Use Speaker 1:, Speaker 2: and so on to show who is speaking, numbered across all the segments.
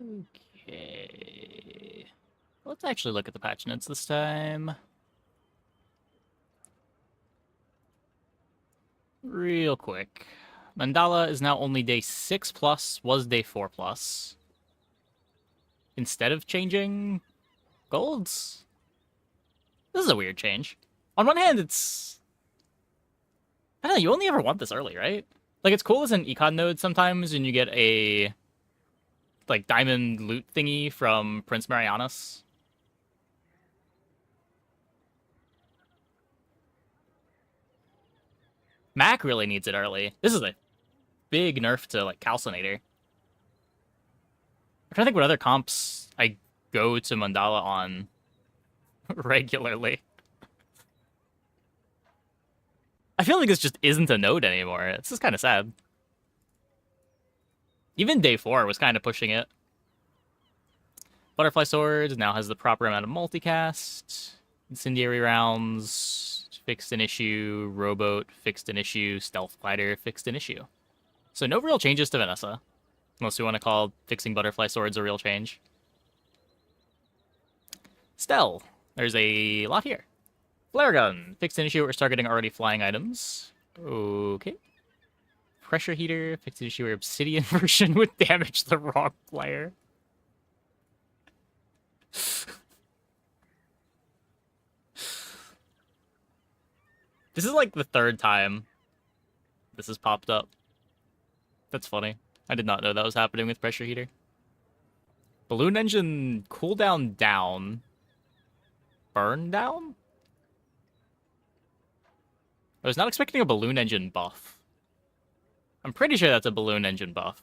Speaker 1: Okay. Let's actually look at the patch notes this time. Real quick. Mandala is now only day 6 plus, was day 4 plus. Instead of changing golds? This is a weird change. On one hand, it's... I don't know, you only ever want this early, right? Like, it's cool as an econ node sometimes, and you get a... like, diamond loot thingy from Prince Marianus. Mac really needs it early. This is a big nerf to, like, Calcinator. I'm trying to think what other comps I go to Mandala on regularly. I feel like this just isn't a node anymore. It's just kind of sad. Even day 4 was kind of pushing it. Butterfly Swords now has the proper amount of multicast. Incendiary Rounds, fixed an issue. Rowboat, fixed an issue. Stealth Glider, fixed an issue. So no real changes to Vanessa. Unless we want to call fixing Butterfly Swords a real change. Stelle. There's a lot here. Flare Gun. Fixed an issue where it's targeting already flying items. Okay. Pressure Heater. Fixed an issue where Obsidian version would damage the wrong player. This is like the 3rd time this has popped up. That's funny. I did not know that was happening with Pressure Heater. Balloon Engine cooldown down. Burn down? I was not expecting a Balloon Engine buff. I'm pretty sure that's a Balloon Engine buff.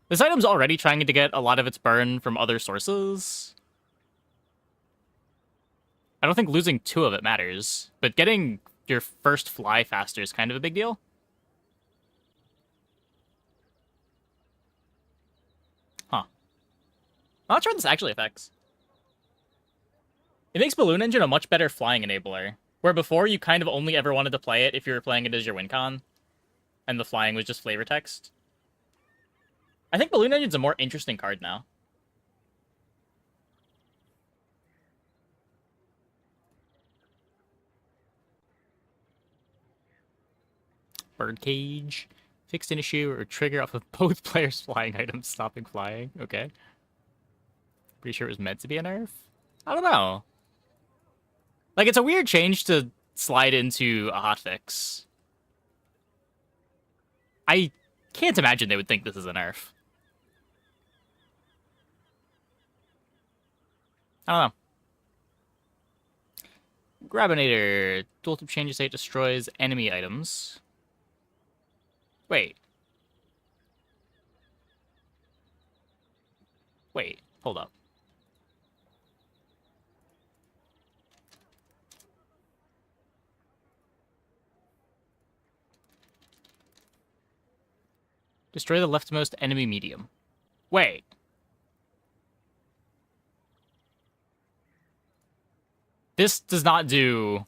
Speaker 1: This item's already trying to get a lot of its burn from other sources. I don't think losing 2 of it matters, but getting your first fly faster is kind of a big deal. Huh. I'm not sure what this actually affects. It makes Balloon Engine a much better flying enabler, where before you kind of only ever wanted to play it if you were playing it as your win con, and the flying was just flavor text. I think Balloon Engine's a more interesting card now. Birdcage. Fixed an issue or trigger off of both players' flying items stopping flying. Okay. Pretty sure it was meant to be a nerf? I don't know. Like, it's a weird change to slide into a hotfix. I can't imagine they would think this is a nerf. I don't know. Grabinator. Tooltip changes state destroys enemy items. Wait. Wait, hold up. Destroy the leftmost enemy medium. Wait. This does not do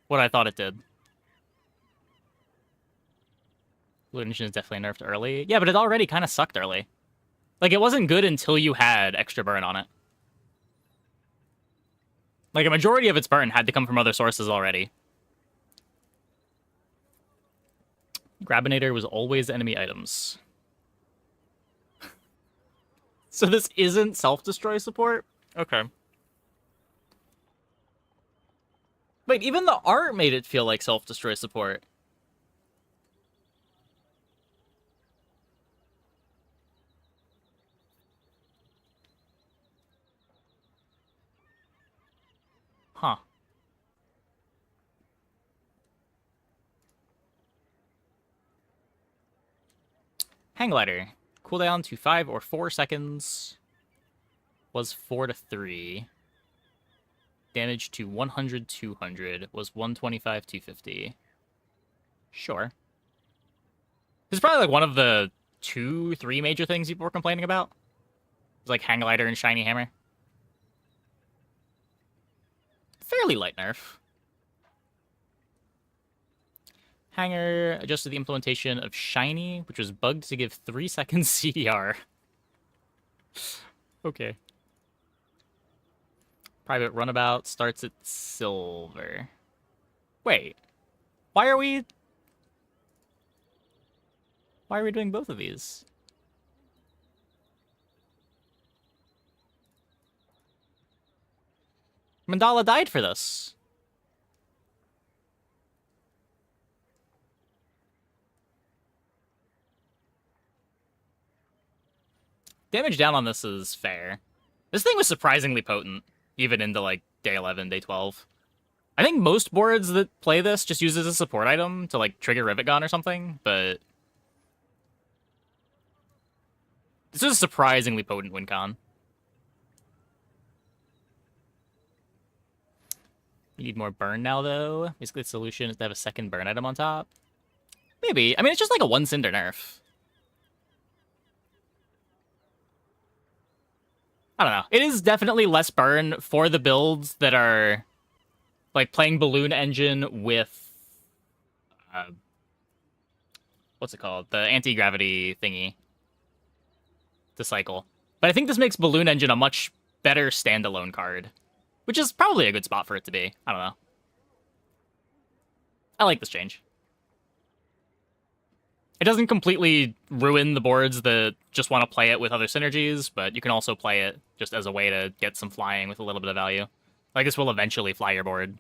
Speaker 1: what I thought it did. Balloon Engine is definitely nerfed early. Yeah, but it already kind of sucked early. Like, it wasn't good until you had extra burn on it. Like, a majority of its burn had to come from other sources already. Grabinator was always enemy items. So this isn't self-destroy support? Okay. Wait, even the art made it feel like self-destroy support. Huh. Hang glider. Cooldown to 5 or 4 seconds. Was 4 to 3. Damage to 100, 200. Was 125, 250. Sure. This is probably like one of the 2-3 major things people were complaining about. It's like hang glider and shiny hammer. Fairly light nerf. Hanger adjusted the implementation of shiny, which was bugged to give 3 seconds CDR. Okay. Private runabout starts at silver. Wait. Why are we doing both of these? Mandala died for this. Damage down on this is fair. This thing was surprisingly potent, even into, like, day 11, day 12. I think most boards that play this just use it as a support item to, like, trigger Rivet Gun or something, but this is a surprisingly potent win con. You need more burn now, though. Basically, the solution is to have a second burn item on top. Maybe. I mean, it's just like a one cinder nerf. I don't know. It is definitely less burn for the builds that are, like, playing Balloon Engine with, what's it called? The anti-gravity thingy to cycle. But I think this makes Balloon Engine a much better standalone card, which is probably a good spot for it to be. I don't know. I like this change. It doesn't completely ruin the boards that just want to play it with other synergies, but you can also play it just as a way to get some flying with a little bit of value. Like, this will eventually fly your board.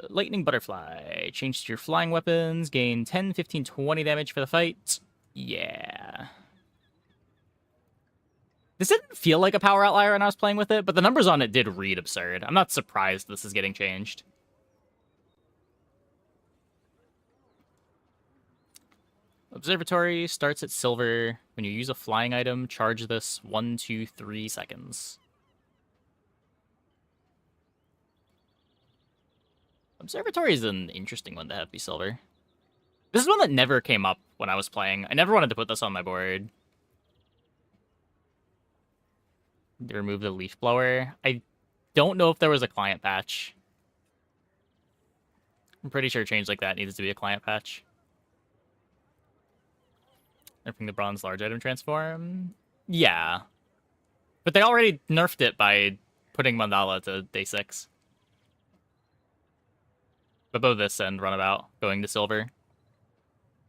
Speaker 1: Lightning Butterfly. Change to your flying weapons. Gain 10, 15, 20 damage for the fight. Yeah. This didn't feel like a power outlier when I was playing with it, but the numbers on it did read absurd. I'm not surprised this is getting changed. Observatory starts at silver. When you use a flying item, charge this 1, 2, 3 seconds. Observatory is an interesting one to have be silver. This is one that never came up when I was playing. I never wanted to put this on my board. Remove the leaf blower. I don't know if there was a client patch. I'm pretty sure change like that needs to be a client patch. Nerfing the bronze large item transform. Yeah. But they already nerfed it by putting Mandala to day 6. But both this and runabout going to silver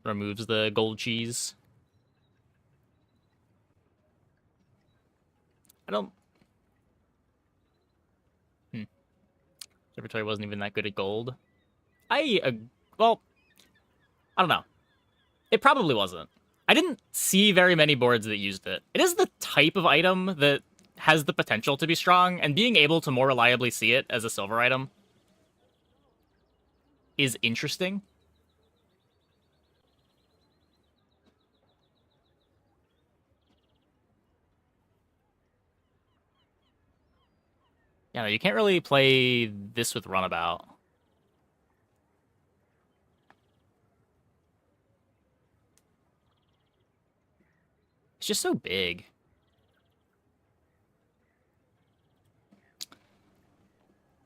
Speaker 1: removes the gold cheese. I don't... Observatory wasn't even that good at gold. Well, I don't know. It probably wasn't. I didn't see very many boards that used it. It is the type of item that has the potential to be strong, and being able to more reliably see it as a silver item is interesting. Yeah, no, you can't really play this with runabout. It's just so big.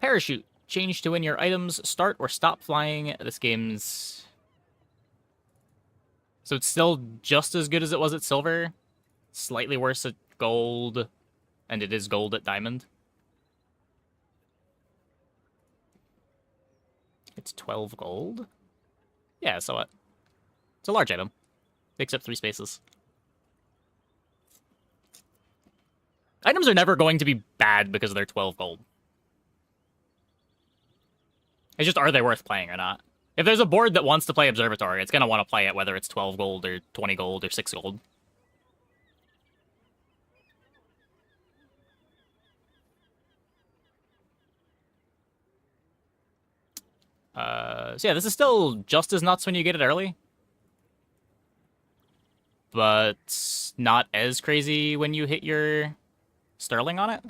Speaker 1: Parachute. Change to when your items start or stop flying. This game's... So it's still just as good as it was at silver. Slightly worse at gold. And it is gold at diamond. It's 12 gold? Yeah, so what? It's a large item. Takes up 3 spaces. Items are never going to be bad because they're 12 gold. It's just, are they worth playing or not? If there's a board that wants to play Observatory, it's going to want to play it whether it's 12 gold or 20 gold or 6 gold. So yeah, this is still just as nuts when you get it early. But not as crazy when you hit your Sterling on it.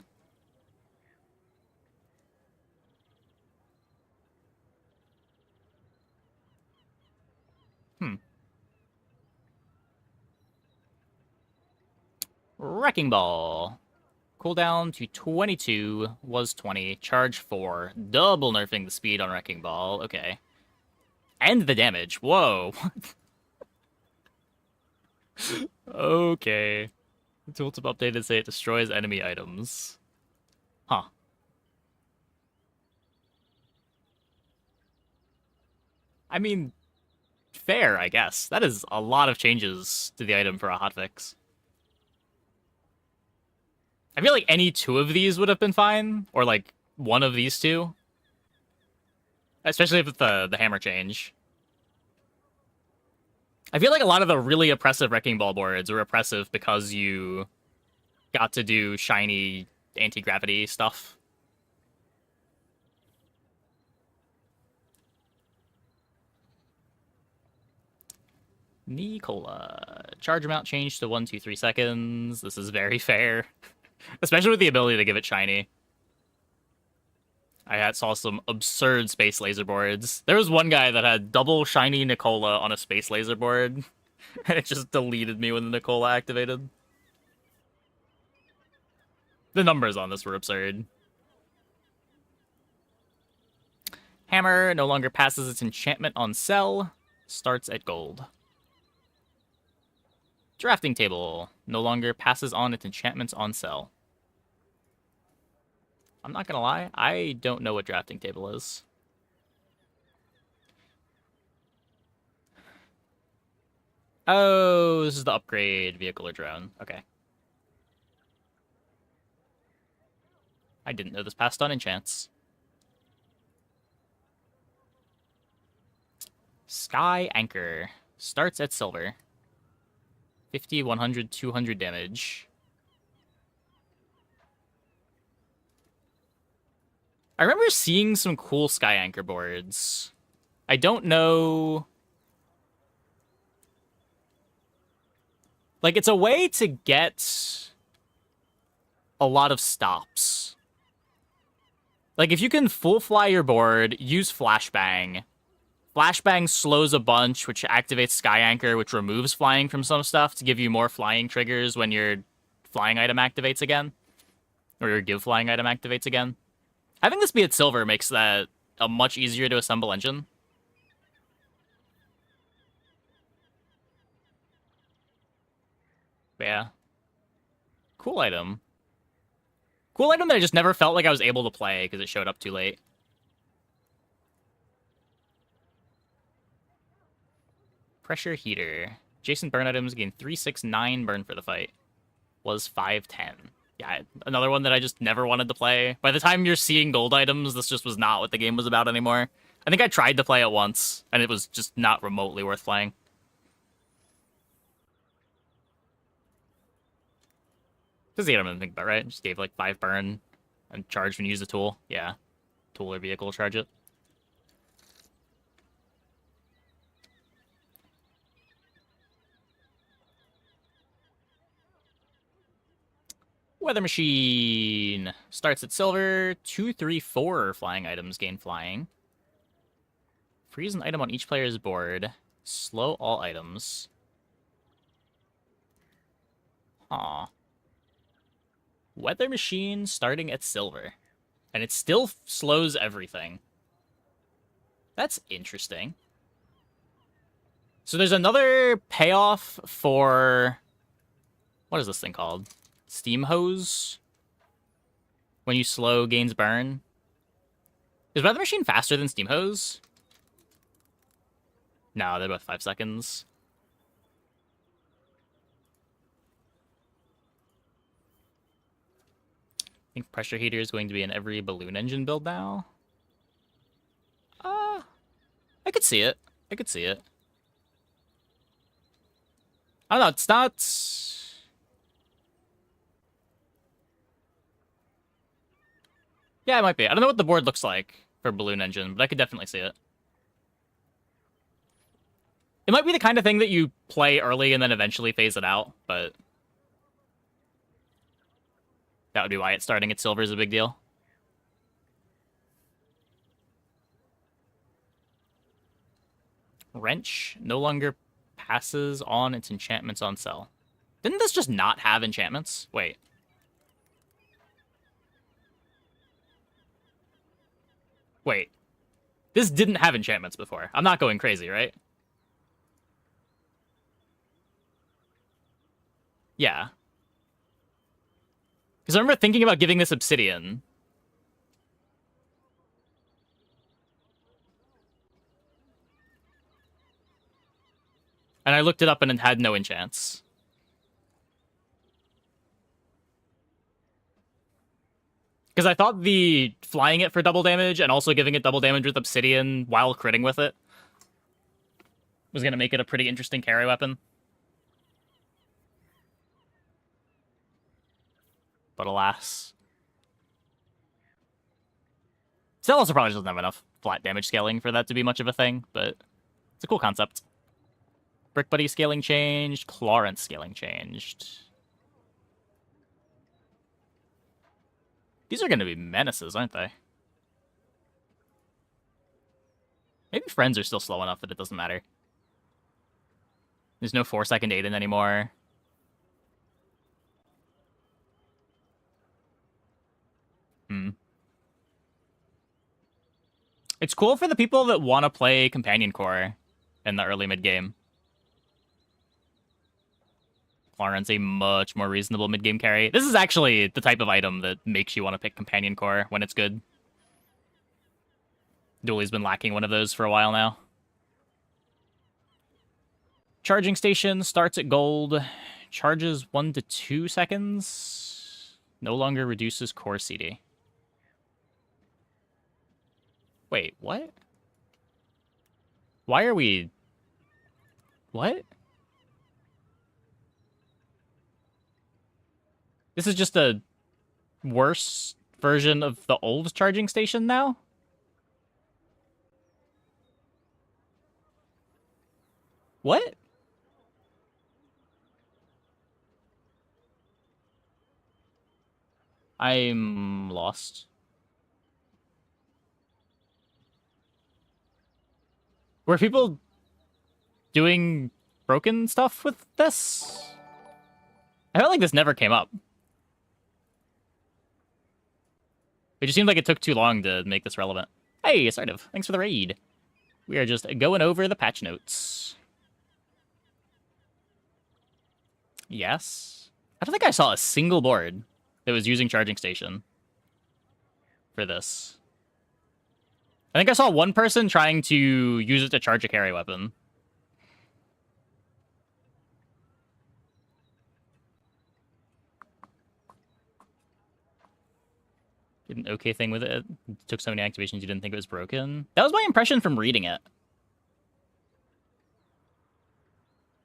Speaker 1: Wrecking Ball. Cooldown to 22 was 20. Charge 4. Double nerfing the speed on Wrecking Ball. Okay. And the damage. Whoa. Okay. The tooltip updated say it destroys enemy items. Huh. I mean, fair, I guess. That is a lot of changes to the item for a hotfix. I feel like any two of these would have been fine, or like one of these two. Especially with the hammer change. I feel like a lot of the really oppressive Wrecking Ball boards were oppressive because you got to do shiny anti-gravity stuff. Nicola. Charge amount changed to 1, 2, 3 seconds. This is very fair. Especially with the ability to give it shiny. I saw some absurd space laser boards. There was one guy that had double shiny Nicola on a space laser board, and it just deleted me when the Nicola activated. The numbers on this were absurd. Hammer no longer passes its enchantment on cell. Starts at gold. Drafting table no longer passes on its enchantments on cell. I'm not gonna lie, I don't know what drafting table is. Oh, this is the upgrade vehicle or drone. Okay. I didn't know this passed on enchants. Sky Anchor starts at silver. 50, 100, 200 damage. I remember seeing some cool Sky Anchor boards. I don't know. Like, it's a way to get a lot of stops. Like, if you can full fly your board, use Flashbang. Flashbang slows a bunch, which activates Sky Anchor, which removes flying from some stuff to give you more flying triggers when your flying item activates again. Or your give flying item activates again. Having this be at silver makes that a much easier to assemble engine. But yeah. Cool item. Cool item that I just never felt like I was able to play because it showed up too late. Pressure heater. Adjacent burn items gain 369 burn for the fight. Was 510. Yeah, another one that I just never wanted to play. By the time you're seeing gold items, this just was not what the game was about anymore. I think I tried to play it once, and it was just not remotely worth playing. This is the item I'm thinking about, right? Just gave like 5 burn and charge when you use a tool. Yeah. Tool or vehicle charge it. Weather Machine starts at silver. 2, 3, 4 flying items gain flying. Freeze an item on each player's board. Slow all items. Aw. Weather Machine starting at silver. And it still slows everything. That's interesting. So there's another payoff for... What is this thing called? Steam Hose? When you slow, gains burn. Is Weather Machine faster than Steam Hose? No, they're both 5 seconds. I think Pressure Heater is going to be in every balloon engine build now. I could see it. I could see it. I don't know, it's not... Yeah, it might be. I don't know what the board looks like for balloon engine, but I could definitely see it. It might be the kind of thing that you play early and then eventually phase it out, but... That would be why it's starting at silver is a big deal. Wrench no longer passes on its enchantments on cell. Didn't this just not have enchantments? Wait. Wait. This didn't have enchantments before. I'm not going crazy, right? Yeah. Because I remember thinking about giving this obsidian. And I looked it up and it had no enchants. Because I thought the flying it for double damage and also giving it double damage with obsidian while critting with it was going to make it a pretty interesting carry weapon. But alas. Stelle also probably doesn't have enough flat damage scaling for that to be much of a thing, but it's a cool concept. Brick Buddy scaling changed. Clarence scaling changed. These are going to be menaces, aren't they? Maybe friends are still slow enough that it doesn't matter. There's no 4-second Aiden anymore. It's cool for the people that want to play Companion Core in the early mid-game. Clarence, a much more reasonable mid-game carry. This is actually the type of item that makes you want to pick Companion Core when it's good. Dooley's been lacking one of those for a while now. Charging station starts at gold. Charges 1 to 2 seconds. No longer reduces core CD. Wait, what? Why are we... What? This is just a worse version of the old charging station now? What? I'm lost. Were people doing broken stuff with this? I felt like this never came up. It just seemed like it took too long to make this relevant. Hey, sort of. Thanks for the raid. We are just going over the patch notes. Yes. I don't think I saw a single board that was using charging station for this. I think I saw one person trying to use it to charge a carry weapon. Did an okay thing with it. Took so many activations you didn't think it was broken. That was my impression from reading it.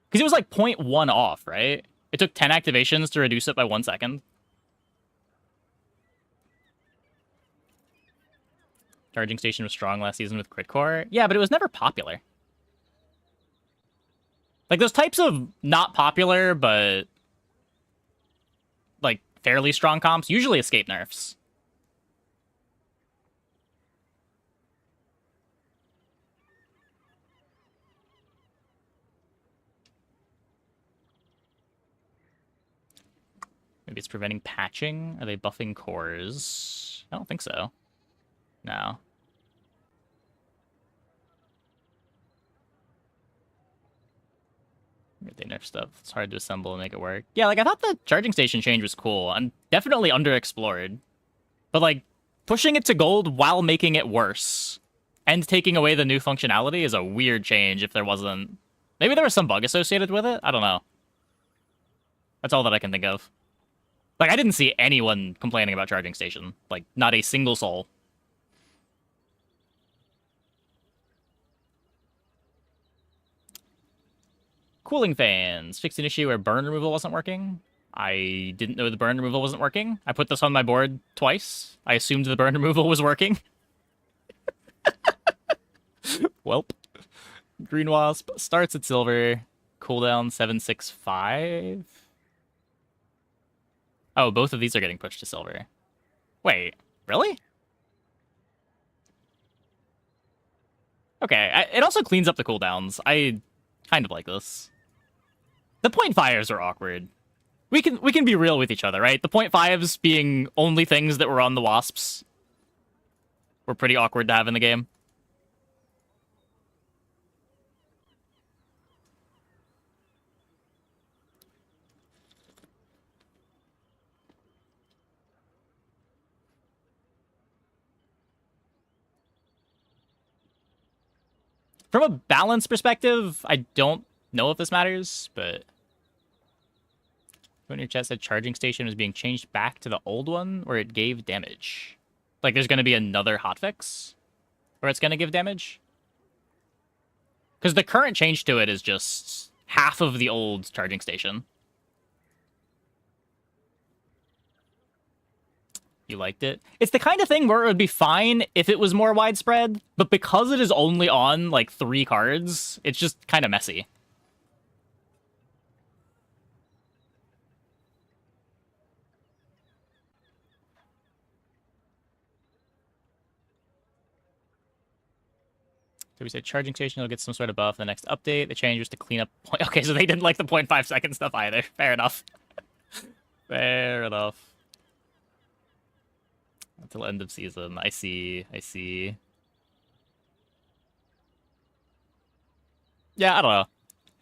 Speaker 1: Because it was like 0.1 off, right? It took 10 activations to reduce it by 1 second. Charging station was strong last season with crit core. Yeah, but it was never popular. Like, those types of not popular, but like fairly strong comps usually escape nerfs. Maybe it's preventing patching? Are they buffing cores? I don't think so. No. They nerf stuff. It's hard to assemble and make it work. Yeah, like, I thought the charging station change was cool. And definitely underexplored. But, like, pushing it to gold while making it worse and taking away the new functionality is a weird change if there wasn't... Maybe there was some bug associated with it? I don't know. That's all that I can think of. Like, I didn't see anyone complaining about charging station. Like, not a single soul. Cooling fans. Fixed an issue where burn removal wasn't working. I didn't know the burn removal wasn't working. I put this on my board twice. I assumed the burn removal was working. Welp. Green Wasp starts at silver. Cooldown 765. Oh, both of these are getting pushed to silver. Wait, really? Okay, it also cleans up the cooldowns. I kind of like this. The 0.5s are awkward. We can be real with each other, right? The 0.5s being only things that were on the wasps were pretty awkward to have in the game. From a balance perspective, I don't know if this matters, but when your chat said charging station was being changed back to the old one where it gave damage. Like there's going to be another hotfix where it's going to give damage. Because the current change to it is just half of the old charging station. You liked it? It's the kind of thing where it would be fine if it was more widespread, but because it is only on, like, 3 cards, it's just kind of messy. So we said charging station will get some sort of buff in the next update. The change was to clean up... Okay, so they didn't like the 0.5 second stuff either. Fair enough. Fair enough. Until end of season. I see. I see. Yeah, I don't know.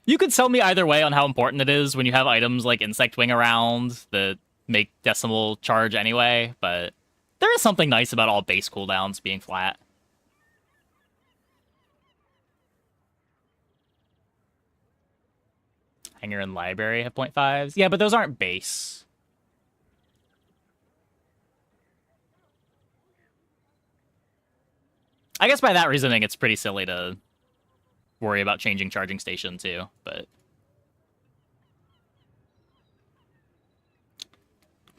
Speaker 1: You could tell me either way on how important it is when you have items like Insect Wing around that make decimal charge anyway, but there is something nice about all base cooldowns being flat. Hanger and Library have 0.5s. Yeah, but those aren't base. I guess by that reasoning, it's pretty silly to worry about changing charging station too, but...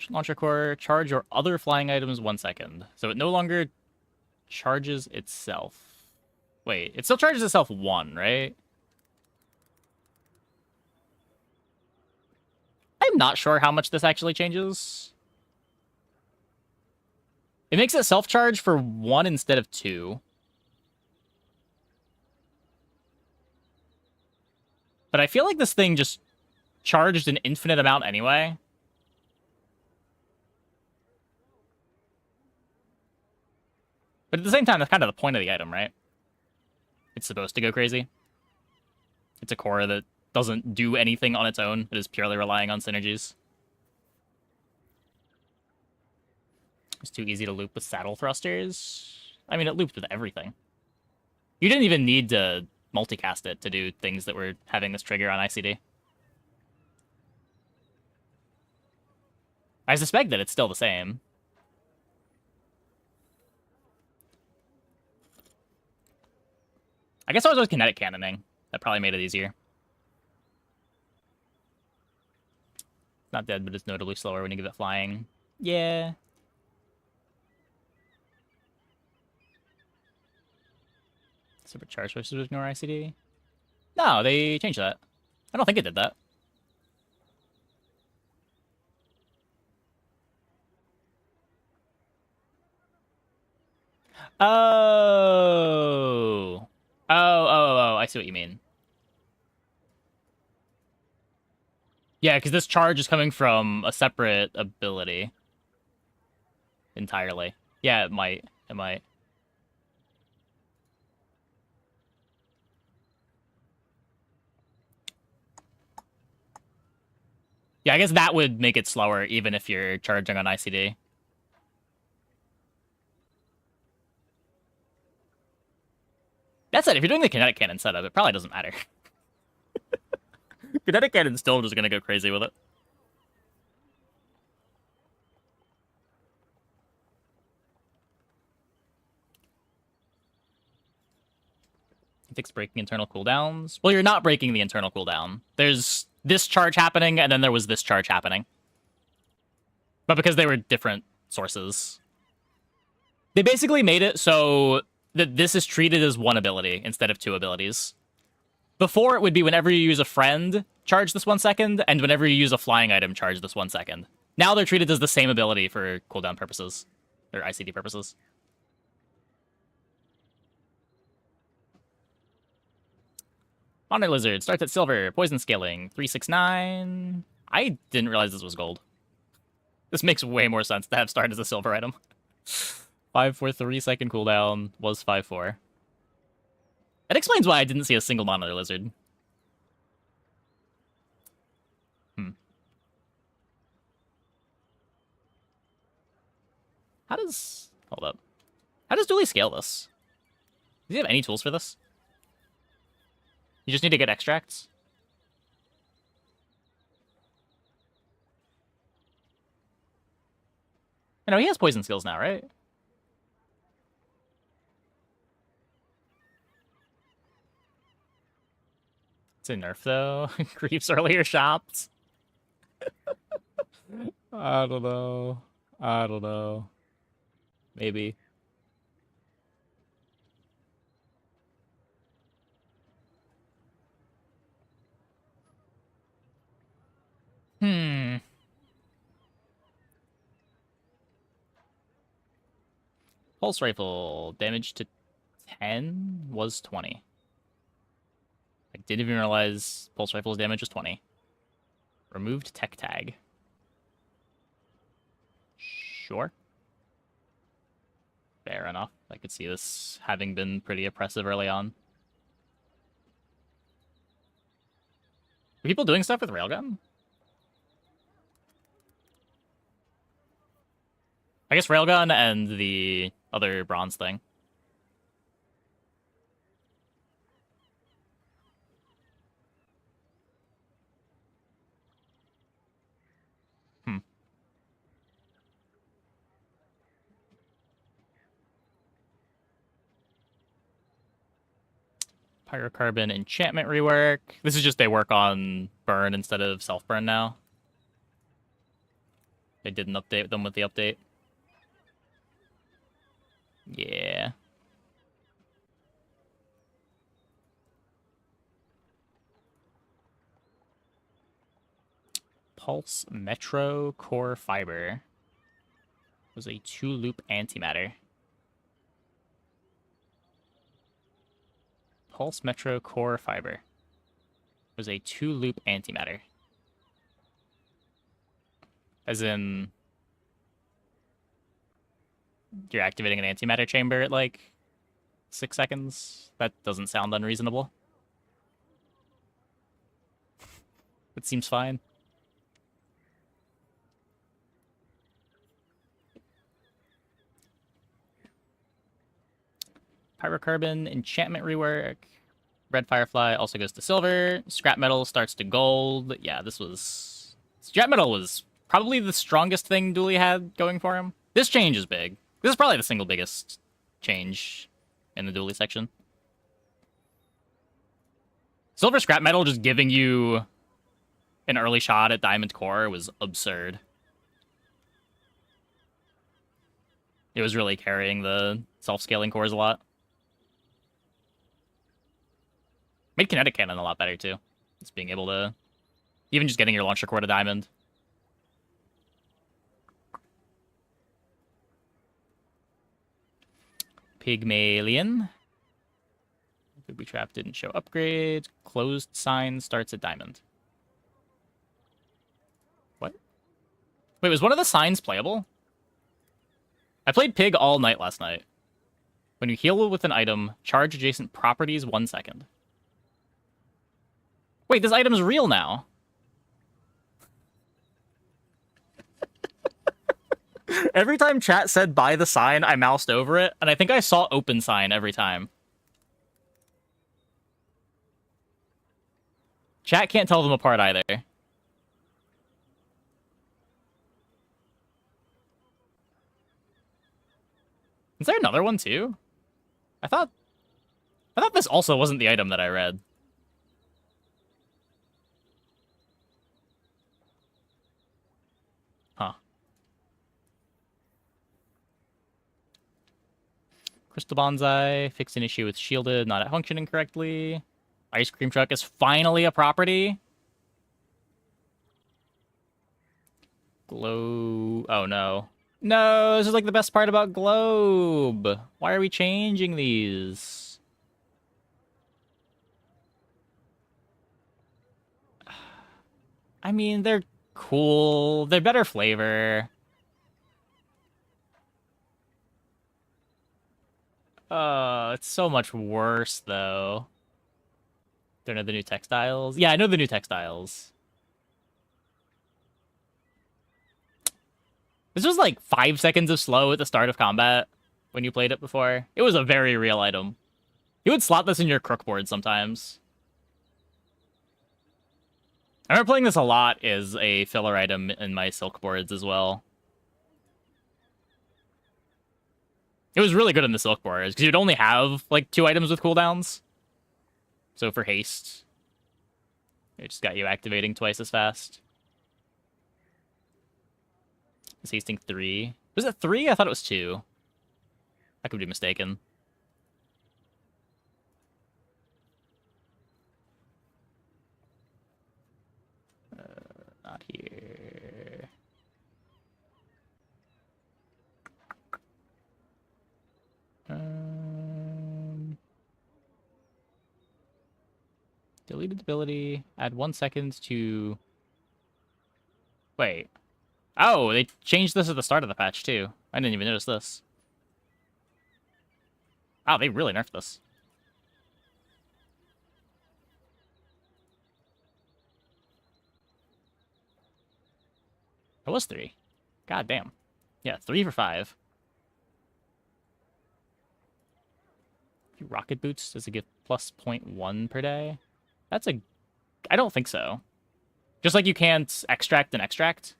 Speaker 1: Launcher core, charge your other flying items 1 second. So it no longer charges itself. Wait, it still charges itself 1, right? I'm not sure how much this actually changes. It makes it self-charge for 1 instead of 2. But I feel like this thing just charged an infinite amount anyway. But at the same time, that's kind of the point of the item, right? It's supposed to go crazy. It's a core that doesn't do anything on its own. It is purely relying on synergies. It's too easy to loop with saddle thrusters. I mean, it looped with everything. You didn't even need to multicast it to do things that were having this trigger on ICD. I suspect that it's still the same. I guess I was always kinetic cannoning. That probably made it easier. Not dead, but it's notably slower when you give it flying. Yeah. Supercharged versus ignore ICD? No, they changed that. I don't think it did that. Oh. Oh, I see what you mean. Yeah, because this charge is coming from a separate ability. Entirely. Yeah, it might. It might. Yeah, I guess that would make it slower, even if you're charging on ICD. That said, if you're doing the kinetic cannon setup, it probably doesn't matter. Kinetic cannon's still just gonna go crazy with it. It's breaking internal cooldowns. Well, you're not breaking the internal cooldown. There's this charge happening, and then there was this charge happening. But because they were different sources. They basically made it so that this is treated as one ability instead of 2 abilities. Before, it would be whenever you use a friend, charge this 1 second, and whenever you use a flying item, charge this 1 second. Now they're treated as the same ability for cooldown purposes, or ICD purposes. Monitor Lizard starts at silver, poison scaling, 369. I didn't realize this was gold. This makes way more sense to have start as a silver item. 543 second cooldown was 5-4. It explains why I didn't see a single Monitor Lizard. How does... Hold up. How does Dooley scale this? Does he have any tools for this? You just need to get extracts. I know he has poison skills now, right? It's a nerf though. Creeps earlier shops. I don't know. I don't know. Maybe. Hmm. Pulse rifle damage to 10 was 20. I didn't even realize pulse rifle's damage was 20. Removed tech tag. Sure. Fair enough. I could see this having been pretty oppressive early on. Are people doing stuff with railgun? I guess railgun and the other bronze thing. Hmm. Pyrocarbon enchantment rework. This is just they work on burn instead of self-burn now. They didn't update them with the update. Yeah. Pulse Metro Core Fiber was a 2-loop antimatter. Pulse Metro Core Fiber was a 2-loop antimatter. As in, you're activating an antimatter chamber at like 6 seconds? That doesn't sound unreasonable. It seems fine. Pyrocarbon enchantment rework. Red Firefly also goes to silver. Scrap metal starts to gold. Yeah, this was... Scrap metal was probably the strongest thing Dooley had going for him. This change is big. This is probably the single biggest change in the Dooley section. Silver scrap metal just giving you an early shot at diamond core was absurd. It was really carrying the self-scaling cores a lot. Made kinetic cannon a lot better, too. Just being able to... Even just getting your launcher core to diamond. Pygmalion. Booby trap didn't show upgrade. Closed sign starts at diamond. What? Wait, was one of the signs playable? I played Pig all night last night. When you heal with an item, charge adjacent properties 1 second. Wait, this item's real now. Every time chat said buy the sign, I moused over it, and I think I saw open sign every time. Chat can't tell them apart either. Is there another one too? I thought this also wasn't the item that I read. Huh. Crystal Bonsai, fixed an issue with shielded, not functioning correctly. Ice cream truck is finally a property. Glow... Oh, no. No, this is like the best part about Globe. Why are we changing these? I mean, they're cool. They're better flavor. It's so much worse, though. Don't know the new textiles? Yeah, I know the new textiles. This was like 5 seconds of slow at the start of combat when you played it before. It was a very real item. You would slot this in your crook board sometimes. I remember playing this a lot as a filler item in my silk boards as well. It was really good in the silk boards because you'd only have like 2 items with cooldowns. So for haste, it just got you activating twice as fast. Is hasting 3? Was it 3? I thought it was 2. I could be mistaken. Not here. Deleted ability. Add 1 second to... Wait. Oh, they changed this at the start of the patch, too. I didn't even notice this. Wow, they really nerfed this. It was 3. God damn. Yeah, 3 for 5. Rocket boots, does it give plus 0.1 per day? That's a... I don't think so. Just like you can't extract and extract.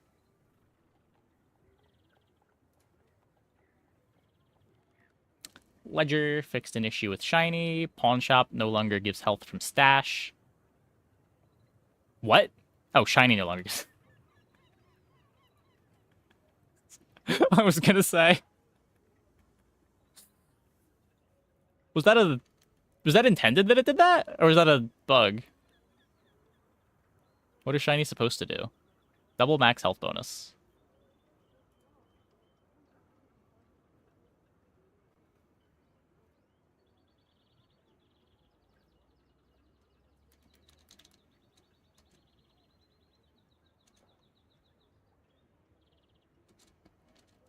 Speaker 1: Ledger fixed an issue with shiny. Pawn shop no longer gives health from stash. What? Oh, shiny no longer gives... I was gonna say. Was that intended that it did that? Or was that a bug? What is shiny supposed to do? Double max health bonus.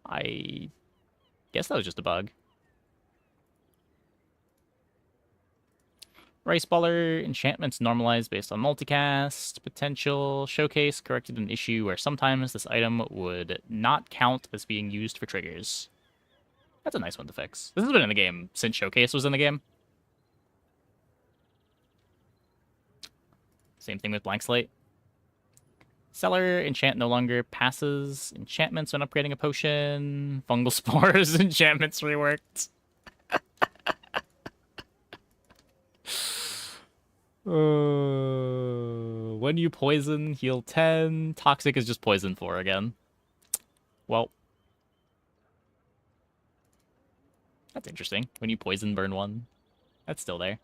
Speaker 1: I guess that was just a bug. Rice Baller, enchantments normalized based on multicast, potential, showcase, corrected an issue where sometimes this item would not count as being used for triggers. That's a nice one to fix. This has been in the game since showcase was in the game. Same thing with blank slate. Seller, enchant no longer passes enchantments when upgrading a potion. Fungal spores, enchantments reworked. When you poison, heal 10. Toxic is just poison 4 again. Well. That's interesting. When you poison, burn 1. That's still there.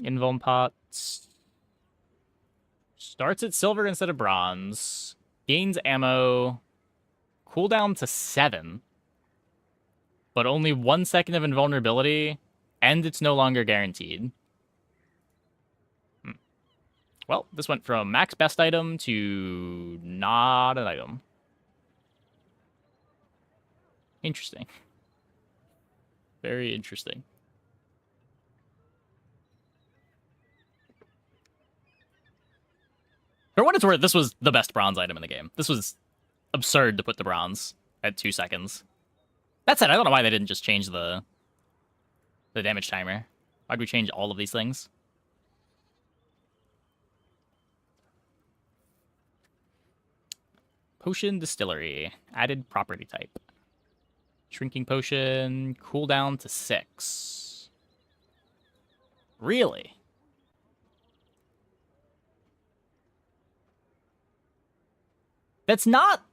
Speaker 1: Invuln pots. Starts at silver instead of bronze. Gains ammo. Cooldown to 7. But only 1 second of invulnerability, and it's no longer guaranteed. Well, this went from max best item to not an item. Interesting. Very interesting. For what it's worth, this was the best bronze item in the game. This was absurd to put the bronze at 2 seconds. That said, I don't know why they didn't just change the damage timer. Why'd we change all of these things? Potion Distillery. Added property type. Shrinking potion. Cooldown to 6. Really? That's not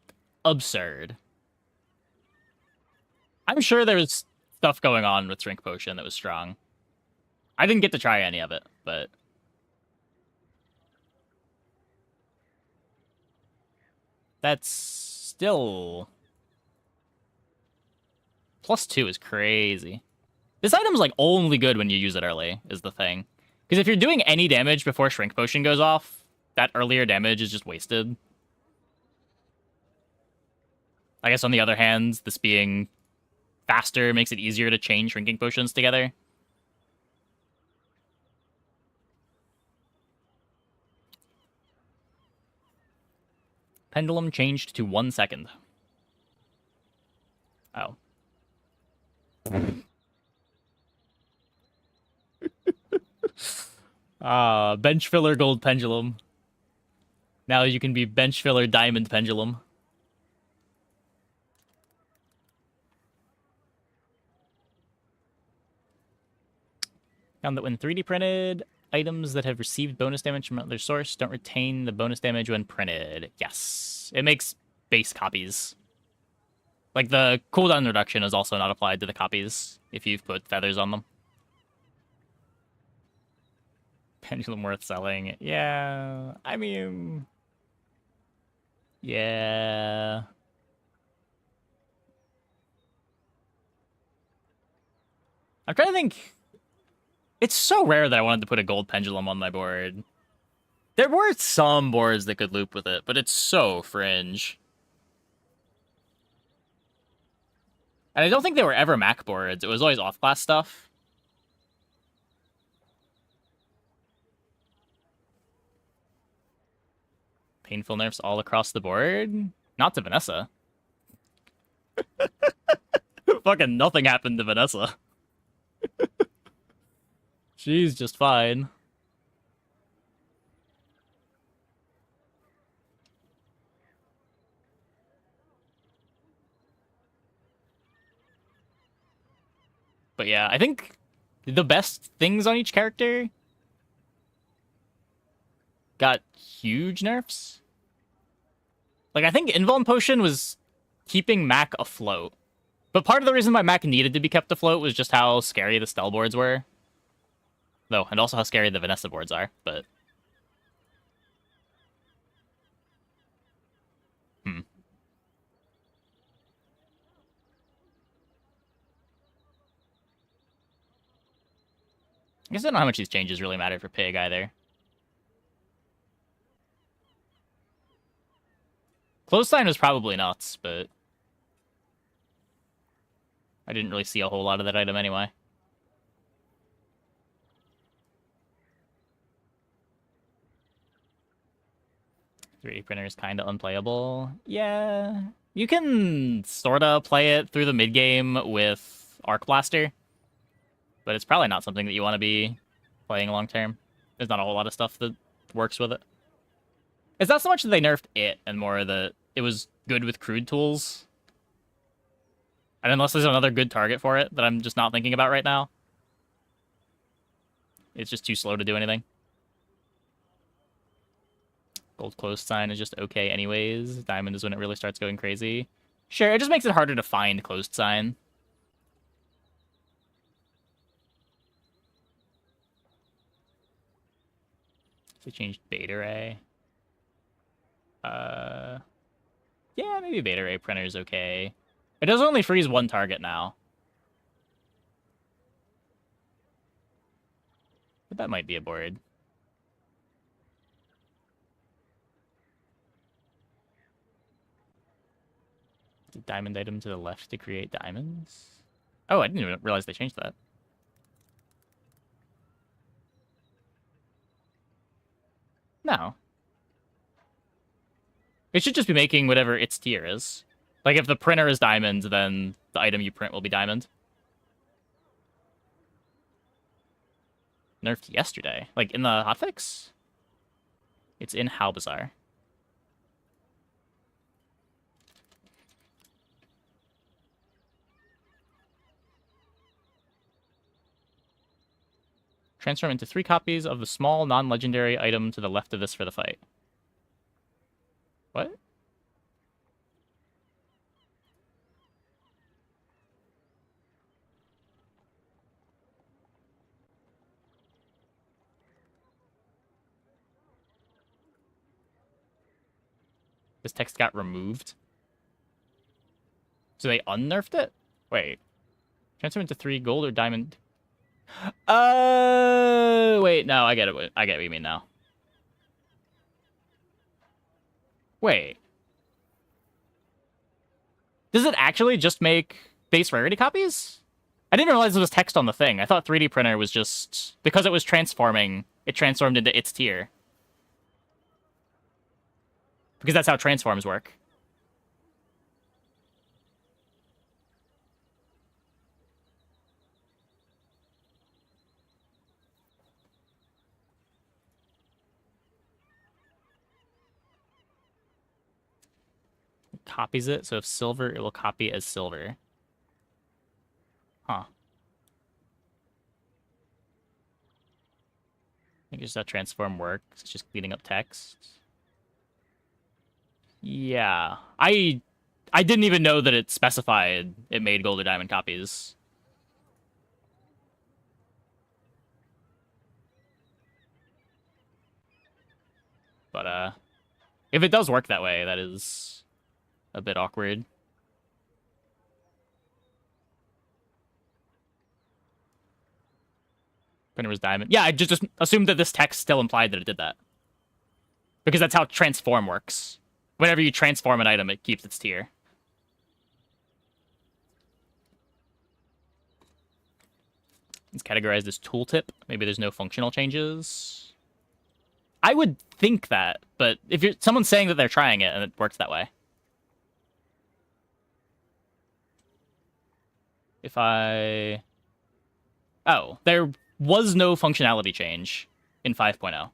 Speaker 1: absurd. I'm sure there was stuff going on with Shrink Potion that was strong. I didn't get to try any of it, but... That's still... +2 is crazy. This item's like only good when you use it early, is the thing. Because if you're doing any damage before Shrink Potion goes off, that earlier damage is just wasted. I guess on the other hand, this being faster makes it easier to chain Shrinking Potions together. Pendulum changed to 1 second. Oh. Bench filler gold pendulum. Now you can be bench filler diamond pendulum. Found that when 3D printed, items that have received bonus damage from another source don't retain the bonus damage when printed. Yes. It makes base copies. Like, the cooldown reduction is also not applied to the copies if you've put feathers on them. Pendulum worth selling. Yeah. I mean... Yeah. I'm trying to think... It's so rare that I wanted to put a gold pendulum on my board. There were some boards that could loop with it, but it's so fringe. And I don't think they were ever Mac boards. It was always off-class stuff. Painful nerfs all across the board? Not to Vanessa. Fucking nothing happened to Vanessa. She's just fine. But yeah, I think the best things on each character got huge nerfs. Like, I think Invuln Potion was keeping Mac afloat. But part of the reason why Mac needed to be kept afloat was just how scary the Stelle boards were. Though, and also how scary the Vanessa boards are, but... I guess I don't know how much these changes really matter for Pig either. Close sign was probably nuts, but... I didn't really see a whole lot of that item anyway. .3D printer is kind of unplayable. Yeah. You can sort of play it through the mid-game with Arc Blaster. But it's probably not something that you want to be playing long-term. There's not a whole lot of stuff that works with it. It's not so much that they nerfed it, and more that it was good with crude tools. And unless there's another good target for it that I'm just not thinking about right now, it's just too slow to do anything. Gold closed sign is just okay anyways. Diamond is when it really starts going crazy. Sure, it just makes it harder to find closed sign. They changed beta ray. Yeah, maybe beta ray printer's okay. It does only freeze one target now. But that might be a board. The diamond item to the left to create diamonds? Oh, I didn't even realize they changed that. No. It should just be making whatever its tier is. Like, if the printer is diamond, then the item you print will be diamond. Nerfed yesterday. Like, in the hotfix? It's in How Bizarre. Transform into 3 copies of the small, non-legendary item to the left of this for the fight. What? This text got removed. So they unnerfed it? Wait. Transform into 3 gold or diamond. Wait, no, I get it. I get what you mean now. Wait. Does it actually just make base rarity copies? I didn't realize there was text on the thing. I thought 3D printer was just... Because it was transforming, it transformed into its tier. Because that's how transforms work. copies it. So if silver, it will copy as silver. Huh. I think it's how transform works. It's just cleaning up text. Yeah. I didn't even know that it specified it made gold or diamond copies. But if it does work that way, that is a bit awkward. Printer was diamond. Yeah, I just assumed that this text still implied that it did that. Because that's how transform works. Whenever you transform an item, it keeps its tier. It's categorized as tooltip. Maybe there's no functional changes. I would think that, but if someone's saying that they're trying it and it works that way. If I... Oh, there was no functionality change in 5.0.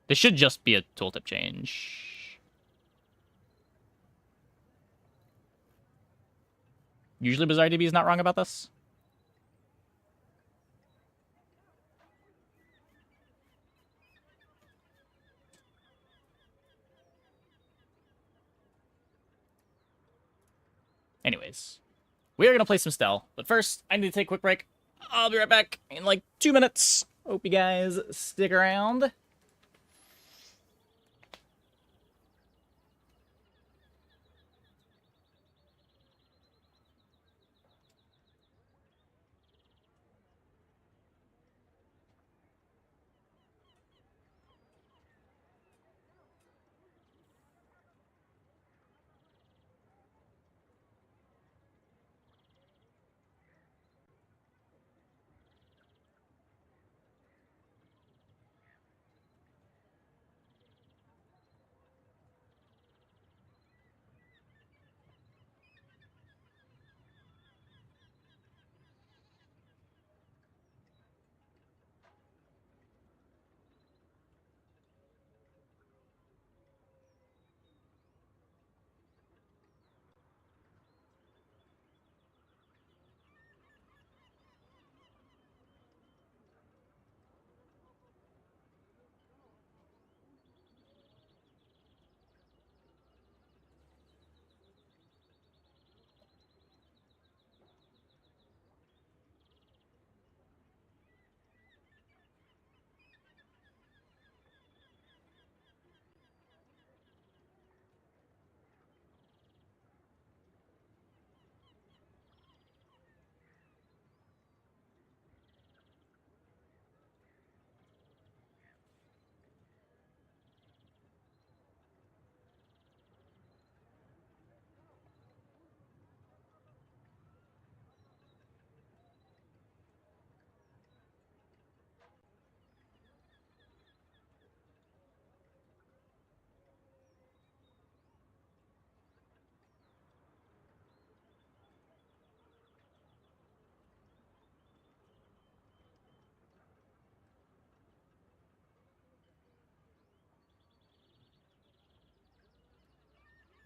Speaker 1: This should just be a tooltip change. Usually BizarreDB is not wrong about this. Anyways, we are going to play some Stelle. But first, I need to take a quick break. I'll be right back in like 2 minutes. Hope you guys stick around.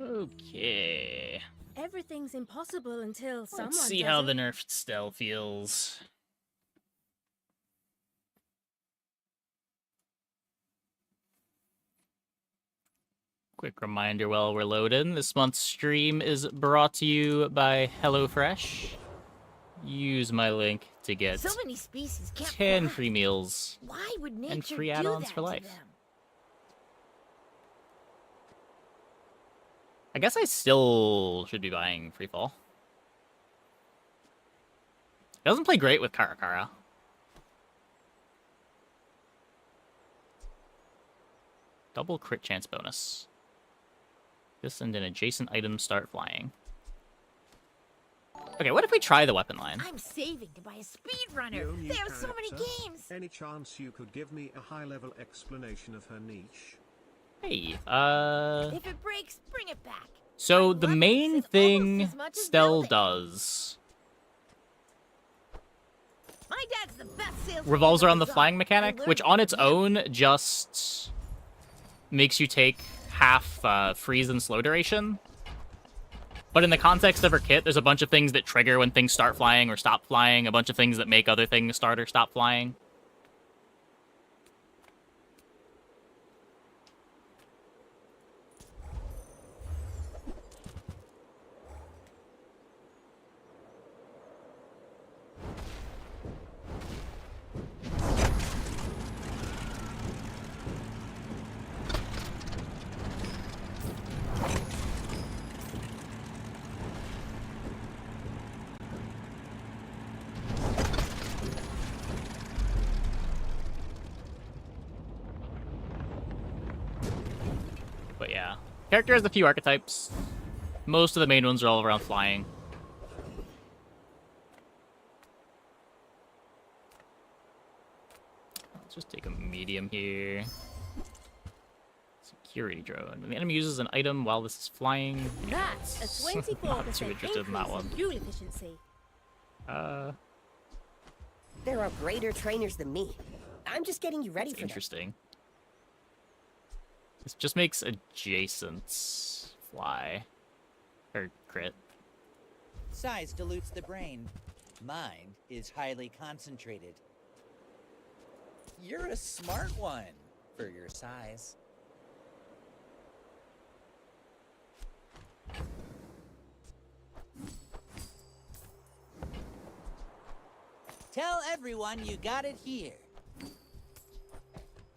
Speaker 1: Okay.
Speaker 2: Everything's impossible until someone
Speaker 1: Let's see how the nerfed Stelle feels. Quick reminder while we're loading, this month's stream is brought to you by HelloFresh. Use my link to get
Speaker 2: so many species can't
Speaker 1: 10
Speaker 2: fly.
Speaker 1: free meals
Speaker 2: Why would nature
Speaker 1: and free
Speaker 2: do
Speaker 1: add-ons
Speaker 2: that
Speaker 1: for
Speaker 2: to
Speaker 1: life.
Speaker 2: them?
Speaker 1: I guess I still should be buying Freefall. It doesn't play great with Karakara. Double crit chance bonus. This and an adjacent item start flying. Okay, what if we try the weapon line?
Speaker 2: I'm saving to buy a speedrunner. They have so many games.
Speaker 3: Any chance you could give me a high-level explanation of her niche?
Speaker 1: Hey,
Speaker 2: If it breaks, bring it back.
Speaker 1: so
Speaker 2: My
Speaker 1: the
Speaker 2: luck
Speaker 1: main
Speaker 2: makes it
Speaker 1: thing
Speaker 2: almost as much as
Speaker 1: Stelle
Speaker 2: building.
Speaker 1: does
Speaker 2: My My dad's the best salesman.
Speaker 1: revolves around the
Speaker 2: ever
Speaker 1: flying
Speaker 2: got. I
Speaker 1: mechanic,
Speaker 2: learned
Speaker 1: which
Speaker 2: it
Speaker 1: on
Speaker 2: from
Speaker 1: its
Speaker 2: him.
Speaker 1: own just makes you take half freeze and slow duration. But in the context of her kit, there's a bunch of things that trigger when things start flying or stop flying, a bunch of things that make other things start or stop flying. But yeah. Character has a few archetypes. Most of the main ones are all around flying. Let's just take a medium here. Security drone. When the enemy uses an item while this is flying.
Speaker 2: That's a 24%
Speaker 1: Not too interested in that
Speaker 2: increase
Speaker 1: one.
Speaker 2: in fuel efficiency.
Speaker 4: There are greater trainers than me. I'm just getting you ready for them.
Speaker 1: Interesting. This just makes adjacents fly. Or crit.
Speaker 5: Size dilutes the brain. Mind is highly concentrated. You're a smart one for your size. Tell everyone you got it here.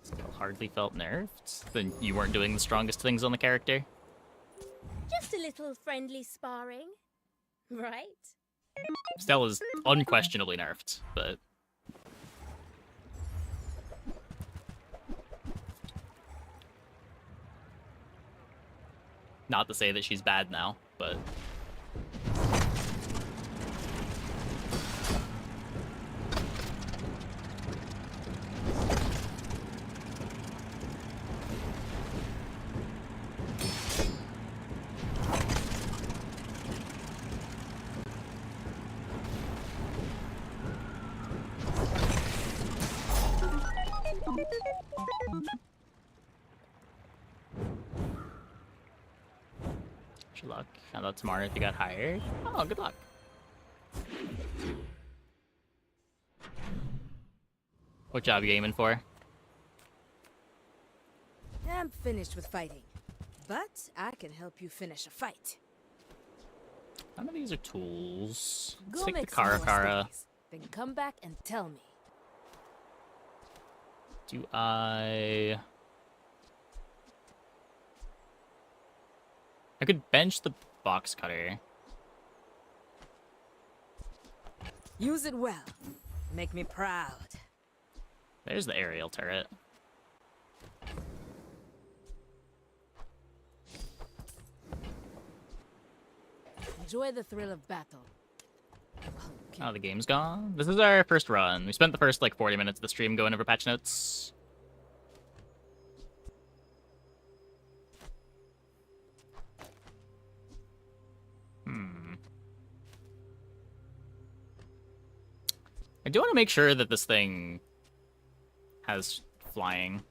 Speaker 1: Still hardly felt nerfed. Then you weren't doing the strongest things on the character.
Speaker 2: Just a little friendly sparring, right?
Speaker 1: Stelle is unquestionably nerfed, but not to say that she's bad now, but good luck. How about tomorrow if you got hired? Oh, good luck. What job you aiming for?
Speaker 6: I'm finished with fighting, but I can help you finish a fight.
Speaker 1: None of these are tools. Let's
Speaker 6: Go
Speaker 1: take the
Speaker 6: make some more
Speaker 1: Karakara.
Speaker 6: studies, then come back and tell me.
Speaker 1: Do I could bench the box cutter.
Speaker 6: Use it well. Make me proud.
Speaker 1: There's the aerial turret.
Speaker 6: Enjoy the thrill of battle. Okay.
Speaker 1: Oh, the game's gone. This is our first run. We spent the first, like, 40 minutes of the stream going over patch notes. I do want to make sure that this thing has flying.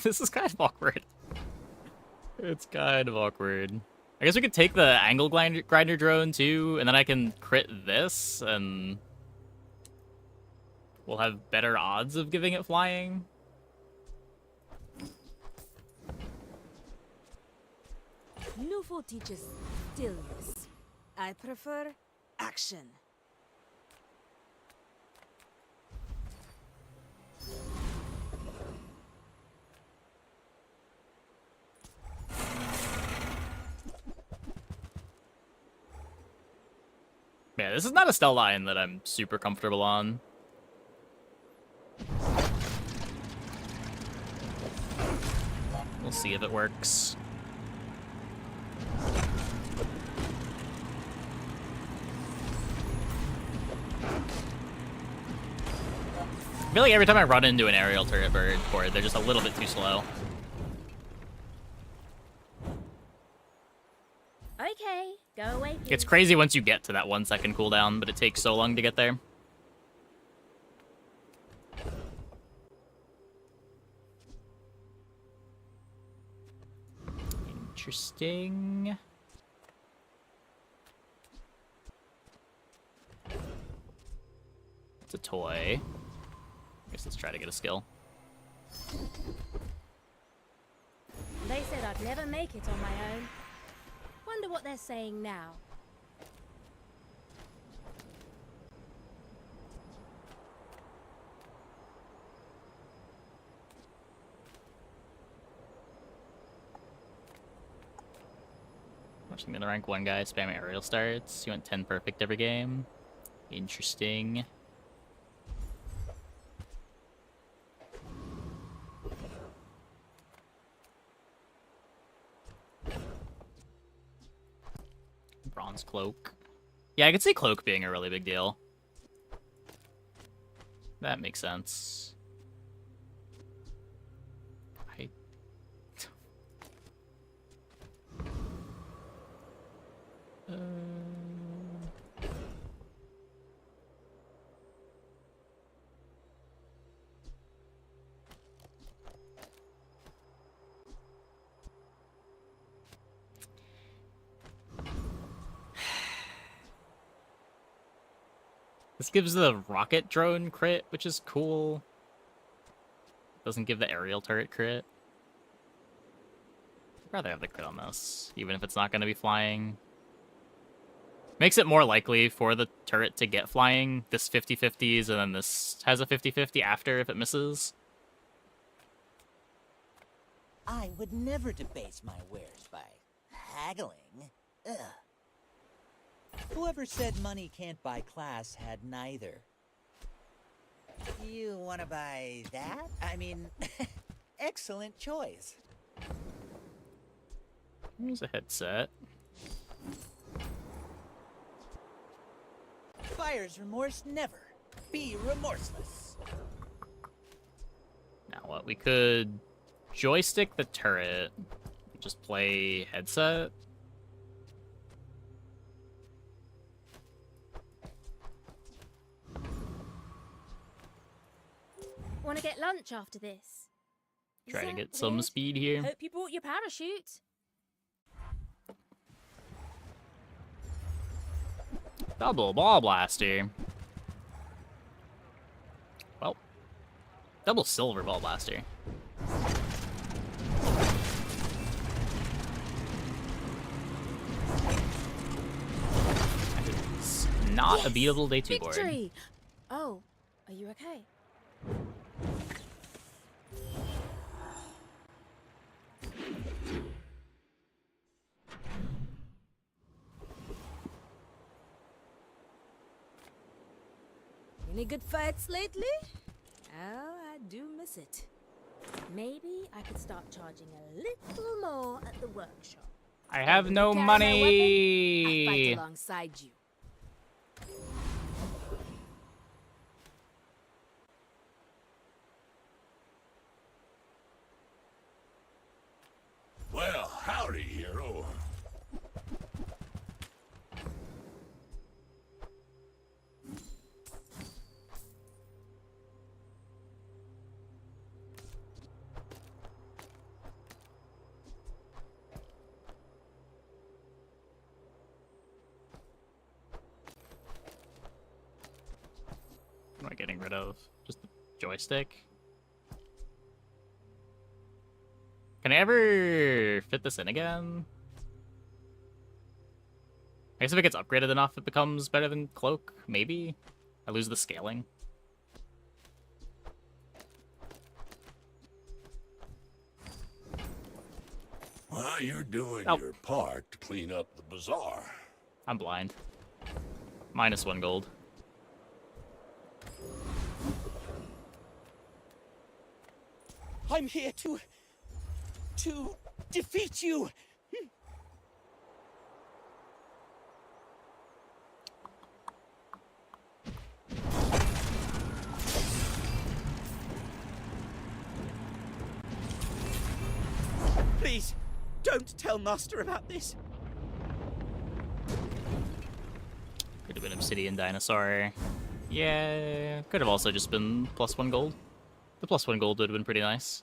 Speaker 1: This is kind of awkward. It's kind of awkward. I guess we could take the angle grinder drone too, and then I can crit this, and we'll have better odds of giving it flying.
Speaker 6: Nufo teaches stillness. I prefer action.
Speaker 1: Yeah, this is not a Stelle line that I'm super comfortable on. We'll see if it works. I feel like every time I run into an aerial turret bird board, they're just a little bit too slow.
Speaker 2: Okay, go away.
Speaker 1: It's
Speaker 2: please.
Speaker 1: crazy once you get to that 1 second cooldown, but it takes so long to get there. Interesting. It's a toy. I guess let's try to get a skill.
Speaker 7: They said I'd never make it on my own. Wonder what they're saying now.
Speaker 1: Watching the rank 1 guy spam aerial starts. He went 10 perfect every game. Interesting. Bronze cloak. Yeah, I could see cloak being a really big deal. That makes sense. This gives the rocket drone crit, which is cool. Doesn't give the aerial turret crit. I'd rather have the crit on this, even if it's not going to be flying. Makes it more likely for the turret to get flying. This 50-50s, and then this has a 50-50 after if it misses.
Speaker 5: I would never debase my wares by haggling. Ugh. Whoever said money can't buy class had neither. You wanna buy that? I mean, excellent choice.
Speaker 1: Here's a headset.
Speaker 5: Buyer's remorse never. Be remorseless.
Speaker 1: Now what? We could joystick the turret. Just play headset.
Speaker 7: Want to get lunch after this?
Speaker 1: Try to
Speaker 7: Is
Speaker 1: get
Speaker 7: that
Speaker 1: some
Speaker 7: weird?
Speaker 1: speed here.
Speaker 7: Hope you brought your parachute.
Speaker 1: Double ball blaster. Well, double silver ball blaster. That is not a beatable day 2 board.
Speaker 7: Victory! Oh, are you okay?
Speaker 6: Any good fights lately? Oh, I do miss it.
Speaker 7: Maybe I could start charging a little more at the workshop.
Speaker 1: I have
Speaker 6: When you
Speaker 1: no
Speaker 6: carry my weapon, I
Speaker 1: money.
Speaker 6: fight alongside you.
Speaker 8: Well, howdy, hero.
Speaker 1: What am I getting rid of? Just the joystick? Can I ever fit this in again? I guess if it gets upgraded enough, it becomes better than Cloak, maybe? I lose the scaling.
Speaker 8: Well, you're doing
Speaker 1: Oh.
Speaker 8: your part to clean up the bazaar.
Speaker 1: I'm blind. -1 gold.
Speaker 5: I'm here to defeat you. Please, don't tell Master about this.
Speaker 1: Could have been Obsidian Dinosaur. Yeah, could have also just been +1 gold. The +1 gold would have been pretty nice.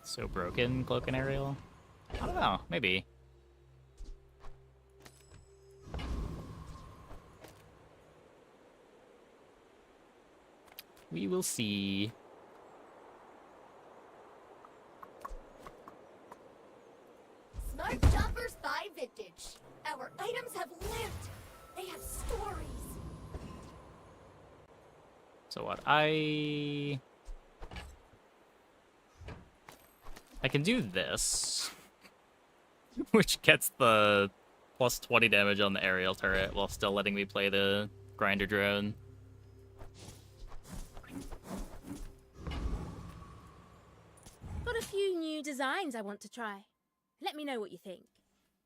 Speaker 1: So broken, cloak and aerial? I don't know, maybe. We will see.
Speaker 9: Smart Jumpers 5 Vintage. Our items have lived. They have stories.
Speaker 1: So what I can do this, which gets the plus 20 damage on the aerial turret while still letting me play the grinder drone.
Speaker 7: Got a few new designs I want to try. Let me know what you think.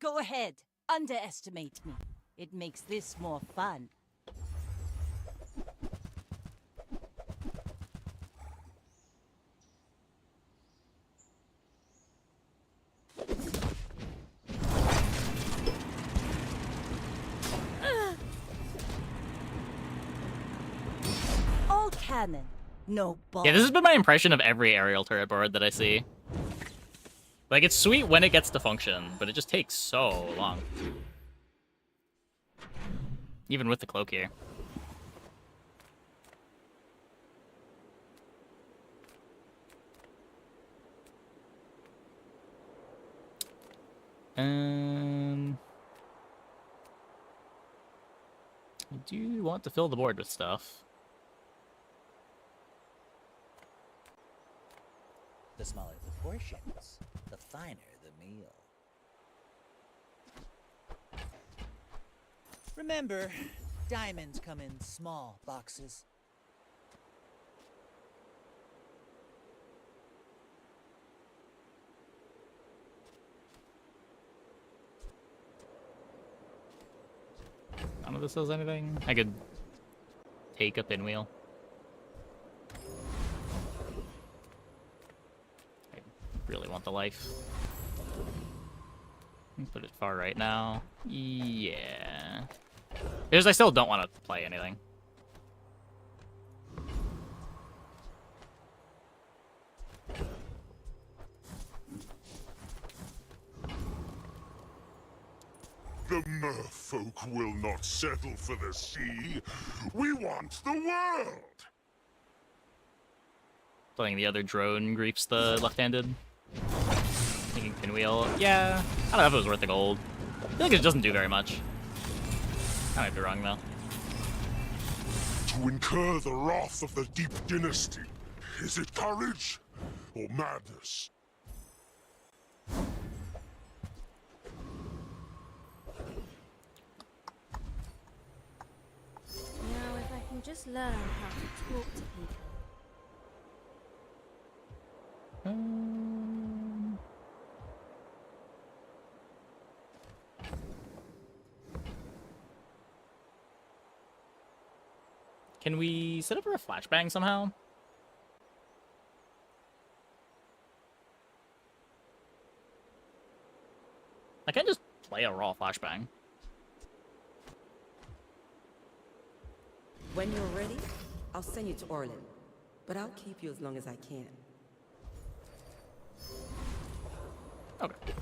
Speaker 10: Go ahead. Underestimate me. It makes this more fun. All cannon. No ball.
Speaker 1: Yeah, this has been my impression of every aerial turret board that I see. Like, it's sweet when it gets to function, but it just takes so long. Even with the cloak here. I do want to fill the board with stuff.
Speaker 5: The smaller the portions, the finer the meal. Remember, diamonds come in small boxes.
Speaker 1: None of this does anything. I could take a pinwheel. I really want the life. Put it far right now. Yeah. Because I still don't want to play anything.
Speaker 8: The merfolk will not settle for the sea. We want the world!
Speaker 1: Playing the other drone greeps the left-handed. Thinking pinwheel. Yeah. I don't know if it was worth the gold. I feel like it doesn't do very much. I might be wrong, though.
Speaker 8: To incur the wrath of the Deep Dynasty. Is it courage or madness?
Speaker 7: Now, if I can just learn how to talk to people.
Speaker 1: Can we set up a flashbang somehow? I can't just play a raw flashbang.
Speaker 4: When you're ready, I'll send you to Orlin. But I'll keep you as long as I can.
Speaker 1: Okay.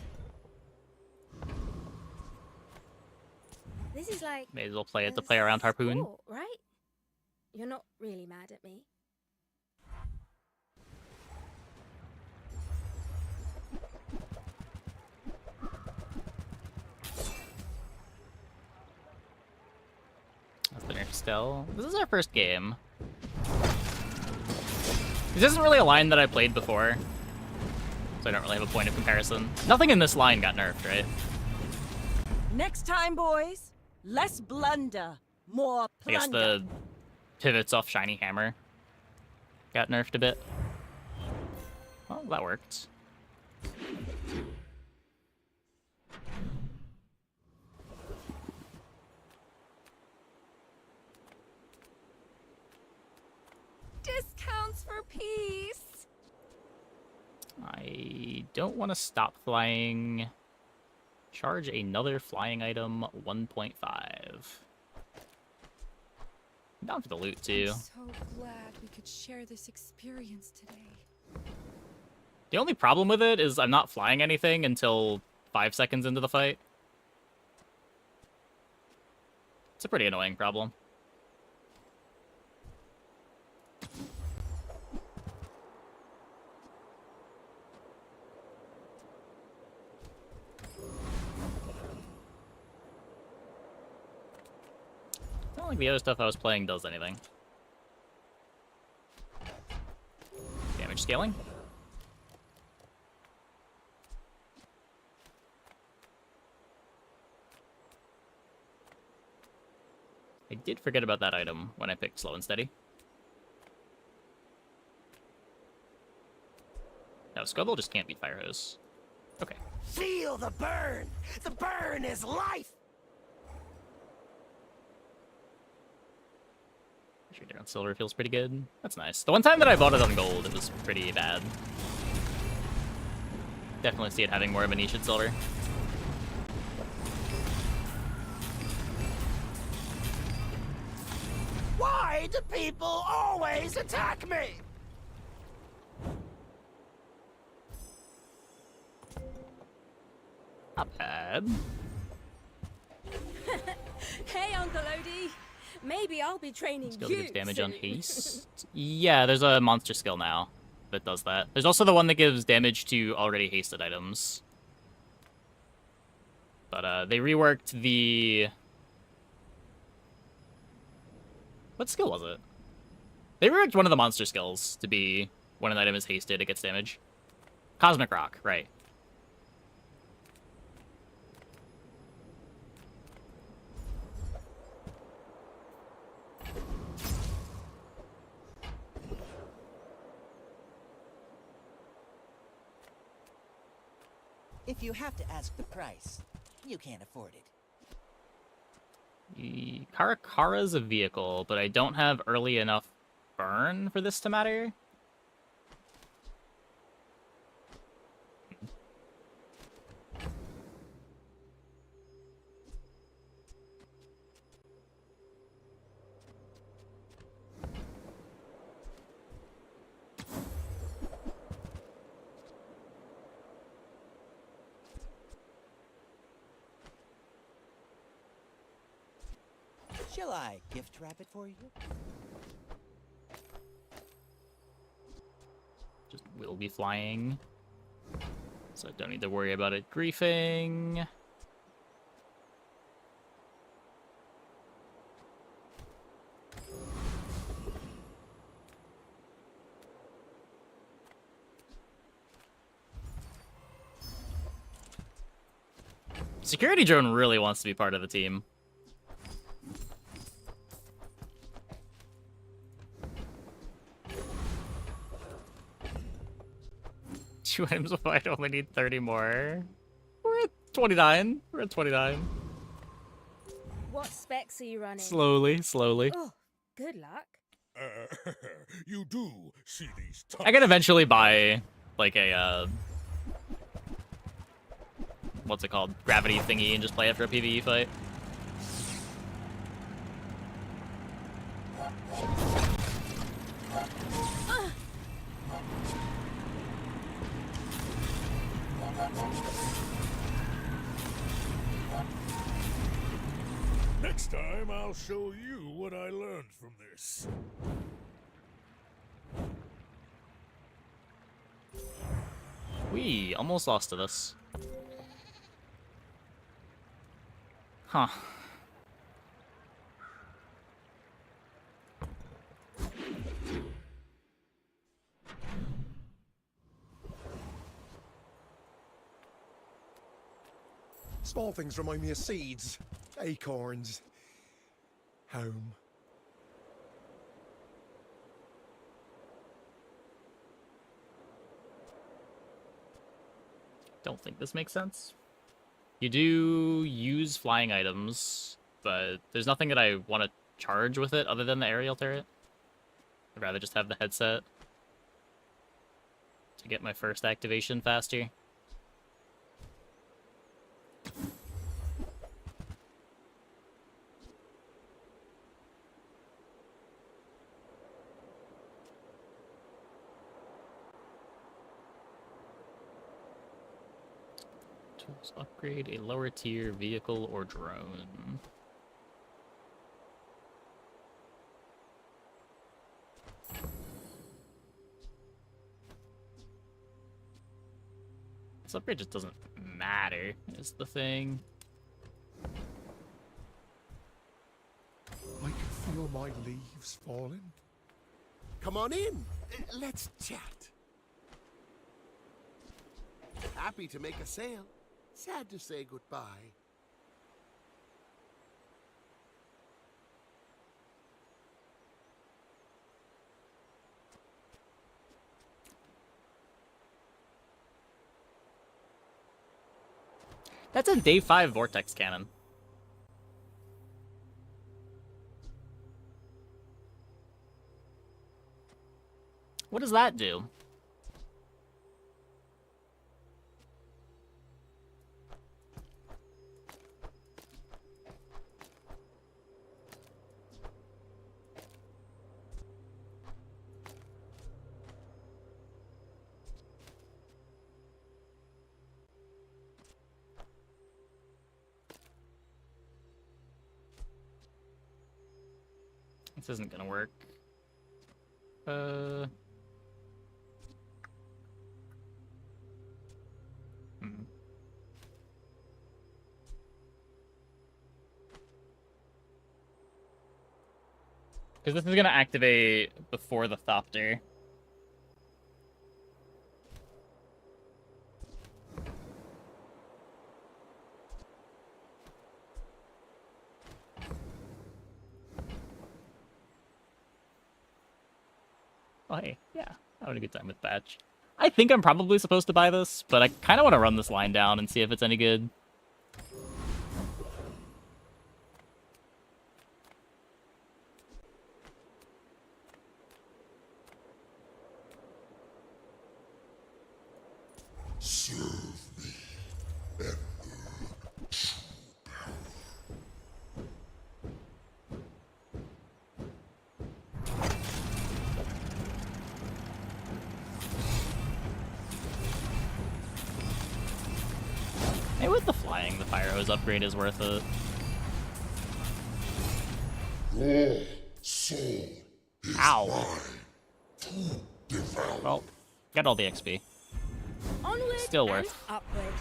Speaker 7: This is like
Speaker 1: May as well play it to play around Harpoon.
Speaker 7: sport, right? You're not really mad at me.
Speaker 1: That's the nerf Stelle. This is our first game. This isn't really a line that I played before, so I don't really have a point of comparison. Nothing in this line got nerfed, right?
Speaker 10: Next time, boys, less blunder, more
Speaker 1: I guess
Speaker 10: plunder.
Speaker 1: the pivots off Shiny Hammer got nerfed a bit. Well, that worked.
Speaker 2: Discounts for peace.
Speaker 1: I don't want to stop flying. Charge another flying item 1.5. I'm down for the loot too.
Speaker 2: I'm so glad we could share this experience today.
Speaker 1: The only problem with it is I'm not flying anything until 5 seconds into the fight. It's a pretty annoying problem. I don't think the other stuff I was playing does anything. Damage scaling. I did forget about that item when I picked slow and steady. No, Scuttle just can't beat Fire Hose. Okay.
Speaker 11: Feel the burn! The burn is life!
Speaker 1: Trader on silver feels pretty good. That's nice. The one time that I bought it on gold, it was pretty bad. Definitely see it having more of a niche at silver.
Speaker 11: Why do people always attack me?
Speaker 1: Not bad.
Speaker 6: Hey, Uncle Odie. Maybe I'll be training
Speaker 1: Skill
Speaker 6: you
Speaker 1: gives damage on
Speaker 6: soon.
Speaker 1: haste. Yeah, there's a monster skill now that does that. There's also the one that gives damage to already hasted items. But they reworked the... What skill was it? They reworked one of the monster skills to be when an item is hasted, it gets damage. Cosmic Rock, right.
Speaker 5: If you have to ask the price, you can't afford it.
Speaker 1: Karakara's a vehicle, but I don't have early enough burn for this to matter.
Speaker 5: Shall I gift wrap it for you?
Speaker 1: Just will be flying. So I don't need to worry about it griefing. Security drone really wants to be part of the team. Two items if I only need 30 more. We're at 29. We're at 29.
Speaker 6: What specs are you running?
Speaker 1: Slowly, slowly.
Speaker 6: Oh, good luck.
Speaker 8: You do see these.
Speaker 1: I can eventually buy, like, a, what's it called? Gravity thingy and just play it for a PvE fight.
Speaker 8: Next time, I'll show you what I learned from this.
Speaker 1: We almost lost to this. Huh.
Speaker 11: Small things remind me of seeds, acorns, home.
Speaker 1: Don't think this makes sense. You do use flying items, but there's nothing that I want to charge with it other than the aerial turret. I'd rather just have the headset to get my first activation faster. Upgrade a lower tier vehicle or drone. This upgrade just doesn't matter, is the thing.
Speaker 8: I can feel my leaves falling.
Speaker 11: Come on in. Let's chat. Happy to make a sale. Sad to say goodbye.
Speaker 1: That's a day 5 vortex cannon. What does that do? This isn't gonna work. Because this is gonna activate before the Thopter. Oh, hey, yeah, having a good time with Batch. I think I'm probably supposed to buy this, but I kind of want to run this line down and see if it's any good.
Speaker 8: Serve me, Emperor.
Speaker 1: Hey, with the flying, the fire hose upgrade is worth it.
Speaker 8: Your soul is
Speaker 1: Ow.
Speaker 8: mine to devour.
Speaker 1: Well, got all the XP.
Speaker 6: Onward
Speaker 1: Still
Speaker 6: and
Speaker 1: worth.
Speaker 6: upward.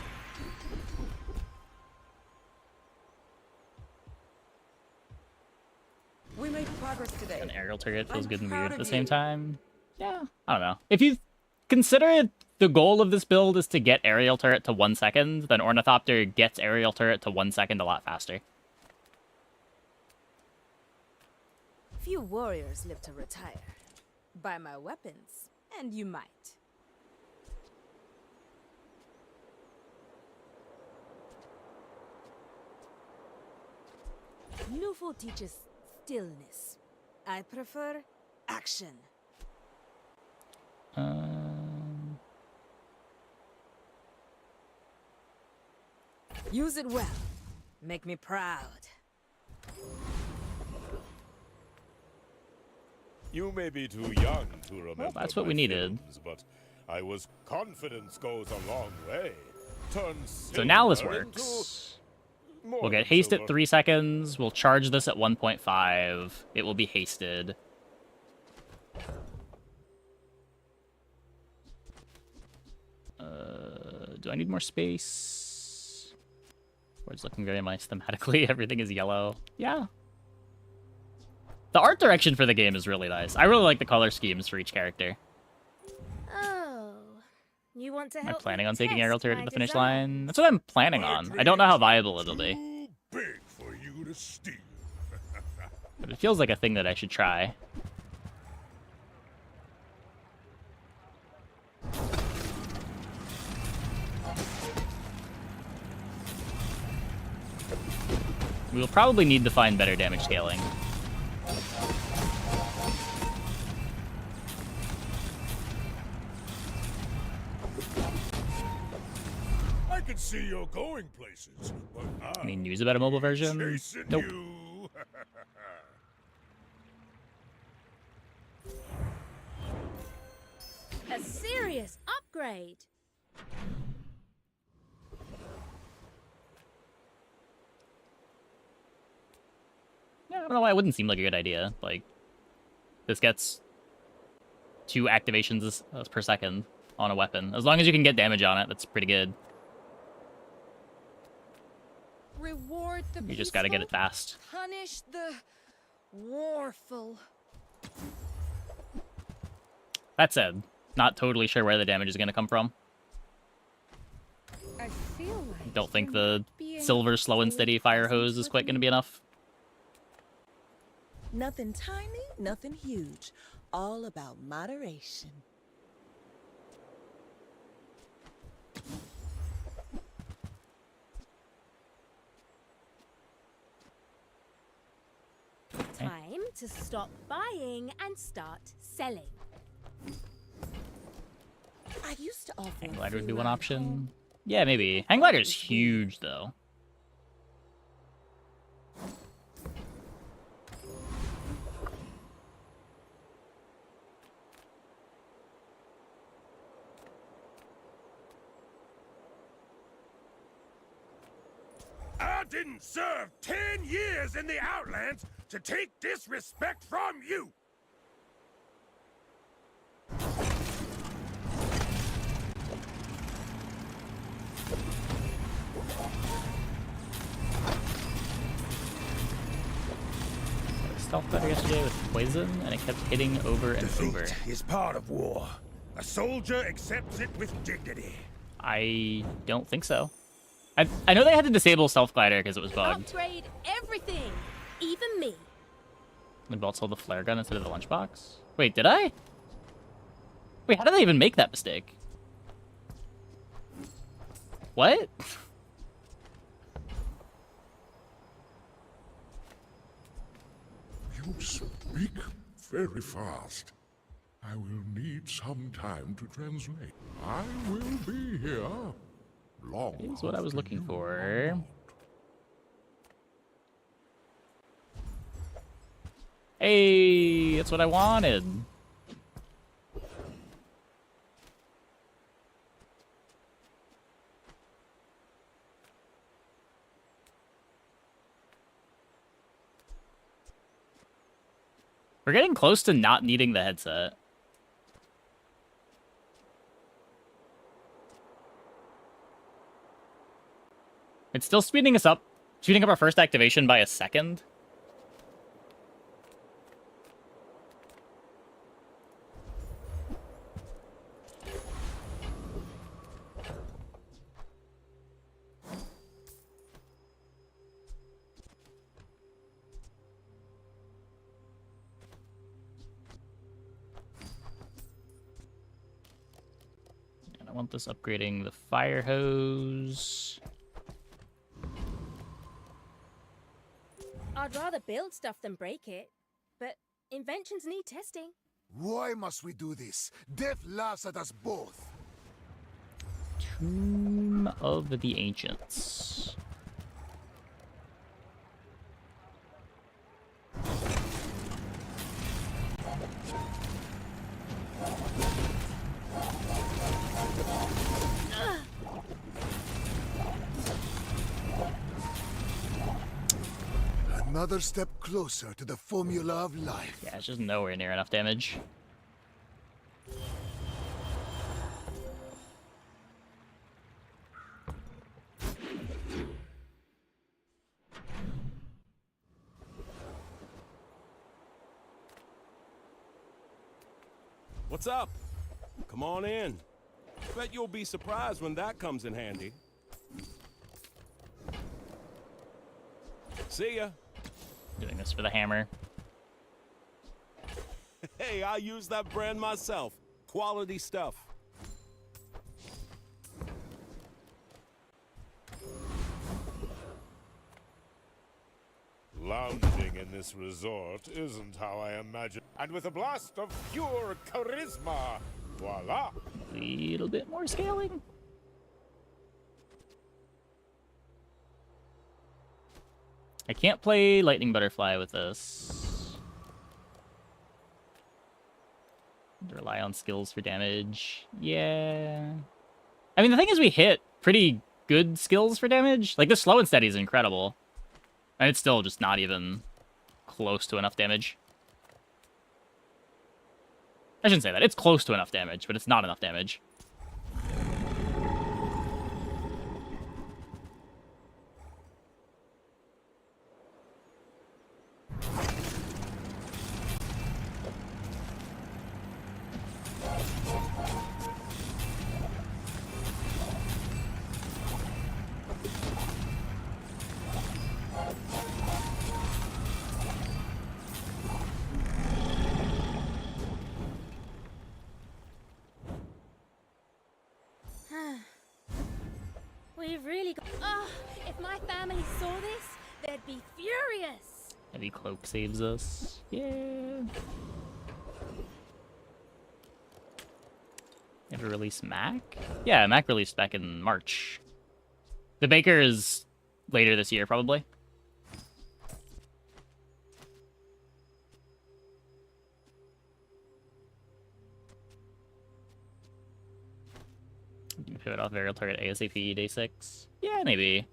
Speaker 4: We made progress today.
Speaker 1: An aerial turret feels
Speaker 4: I'm
Speaker 1: good and
Speaker 4: proud
Speaker 1: weird at the
Speaker 4: of
Speaker 1: same
Speaker 4: you.
Speaker 1: time. Yeah, I don't know. If you consider the goal of this build is to get aerial turret to 1 second, then Ornithopter gets aerial turret to 1 second a lot faster.
Speaker 6: Few warriors live to retire. Buy my weapons, and you might. Newful teaches stillness. I prefer action. Use it well. Make me proud.
Speaker 12: You may be too young to remember.
Speaker 1: Well, that's what
Speaker 12: my
Speaker 1: we needed.
Speaker 12: films, but I was confidence goes a long way. Turn
Speaker 1: So now this
Speaker 12: silver
Speaker 1: works.
Speaker 12: into more
Speaker 1: We'll get
Speaker 12: than
Speaker 1: haste
Speaker 12: silver.
Speaker 1: at 3 seconds. We'll charge this at 1.5. It will be hasted. Do I need more space? It's looking very nice thematically. Everything is yellow. Yeah. The art direction for the game is really nice. I really like the color schemes for each character.
Speaker 7: Oh, you want to
Speaker 1: Am I
Speaker 7: help
Speaker 1: planning
Speaker 7: me
Speaker 1: on taking
Speaker 7: test
Speaker 1: aerial turret
Speaker 7: my
Speaker 1: to the finish
Speaker 7: design?
Speaker 1: line? That's what I'm planning on. I don't know how viable it'll be,
Speaker 8: Too big for you to steal.
Speaker 1: but it feels like a thing that I should try. We will probably need to find better damage scaling.
Speaker 8: I can see you're going places, but
Speaker 1: Any news about a mobile version?
Speaker 8: chasing
Speaker 1: Nope.
Speaker 8: you.
Speaker 7: A serious upgrade.
Speaker 1: don't know why it wouldn't seem like a good idea. Like, this gets 2 activations per second on a weapon. As long as you can get damage on it, that's pretty good.
Speaker 6: Reward the
Speaker 1: You just gotta get it fast.
Speaker 6: Punish the warful.
Speaker 1: That said, not totally sure where the damage is gonna come from.
Speaker 6: I feel like
Speaker 1: Don't think the silver slow and steady fire hose is quite gonna be enough.
Speaker 13: Nothing tiny, nothing huge. All about moderation.
Speaker 7: Time to stop buying and start selling.
Speaker 13: I used to offer.
Speaker 1: Hang glider would be one option. Yeah, maybe. Hang glider's huge though.
Speaker 8: I didn't serve 10 years in the Outlands to take disrespect from you!
Speaker 1: Stealth better yesterday with poison, and it kept hitting over and over.
Speaker 8: Defeat is part of war. A soldier accepts it with dignity.
Speaker 1: I don't think so. I know they had to disable Stealth Glider because it was bugged.
Speaker 7: Upgrade everything, even me.
Speaker 1: And also the flare gun instead of the lunchbox. Wait, did I? Wait, how did I even make that mistake? What?
Speaker 8: You speak very fast. I will need some time to translate. I will be here long.
Speaker 1: Here's what I was looking for. Hey, that's what I wanted. We're getting close to not needing the headset. It's still speeding us up, shooting up our first activation by a second. And I want this upgrading the fire hose.
Speaker 7: I'd rather build stuff than break it, but inventions need testing.
Speaker 11: Why must we do this? Death laughs at us both.
Speaker 1: Tomb of the Ancients.
Speaker 11: Another step closer to the formula of life.
Speaker 1: Yeah, it's just nowhere near enough damage.
Speaker 12: What's up? Come on in. Bet you'll be surprised when that comes in handy. See ya.
Speaker 1: Doing this for the hammer.
Speaker 12: Hey, I use that brand myself. Quality stuff.
Speaker 8: Lounging in this resort isn't how I imagine. And with a blast of pure charisma, voila!
Speaker 1: Little bit more scaling. I can't play Lightning Butterfly with this. Rely on skills for damage. Yeah. I mean, the thing is we hit pretty good skills for damage. Like, the slow and steady is incredible. And it's still just not even close to enough damage. I shouldn't say that. It's close to enough damage, but it's not enough damage.
Speaker 7: We've really got... Oh, if my family saw this, they'd be furious.
Speaker 1: Heavy cloak saves us. Yeah. You have to release Mac? Yeah, Mac released back in March. The Baker is later this year, probably. Pivot off variable target ASAP day 6. Yeah, maybe.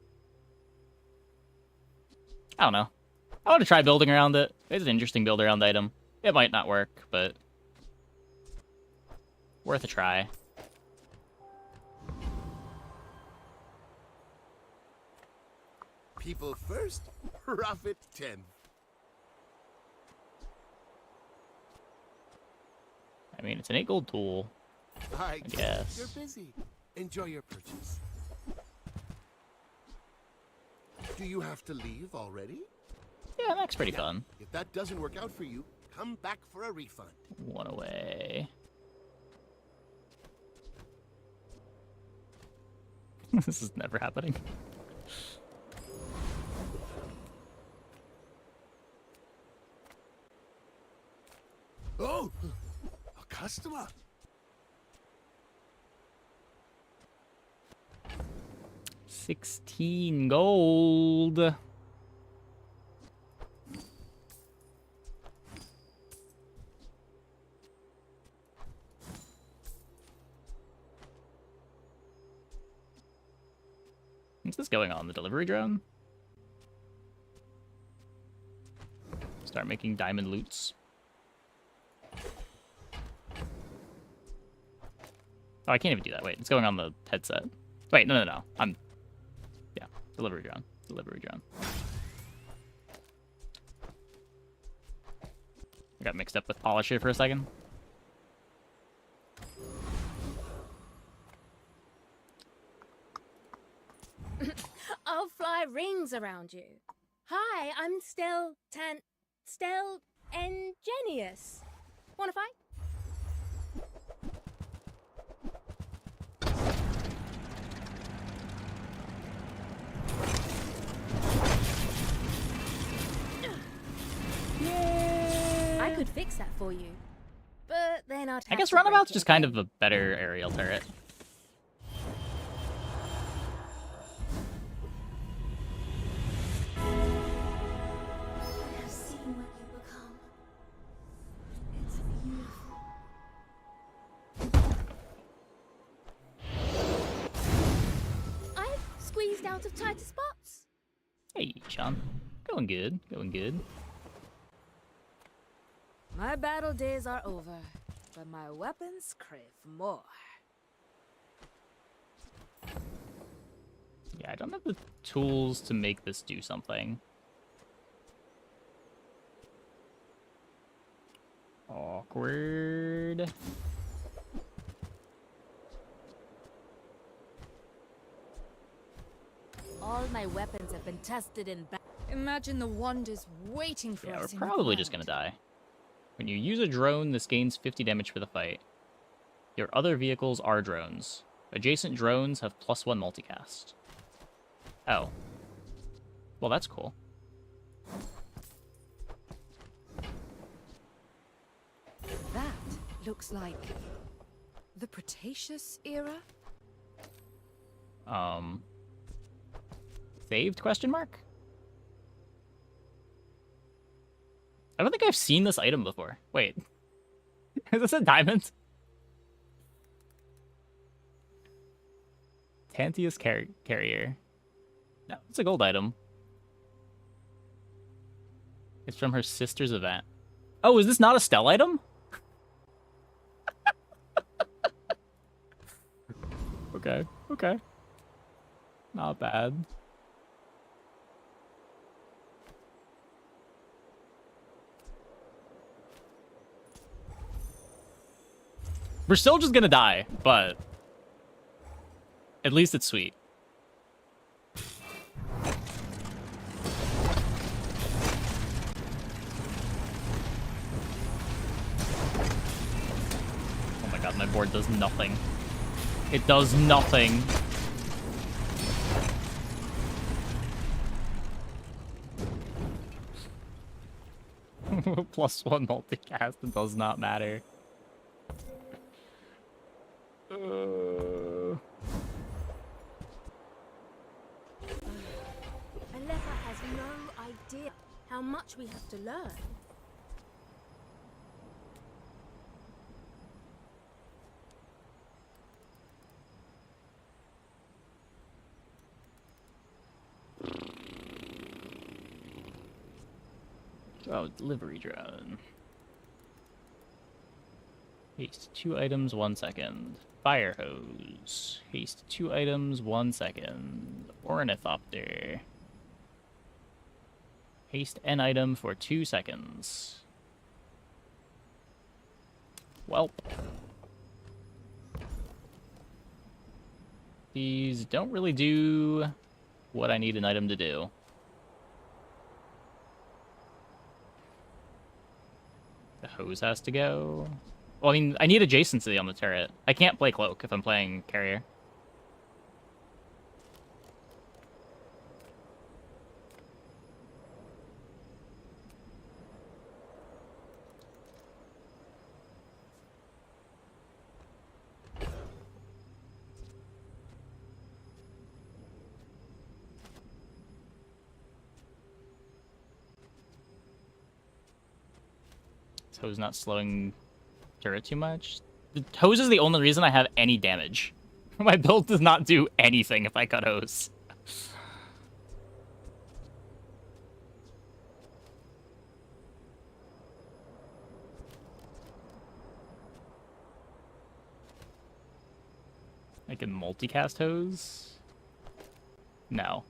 Speaker 1: I don't know. I want to try building around it. It's an interesting build around item. It might not work, but worth a try.
Speaker 11: People first, profit 10.
Speaker 1: I mean, it's an 8 gold tool.
Speaker 11: I
Speaker 1: guess.
Speaker 11: You're busy. Enjoy your purchase. Do you have to leave already?
Speaker 1: Yeah, Mac's pretty fun.
Speaker 11: If that doesn't work out for you, come back for a refund.
Speaker 1: One away. This is never happening.
Speaker 11: Oh, a customer.
Speaker 1: $16 gold. What's this going on? The delivery drone? Start making diamond loots. Oh, I can't even do that. Wait, it's going on the headset. Wait, no. Yeah, delivery drone. Delivery drone. I got mixed up with Polisher for a second.
Speaker 7: I'll fly rings around you. Hi, I'm Stelle Ingenious. Wanna fight? I could fix that for you, but then I'd have
Speaker 1: I guess
Speaker 7: to
Speaker 1: Runabout's
Speaker 7: break
Speaker 1: just
Speaker 7: it.
Speaker 1: kind of a better aerial turret.
Speaker 9: I've seen what you become. It's beautiful.
Speaker 7: I've squeezed out of tighter spots.
Speaker 1: Hey, Sean. Going good. Going good.
Speaker 6: My battle days are over, but my weapons crave more.
Speaker 1: Yeah, I don't have the tools to make this do something. Awkward.
Speaker 6: All my weapons have been tested in battle. Imagine the wonders waiting for
Speaker 1: Yeah,
Speaker 6: us.
Speaker 1: we're probably just gonna die. When you use a drone, this gains 50 damage for the fight. Your other vehicles are drones. Adjacent drones have +1 multicast. Oh. Well, that's cool.
Speaker 6: That looks like the Cretaceous era.
Speaker 1: Saved, question mark? I don't think I've seen this item before. Wait. Is this a diamond? Tantius carrier. No, it's a gold item. It's from her sister's event. Oh, is this not a Stelle item? Okay, okay. Not bad. We're still just gonna die, but at least it's sweet. Oh my god, my board does nothing. It does nothing. +1 multicast, it does not matter.
Speaker 7: Alepa has no idea how much we have to learn.
Speaker 1: Oh, delivery drone. Haste 2 items, 1 second. Fire hose. Haste 2 items, 1 second. Ornithopter. Haste an item for 2 seconds. Welp. These don't really do what I need an item to do. The hose has to go. Well, I mean, I need adjacency on the turret. I can't play cloak if I'm playing carrier. Hose not slowing turret too much. The hose is the only reason I have any damage. My build does not do anything if I cut hose. I can multicast hose? No.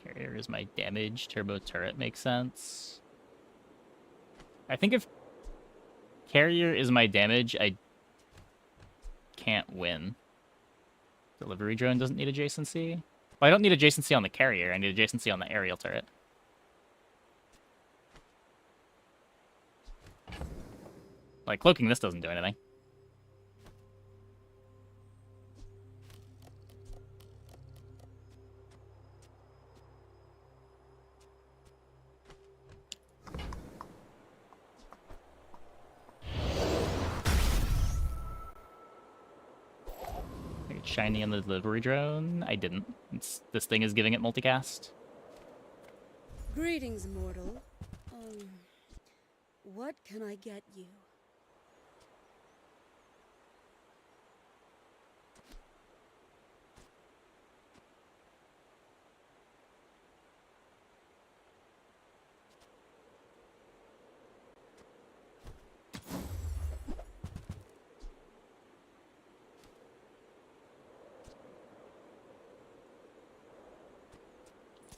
Speaker 1: Carrier is my damage. Turbo turret makes sense. I think if carrier is my damage, I can't win. Delivery drone doesn't need adjacency. Well, I don't need adjacency on the carrier. I need adjacency on the aerial turret. Like, cloaking this doesn't do anything. Shiny on the delivery drone. I didn't. This thing is giving it multicast.
Speaker 13: Greetings, mortal. What can I get you?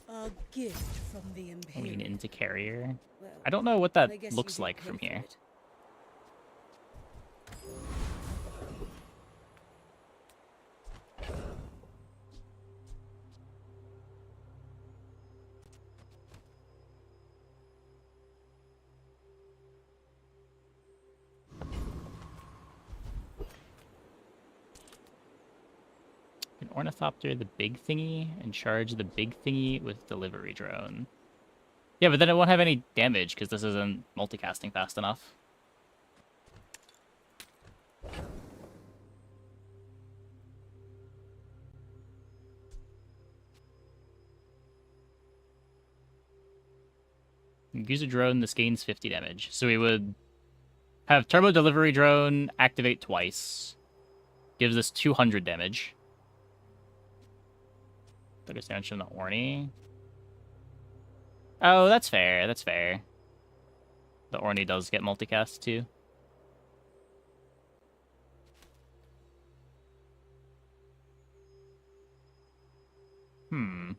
Speaker 13: A gift from the Imperium.
Speaker 1: Lean into carrier.
Speaker 13: Well,
Speaker 1: I don't know what
Speaker 13: I
Speaker 1: that
Speaker 13: guess
Speaker 1: looks
Speaker 13: you
Speaker 1: like
Speaker 13: did
Speaker 1: from
Speaker 13: pay for
Speaker 1: here.
Speaker 13: it.
Speaker 1: Can ornithopter the big thingy and charge the big thingy with delivery drone. Yeah, but then it won't have any damage because this isn't multicasting fast enough. Use a drone, this gains 50 damage. So we would Have turbo delivery drone activate twice. Gives us 200 damage. Focus damage on the Orny. Oh, that's fair. That's fair. The Orny does get multicast too. Hmm.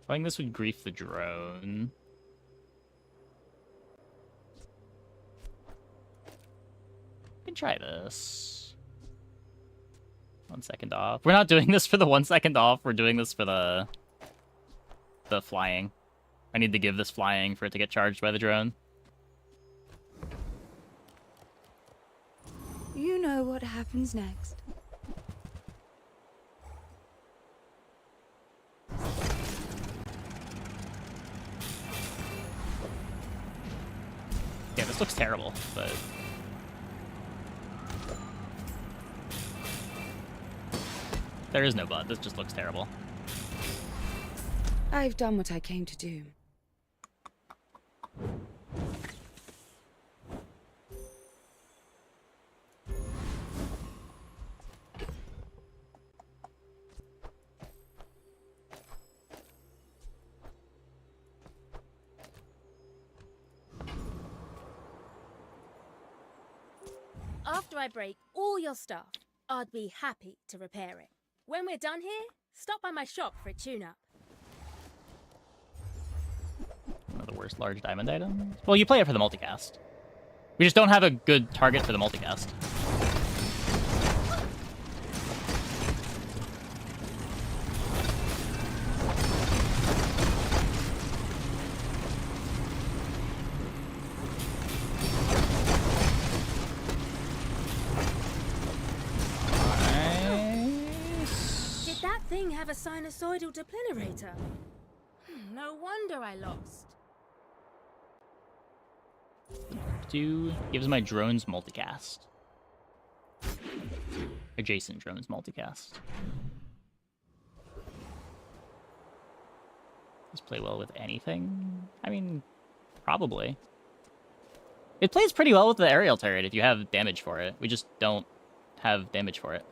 Speaker 1: I think this would grief the drone. We can try this. 1 second off. We're not doing this for the 1 second off. We're doing this for the flying. I need to give this flying for it to get charged by the drone.
Speaker 6: You know what happens next.
Speaker 1: Yeah, this looks terrible, but... There is no but. This just looks terrible.
Speaker 6: I've done what I came to do.
Speaker 7: After I break all your stuff, I'd be happy to repair it. When we're done here, stop by my shop for a tune-up.
Speaker 1: One of the worst large diamond items. Well, you play it for the multicast. We just don't have a good target for the multicast.
Speaker 7: Did that thing have a sinusoidal deplenerator? No wonder I lost.
Speaker 1: Gives my drones multicast. Adjacent drones multicast. Does play well with anything? I mean, probably. It plays pretty well with the aerial turret if you have damage for it. We just don't have damage for it.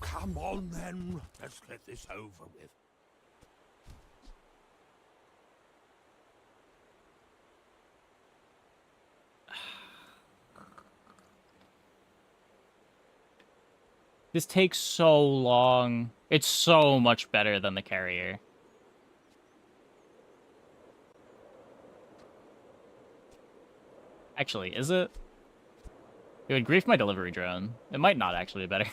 Speaker 11: Come on, then. Let's get this over with.
Speaker 1: This takes so long. It's so much better than the carrier. Actually, is it? It would grief my delivery drone. It might not actually be better.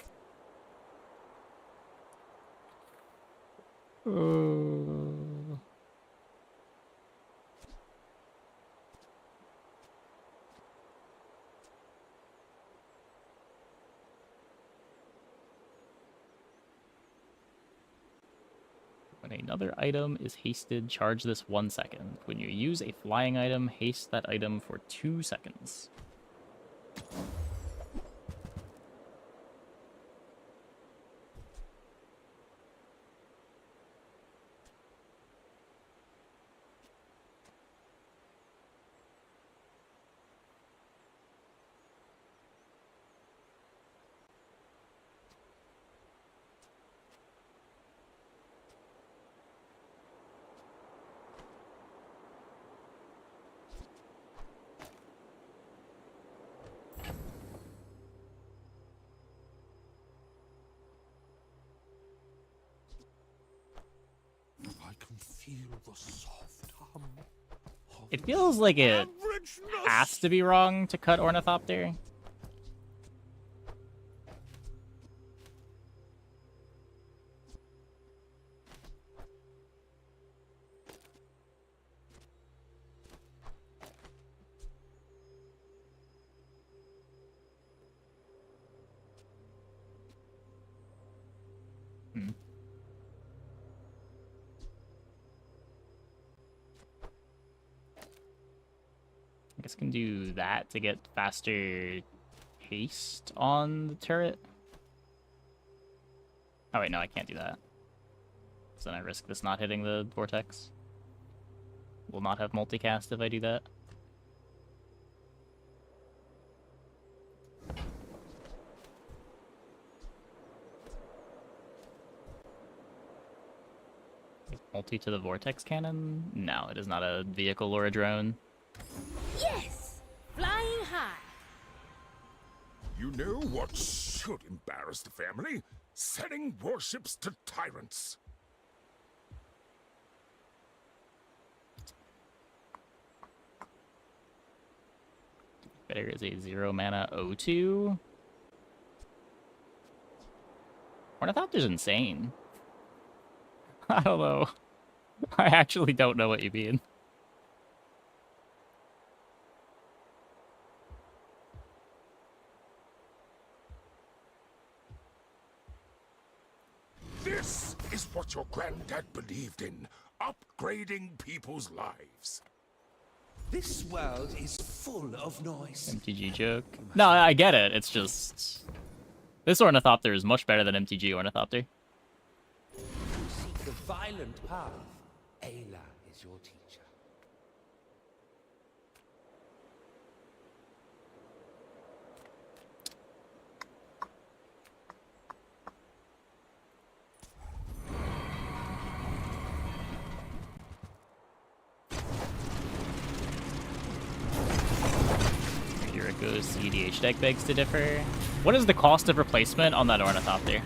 Speaker 1: When another item is hasted, charge this 1 second. When you use a flying item, haste that item for 2 seconds.
Speaker 11: Feel the soft hum.
Speaker 1: It feels like it has to be wrong to cut Ornithopter. I guess I can do that to get faster haste on the turret. Oh wait, no, I can't do that. So then I risk this not hitting the vortex. Will not have multicast if I do that. Multi to the vortex cannon? No, it is not a vehicle or a drone.
Speaker 7: Yes! Flying high.
Speaker 8: You know what should embarrass the family? Sending warships to tyrants.
Speaker 1: Better is a 0 mana O2. Ornithopter's insane. I don't know. I actually don't know what you mean.
Speaker 8: This is what your granddad believed in, upgrading people's lives.
Speaker 11: This world is full of noise.
Speaker 1: MTG joke. No, I get it. It's just... This Ornithopter is much better than MTG Ornithopter.
Speaker 11: Seek the violent path. Ayla is your teacher.
Speaker 1: Here it goes. EDH deck begs to differ. What is the cost of replacement on that Ornithopter?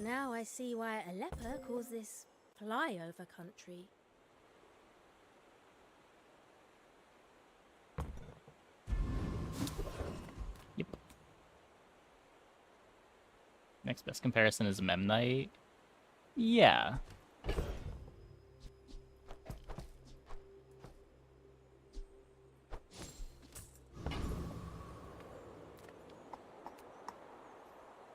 Speaker 7: Now I see why Aleppo calls this flyover country.
Speaker 1: Yep. Next best comparison is Memnite. Yeah.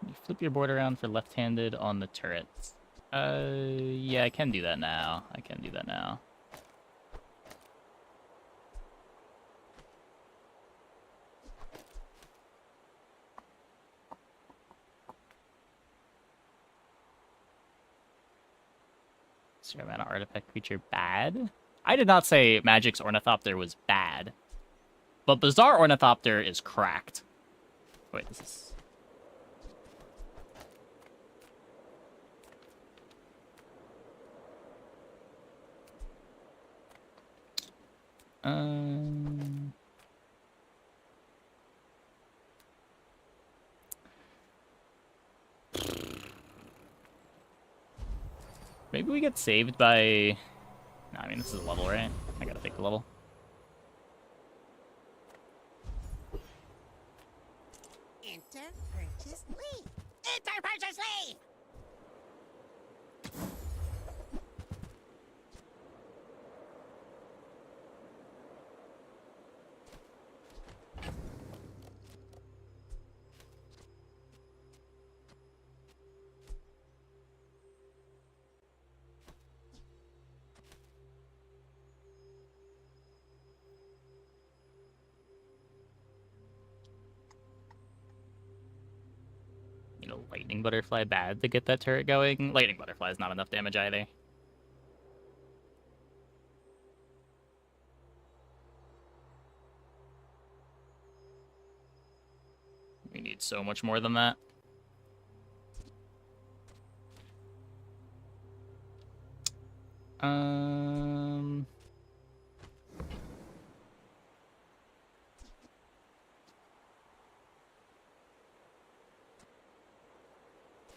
Speaker 1: You flip your board around for left-handed on the turrets. Yeah, I can do that now. I can do that now. Zero mana artifact creature bad? I did not say Magic's Ornithopter was bad. But Bizarre Ornithopter is cracked. Wait, this is... Maybe we get saved by... No, I mean, this is a level, right? I gotta take the level.
Speaker 9: Enter purchase leave. Enter purchase leave.
Speaker 1: You know, Lightning Butterfly bad to get that turret going. Lightning Butterfly is not enough damage either. We need so much more than that.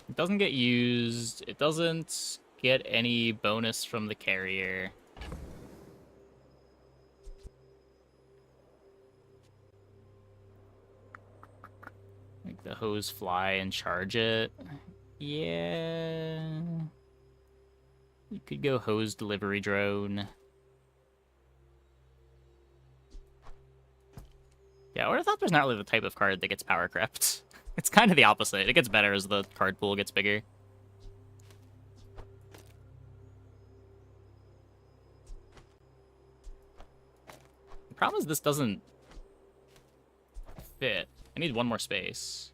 Speaker 1: It doesn't get used. It doesn't get any bonus from the carrier. Make the hose fly and charge it. Yeah. You could go hose delivery drone. Yeah, Yeah, I would have thought there's not really the type of card that gets power crept. It's kind of the opposite. It gets better as the card pool gets bigger. The problem is this doesn't fit. I need one more space.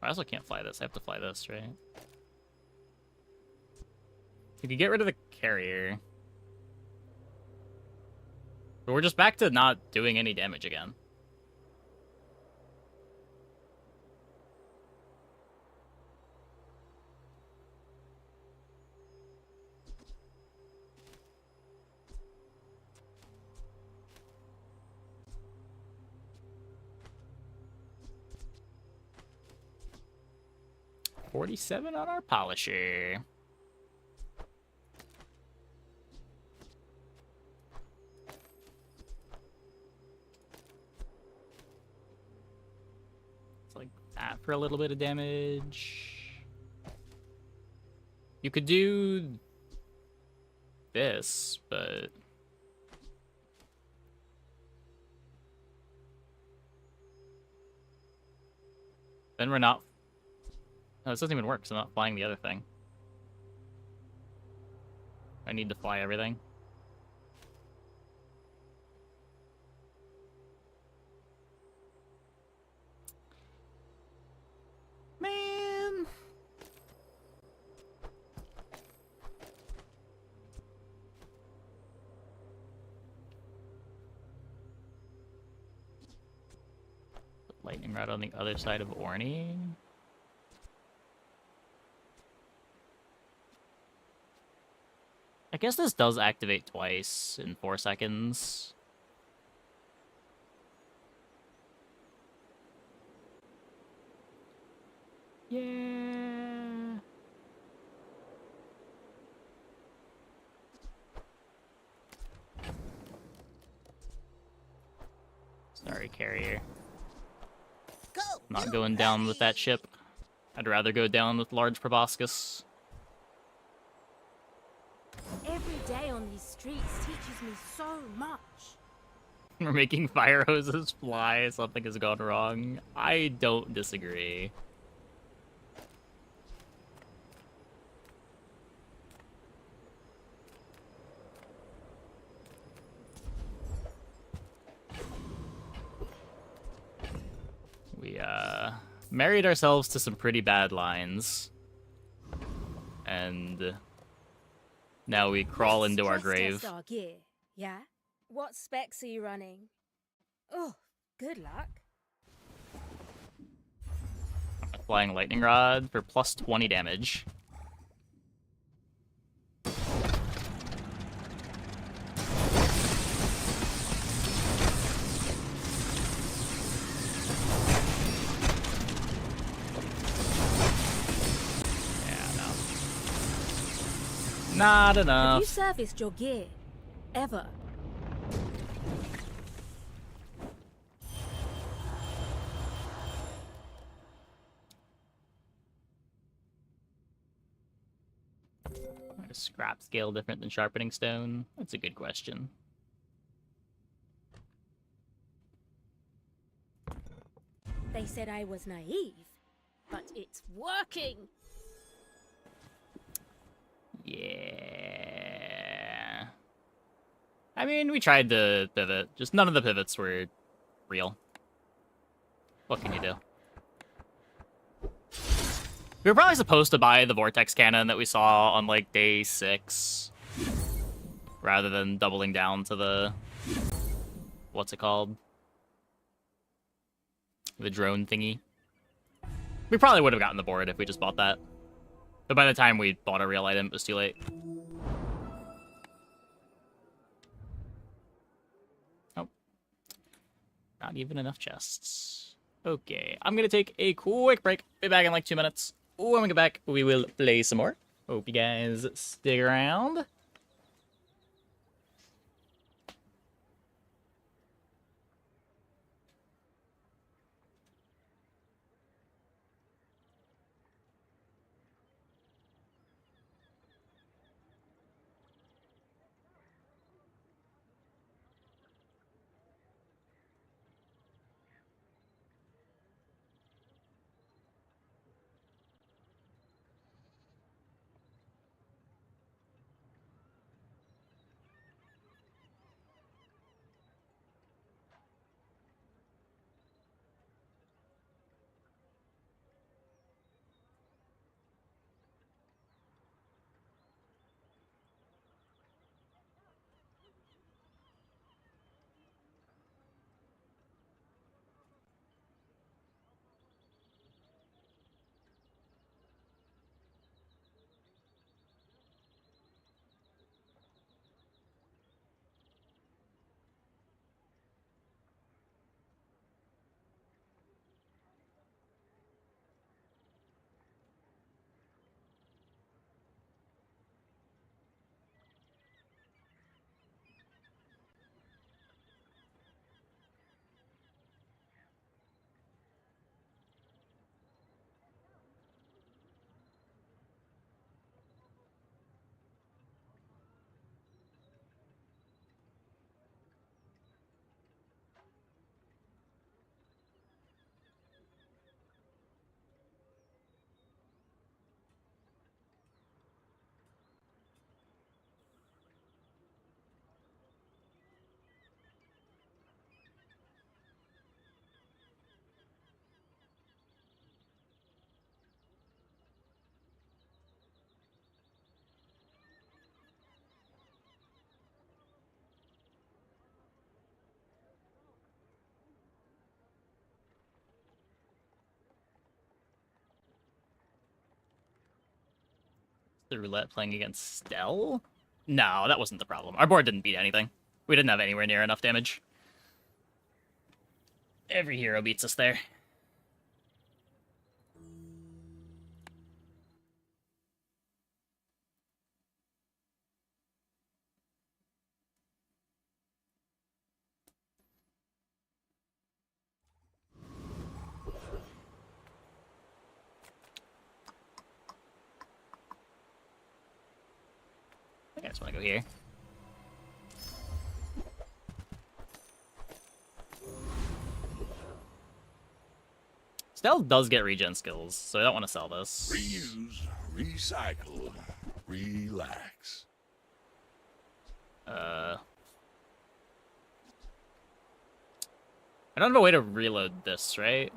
Speaker 1: I also can't fly this. I have to fly this, right? You could get rid of the carrier. But we're just back to not doing any damage again. $47 on our polisher. It's like that for a little bit of damage. You could do this, but then we're not. No, this doesn't even work, so I'm not flying the other thing. I need to fly everything. Man! Put lightning rod on the other side of Orny. I guess this does activate twice in 4 seconds. Yeah. Sorry, carrier. Not going down with that ship. I'd rather go down with large proboscis.
Speaker 7: Every day on these streets teaches me so much.
Speaker 1: We're making fire hoses fly. Something has gone wrong. I don't disagree. We, married ourselves to some pretty bad lines. And now we crawl into our grave.
Speaker 7: Test our gear, yeah? What specs are you running? Oh, good luck.
Speaker 1: Flying lightning rod for plus 20 damage. Not enough.
Speaker 7: Have you serviced your gear? Ever?
Speaker 1: Is scrap scale different than sharpening stone? That's a good question.
Speaker 7: They said I was naive, but it's working.
Speaker 1: Yeah. I mean, we tried to pivot. Just none of the pivots were real. What can you do? We were probably supposed to buy the vortex cannon that we saw on, like, day 6. Rather than doubling down to the... what's it called? The drone thingy. We probably would have gotten the board if we just bought that. But by the time we bought a real item, it was too late. Oh. Not even enough chests. Okay, I'm gonna take a quick break. Be back in like 2 minutes. When we get back, we will play some more. Hope you guys stick around. the roulette playing against Stelle? No, that wasn't the problem. Our board didn't beat anything. We didn't have anywhere near enough damage. Every hero beats us there. I just want to go here. Stelle does get regen skills, so I don't want to sell this.
Speaker 8: Reuse, recycle, relax.
Speaker 1: I don't have a way to reload this, right?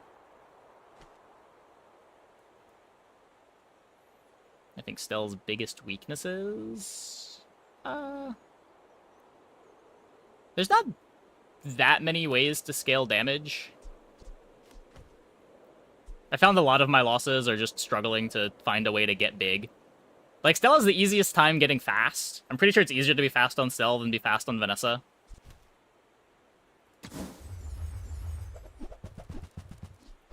Speaker 1: I think Stelle's biggest weaknesses... There's not that many ways to scale damage. I found a lot of my losses are just struggling to find a way to get big. Like, Stelle has the easiest time getting fast. I'm pretty sure it's easier to be fast on Stelle than be fast on Vanessa.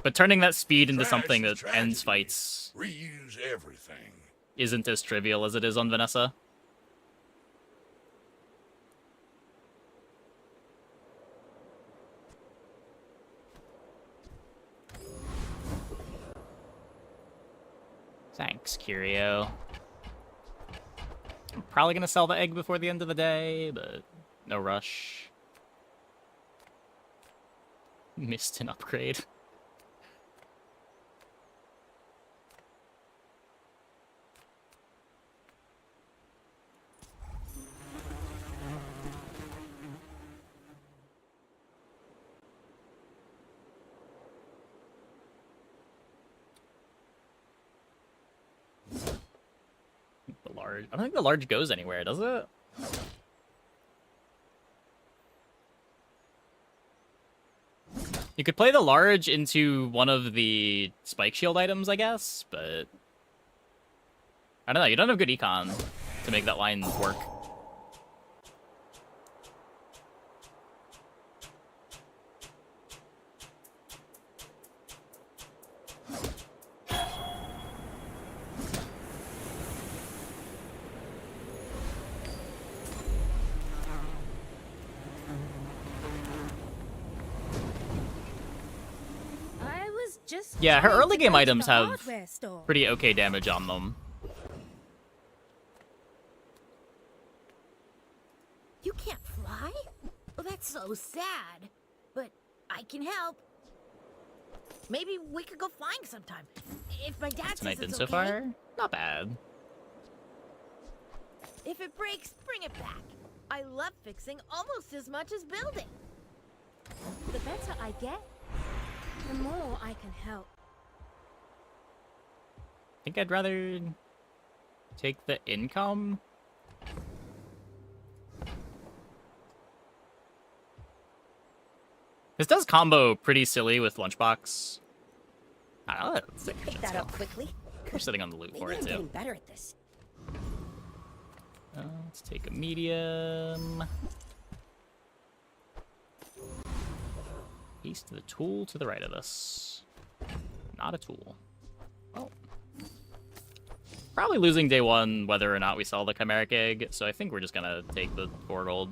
Speaker 1: But turning that speed into something that ends fights...
Speaker 8: Reuse everything.
Speaker 1: ...isn't as trivial as it is on Vanessa. Thanks, Curio. I'm probably gonna sell the egg before the end of the day, but no rush. Missed an upgrade. I don't think the large goes anywhere, does it? You could play the large into one of the spike shield items, I guess, but... I don't know, you don't have good econ to make that line work. Yeah, her early game items have pretty okay damage on them.
Speaker 2: You can't fly? Well, that's so sad. But I can help. Maybe we could go flying sometime. If my dad says it's
Speaker 1: so
Speaker 2: okay.
Speaker 1: far, not bad.
Speaker 2: If it breaks, bring it back. I love fixing almost as much as building.
Speaker 7: The better I get, the more I can help.
Speaker 1: I think I'd rather take the income. This does combo pretty silly with Lunchbox. I don't know. Let's take
Speaker 2: Pick that up quickly.
Speaker 1: We're sitting on the loot for
Speaker 2: Maybe
Speaker 1: it
Speaker 2: I'm
Speaker 1: too.
Speaker 2: getting better at this.
Speaker 1: Let's take a medium. East to the tool to the right of us. Not a tool. Oh. Probably losing day one whether or not we sell the chimeric egg, so I think we're just gonna take the 4 gold.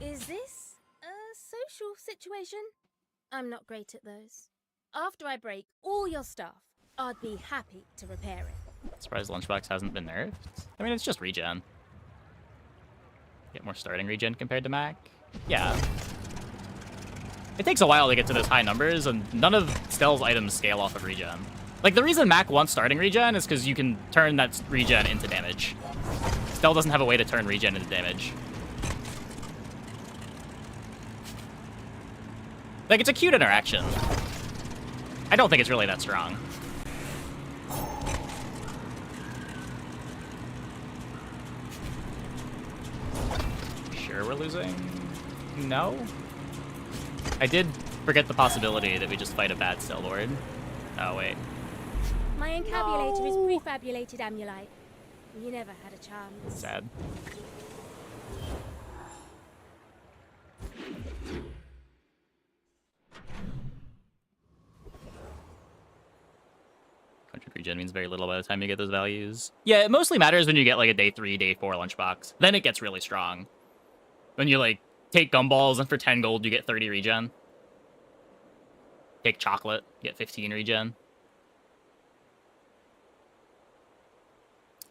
Speaker 7: Is this a social situation? I'm not great at those. After I break all your stuff, I'd be happy to repair it.
Speaker 1: Surprised Lunchbox hasn't been nerfed. I mean, it's just regen. Get more starting regen compared to Mac. Yeah. It takes a while to get to those high numbers, and none of Stelle's items scale off of regen. Like, the reason Mac wants starting regen is because you can turn that regen into damage. Stelle doesn't have a way to turn regen into damage. Like, it's a cute interaction. I don't think it's really that strong. Sure we're losing? No? I did forget the possibility that we just fight a bad Stelle Lord. Oh, wait.
Speaker 7: My encabulator is prefabulated amulite. You never had a chance.
Speaker 1: Sad. Regen means very little by the time you get those values. Yeah, it mostly matters when you get like a day 3, day 4 lunchbox. Then it gets really strong. When you like take gumballs and for 10 gold you get 30 regen. Take chocolate, get 15 regen.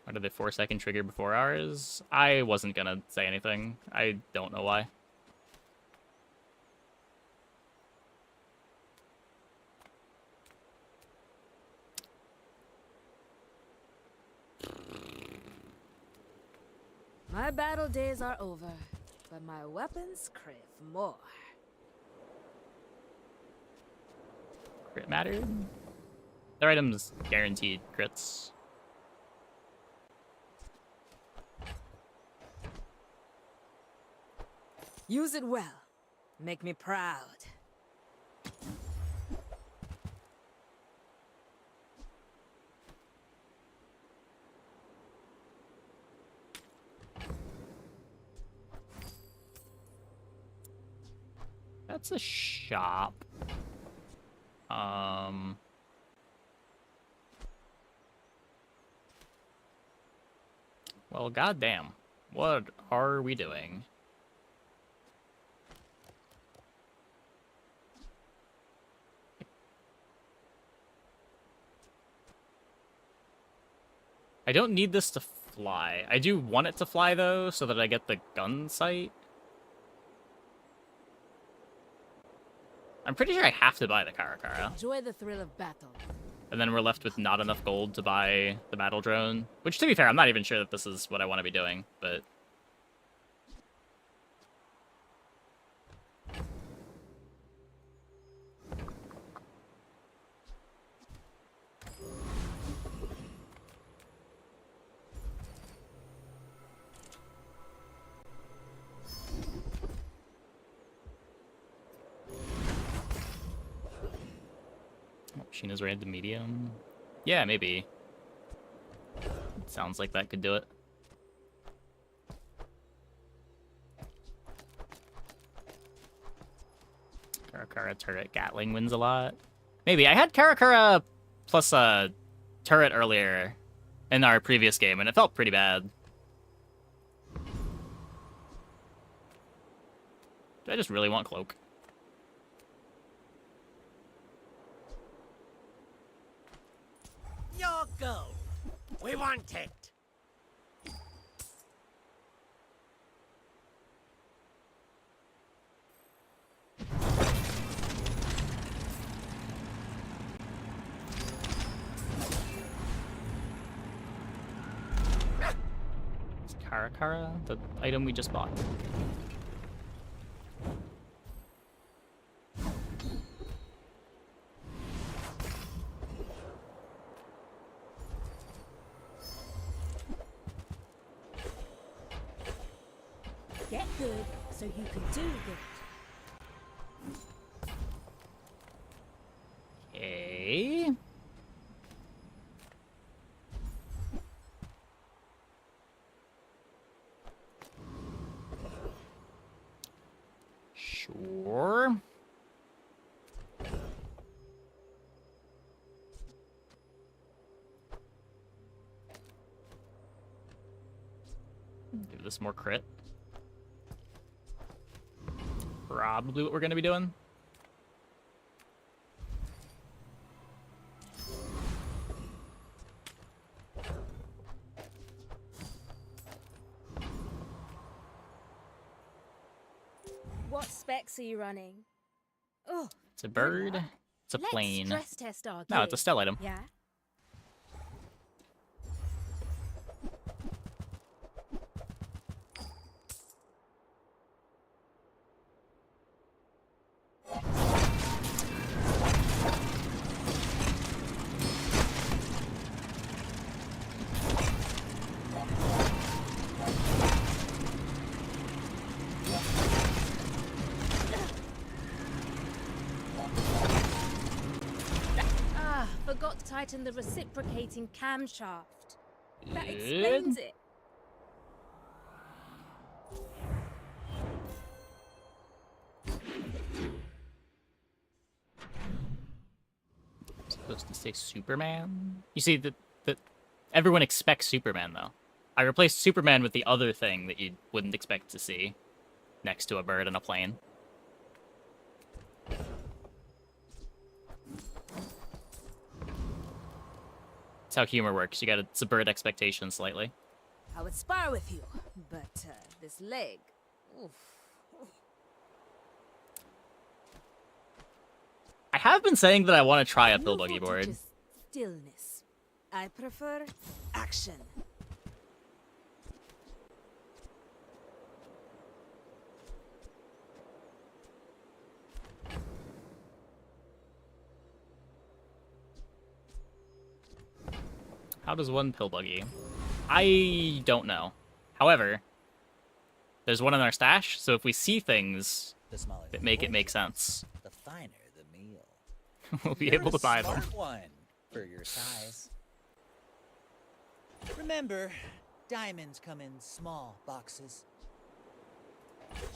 Speaker 1: Why did the 4-second trigger before ours? I wasn't gonna say anything. I don't know why.
Speaker 6: My battle days are over, but my weapons crave more.
Speaker 1: Crit mattered? Their items guaranteed crits.
Speaker 6: Use it well. Make me proud.
Speaker 1: That's a shop. Well, goddamn. What are we doing? I don't need this to fly. I do want it to fly, though, so that I get the gun sight. I'm pretty sure I have to buy the Karakara.
Speaker 6: Enjoy the thrill of battle.
Speaker 1: And then we're left with not enough gold to buy the battle drone. Which, to be fair, I'm not even sure that this is what I want to be doing, but... Sheena's rated medium. Yeah, maybe. Sounds like that could do it. Karakara turret Gatling wins a lot. Maybe. I had Karakara plus a turret earlier in our previous game, and it felt pretty bad. Do I just really want Cloak?
Speaker 14: Your go. We want it.
Speaker 1: Is Karakara the item we just bought?
Speaker 7: Get good so you can do good.
Speaker 1: Okay. Sure. Give this more crit. Probably what we're going to be doing.
Speaker 7: What specs are you running? Oh,
Speaker 1: It's a bird. It's a
Speaker 7: let's
Speaker 1: plane.
Speaker 7: stress test our
Speaker 1: No, it's a
Speaker 7: gear.
Speaker 1: Stelle item.
Speaker 7: Yeah. tighten the reciprocating camshaft. That explains it.
Speaker 1: Supposed to say Superman? You see, that everyone expects Superman, though. I replaced Superman with the other thing that you wouldn't expect to see next to a bird and a plane. That's how humor works. You gotta subvert expectations slightly.
Speaker 6: I would spar with you, but this leg. Oof.
Speaker 1: I have been saying that I want to try a
Speaker 6: No
Speaker 1: pill buggy
Speaker 6: vote to
Speaker 1: board.
Speaker 6: just stillness. I prefer action.
Speaker 1: How does one pill buggy? I don't know. However, there's one in our stash, so if we see things that make it make sense,
Speaker 5: The finer the meal.
Speaker 1: we'll be
Speaker 5: You're
Speaker 1: able to
Speaker 5: a
Speaker 1: buy them.
Speaker 5: smart one for your size. Remember, diamonds come in small boxes.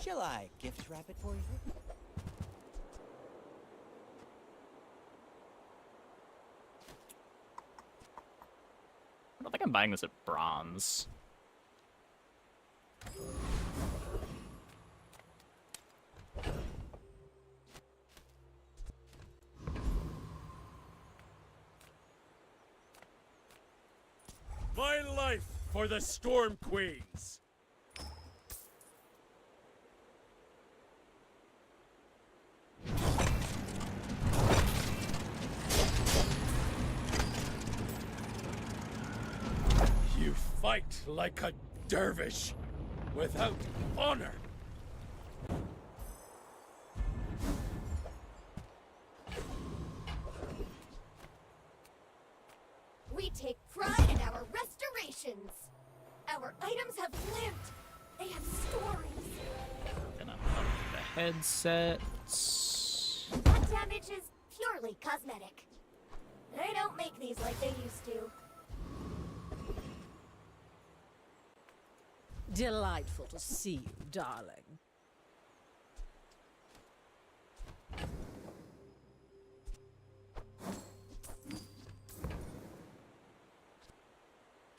Speaker 5: Shall I gift wrap it for you?
Speaker 1: I don't think I'm buying this at bronze.
Speaker 12: My life for the Storm Queens! You fight like a dervish, without honor.
Speaker 9: We take pride in our restorations. Our items have lived. They have stories.
Speaker 1: Gonna up the headsets.
Speaker 9: That damage is purely cosmetic. They don't make these like they used to.
Speaker 13: Delightful to see you, darling.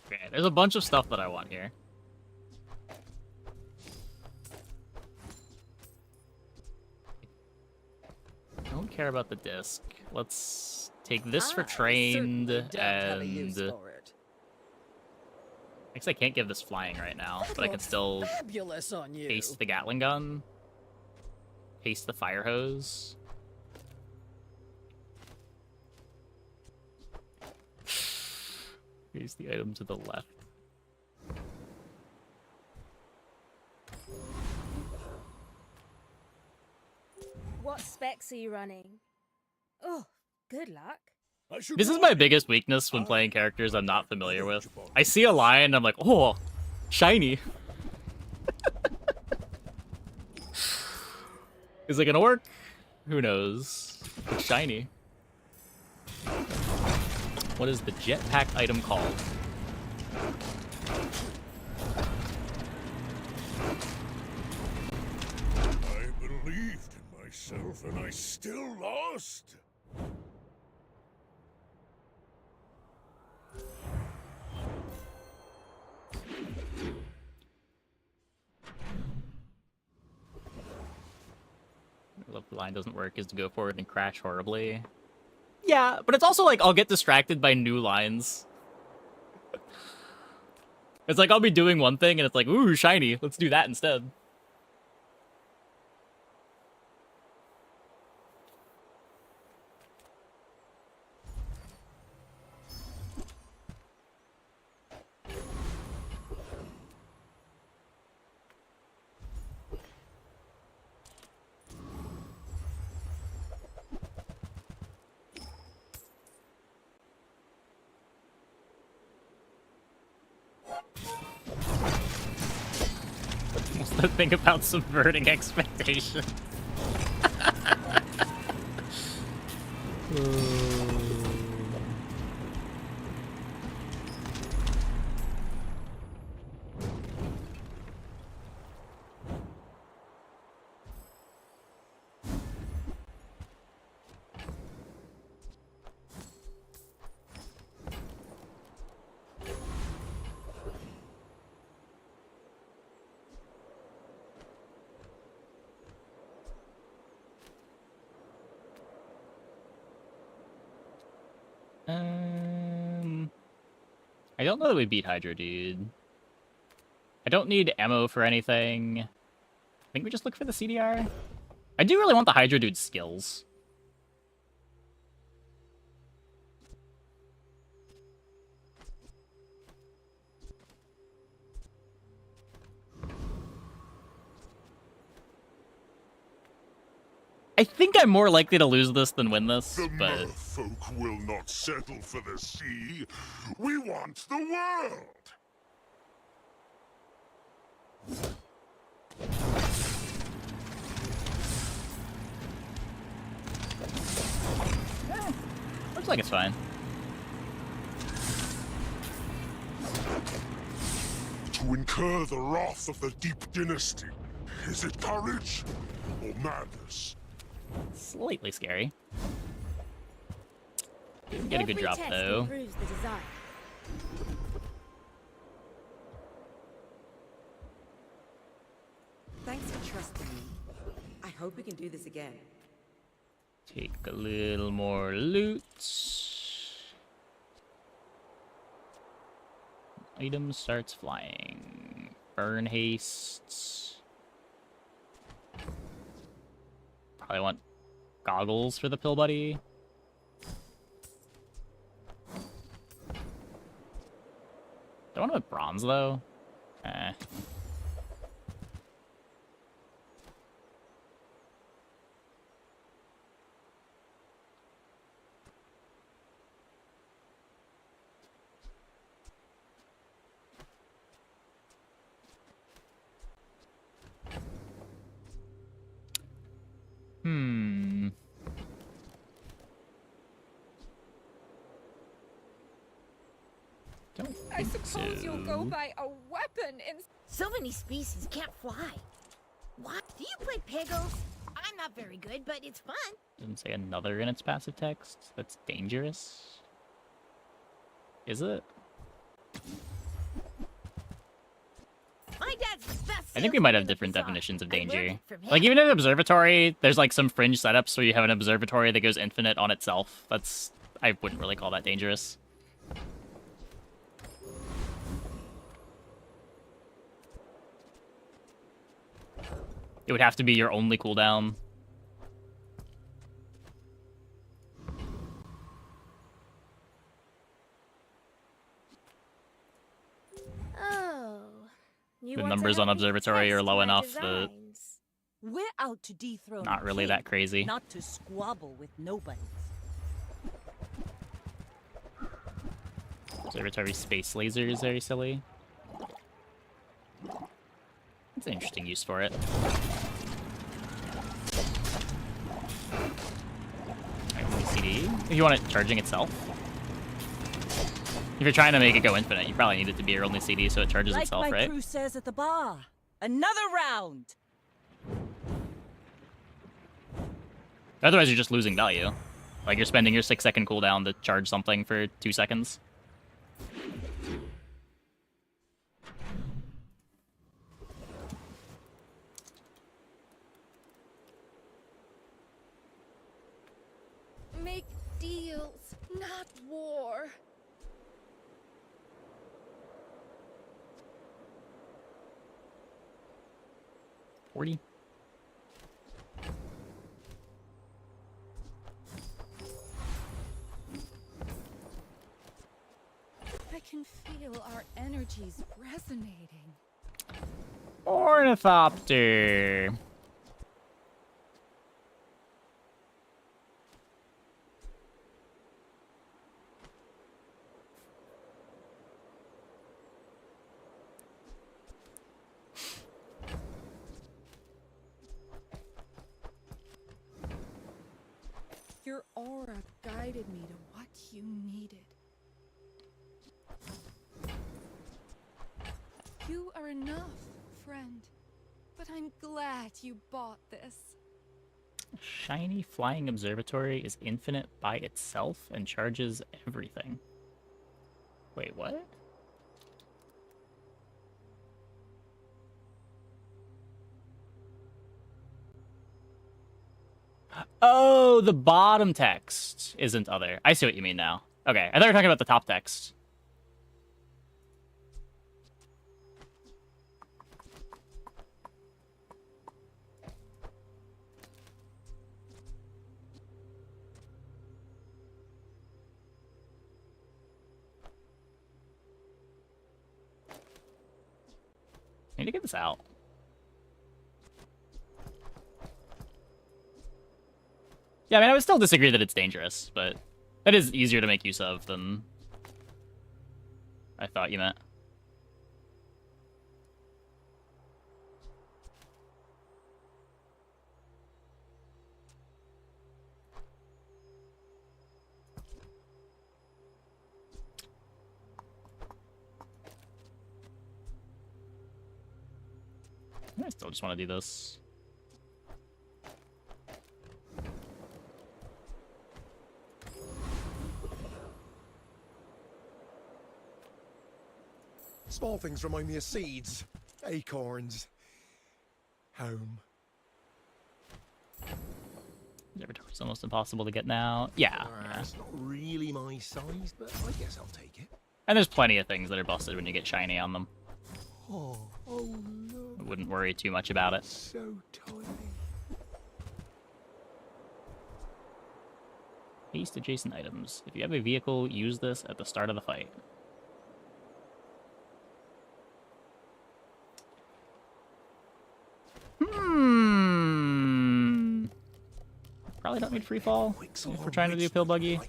Speaker 1: Okay, there's a bunch of stuff that I want here. I don't care about the disc. Let's take this for trained and... I guess I can't give this flying right now, but I can still
Speaker 13: Fabulous on you.
Speaker 1: paste the Gatling gun, paste the fire hose. Here's the item to the left.
Speaker 7: What specs are you running? Oh, good luck.
Speaker 1: This is my biggest weakness when playing characters I'm not familiar with. I see a lion, I'm like, oh, shiny. Is it gonna work? Who knows? It's shiny. What is the jetpack item called?
Speaker 8: I believed in myself and I still lost.
Speaker 1: If the line doesn't work, is to go forward and crash horribly. Yeah, but it's also like I'll get distracted by new lines. It's like I'll be doing one thing and it's like, ooh, shiny, let's do that instead. What's the thing about subverting expectations? I don't know that we beat Hydro Dude. I don't need ammo for anything. I think we just look for the CDR. I do really want the Hydro Dude's skills. I think I'm more likely to lose this than win this,
Speaker 8: The
Speaker 1: but...
Speaker 8: merfolk will not settle for the sea. We want the world!
Speaker 1: Looks like it's fine.
Speaker 8: To incur the wrath of the Deep Dynasty. Is it courage or madness?
Speaker 1: Slightly scary. Didn't get a good
Speaker 7: Every
Speaker 1: drop
Speaker 7: test
Speaker 1: though.
Speaker 7: improves the design.
Speaker 4: Thanks for trusting me. I hope we can do this again.
Speaker 1: Take a little more loot. Item starts flying. Burn haste. Probably want goggles for the pill buddy. Don't want to put bronze though. Eh. Don't
Speaker 6: I
Speaker 1: think
Speaker 6: suppose you'll go
Speaker 1: so.
Speaker 6: by a weapon in...
Speaker 2: So many species can't fly. What? Do you play Pegos? I'm not very good, but it's fun.
Speaker 1: Doesn't say another in its passive text. That's dangerous. Is it?
Speaker 2: My dad's the best.
Speaker 1: I think we might have different definitions of danger. Like, even in an observatory, there's like some fringe setups where you have an observatory that goes infinite on itself. That's... I wouldn't really call that dangerous. It would have to be your only cooldown.
Speaker 7: Oh. You
Speaker 1: The
Speaker 7: want to
Speaker 1: numbers
Speaker 7: help
Speaker 1: on
Speaker 7: me
Speaker 1: observatory are
Speaker 7: test
Speaker 1: low
Speaker 7: my
Speaker 1: enough that
Speaker 7: designs?
Speaker 10: We're out to dethrone
Speaker 1: not
Speaker 10: the
Speaker 1: really
Speaker 10: king,
Speaker 1: that crazy.
Speaker 10: not to squabble with nobody.
Speaker 1: Observatory space laser is very silly. It's an interesting use for it. Alright, CD. If you want it charging itself. If you're trying to make it go infinite, you probably need it to be your only CD so it charges
Speaker 10: Like
Speaker 1: itself,
Speaker 10: my
Speaker 1: right?
Speaker 10: crew says at the bar. Another round.
Speaker 1: Otherwise, you're just losing value. Like, you're spending your 6-second cooldown to charge something for 2 seconds.
Speaker 6: Make deals, not war.
Speaker 1: $40.
Speaker 6: I can feel our energies resonating.
Speaker 1: Ornithopter.
Speaker 6: Your aura guided me to what you needed. You are enough, friend. But I'm glad you bought this.
Speaker 1: Shiny flying observatory is infinite by itself and charges everything. Wait, what? Oh, the bottom text isn't other. I see what you mean now. Okay, I thought you were talking about the top text. I need to get this out. Yeah, I mean, I would still disagree that it's dangerous, but it is easier to make use of than I thought you meant. I still just want to do this.
Speaker 15: Small things remind me of seeds, acorns, home.
Speaker 1: It's almost impossible to get now. Yeah.
Speaker 15: It's not really my size, but I guess I'll take it.
Speaker 1: And there's plenty of things that are busted when you get shiny on them.
Speaker 15: Oh no.
Speaker 1: I wouldn't worry too much about it.
Speaker 15: So tiny.
Speaker 1: Haste adjacent items. If you have a vehicle, use this at the start of the fight. Probably don't need free fall if we're trying to do pill buggy.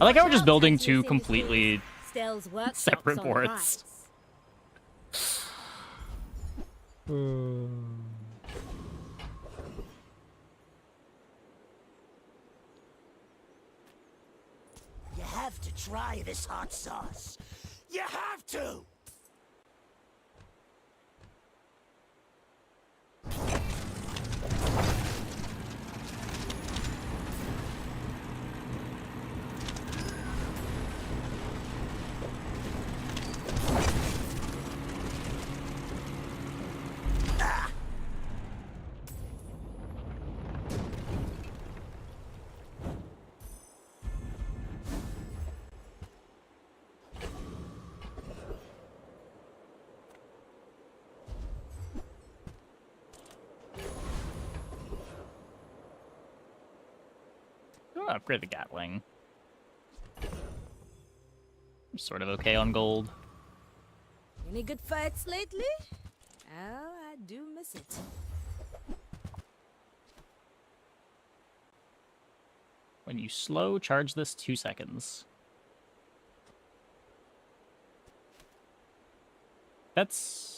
Speaker 1: I like how we're just building two completely separate boards.
Speaker 14: You have to try this hot sauce. You have to!
Speaker 1: Oh, upgrade the Gatling. I'm sort of okay on gold.
Speaker 6: Any good fights lately? Oh, I do miss it.
Speaker 1: When you slow, charge this 2 seconds. That's...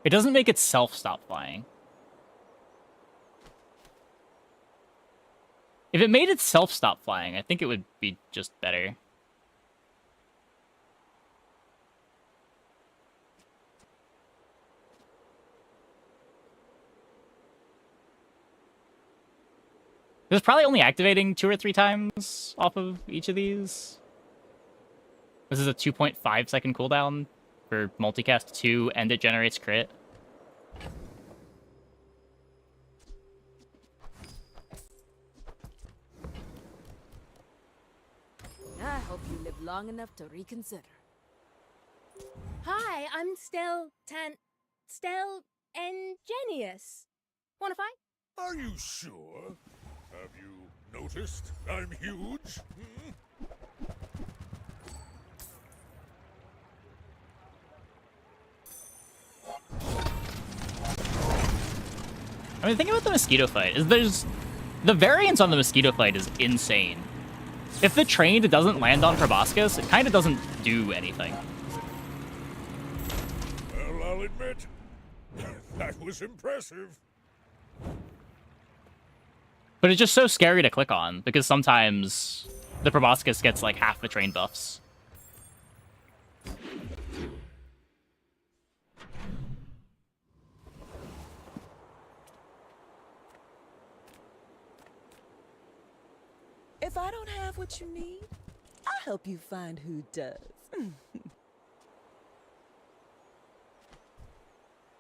Speaker 1: It doesn't make itself stop flying. If it made itself stop flying, I think it would be just better. It's probably only activating 2 or 3 times off of each of these. This is a 2.5 second cooldown for multicast 2, and it generates crit.
Speaker 6: I hope you live long enough to reconsider.
Speaker 7: Hi, I'm Stelle Ingenious. Wanna fight?
Speaker 8: Are you sure? Have you noticed I'm huge?
Speaker 1: I mean, the thing about the mosquito fight is the variance on the mosquito fight is insane. If the trained doesn't land on proboscis, it kind of doesn't do anything.
Speaker 8: Well, I'll admit, that was impressive.
Speaker 1: But it's just so scary to click on, because sometimes the proboscis gets like half the train buffs.
Speaker 13: If I don't have what you need, I'll help you find who does.
Speaker 1: I mean, think about the mosquito fight. Is there's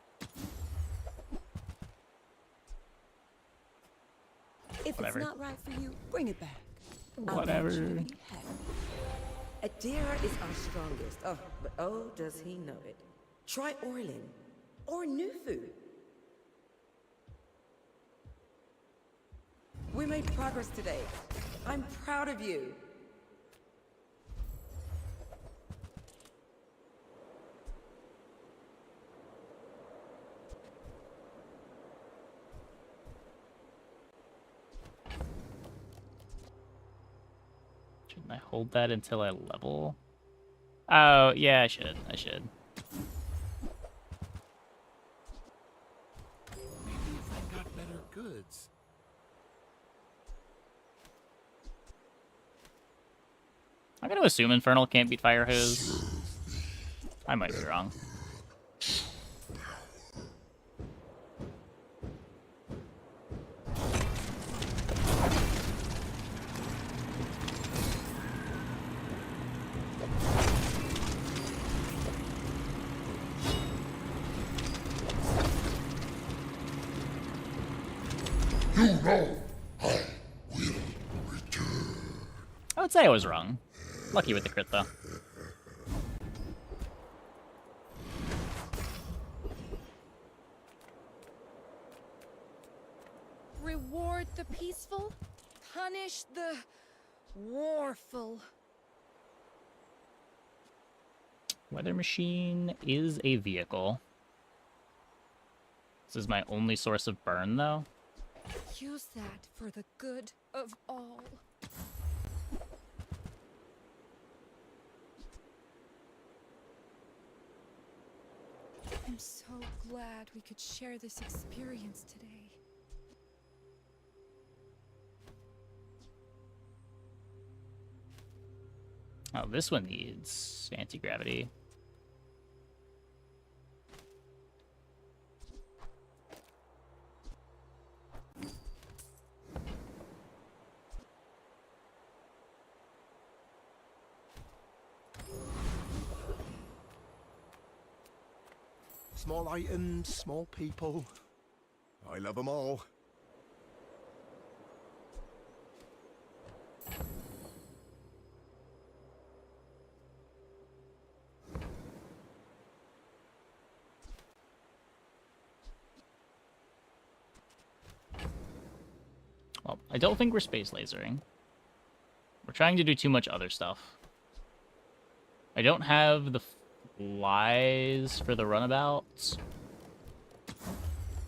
Speaker 1: the variance on the mosquito fight is insane. If the trained doesn't land on proboscis, it kind of doesn't do anything. Whatever.
Speaker 4: What's not right for you, bring it back.
Speaker 1: Whatever.
Speaker 4: Adira is our strongest. Oh, but oh, does he know it. Try Orlin. Or new food. We made progress today. I'm proud of you.
Speaker 1: Shouldn't I hold that until I level? Oh, yeah, I should. I should.
Speaker 15: Maybe if I got better goods.
Speaker 1: I'm gonna assume Infernal can't beat Fire Hose. I might be wrong.
Speaker 8: You know I will return.
Speaker 1: I would say I was wrong. Lucky with the crit, though.
Speaker 6: Reward the peaceful, punish the warful.
Speaker 1: Weather Machine is a vehicle. This is my only source of burn, though.
Speaker 6: Use that for the good of all. I'm so glad we could share this experience today.
Speaker 1: Oh, this one needs anti-gravity.
Speaker 15: Small items, small people. I love them all.
Speaker 1: Well, I don't think we're space lasering. We're trying to do too much other stuff. I don't have the flies for the runabouts.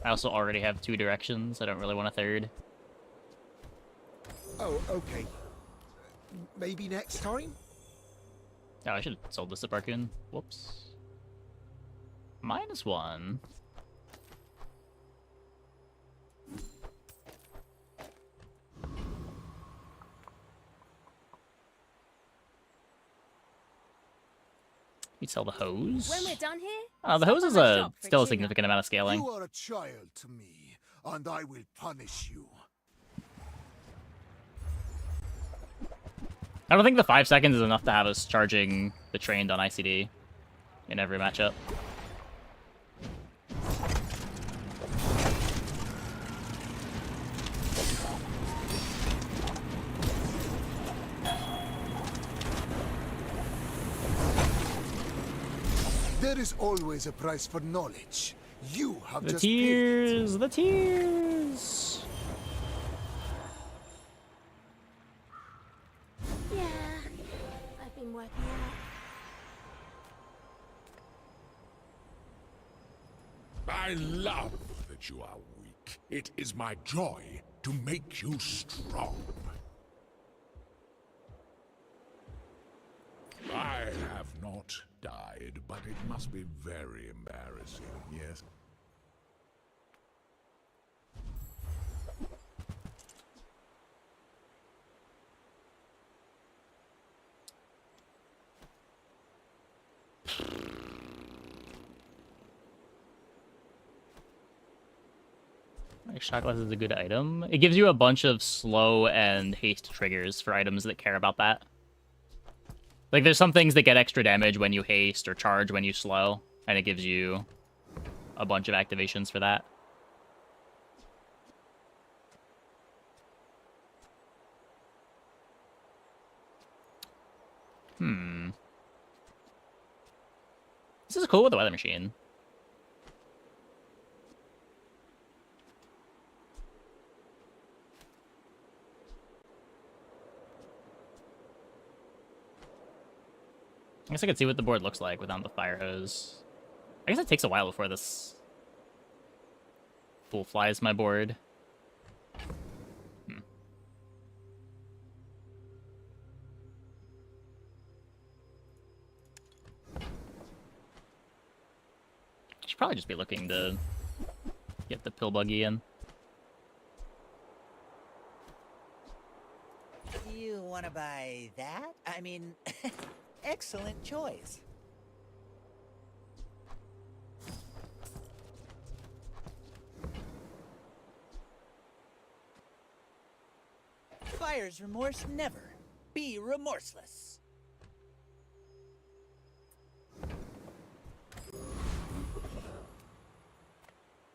Speaker 1: I also already have 2 directions. I don't really want a third.
Speaker 15: Oh, okay. Maybe next time?
Speaker 1: Oh, I should have sold this to Barcoon. Whoops. -1. We sell the hose.
Speaker 7: When we're done here,
Speaker 1: Oh, the hose is still a significant amount of scaling.
Speaker 14: You are a child to me, and I will punish you.
Speaker 1: I don't think the 5 seconds is enough to have us charging the trained on ICD in every matchup.
Speaker 14: There is always a price for knowledge. You have
Speaker 1: The
Speaker 14: just
Speaker 1: tears, the tears.
Speaker 7: Yeah, I've been working out.
Speaker 8: I love that you are weak. It is my joy to make you strong. I have not died, but it must be very embarrassing, yes?
Speaker 1: Shot glass is a good item. It gives you a bunch of slow and haste triggers for items that care about that. Like, there's some things that get extra damage when you haste or charge when you slow, and it gives you a bunch of activations for that. This is cool with the weather machine. I guess I could see what the board looks like without the fire hose. I guess it takes a while before this full flies my board. Should probably just be looking to get the pill buggy in.
Speaker 5: You want to buy that? I mean, excellent choice. Buyer's remorse never. Be remorseless.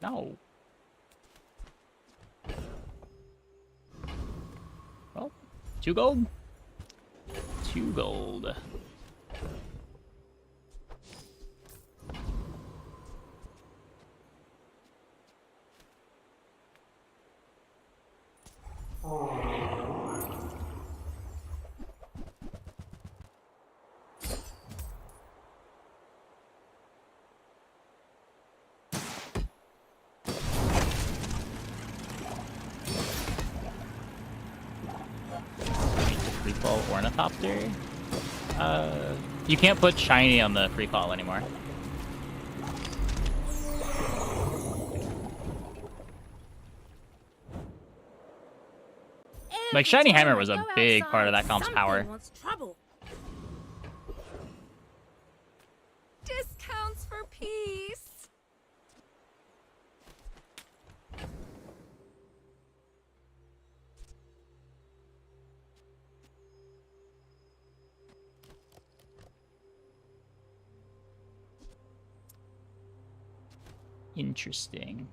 Speaker 1: No. Well, 2 gold. 2 gold. Freefall ornithopter. You can't put shiny on the freefall anymore. Like shiny hammer was a big part of that comp's power.
Speaker 6: Discounts for peace.
Speaker 1: Interesting.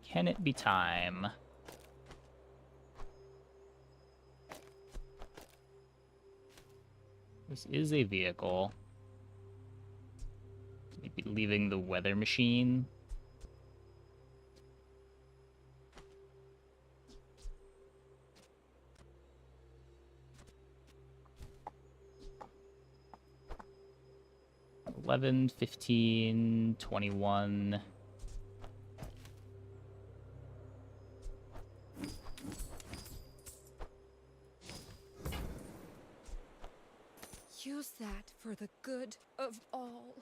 Speaker 1: Can it be time? This is a vehicle. Maybe leaving the weather machine. $11, $15, $21.
Speaker 6: Use that for the good of all.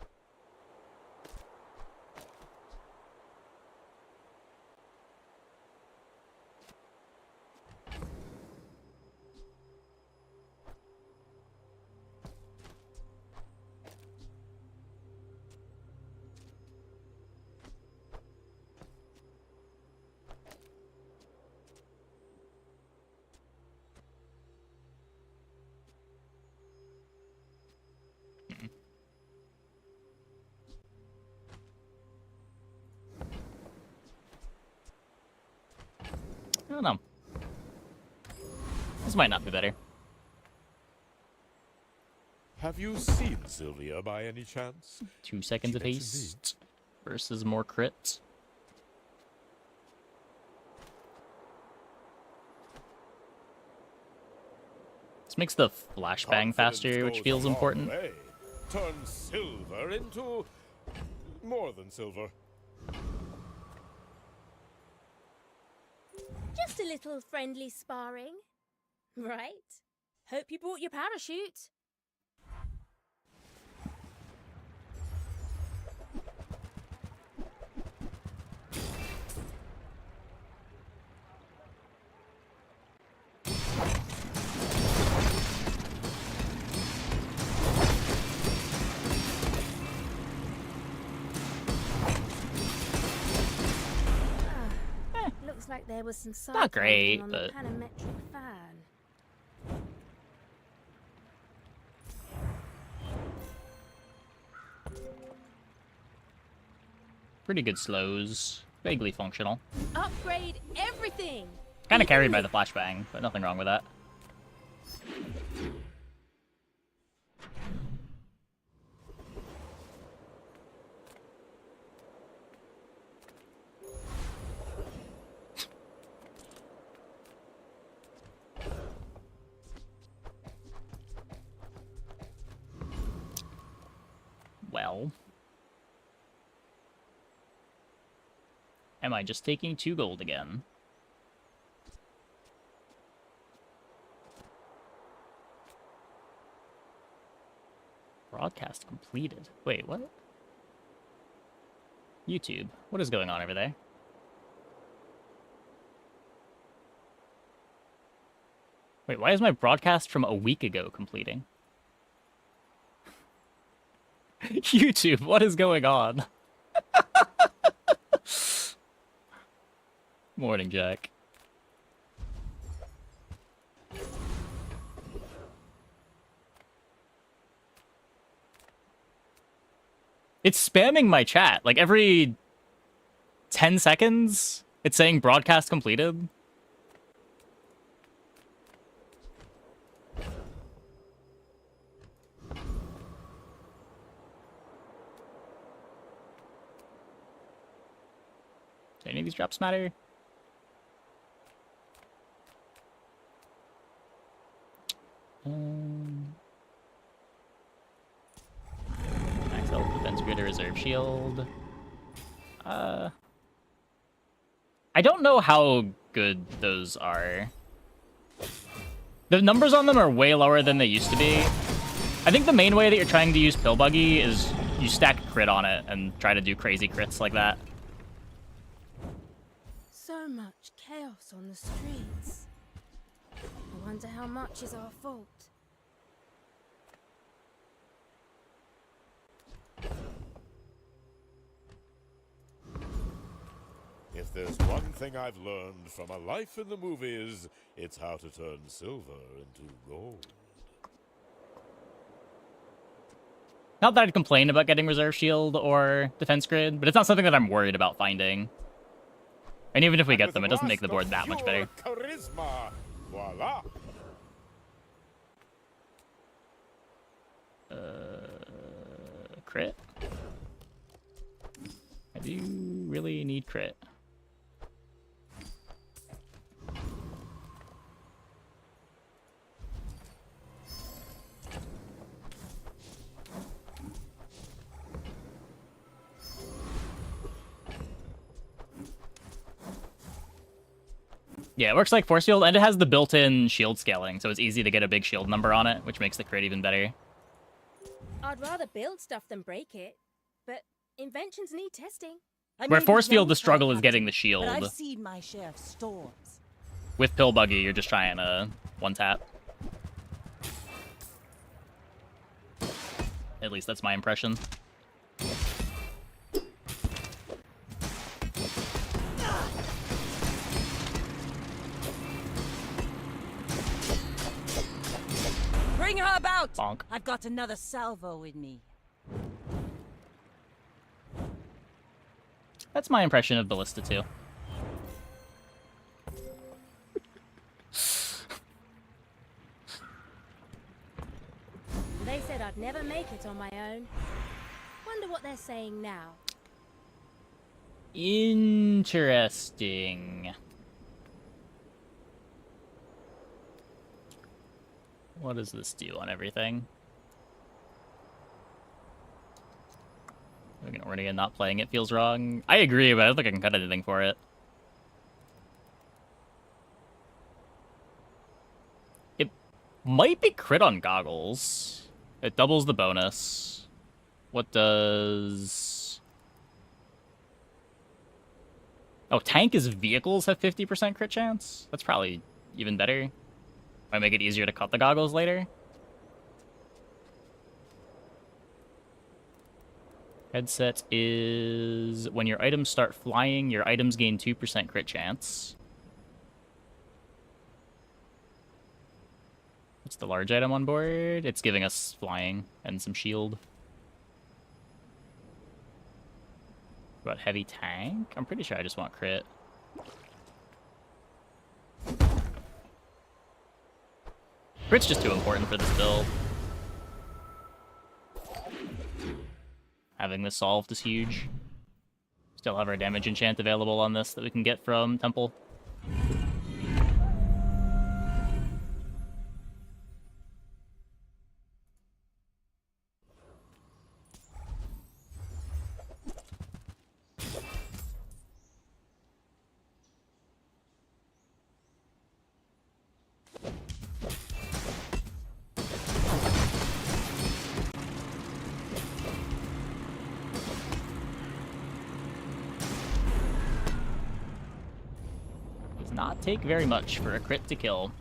Speaker 1: I don't know. This might not be better.
Speaker 16: Have you seen Sylvia by any chance?
Speaker 1: 2 seconds of haste versus more crits. This makes the flashbang faster, which feels important.
Speaker 16: Turn silver into more than silver.
Speaker 7: Just a little friendly sparring, right? Hope you brought your parachute. Looks like there was some side
Speaker 1: Not great,
Speaker 7: on
Speaker 1: but
Speaker 7: the panometric fan.
Speaker 1: pretty good slows. Vaguely functional.
Speaker 7: Upgrade everything.
Speaker 1: Kind of carried by the flashbang, but nothing wrong with that. Well. Am I just taking 2 gold again? Broadcast completed. Wait, what? YouTube. What is going on over there? Wait, why is my broadcast from a week ago completing? YouTube, what is going on? Morning, Jack. It's spamming my chat. Like, every 10 seconds, it's saying broadcast completed. Do any of these drops matter? Max health, defense grid, or reserve shield. I don't know how good those are. The numbers on them are way lower than they used to be. I think the main way that you're trying to use Pill Buggy is you stack crit on it and try to do crazy crits like that.
Speaker 7: So much chaos on the streets. I wonder how much is our fault.
Speaker 16: If there's one thing I've learned from a life in the movies, it's how to turn silver into gold.
Speaker 1: Not that I'd complain about getting reserve shield or defense grid, but it's not something that I'm worried about finding. And even if we get them, it doesn't make the board that much better.
Speaker 16: Charisma. Voila.
Speaker 1: Crit? I do really need crit. Yeah, it works like force field, and it has the built-in shield scaling, so it's easy to get a big shield number on it, which makes the crit even better.
Speaker 7: I'd rather build stuff than break it, but inventions need testing.
Speaker 1: Where force field, the struggle is getting the shield.
Speaker 10: But I've seen my share of storms.
Speaker 1: With Pill Buggy, you're just trying to one-tap. At least that's my impression.
Speaker 10: Bring her about!
Speaker 1: Bonk.
Speaker 10: I've got another salvo in me.
Speaker 1: That's my impression of Ballista, too.
Speaker 7: They said I'd never make it on my own. Wonder what they're saying now.
Speaker 1: Interesting. What does this do on everything? Like an Ornea not playing it feels wrong. I agree, but I don't think I can cut anything for it. It might be crit on goggles. It doubles the bonus. What does... Oh, tank is vehicles have 50% crit chance? That's probably even better. Might make it easier to cut the goggles later. Headset is when your items start flying, your items gain 2% crit chance. What's the large item on board? It's giving us flying and some shield. What about heavy tank? I'm pretty sure I just want crit. Crit's just too important for this build. Having this solved is huge. Still have our damage enchant available on this that we can get from Temple. Not take very much for a crit to kill.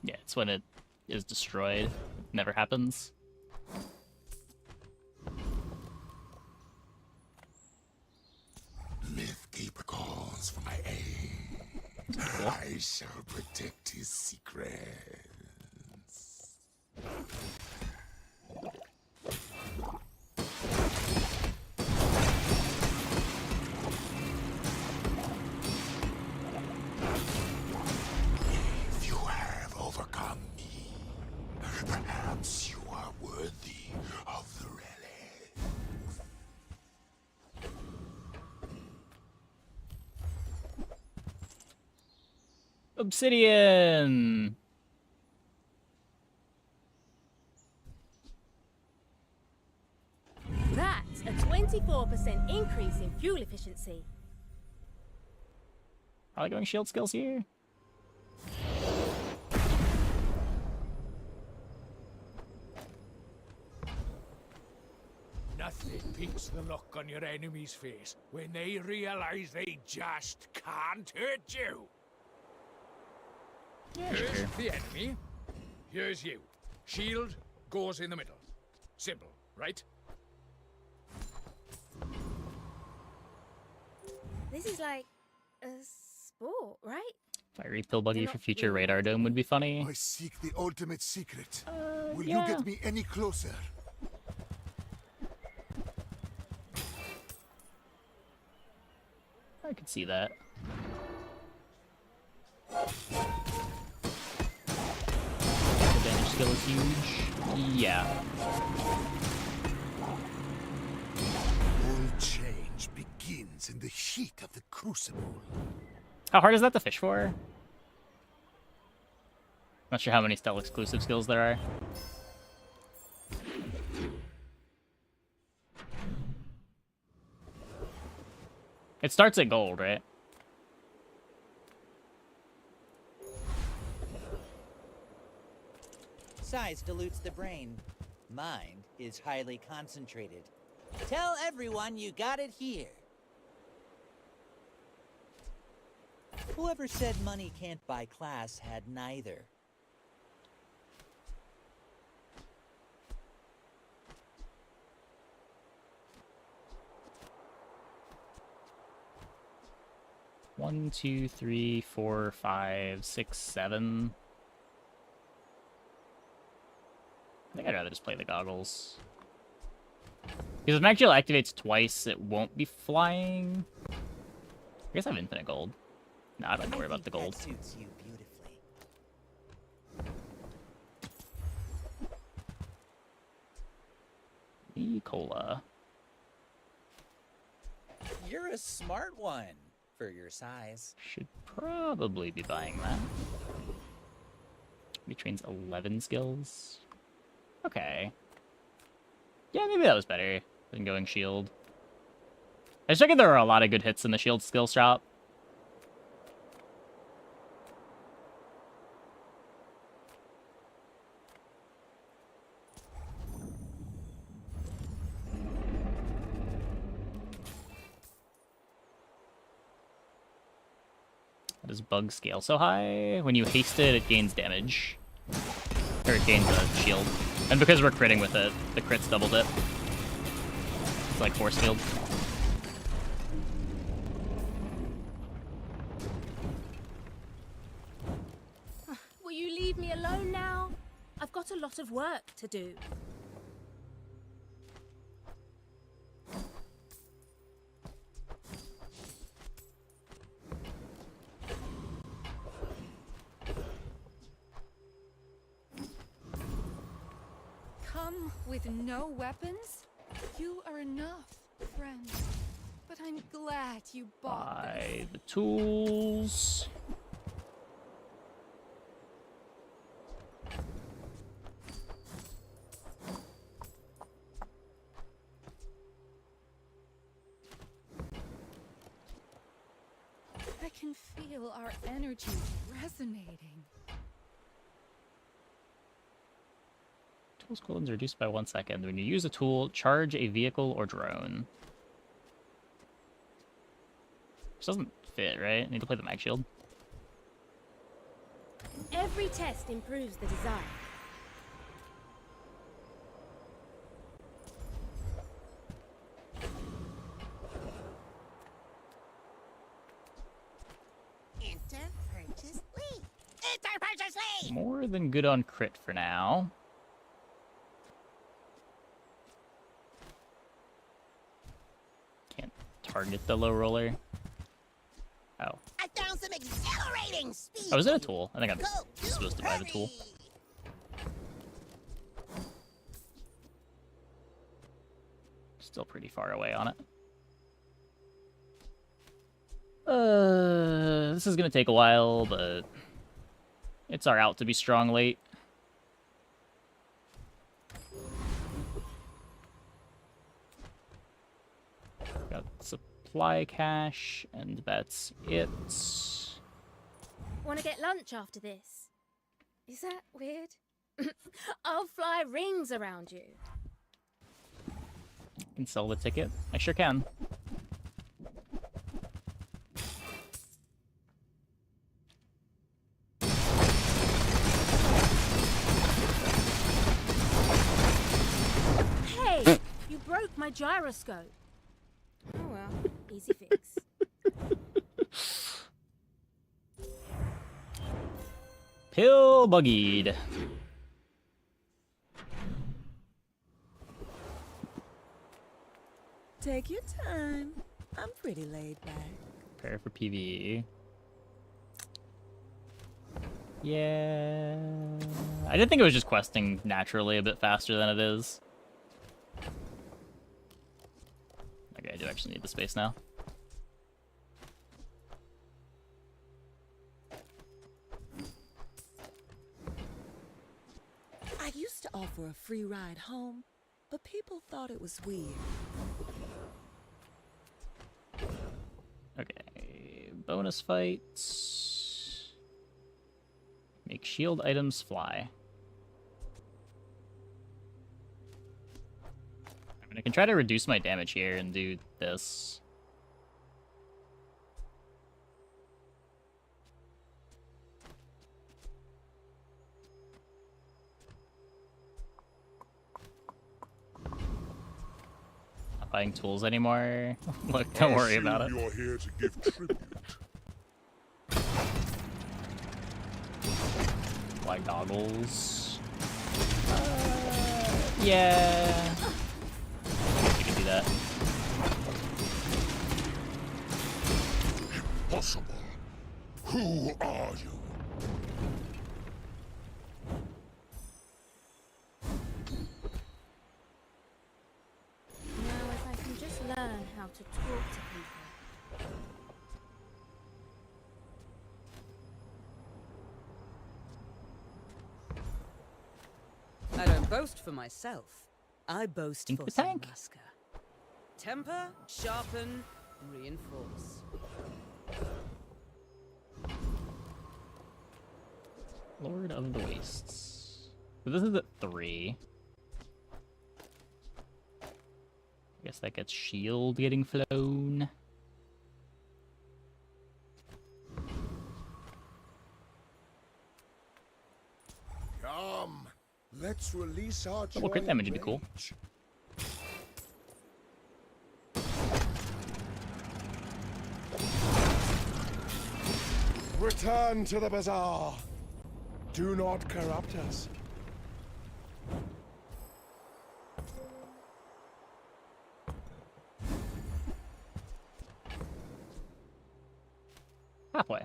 Speaker 1: Yeah, it's when it is destroyed. It never happens.
Speaker 8: Mythkeeper calls for my aid. I shall protect his secrets. If you have overcome me, perhaps you are worthy of the relic.
Speaker 1: Obsidian!
Speaker 7: That's a 24% increase in fuel efficiency.
Speaker 1: Probably going shield skills here.
Speaker 17: Nothing beats the look on your enemy's face when they realize they just can't hurt you.
Speaker 1: Yeah,
Speaker 17: Here's
Speaker 1: sure.
Speaker 17: the enemy. Here's you. Shield goes in the middle. Simple, right?
Speaker 7: This is like a sport, right?
Speaker 1: Fiery pill buggy for future radar dome would be funny.
Speaker 8: I seek the ultimate secret. Will
Speaker 1: yeah.
Speaker 8: you get me any closer?
Speaker 1: I could see that. Advantage skill is huge. Yeah.
Speaker 8: All change begins in the heat of the crucible.
Speaker 1: How hard is that to fish for? Not sure how many Stelle exclusive skills there are. It starts at gold, right?
Speaker 5: Size dilutes the brain. Mind is highly concentrated. Tell everyone you got it here. Whoever said money can't buy class had neither.
Speaker 1: One, two, three, 4, 5, 6, 7. I think I'd rather just play the goggles. Because if Magiel activates twice, it won't be flying. I guess I have infinite gold. No, I don't have to worry about the gold.
Speaker 5: That suits you beautifully.
Speaker 1: Cola.
Speaker 5: You're a smart one for your size.
Speaker 1: Should probably be buying that. He trains 11 skills. Okay. Yeah, maybe that was better than going shield. I was checking there are a lot of good hits in the shield skill shop. Does bug scale so high? When you haste it, it gains damage. Or it gains a shield. And because we're critting with it, the crits doubled it. It's like force field.
Speaker 7: Will you leave me alone now? I've got a lot of work to do.
Speaker 18: Come with no weapons? You are enough, friend. But I'm glad you bought
Speaker 1: Buy the tools.
Speaker 18: I can feel our energy resonating.
Speaker 1: Tools cooldowns reduced by 1 second. When you use a tool, charge a vehicle or drone. This doesn't fit, right? I need to play the mag shield.
Speaker 7: Every test improves the design.
Speaker 14: Enter purchase lead. Enter purchase lead.
Speaker 1: More than good on crit for now. Can't target the low roller. Oh.
Speaker 14: I found some exhilarating speed.
Speaker 1: Oh, is it a tool? I think I'm supposed to buy the tool. Still pretty far away on it. This is gonna take a while, but it's our out to be strong late. Got supply cache, and that's it.
Speaker 7: Want to get lunch after this? Is that weird? I'll fly rings around you.
Speaker 1: Can sell the ticket. I sure can.
Speaker 7: Hey, you broke my gyroscope. Oh well, easy fix.
Speaker 1: Pill buggied.
Speaker 13: Take your time. I'm pretty laid back.
Speaker 1: Prepare for PvE. Yeah. I did think it was just questing naturally a bit faster than it is. Okay, I do actually need the space now.
Speaker 13: I used to offer a free ride home, but people thought it was weird.
Speaker 1: Okay, bonus fights. Make shield items fly. I mean, I can try to reduce my damage here and do this. Not buying tools anymore. Look, don't worry about it.
Speaker 8: You're here to give tribute.
Speaker 1: White goggles. Yeah. You can do that.
Speaker 8: Impossible. Who are you?
Speaker 7: Now, if I can just learn how to talk to people.
Speaker 4: I don't boast for myself. I boast
Speaker 1: Think
Speaker 4: for
Speaker 1: the tank.
Speaker 4: Samaska. Temper, sharpen, reinforce.
Speaker 1: Lord of the Wastes. So this is at 3. I guess that gets shield getting flown.
Speaker 15: Come, let's release our
Speaker 1: Double crit
Speaker 15: joy
Speaker 1: damage
Speaker 15: and
Speaker 1: would be cool.
Speaker 15: rage. Return to the bazaar. Do not corrupt us.
Speaker 1: Halfway.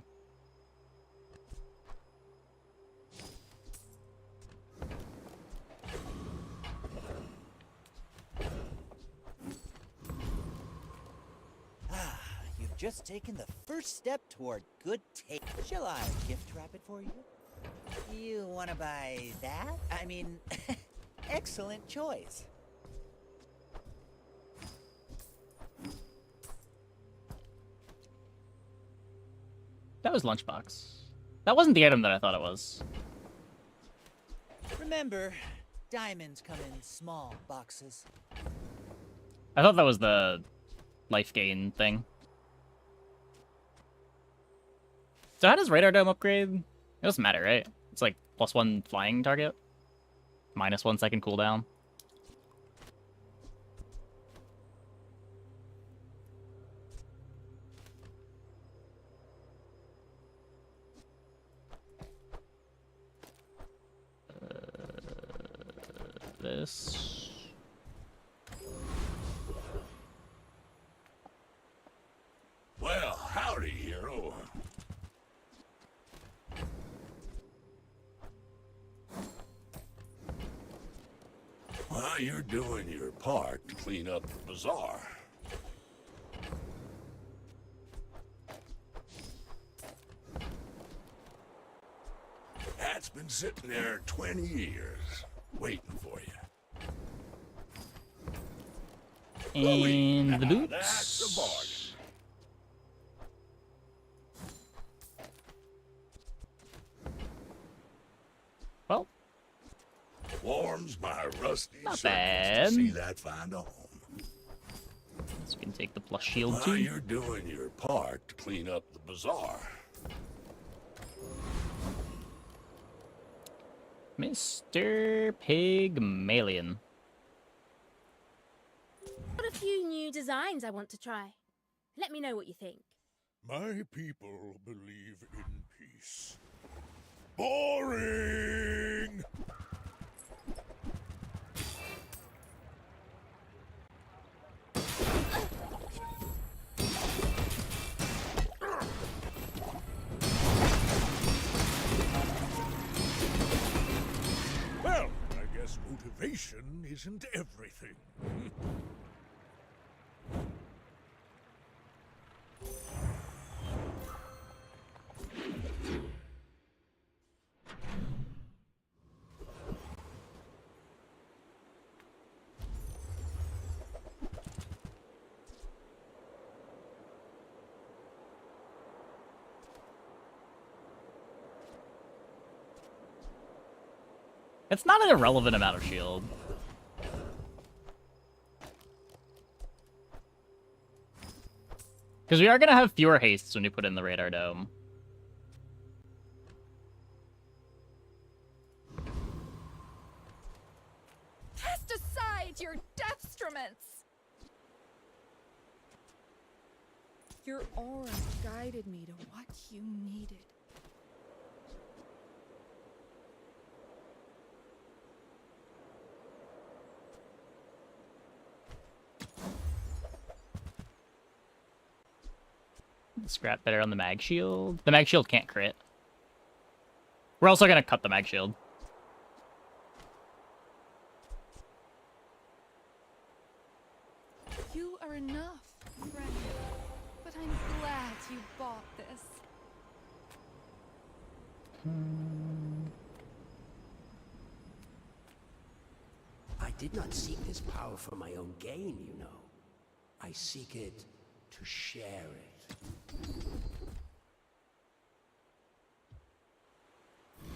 Speaker 5: You've just taken the first step toward good taste. Shall I gift wrap it for you? You want to buy that? I mean, excellent choice.
Speaker 1: That was lunchbox. That wasn't the item that I thought it was.
Speaker 5: Remember, diamonds come in small boxes.
Speaker 1: I thought that was the life gain thing. So how does radar dome upgrade? It doesn't matter, right? It's like +1 flying target, -1 second cooldown. This.
Speaker 8: Well, howdy, hero. Well, you're doing your part to clean up the bazaar. That's been sitting there 20 years, waiting for you.
Speaker 1: And the boots.
Speaker 8: That's a bargain.
Speaker 1: Well,
Speaker 8: warms my rusty
Speaker 1: not
Speaker 8: circuits
Speaker 1: bad.
Speaker 8: to see that find a home.
Speaker 1: So you can take the plus shield
Speaker 8: Well,
Speaker 1: too.
Speaker 8: you're doing your part to clean up the bazaar.
Speaker 1: Mr. Pygmalion.
Speaker 7: Got a few new designs I want to try. Let me know what you think.
Speaker 8: My people believe in peace. Boring! Well, I guess motivation isn't everything.
Speaker 1: It's not an irrelevant amount of shield. Because we are going to have fewer hastes when we put in the radar dome.
Speaker 18: Cast aside your deathstruments! Your aura guided me to what you needed.
Speaker 1: Scrap better on the mag shield. The mag shield can't crit. We're also going to cut the mag shield.
Speaker 18: You are enough, friend. But I'm glad you bought this.
Speaker 11: I did not seek this power for my own gain, you know. I seek it to share it.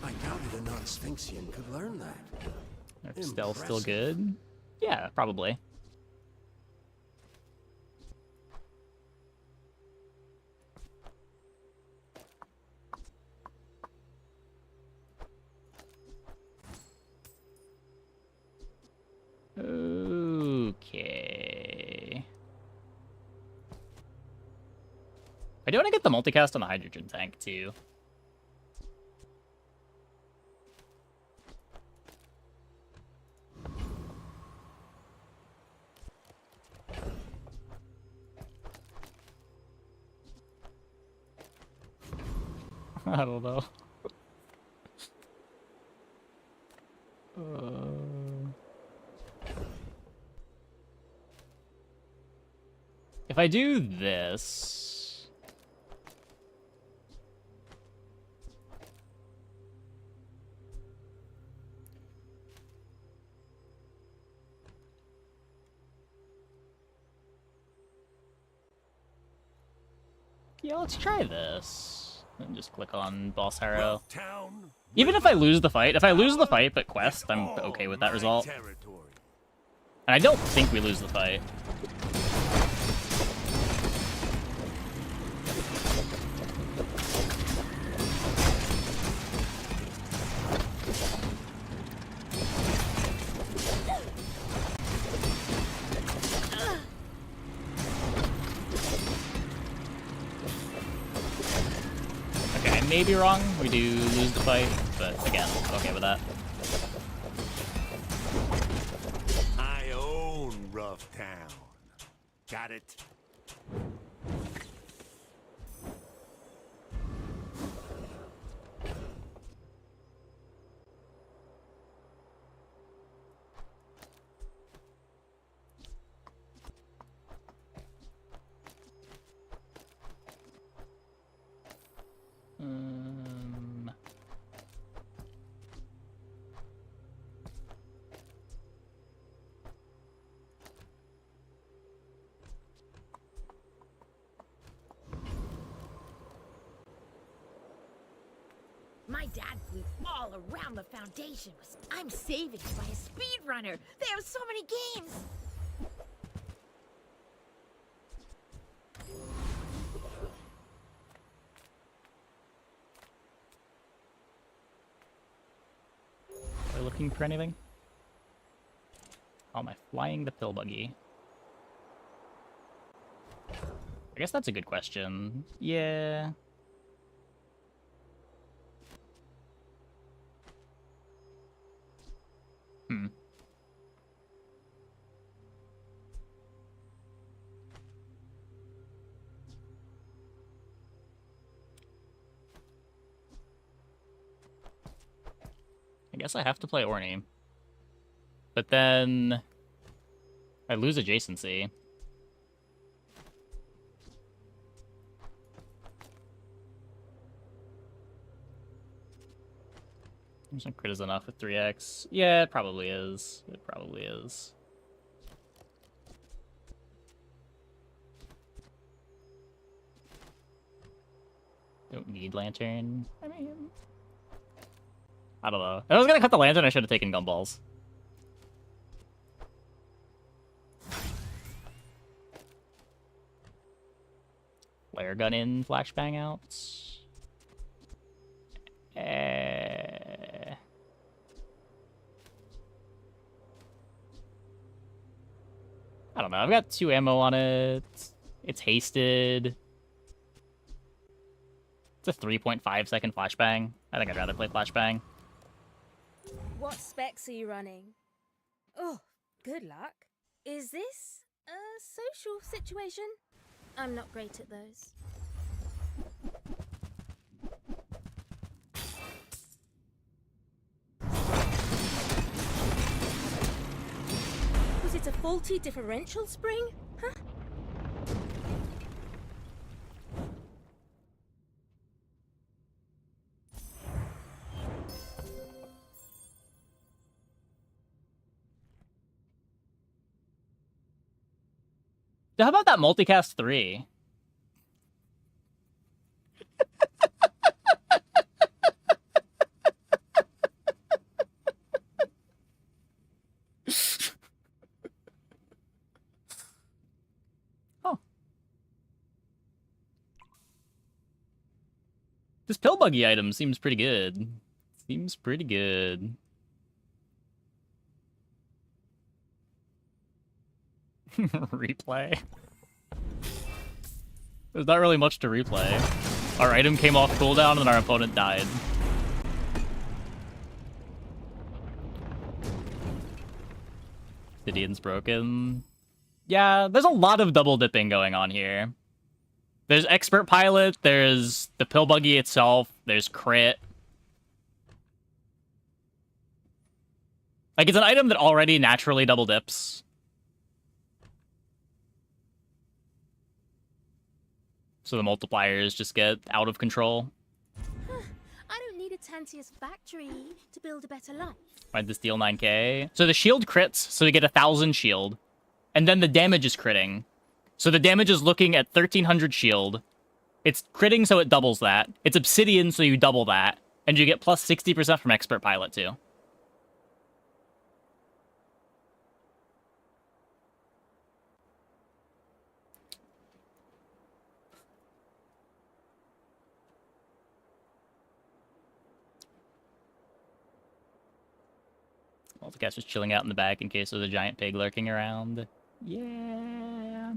Speaker 11: I doubted a non-Sphinxian could learn that.
Speaker 1: Are Stelle still
Speaker 11: Impressive.
Speaker 1: good? Yeah, probably. Okay. I do want to get the multicast on the hydrogen tank, too. I don't know. If I do this... Yeah, let's try this. And just click on Boss Harrow. Even if I lose the fight, but quest, I'm okay with that result. And I don't think we lose the fight. Okay, I may be wrong. We do lose the fight, but again, I'm okay with that.
Speaker 14: I own Rough Town. Got it?
Speaker 2: My dad flew all around the foundation. I'm saving by a speedrunner. They have so many games.
Speaker 1: Are we looking for anything? Oh, am I flying the pill buggy? I guess that's a good question. Yeah. I guess I have to play Orny. But then I lose adjacency. Some crit is enough with 3x. Yeah, it probably is. It probably is. Don't need lantern. I mean, I don't know. If I was gonna cut the lantern, I should have taken gumballs. Flare gun in, flashbang out. I don't know. I've got 2 ammo on it. It's hasted. It's a 3.5 second flashbang. I think I'd rather play flashbang.
Speaker 7: What specs are you running? Oh, good luck. Is this a social situation? I'm not great at those. Was it a faulty differential spring? Huh?
Speaker 1: How about that multicast 3? Oh. This pill buggy item seems pretty good. Seems pretty good. Replay. There's not really much to replay. Our item came off cooldown and our opponent died. Gideon's broken. Yeah, there's a lot of double dipping going on here. There's Expert Pilot, there's the Pill Buggy itself, there's Crit. Like, it's an item that already naturally double dips. So the multipliers just get out of control.
Speaker 7: I don't need a Tantius factory to build a better life.
Speaker 1: Right, this deal 9k. So the shield crits, so you get 1,000 shield. And then the damage is critting. So the damage is looking at 1,300 shield. It's critting, so it doubles that. It's obsidian, so you double that. And you get plus 60% from Expert Pilot, too. Well, the guy's just chilling out in the back in case there's a giant pig lurking around. Yeah.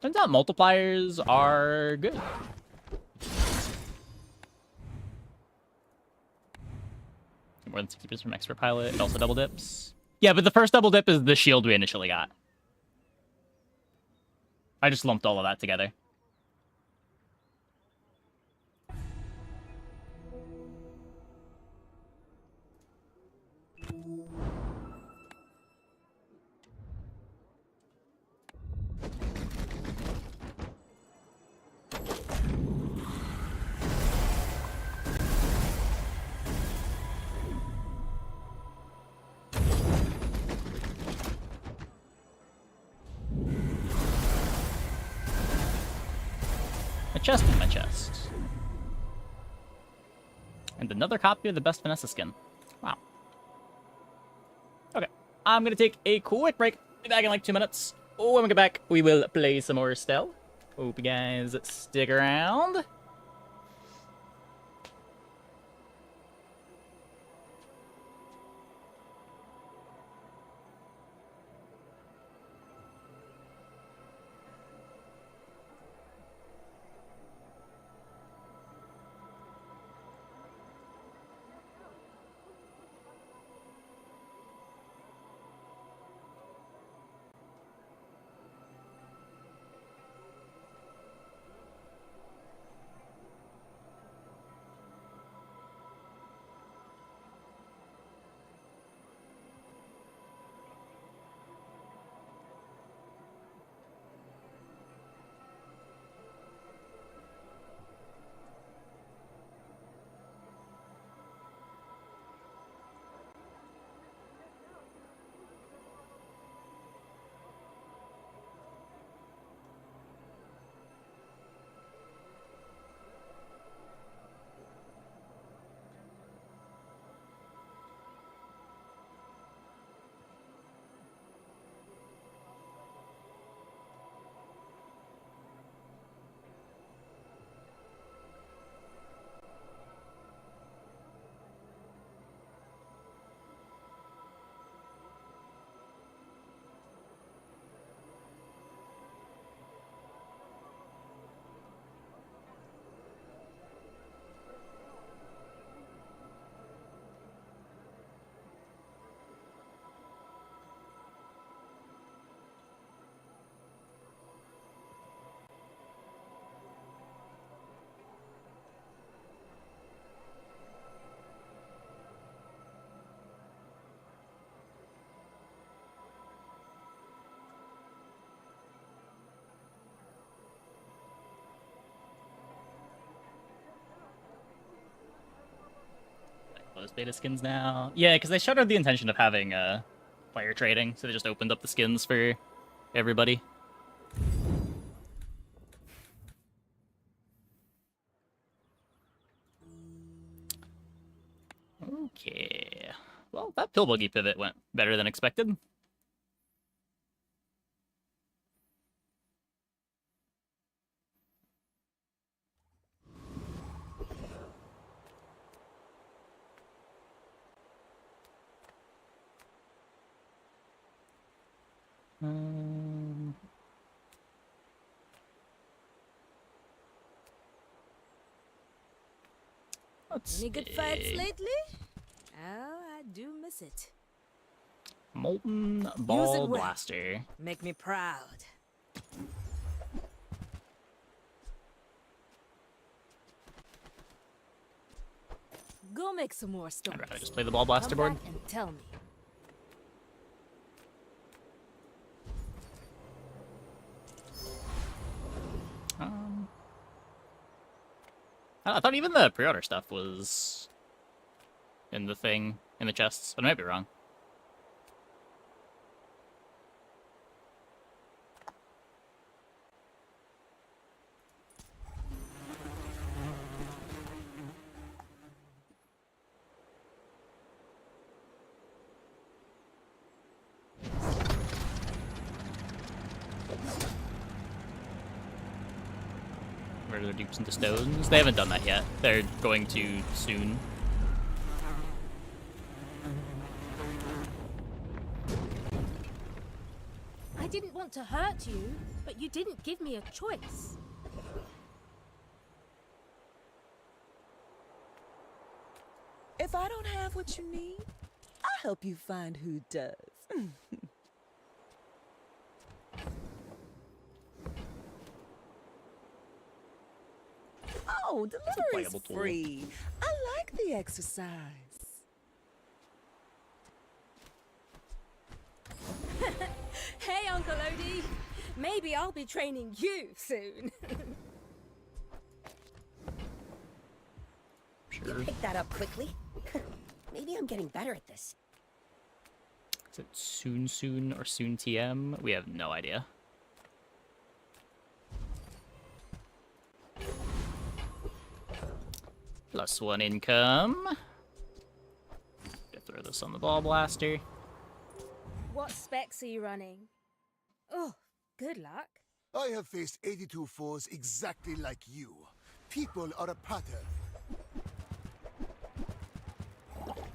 Speaker 1: Turns out multipliers are good. More than 60% from Expert Pilot. It also double dips. Yeah, but the first double dip is the shield we initially got. I just lumped all of that together. Chest in my chest. And another copy of the best Vanessa skin. Wow. Okay. I'm gonna take a quick break. Be back in like 2 minutes. When we get back, we will play some more Stelle. Hope you guys stick around. Those beta skins now. Yeah, because they shuttered the intention of having player trading, so they just opened up the skins for everybody. Okay. Well, that pill buggy pivot went better than expected.
Speaker 6: Any good fights lately? Oh, I do miss it.
Speaker 1: Molten Ball Blaster.
Speaker 6: Make me proud. Go make some more stories.
Speaker 1: I'd rather just play the Ball Blaster board.
Speaker 6: And tell me.
Speaker 1: I thought even the pre-order stuff was in the thing, in the chests, but I might be wrong. Murder their dupes into stones. They haven't done that yet. They're going to soon.
Speaker 7: I didn't want to hurt you, but you didn't give me a choice.
Speaker 13: If I don't have what you need, I'll help you find who does. Oh, delivery's free. I like the exercise.
Speaker 7: Hey, Uncle Odie. Maybe I'll be training you soon.
Speaker 1: Sure.
Speaker 14: You picked that up quickly. Maybe I'm getting better at this.
Speaker 1: Is it soon or soon TM? We have no idea. +1 income. Throw this on the Ball Blaster.
Speaker 7: What specs are you running? Oh, good luck.
Speaker 19: I have faced 82 foes exactly like you. People are a pattern.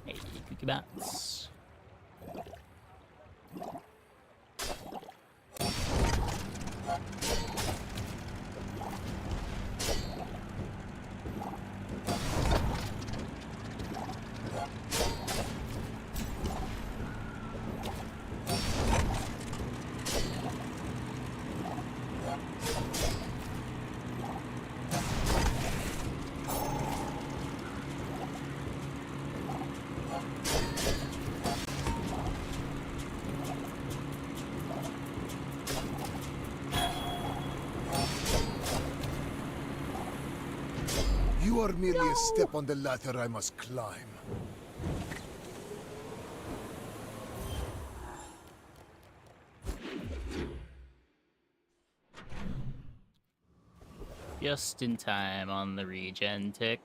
Speaker 1: Hey, cookie bats.
Speaker 19: You are merely a step on the ladder I must climb.
Speaker 1: Just in time on the regen tick.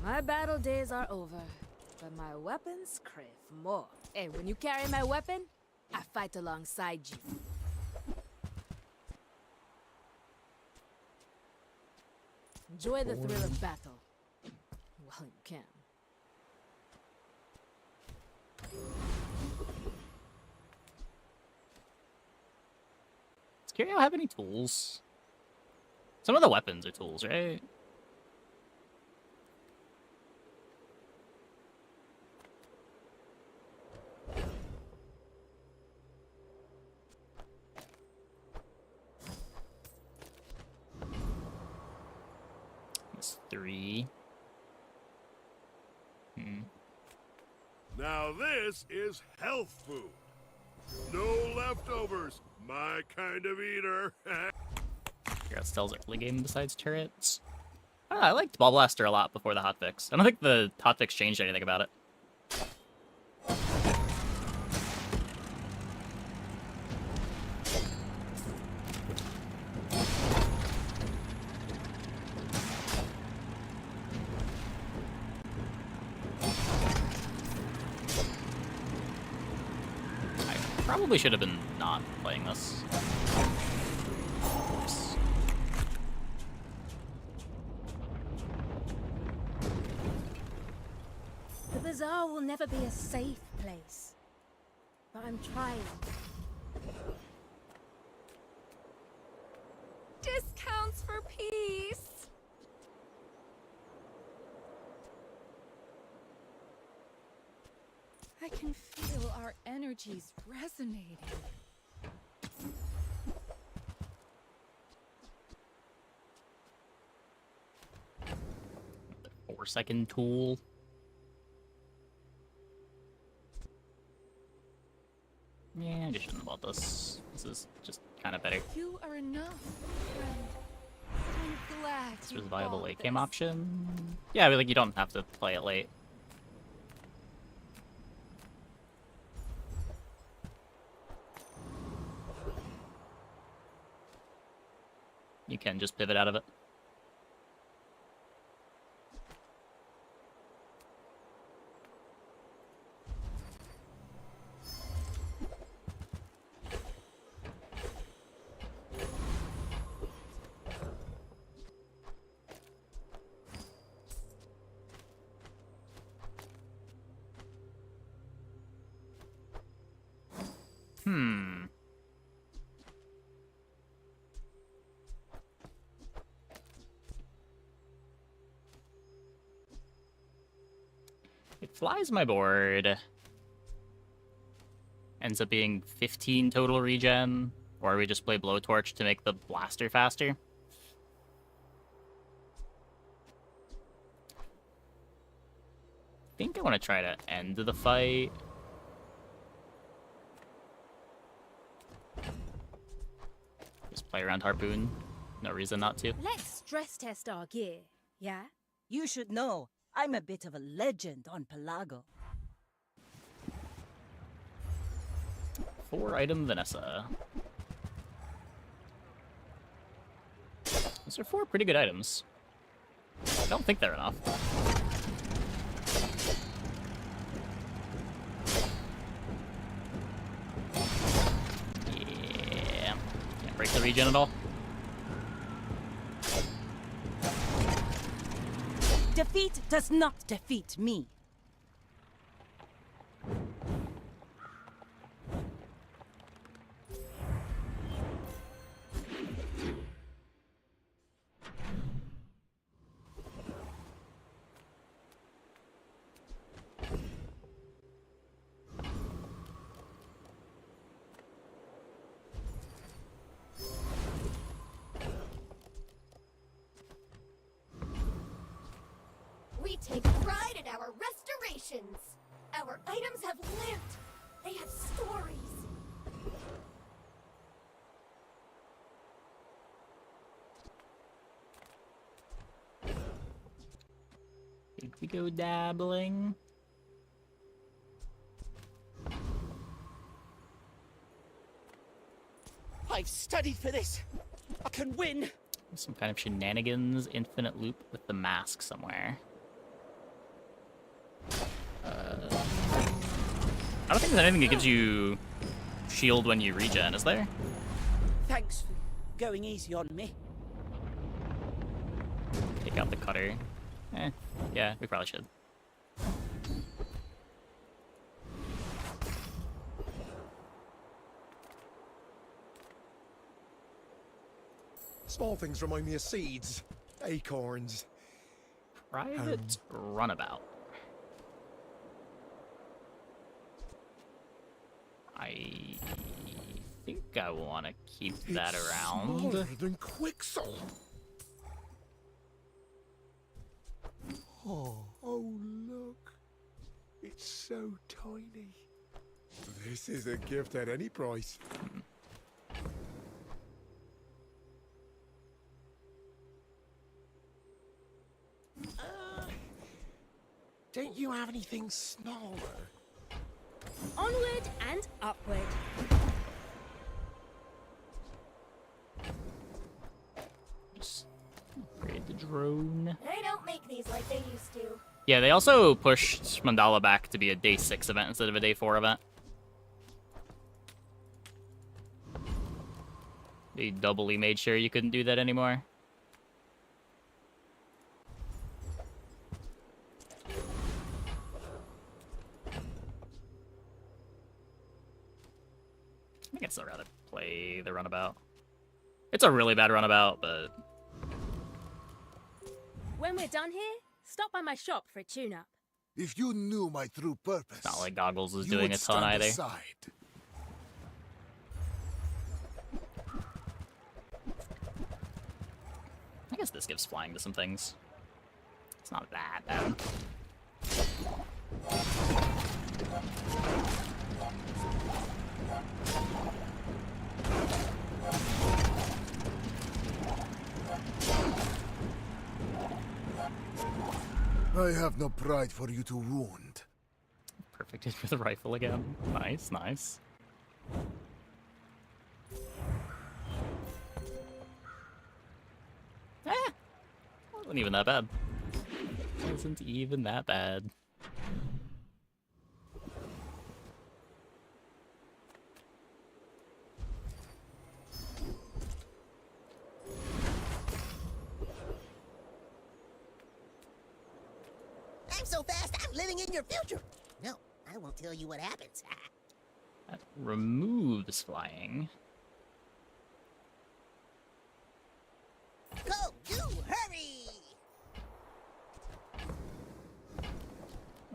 Speaker 6: My battle days are over, but my weapons crave more. Hey, when you carry my weapon, I fight alongside you. Enjoy the thrill of battle. Well, you can.
Speaker 1: Does Curio have any tools? Some of the weapons are tools, right? It's 3.
Speaker 16: Now this is health food. No leftovers. My kind of eater.
Speaker 1: Figure out Stelle's early game besides turrets. I liked Ball Blaster a lot before the hotfix. I don't think the hotfix changed anything about it. Probably should have been not playing this. Oops.
Speaker 7: The bazaar will never be a safe place, but I'm trying.
Speaker 18: Discounts for peace. I can feel our energies resonating.
Speaker 1: 4-second tool. Yeah, I just shouldn't have bought this. This is just kind of better.
Speaker 18: You are enough, friend. I'm glad.
Speaker 1: This was a viable late game option. Yeah, like you don't have to play it late. You can just pivot out of it. It flies my board. Ends up being 15 total regen, or we just play Blowtorch to make the blaster faster. I think I want to try to end the fight. Just play around Harpoon. No reason not to.
Speaker 7: Let's stress test our gear, yeah?
Speaker 10: You should know, I'm a bit of a legend on Pelago.
Speaker 1: 4-item Vanessa. Those are 4 pretty good items. I don't think they're enough. Yeah. Can't break the regen at all.
Speaker 10: Defeat does not defeat me.
Speaker 9: We take pride in our restorations. Our items have lived. They have stories.
Speaker 1: Think we go dabbling?
Speaker 14: I've studied for this. I can win.
Speaker 1: Some kind of shenanigans, infinite loop with the mask somewhere. I don't think there's anything that gives you shield when you regen, is there?
Speaker 14: Thanks for going easy on me.
Speaker 1: Take out the cutter. Yeah, we probably should.
Speaker 15: Small things remind me of seeds, acorns.
Speaker 1: Private runabout. I think I want to keep that around.
Speaker 15: Smaller than Quixel. Oh, look. It's so tiny. This is a gift at any price. Don't you have anything smaller?
Speaker 7: Onward and upward.
Speaker 1: Just upgrade the drone.
Speaker 9: They don't make these like they used to.
Speaker 1: Yeah, they also pushed Mandala back to be a day 6 event instead of a day 4 event. They doubly made sure you couldn't do that anymore. I think I'd still rather play the runabout. It's a really bad runabout, but...
Speaker 7: When we're done here, stop by my shop for a tune-up.
Speaker 19: If you knew my true purpose,
Speaker 1: It's not like Goggles is
Speaker 19: you
Speaker 1: doing
Speaker 19: would
Speaker 1: a ton
Speaker 19: stand
Speaker 1: either.
Speaker 19: aside.
Speaker 1: I guess this gives flying to some things. It's not that bad.
Speaker 19: I have no pride for you to wound.
Speaker 1: Perfect hit with the rifle again. Nice, nice. Wasn't even that bad. Wasn't even that bad.
Speaker 14: I'm so fast, I'm living in your future. No, I won't tell you what happens.
Speaker 1: That removes flying.
Speaker 14: Go, you, hurry!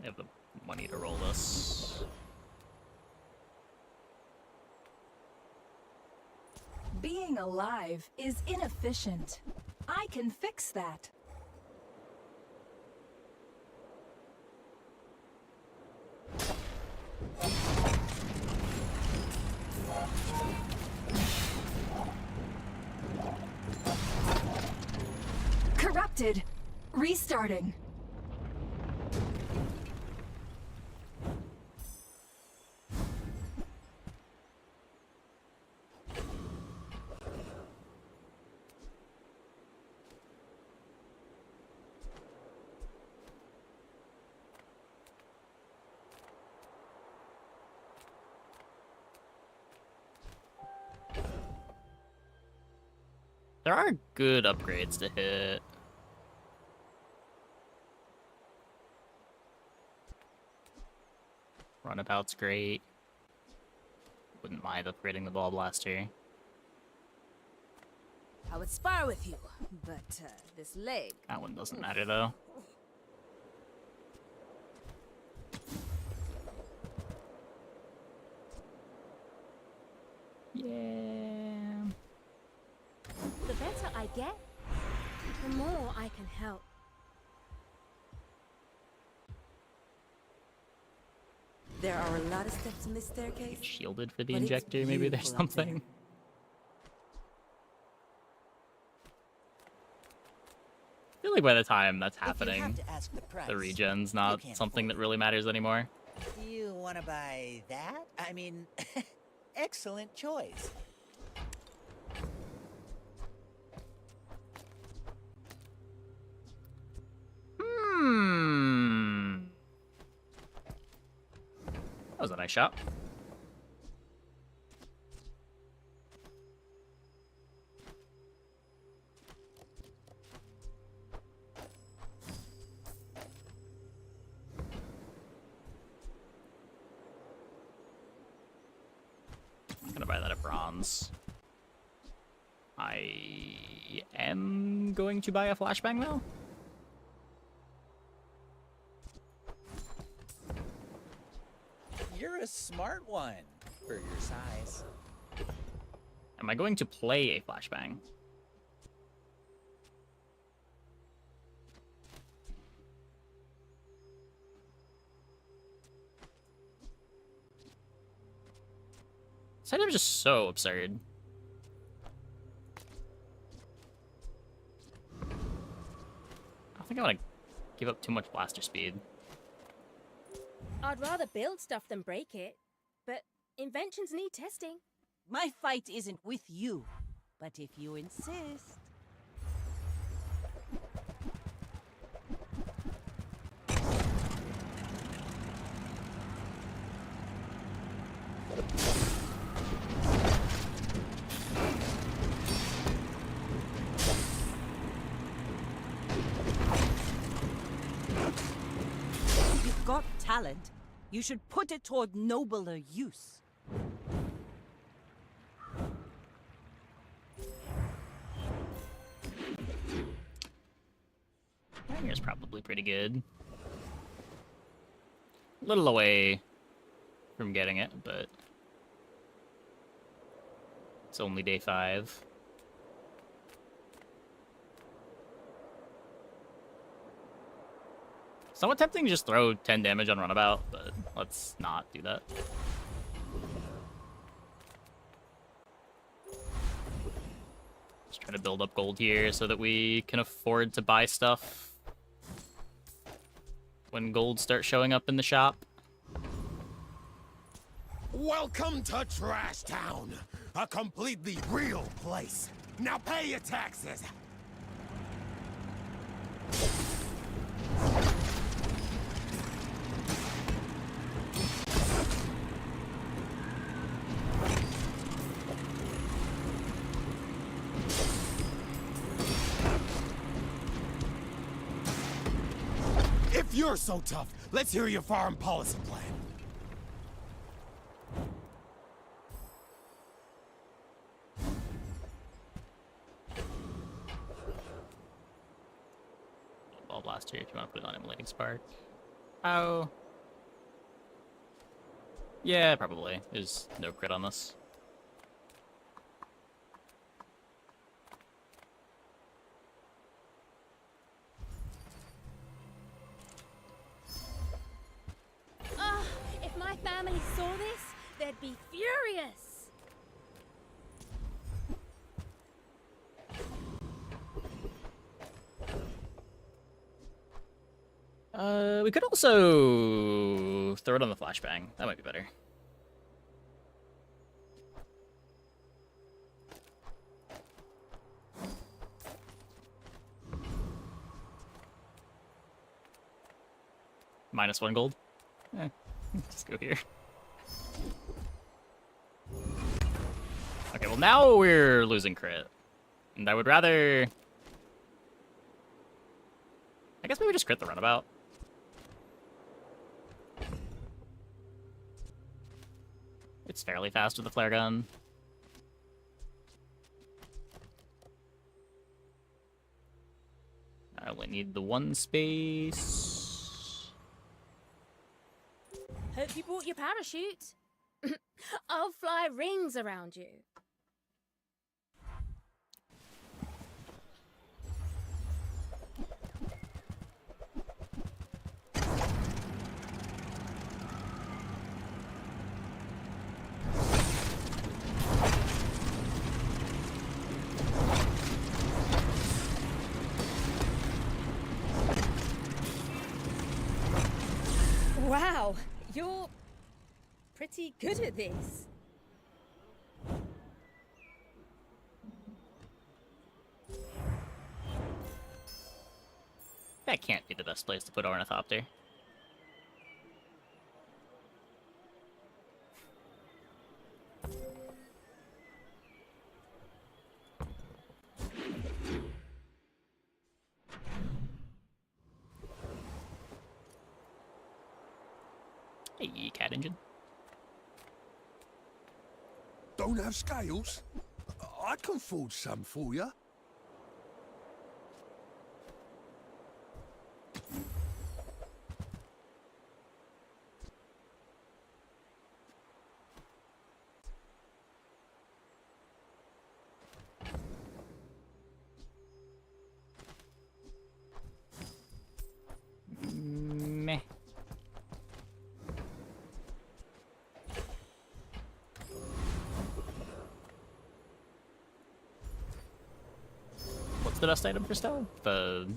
Speaker 1: I have the money to roll this.
Speaker 20: Being alive is inefficient. I can fix that. Corrupted. Restarting.
Speaker 1: There are good upgrades to hit. Runabout's great. Wouldn't mind upgrading the ball blaster.
Speaker 6: I would spar with you, but this leg.
Speaker 1: That one doesn't matter though. Yeah.
Speaker 7: The better I get, the more I can help.
Speaker 4: There are a lot of steps in this staircase.
Speaker 1: Shielded for the
Speaker 4: but it's
Speaker 1: injector, maybe there's
Speaker 4: beautiful up there.
Speaker 1: something. I feel like by the time that's happening,
Speaker 5: have to ask the price,
Speaker 1: the regen's
Speaker 5: you
Speaker 1: not
Speaker 5: can't
Speaker 1: something
Speaker 5: afford
Speaker 1: that really matters anymore.
Speaker 5: You want to buy that? I mean, excellent choice.
Speaker 1: That was a nice shot. I'm gonna buy that at bronze. I am going to buy a flashbang though.
Speaker 5: You're a smart one for your size.
Speaker 1: Am I going to play a flashbang? This item is just so absurd. I don't think I want to give up too much blaster speed.
Speaker 7: I'd rather build stuff than break it, but inventions need testing.
Speaker 10: My fight isn't with you, but if you insist. You've got talent. You should put it toward nobler use.
Speaker 1: Here's probably pretty good. little away from getting it, but it's only day 5. Somewhat tempting to just throw 10 damage on Runabout, but let's not do that. Just trying to build up gold here so that we can afford to buy stuff when gold starts showing up in the shop.
Speaker 14: Welcome to Trash Town, a completely real place. Now pay your taxes. If you're so tough, let's hear your foreign policy plan.
Speaker 1: Ball blast here if you want to put it on Immolating Spark. Oh. Yeah, probably. There's no crit on this.
Speaker 7: If my family saw this, they'd be furious.
Speaker 1: We could also throw it on the flashbang. That might be better. -1 gold. Just go here. Okay, well now we're losing crit. And I would rather... I guess maybe just crit the Runabout. It's fairly fast with the flare gun. I only need the 1 space.
Speaker 7: Hope you bought your parachute. I'll fly rings around you. Wow, you're pretty good at this.
Speaker 1: That can't be the best place to put Ornithopter. Hey, cat engine.
Speaker 19: Don't have scales? I can forge some for you.
Speaker 1: Meh. What's the best item for Stelle? The...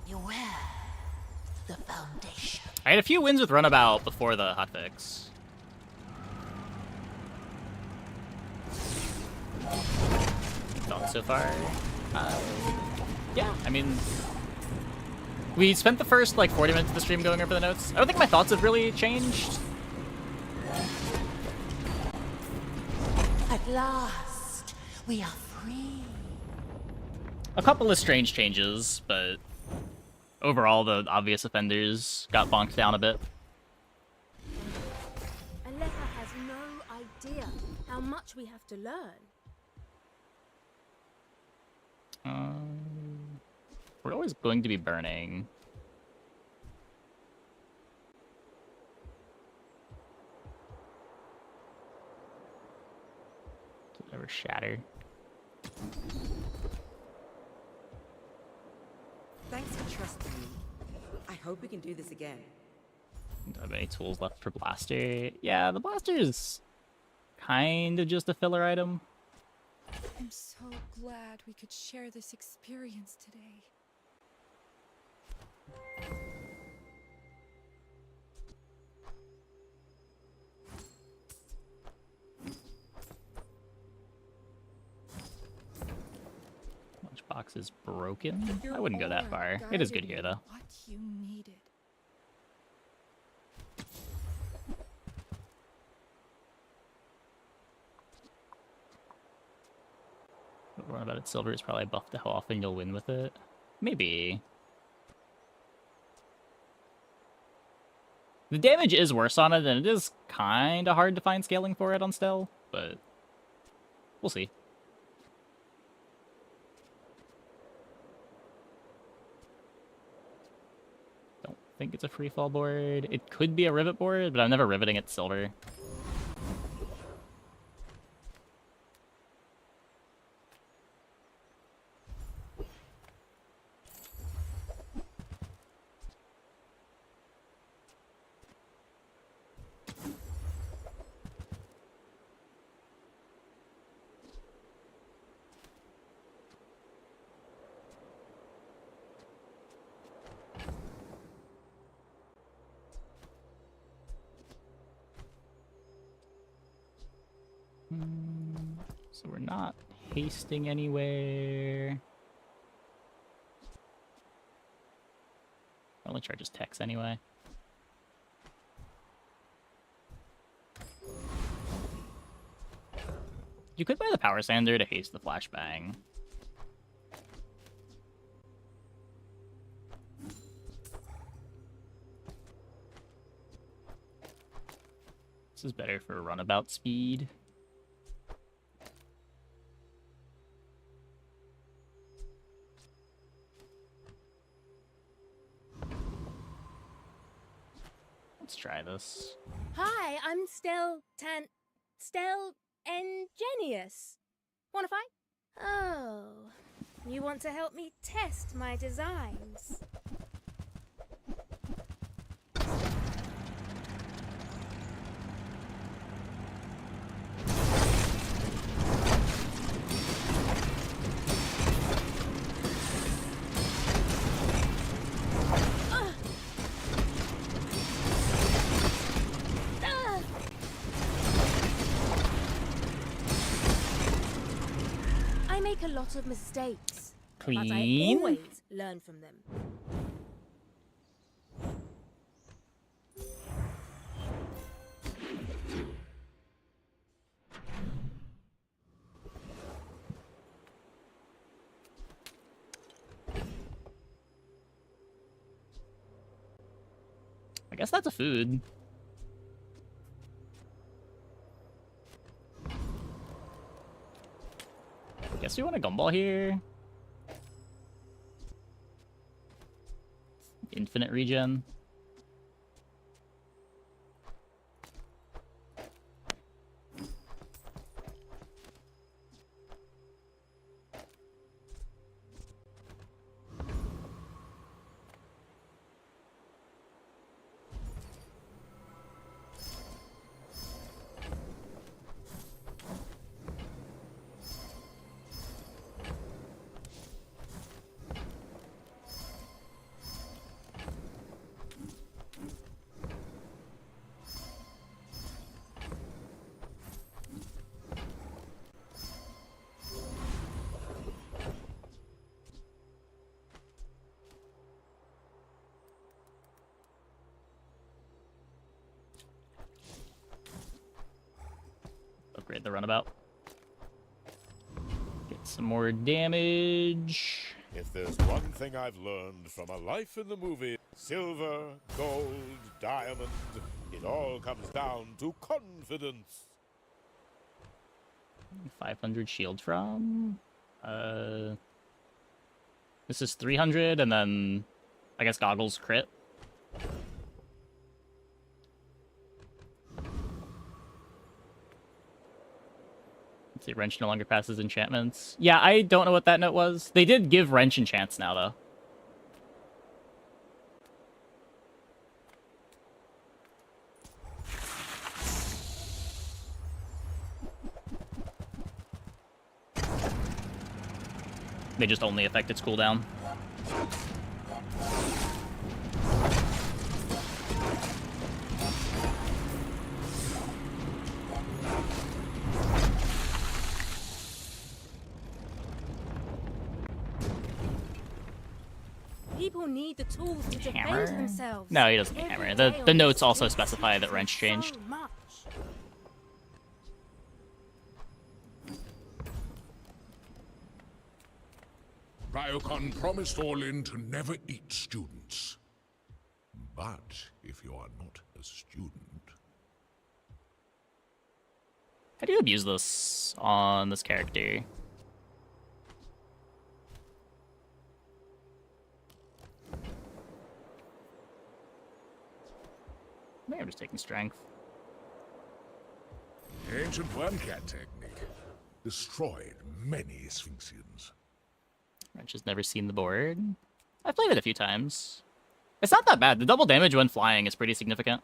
Speaker 9: Beware the foundation.
Speaker 1: I had a few wins with Runabout before the hotfix. Thoughts so far? Yeah, I mean... We spent the first, like, 40 minutes of the stream going over the notes. I don't think my thoughts have really changed.
Speaker 9: At last, we are free.
Speaker 1: A couple of strange changes, but overall the obvious offenders got bonked down a bit.
Speaker 7: Aleha has no idea how much we have to learn.
Speaker 1: We're always going to be burning. Does it ever shatter?
Speaker 4: Thanks for trusting me. I hope we can do this again.
Speaker 1: Don't have any tools left for blaster. Yeah, the blaster is kind of just a filler item.
Speaker 18: I'm so glad we could share this experience today.
Speaker 1: Lunchbox is broken. I wouldn't go that far. It is good here, though.
Speaker 18: What you needed.
Speaker 1: What about it? Silver is probably buffed to how often you'll win with it. Maybe. The damage is worse on it, and it is kind of hard to find scaling for it on Stelle, but we'll see. Don't think it's a free fall board. It could be a rivet board, but I'm never riveting at silver. So we're not hasting anywhere. Only charges Tex anyway. You could buy the power sander to haste the flashbang. This is better for runabout speed. Let's try this.
Speaker 7: Hi, I'm Stelle Ingenious. Wanna fight? Oh, you want to help me test my designs? I make a lot of mistakes, but I
Speaker 1: Clean.
Speaker 7: always learn from them.
Speaker 1: I guess that's a food. Guess we want a gumball here. Infinite regen. Upgrade the runabout. Get some more damage.
Speaker 16: If there's one thing I've learned from a life in the movie, silver, gold, diamond, it all comes down to confidence.
Speaker 1: 500 shield from? This is 300, and then I guess goggles crit. Let's see, wrench no longer passes enchantments. Yeah, I don't know what that note was. They did give wrench enchants now, though. They just only affect its cooldown.
Speaker 7: People need the tools to defend
Speaker 1: Hammer?
Speaker 7: themselves.
Speaker 1: No, he doesn't need hammer. The notes also specify that wrench changed.
Speaker 7: So much.
Speaker 8: Econ promised Orlin to never eat students. But if you are not a student...
Speaker 1: How do you abuse this on this character? Maybe I'm just taking strength.
Speaker 8: The ancient wormcat technique destroyed many Sphinxians.
Speaker 1: Wrench has never seen the board. I've played it a few times. It's not that bad. The double damage when flying is pretty significant.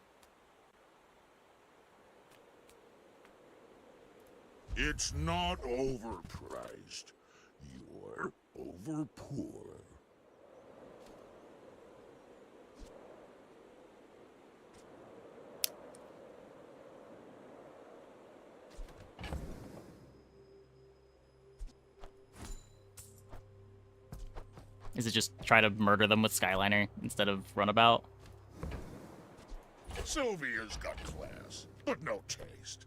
Speaker 8: It's not overpriced. You're overpoor.
Speaker 1: Is it just try to murder them with Skyliner instead of Runabout?
Speaker 8: Sylvia's got class, but no taste.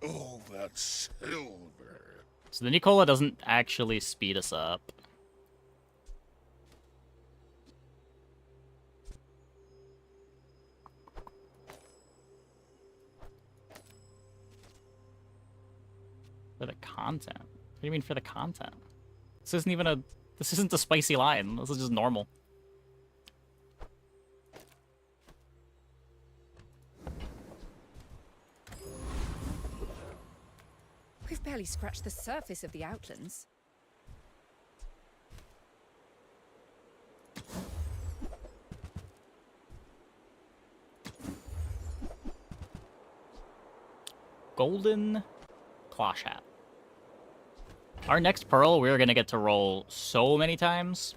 Speaker 8: Oh, that silver.
Speaker 1: So the Nicola doesn't actually speed us up. For the content? What do you mean for the content? This isn't even a... This isn't a spicy line. This is just normal.
Speaker 18: We've barely scratched the surface of the Outlands.
Speaker 1: Golden Cloche Hat. Our next Pearl, we're gonna get to roll so many times.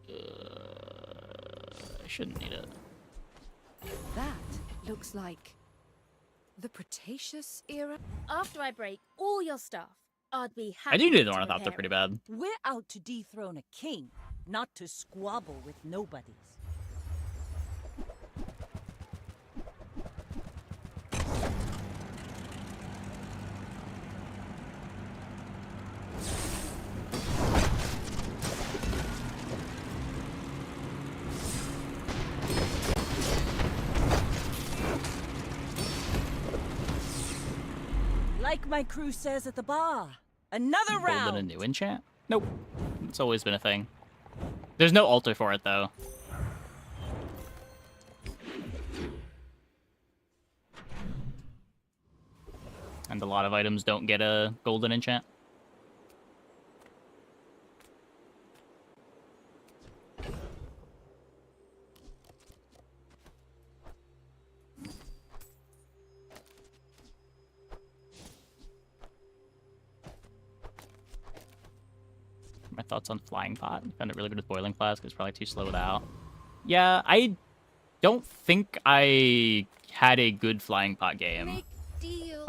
Speaker 1: I shouldn't need it.
Speaker 18: That looks like the Cretaceous era.
Speaker 7: After I break all your stuff, I'd be happy.
Speaker 1: I do need the
Speaker 7: to
Speaker 1: Ornithopter
Speaker 7: repair
Speaker 1: pretty
Speaker 7: it.
Speaker 1: bad.
Speaker 10: We're out to dethrone a king, not to squabble with nobodies. Like my crew says at the bar, another round.
Speaker 1: Golden a new enchant? Nope. It's always been a thing. There's no altar for it, though. And a lot of items don't get a golden enchant. My thoughts on Flying Pot. Found it really good with Boiling Flask. It's probably too slow without. Yeah, I don't think I had a good Flying Pot game.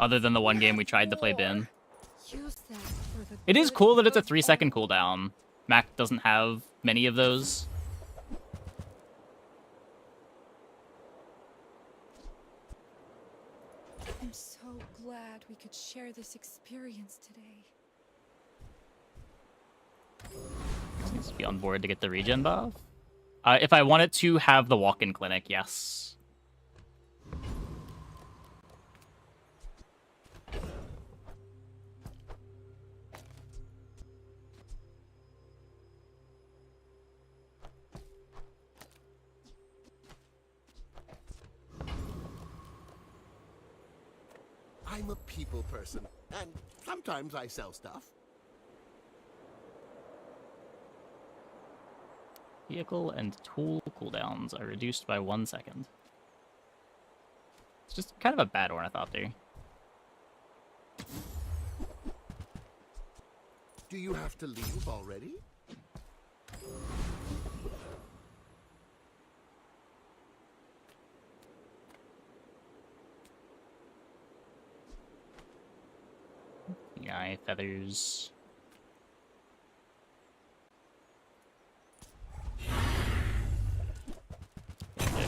Speaker 1: Other than the one game we tried to play Bin. It is cool that it's a 3-second cooldown. Mac doesn't have many of those.
Speaker 18: I'm so glad we could share this experience today.
Speaker 1: Needs to be on board to get the regen buff. If I wanted to have the walk-in clinic, yes.
Speaker 19: I'm a people person, and sometimes I sell stuff.
Speaker 1: Vehicle and tool cooldowns are reduced by 1 second. It's just kind of a bad ornithopter.
Speaker 19: Do you have to leave already?
Speaker 1: Yeah, feathers.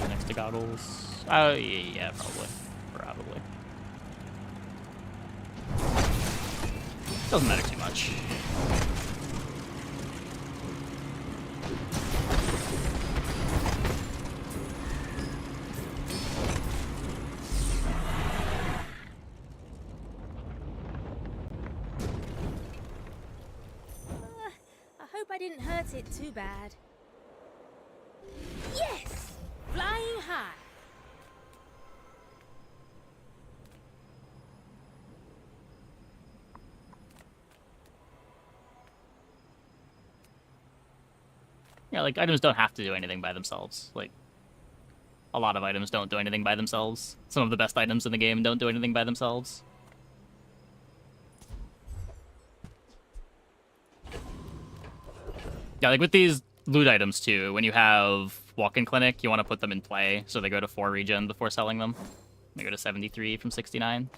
Speaker 1: Next to goggles. Oh, yeah, probably. Probably. Doesn't matter too much.
Speaker 7: I hope I didn't hurt it too bad. Yes! Flying high.
Speaker 1: Yeah, like, items don't have to do anything by themselves. Like, a lot of items don't do anything by themselves. Some of the best items in the game don't do anything by themselves. Yeah, like with these loot items too, when you have walk-in clinic, you want to put them in play so they go to 4 regen before selling them. They go to 73 from 69.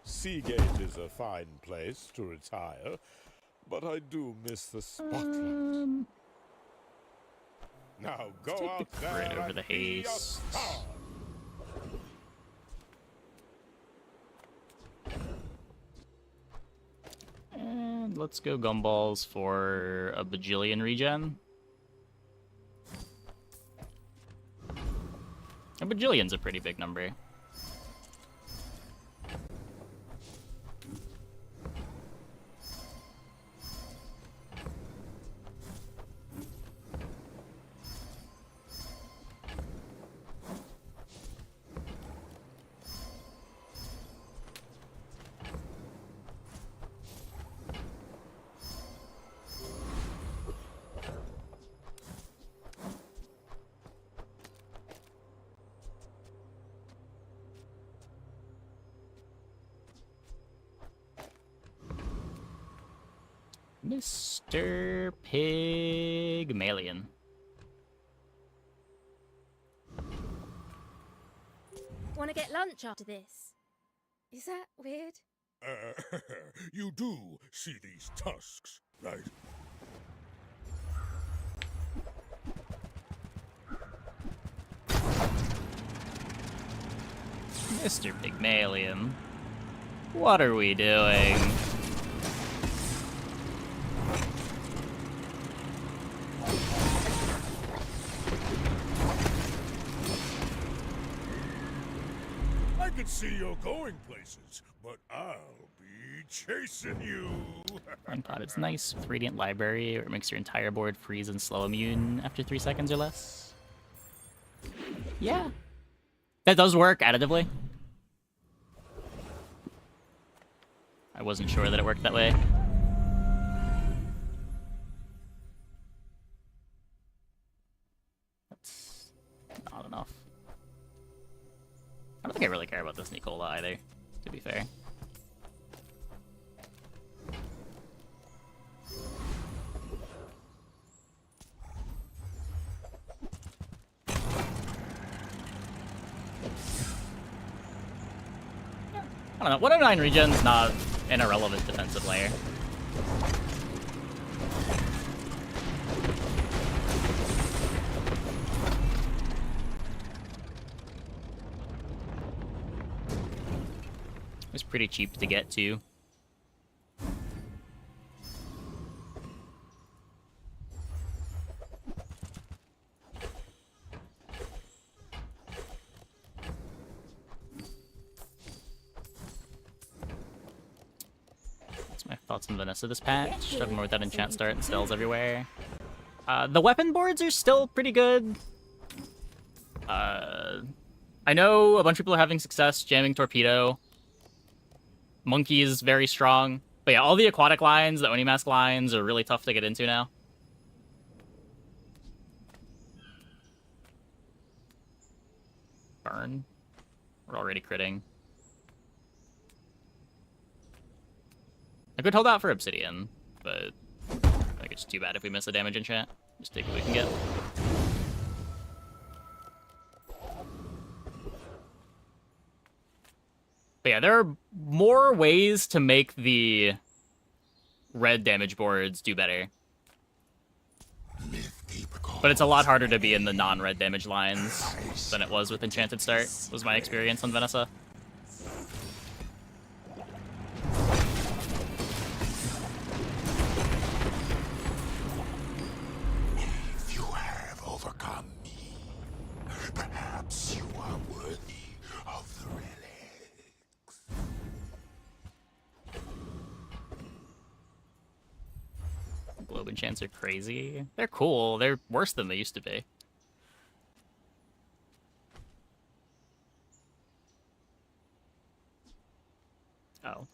Speaker 16: Seagate is a fine place to retire, but I do miss the spotlight. Now go out there
Speaker 1: Right over
Speaker 16: and
Speaker 1: the
Speaker 16: be a
Speaker 1: haste.
Speaker 16: star.
Speaker 1: And let's go gumballs for a bajillion regen. A bajillion's a pretty big number. Mr. Pygmalion.
Speaker 7: Want to get lunch after this? Is that weird?
Speaker 16: You do see these tusks, right?
Speaker 1: Mr. Pygmalion. What are we doing?
Speaker 16: I can see you're going places, but I'll be chasing you.
Speaker 1: One pod, it's nice with Radiant Library, where it makes your entire board freeze and slow immune after 3 seconds or less. Yeah. That does work additively. I wasn't sure that it worked that way. That's not enough. I don't think I really care about this Nicola either, to be fair. I don't know, 109 regen's not an irrelevant defensive layer. It's pretty cheap to get to. My thoughts on Vanessa this patch. Talking more with that enchant start and Stelles everywhere. The weapon boards are still pretty good. I know a bunch of people are having success jamming Torpedo. Monkey is very strong. But yeah, all the aquatic lines, the Oni Mask lines are really tough to get into now. Burn. We're already critting. I could hold out for Obsidian, but I think it's too bad if we miss a damage enchant. Just take what we can get. But yeah, there are more ways to make the red damage boards do better. But it's a lot harder to be in the non-red damage lines than it was with Enchanted Start, was my experience on Vanessa.
Speaker 8: If you have overcome me, perhaps you are worthy of the relics.
Speaker 1: Globe enchants are crazy. They're cool. They're worse than they used to be. Oh.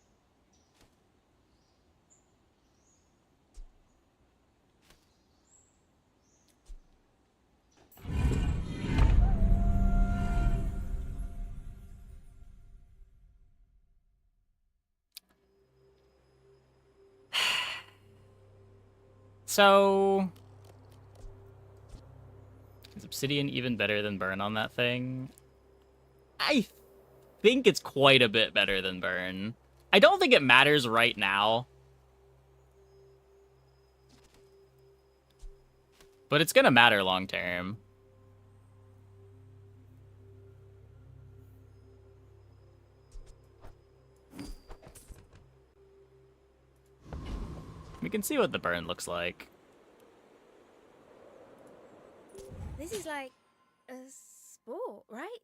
Speaker 1: So, is Obsidian even better than Burn on that thing? I think it's quite a bit better than Burn. I don't think it matters right now. But it's gonna matter long term. We can see what the burn looks like.
Speaker 7: This is like a sport, right?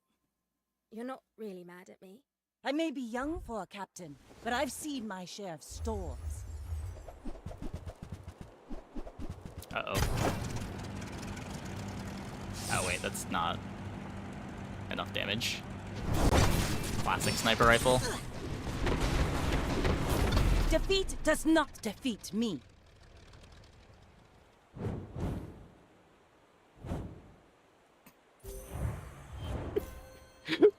Speaker 7: You're not really mad at me.
Speaker 10: I may be young for a captain, but I've seen my share of storms.
Speaker 1: Uh-oh. Oh, wait, that's not enough damage. Classic sniper rifle.
Speaker 10: Defeat does not defeat me.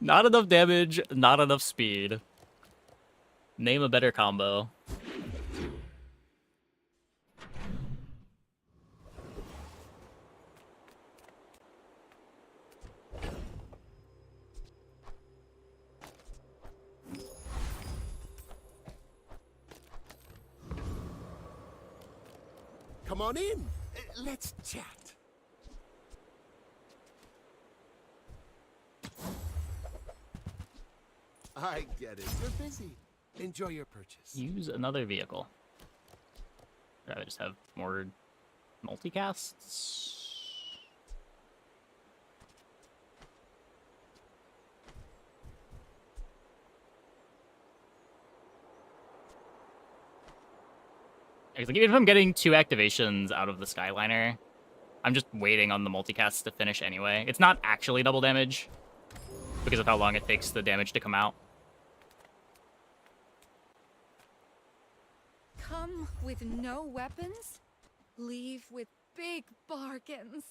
Speaker 1: Not enough damage, not enough speed. Name a better combo.
Speaker 14: Come on in. Let's chat. I get it. You're busy. Enjoy your purchase.
Speaker 1: Use another vehicle. I'd rather just have more multicasts. Like, even if I'm getting 2 activations out of the Skyliner, I'm just waiting on the multicast to finish anyway. It's not actually double damage because of how long it takes the damage to come out.
Speaker 18: Come with no weapons, leave with big bargains.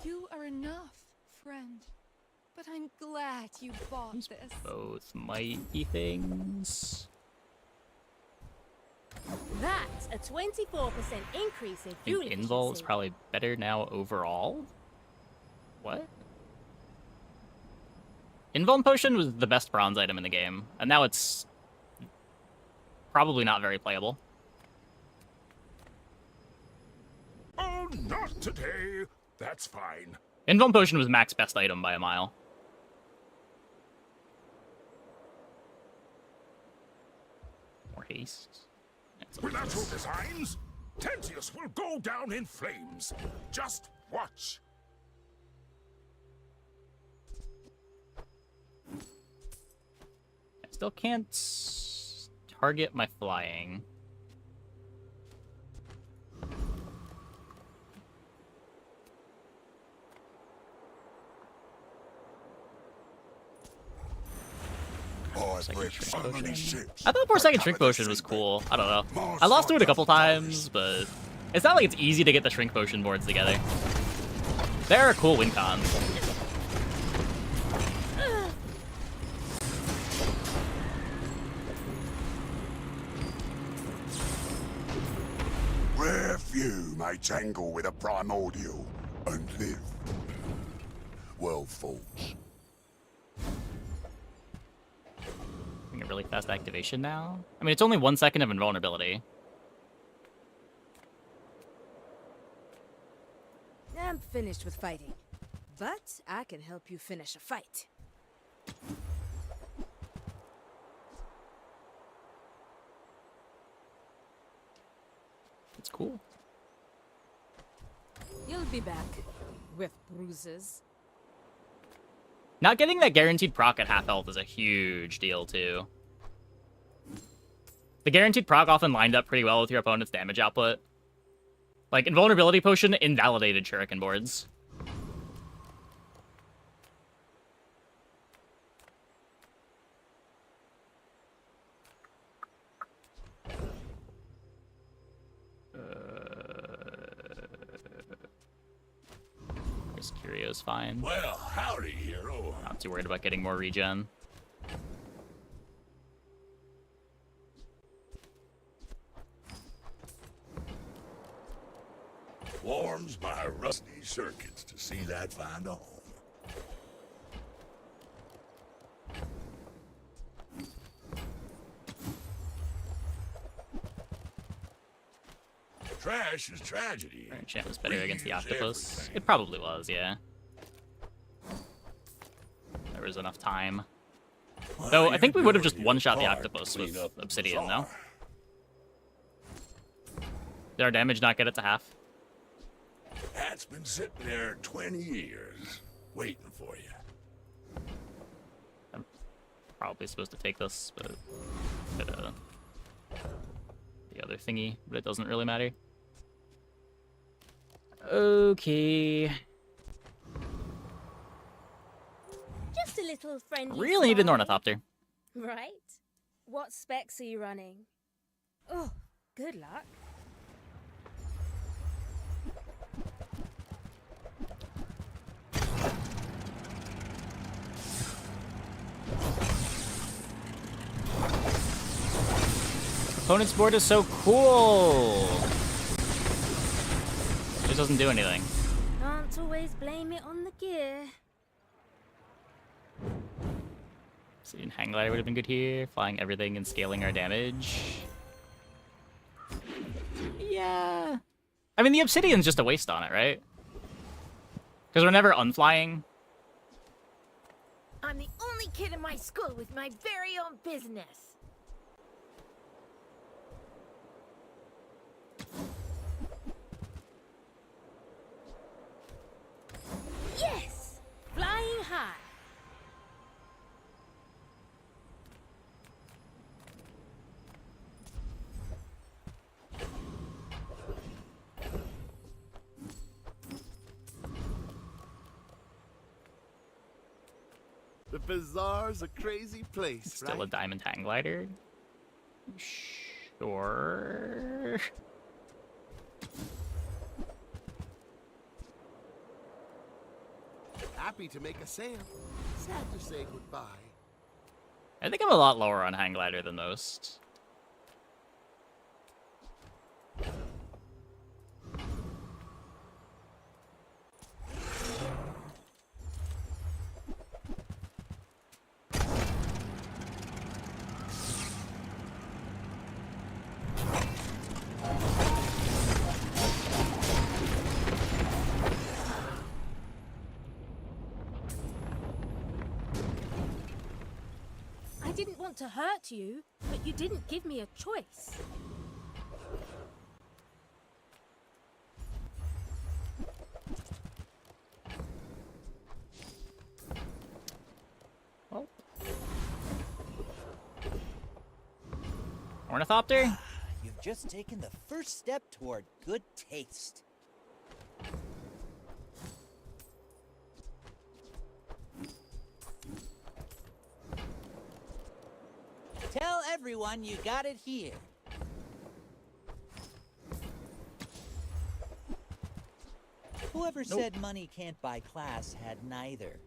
Speaker 18: You are enough, friend. But I'm glad you bought this.
Speaker 1: Both might be things.
Speaker 7: That's a 24% increase in
Speaker 1: I
Speaker 7: fuel
Speaker 1: think Invul is probably better now overall. What? Invuln Potion was the best bronze item in the game, and now it's probably not very playable.
Speaker 8: Oh, not today. That's fine.
Speaker 1: Invuln Potion was max best item by a mile. more haste.
Speaker 16: Without your designs, Tensius will go down in flames. Just watch.
Speaker 1: I still can't target my flying. Second shrink potion. I thought 4-second shrink potion was cool. I don't know. I lost to it a couple times, but it's not like it's easy to get the shrink potion boards together. They're a cool win con.
Speaker 8: Rare few may tangle with a primordial and live. Well, folks.
Speaker 1: A really fast activation now. I mean, it's only 1 second of invulnerability.
Speaker 6: I'm finished with fighting, but I can help you finish a fight.
Speaker 1: It's cool.
Speaker 6: You'll be back with bruises.
Speaker 1: Not getting that guaranteed proc at half health is a huge deal, too. The guaranteed proc often lined up pretty well with your opponent's damage output. Like, invulnerability potion invalidated shuriken boards. Curio's fine.
Speaker 16: Well, howdy, hero.
Speaker 1: Not too worried about getting more regen.
Speaker 16: Warms my rusty circuits to see that find a home. Trash is tragedy.
Speaker 1: Our enchant was better against the octopus. Everything. It probably was, yeah. There was enough time. Well, though I think we would have just one-shot the octopus with obsidian, though. Did our damage not get it to half?
Speaker 16: That's been sitting there 20 years, waiting for you.
Speaker 1: I'm probably supposed to take this, but the other thingy, but it doesn't really matter. Okay.
Speaker 7: Just a little friendly.
Speaker 1: Really need an ornithopter.
Speaker 7: Right? What specs are you running? Oh, good luck.
Speaker 1: Opponent's board is so cool. It doesn't do anything.
Speaker 7: Can't always blame it on the gear.
Speaker 1: Obsidian hang glider would have been good here. Flying everything and scaling our damage. Yeah. I mean, the obsidian's just a waste on it, right? Because we're never unflying.
Speaker 2: I'm the only kid in my school with my very own business.
Speaker 7: Yes! Flying high.
Speaker 15: The bazaar's a crazy place,
Speaker 1: Still a diamond hang glider? Sure.
Speaker 15: Happy to make a sale. Sad to say goodbye.
Speaker 1: I think I'm a lot lower on hang glider than most.
Speaker 7: I didn't want to hurt you, But you didn't give me a choice.
Speaker 1: Oh. Ornithopter?
Speaker 5: You've just taken the first step toward good taste. Tell everyone you got it here. Whoever said money can't buy class had neither.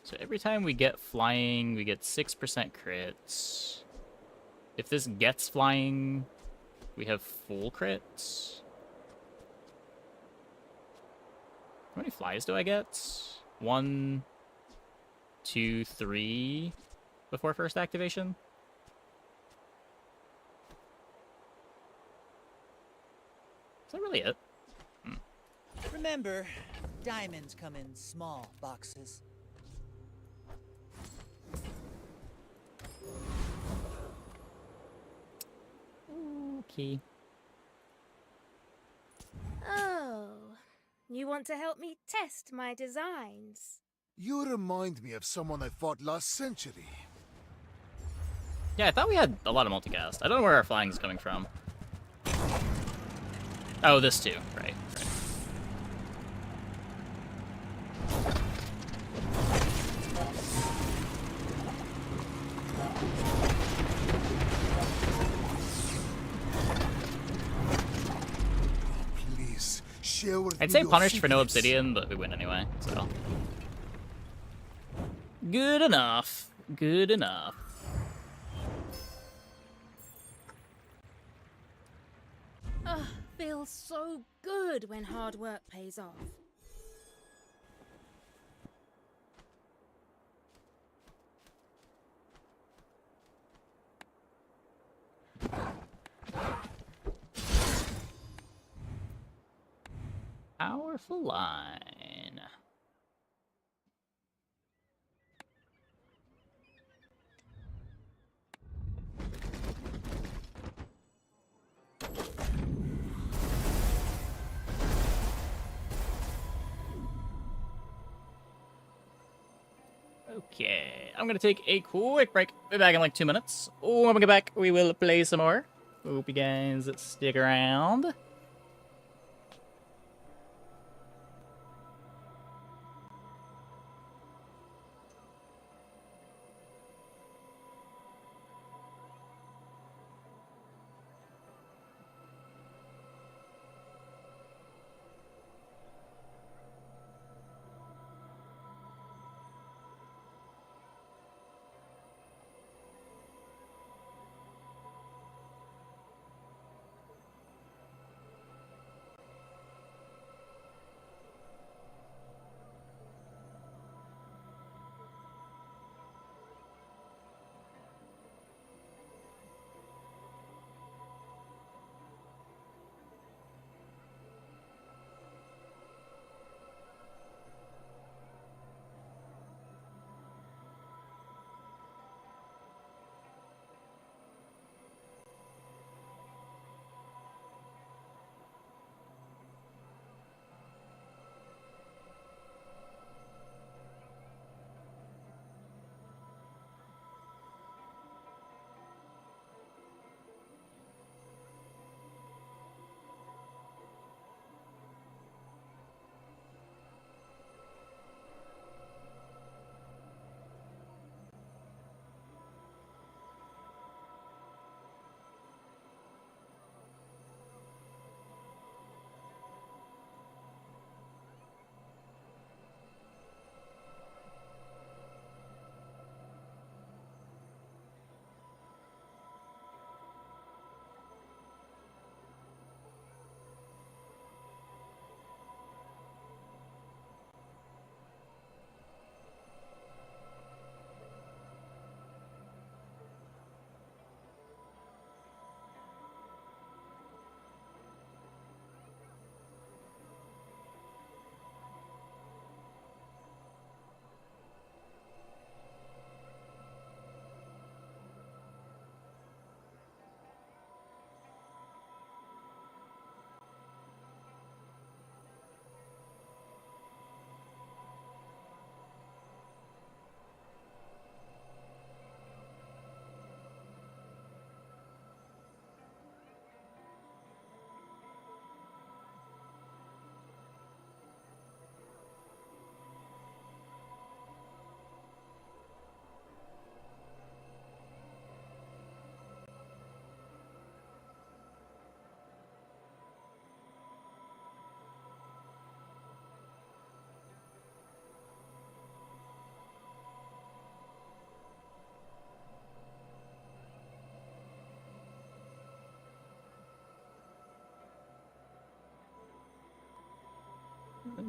Speaker 1: So every time we get flying, we get 6% crits. If this gets flying, we have full crits. How many flies do I get? 1, 2, 3 before first activation? Is that really it?
Speaker 5: Remember, diamonds come in small boxes.
Speaker 1: Okay.
Speaker 7: Oh, you want to help me test my designs?
Speaker 19: You remind me of someone I fought last century.
Speaker 1: Yeah, I thought we had a lot of multicast. I don't know where our flying is coming from. Oh, this too. Right.
Speaker 19: Please, share with
Speaker 1: I'd
Speaker 19: me
Speaker 1: say
Speaker 19: your
Speaker 1: punished for no
Speaker 19: secrets.
Speaker 1: obsidian, but we win anyway, so. Good enough. Good enough.
Speaker 7: Ugh, feels so good when hard work pays off.
Speaker 1: Powerful line. Okay, I'm gonna take a quick break. Be back in like 2 minutes. When we get back, we will play some more. Hope you guys stick around.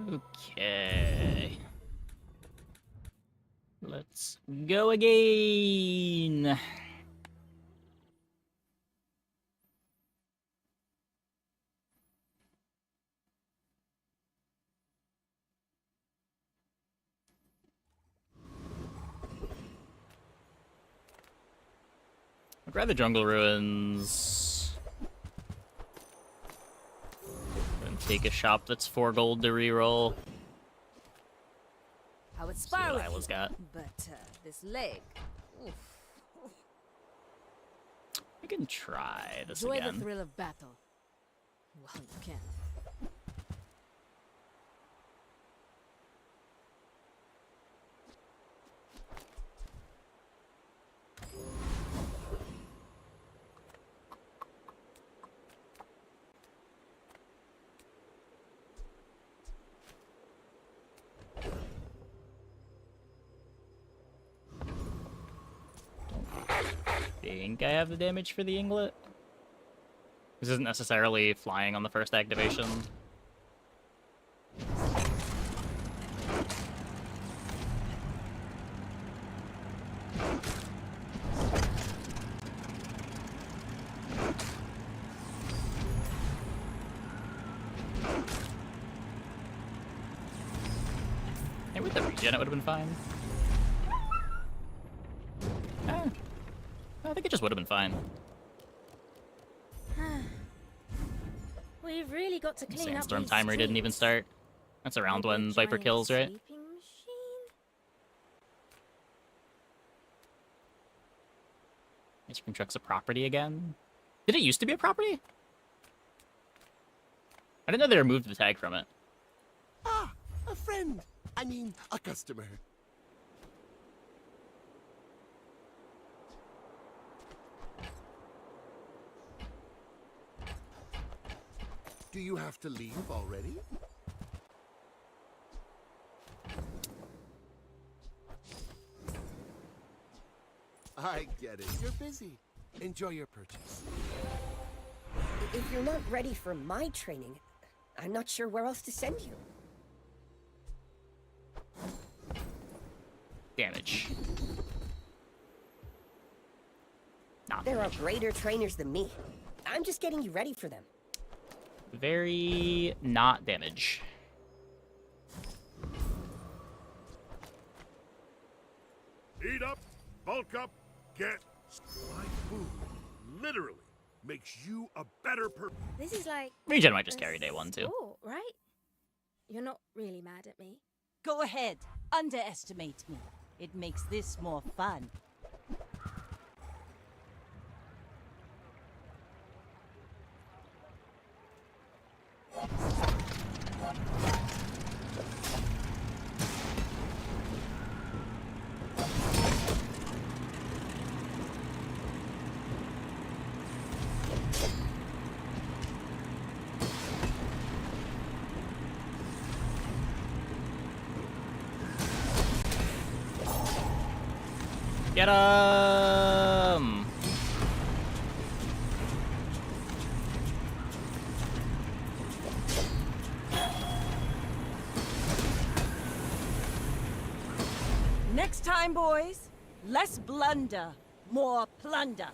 Speaker 1: Okay. Let's go again. I'd rather jungle ruins. And take a shop that's 4 gold to reroll.
Speaker 6: I would
Speaker 1: See
Speaker 6: spar
Speaker 1: what
Speaker 6: with
Speaker 1: Isla's
Speaker 6: you,
Speaker 1: got.
Speaker 6: but this leg. Oof.
Speaker 1: I can try this
Speaker 6: Enjoy
Speaker 1: again.
Speaker 6: the thrill of battle. Well, you can.
Speaker 1: I think I have the damage for the inglet. This isn't necessarily flying on the first activation. Maybe with the regen it would have been fine. I think it just would have been fine.
Speaker 7: We've really got to clean up
Speaker 1: Sandstorm
Speaker 7: these
Speaker 1: timer didn't even
Speaker 7: streets.
Speaker 1: start. That's around
Speaker 7: Maybe a
Speaker 1: when Viper
Speaker 7: giant
Speaker 1: kills, right?
Speaker 7: sleeping machine?
Speaker 1: Ice cream truck's a property again. Did it used to be a property? I didn't know they removed the tag from it.
Speaker 19: Ah, a friend. I mean, a customer. Do you have to leave already? I get it. You're busy. Enjoy your purchase.
Speaker 11: If you're not ready for my training, I'm not sure where else to send you.
Speaker 1: Damage.
Speaker 11: There are greater trainers than me. I'm just getting you ready for them.
Speaker 1: Very not damage.
Speaker 16: Eat up, bulk up, get... My food literally makes you a better person.
Speaker 7: This is like
Speaker 1: Regen might just carry day 1 too.
Speaker 7: sport, right? You're not really mad at me.
Speaker 10: Go ahead. Underestimate me. It makes this more fun.
Speaker 1: Get him!
Speaker 10: Next time, boys, less blunder, more plunder.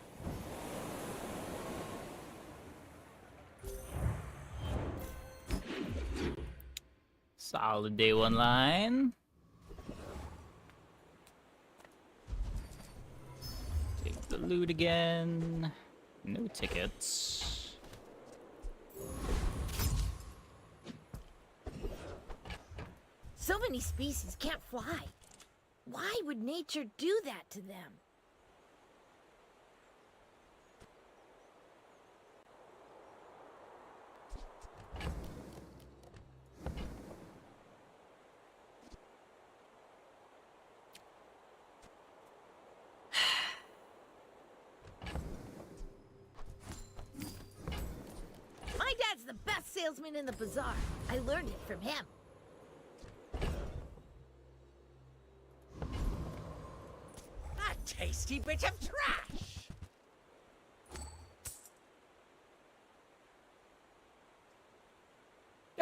Speaker 1: Solid day 1 line. Take the loot again. No tickets.
Speaker 2: So many species can't fly. Why would nature do that to them? My dad's the best salesman in the bazaar. I learned it from him.
Speaker 5: A tasty bit of trash!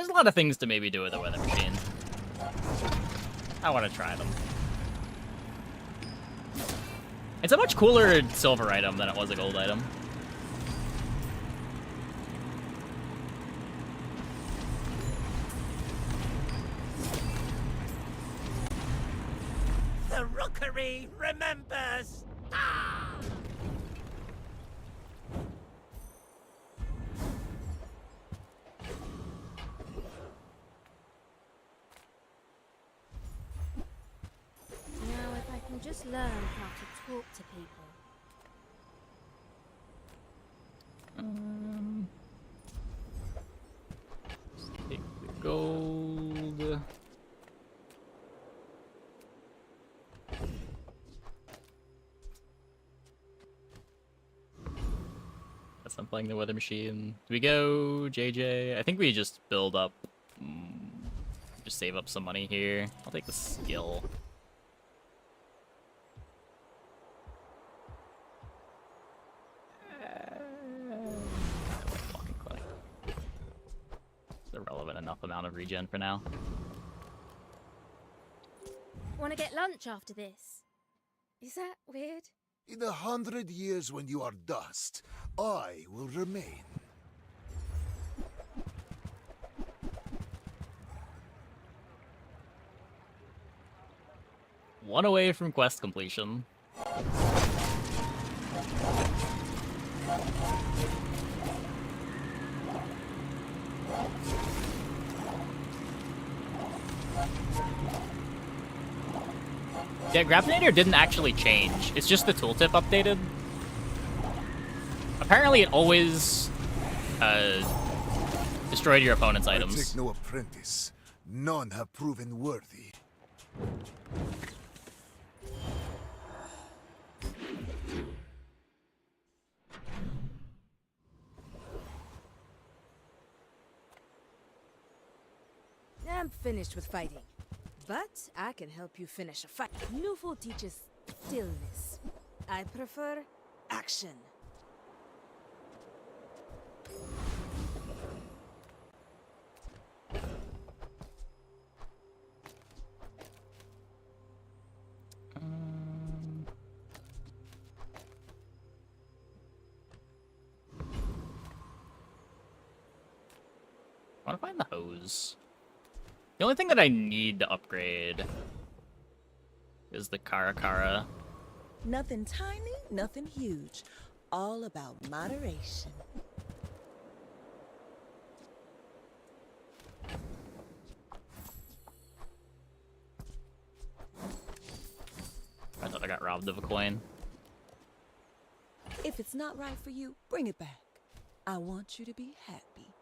Speaker 1: There's a lot of things to maybe do with a weather machine. I want to try them. It's a much cooler silver item than it was a gold item.
Speaker 5: The rookery remembers! Ah!
Speaker 7: Now, if I can just learn how to talk to people.
Speaker 1: Let's take the gold. Guess I'm playing the weather machine. Do we go JJ? I think we just build up. Just save up some money here. I'll take the skill. Walking clinic. It's a relevant enough amount of regen for now.
Speaker 7: Want to get lunch after this? Is that weird?
Speaker 19: In 100 years when you are dust, I will remain.
Speaker 1: One away from quest completion. Yeah, Grabinator didn't actually change. It's just the tooltip updated. Apparently it always destroyed your opponent's items.
Speaker 19: I take no apprentice. None have proven worthy.
Speaker 6: I'm finished with fighting. But I can help you finish a fight. Newful teaches stillness. I prefer action.
Speaker 1: I want to find the hose. The only thing that I need to upgrade is the Karakara.
Speaker 13: Nothing tiny, nothing huge. All about moderation.
Speaker 1: I thought I got robbed of a coin.
Speaker 13: If it's not right for you, bring it back. I want you to be happy.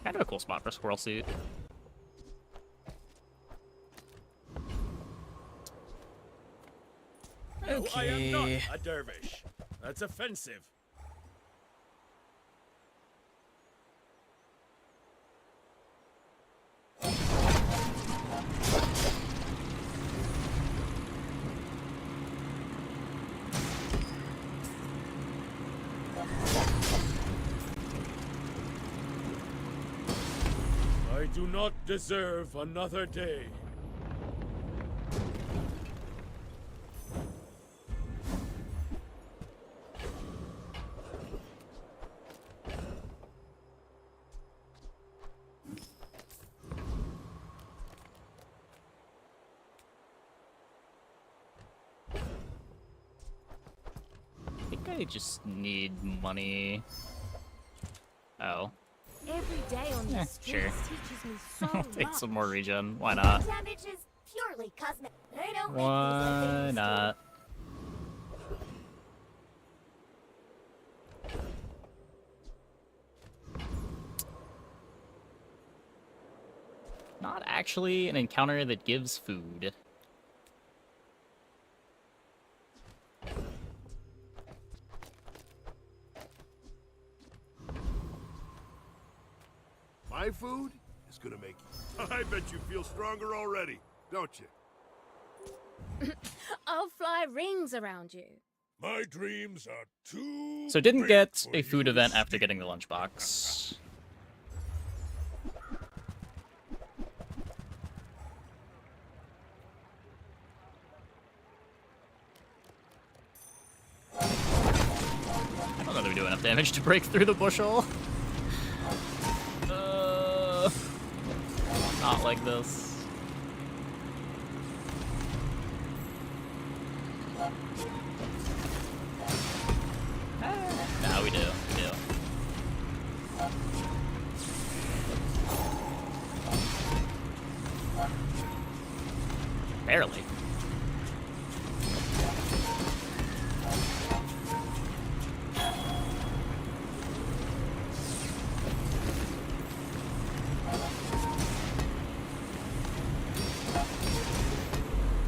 Speaker 1: Kind of a cool spot for a squirrel suit.
Speaker 21: No, I am not a dervish. That's offensive. I do not deserve another day.
Speaker 1: I think I just need money. Oh.
Speaker 7: Every day on the streets
Speaker 1: sure.
Speaker 7: teaches me so
Speaker 1: I'll take
Speaker 7: much.
Speaker 1: some more regen. Why not?
Speaker 9: Damage is purely cosmetic. They don't
Speaker 1: Why not? Not actually an encounter that gives food.
Speaker 14: My food is gonna make you. I bet you feel stronger already, don't you?
Speaker 7: I'll fly rings around you.
Speaker 16: My dreams are too
Speaker 1: So didn't
Speaker 16: big
Speaker 1: get
Speaker 16: for
Speaker 1: a food
Speaker 16: you
Speaker 1: event after getting the lunchbox. I don't know if we do enough damage to break through the bushel. Not like this. Nah, we do. We do. Barely.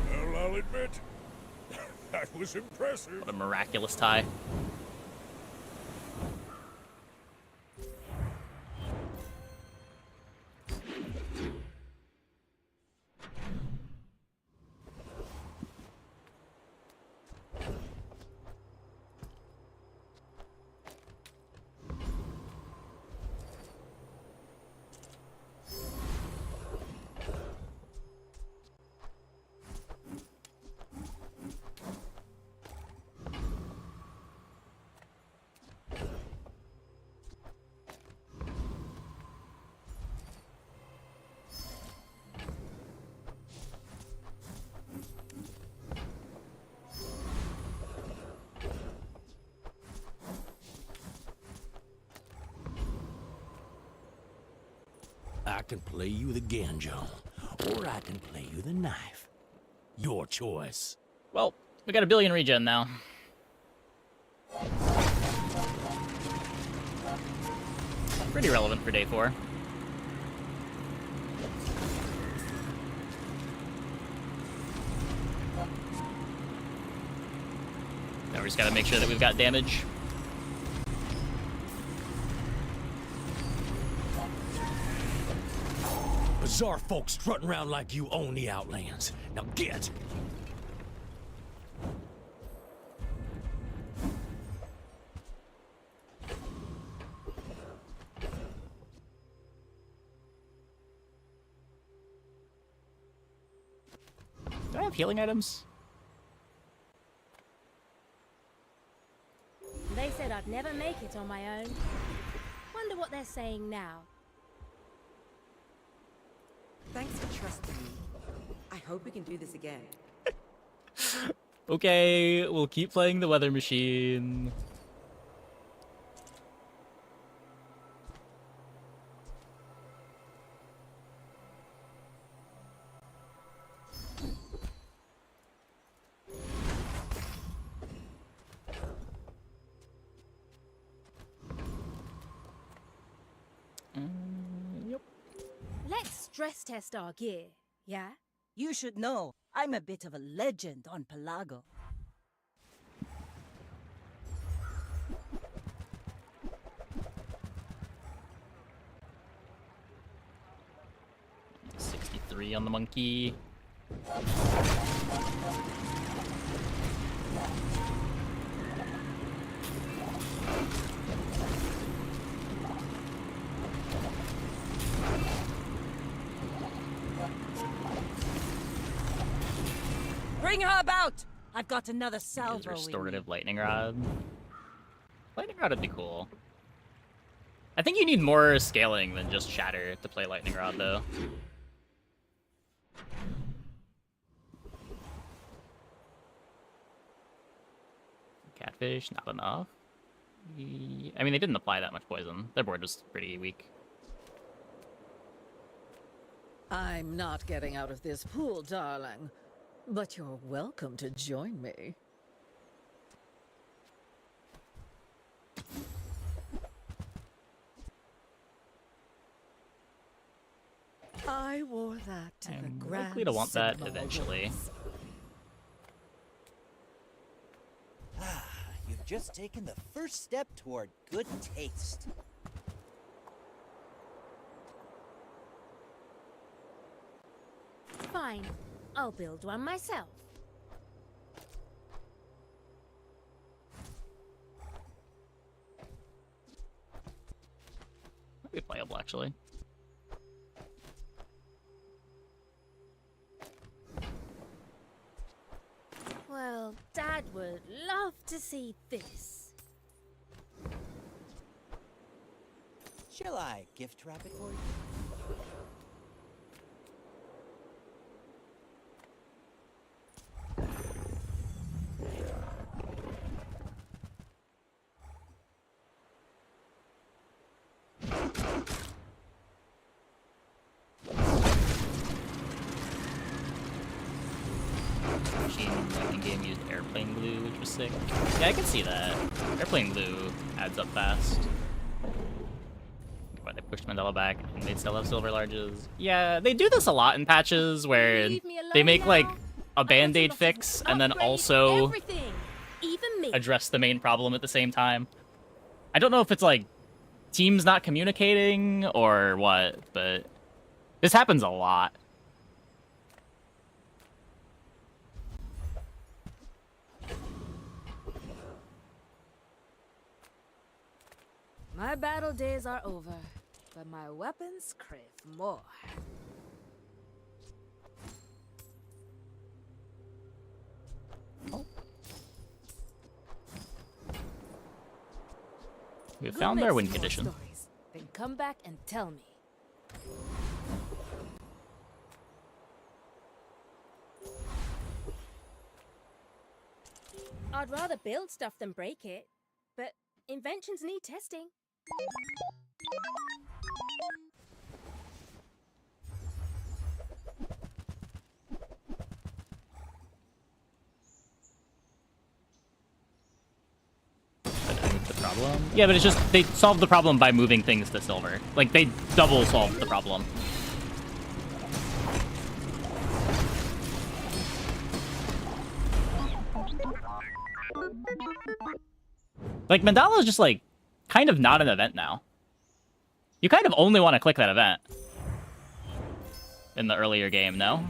Speaker 16: Well, I'll admit, that was impressive.
Speaker 1: What a miraculous tie.
Speaker 11: I can play you the Ganjo, or I can play you the knife. Your choice.
Speaker 1: Well, we got a billion regen now. Pretty relevant for day 4. Now we just gotta make sure that we've got damage.
Speaker 11: Bizarre folks strutting around like you own the Outlands. Now get!
Speaker 1: Do I have healing items?
Speaker 7: They said I'd never make it on my own. Wonder what they're saying now.
Speaker 4: Thanks for trusting me. I hope we can do this again.
Speaker 1: Okay, we'll keep playing the weather machine. Yep.
Speaker 7: Let's stress test our gear, yeah?
Speaker 10: You should know, I'm a bit of a legend on Pelago.
Speaker 1: $63 on the monkey.
Speaker 10: Bring her about! I've got another
Speaker 1: Use
Speaker 10: salvo.
Speaker 1: restorative lightning rod. Lightning rod would be cool. I think you need more scaling than just shatter to play lightning rod, though. Catfish, not enough. I mean, they didn't apply that much poison. Their board was pretty weak.
Speaker 13: I'm not getting out of this pool, darling. But you're welcome to join me. I wore that to the
Speaker 1: I'm
Speaker 13: grand
Speaker 1: likely to want that
Speaker 13: cinema
Speaker 1: eventually.
Speaker 13: awards.
Speaker 5: You've just taken the first step toward good taste.
Speaker 7: Fine. I'll build one myself.
Speaker 1: Be playable, actually.
Speaker 7: Well, Dad would love to see this.
Speaker 5: Shall I gift wrap it for you?
Speaker 1: In-game used airplane glue, which was sick. Yeah, I can see that. Airplane glue adds up fast. Why they pushed Mandela back and they still have silver larges. Yeah, they do this a lot in patches where they make like a band-aid fix and then also address the main problem at the same time. I don't know if it's like teams not communicating or what, but this happens a lot.
Speaker 6: My battle days are over, but my weapons crave more.
Speaker 1: Oh. We found our win condition.
Speaker 6: Stories, then come back and tell me.
Speaker 7: I'd rather build stuff than break it, but inventions need testing.
Speaker 1: The problem? Yeah, but it's just they solved the problem by moving things to silver. Like they double solved the problem. Like Mandala is just like kind of not an event now. You kind of only want to click that event in the earlier game, no?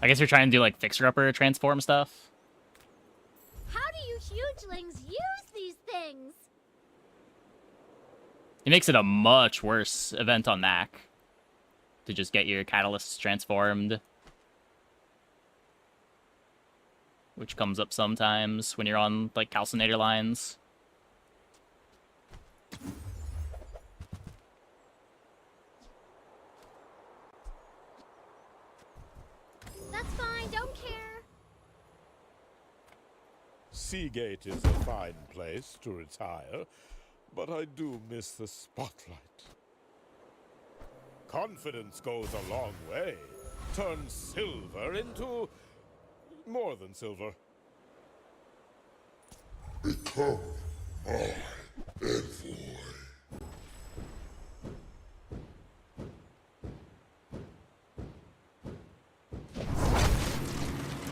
Speaker 1: I guess you're trying to do like fixer-upper transform stuff.
Speaker 9: How do you hugelings use these things?
Speaker 1: It makes it a much worse event on Knack to just get your catalysts transformed, which comes up sometimes when you're on like calcinator lines.
Speaker 9: That's fine, don't care.
Speaker 16: Seagate is a fine place to retire, but I do miss the spotlight. Confidence goes a long way. Turns silver into more than silver.
Speaker 8: Become my envoy.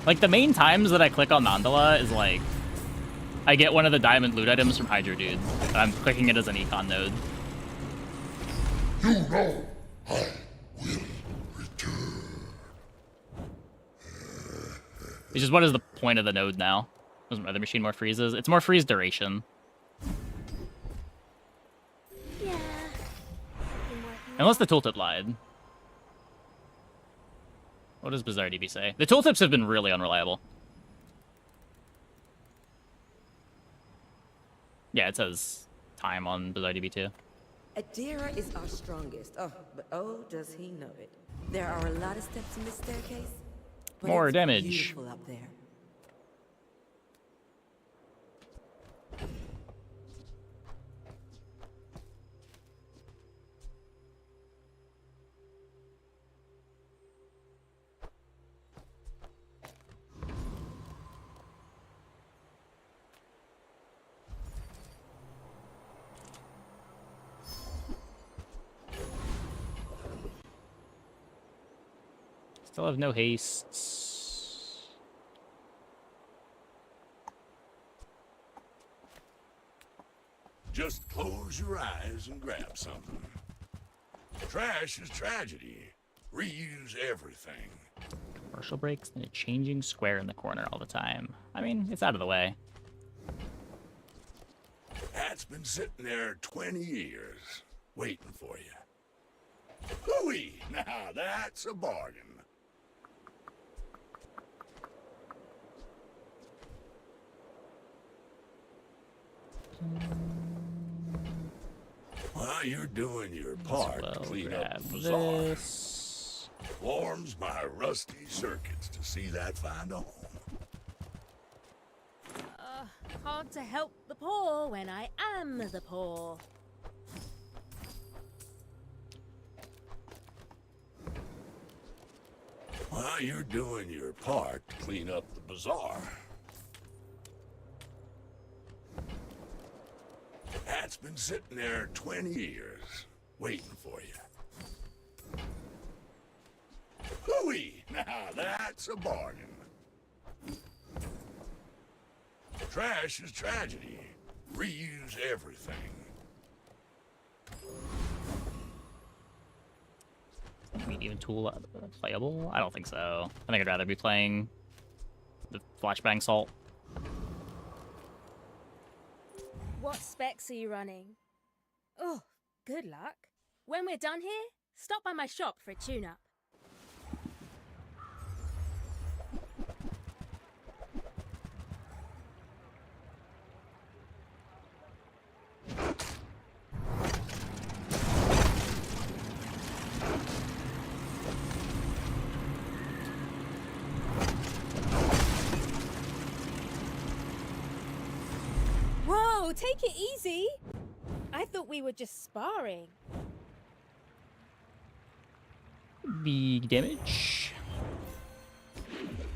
Speaker 1: Like the main times that I click on Mandala is like I get one of the diamond loot items from Hydro Dude. And I'm clicking it as an econ node.
Speaker 8: You know I will return.
Speaker 1: Which is what is the point of the node now? Doesn't matter, the machine more freezes. It's more freeze duration.
Speaker 7: Yeah.
Speaker 1: Unless the tooltip lied. What does Bizarre DB say? The tooltips have been really unreliable. Yeah, it says time on Bizarre DB too.
Speaker 4: Adira is our strongest. Oh, but oh, does he know it. There are a lot of steps in this staircase. But
Speaker 1: More
Speaker 4: it's
Speaker 1: damage.
Speaker 4: Beautiful up there.
Speaker 1: Still have no hastes.
Speaker 14: Just close your eyes and grab something. Trash is tragedy. Reuse everything.
Speaker 1: Commercial breaks and a changing square in the corner all the time. I mean, it's out of the way.
Speaker 14: That's been sitting there 20 years, waiting for you. Hooey! Now that's a bargain. While you're doing your part to clean up the bazaar, warms my rusty circuits to see that find a home.
Speaker 7: Hard to help the poor when I am the poor.
Speaker 14: While you're doing your part to clean up the bazaar, that's been sitting there 20 years, waiting for you. Hooey! Now that's a bargain. Trash is tragedy. Reuse everything.
Speaker 1: Medium tool playable? I don't think so. I think I'd rather be playing the flashbang salt.
Speaker 7: What specs are you running? Oh, good luck. When we're done here, stop by my shop for a tune-up. Whoa, take it easy. I thought we were just sparring.
Speaker 1: The damage.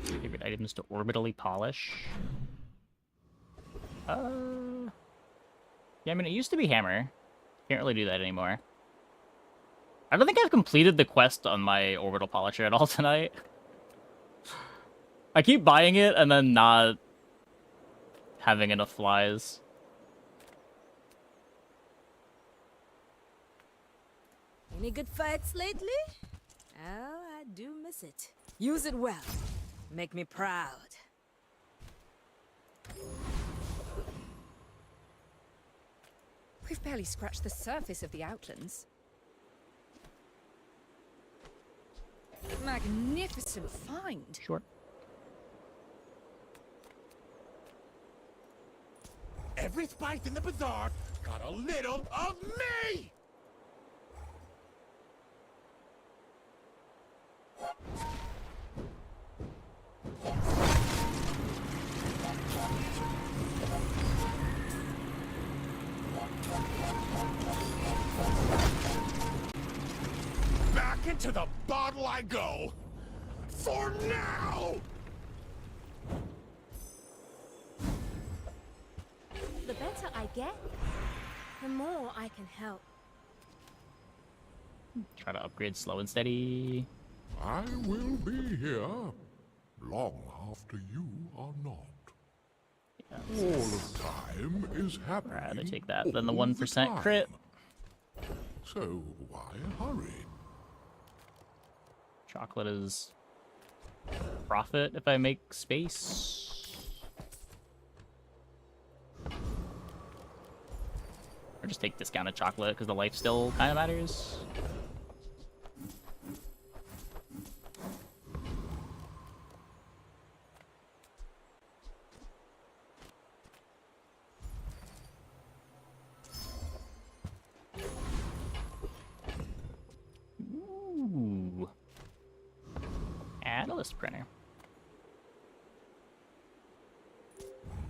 Speaker 1: Favorite items to orbitally polish. Yeah, I mean, it used to be hammer. Can't really do that anymore. I don't think I've completed the quest on my orbital polisher at all tonight. I keep buying it and then not having enough flies.
Speaker 6: Any good fights lately? Oh, I do miss it. Use it well. Make me proud.
Speaker 18: We've barely scratched the surface of the Outlands. Magnificent find.
Speaker 1: Sure.
Speaker 14: Every spite in the bazaar got a little of me! Back into the bottle I go! For now!
Speaker 7: The better I get, the more I can help.
Speaker 1: Try to upgrade slow and steady.
Speaker 8: I will be here long after you are not.
Speaker 1: Yeah,
Speaker 8: all of time is happening.
Speaker 1: Rather take that than the 1% crit.
Speaker 8: So why hurry?
Speaker 1: Chocolate is profit if I make space. Or just take discounted chocolate because the life still kind of matters. Ooh. Analyst printer.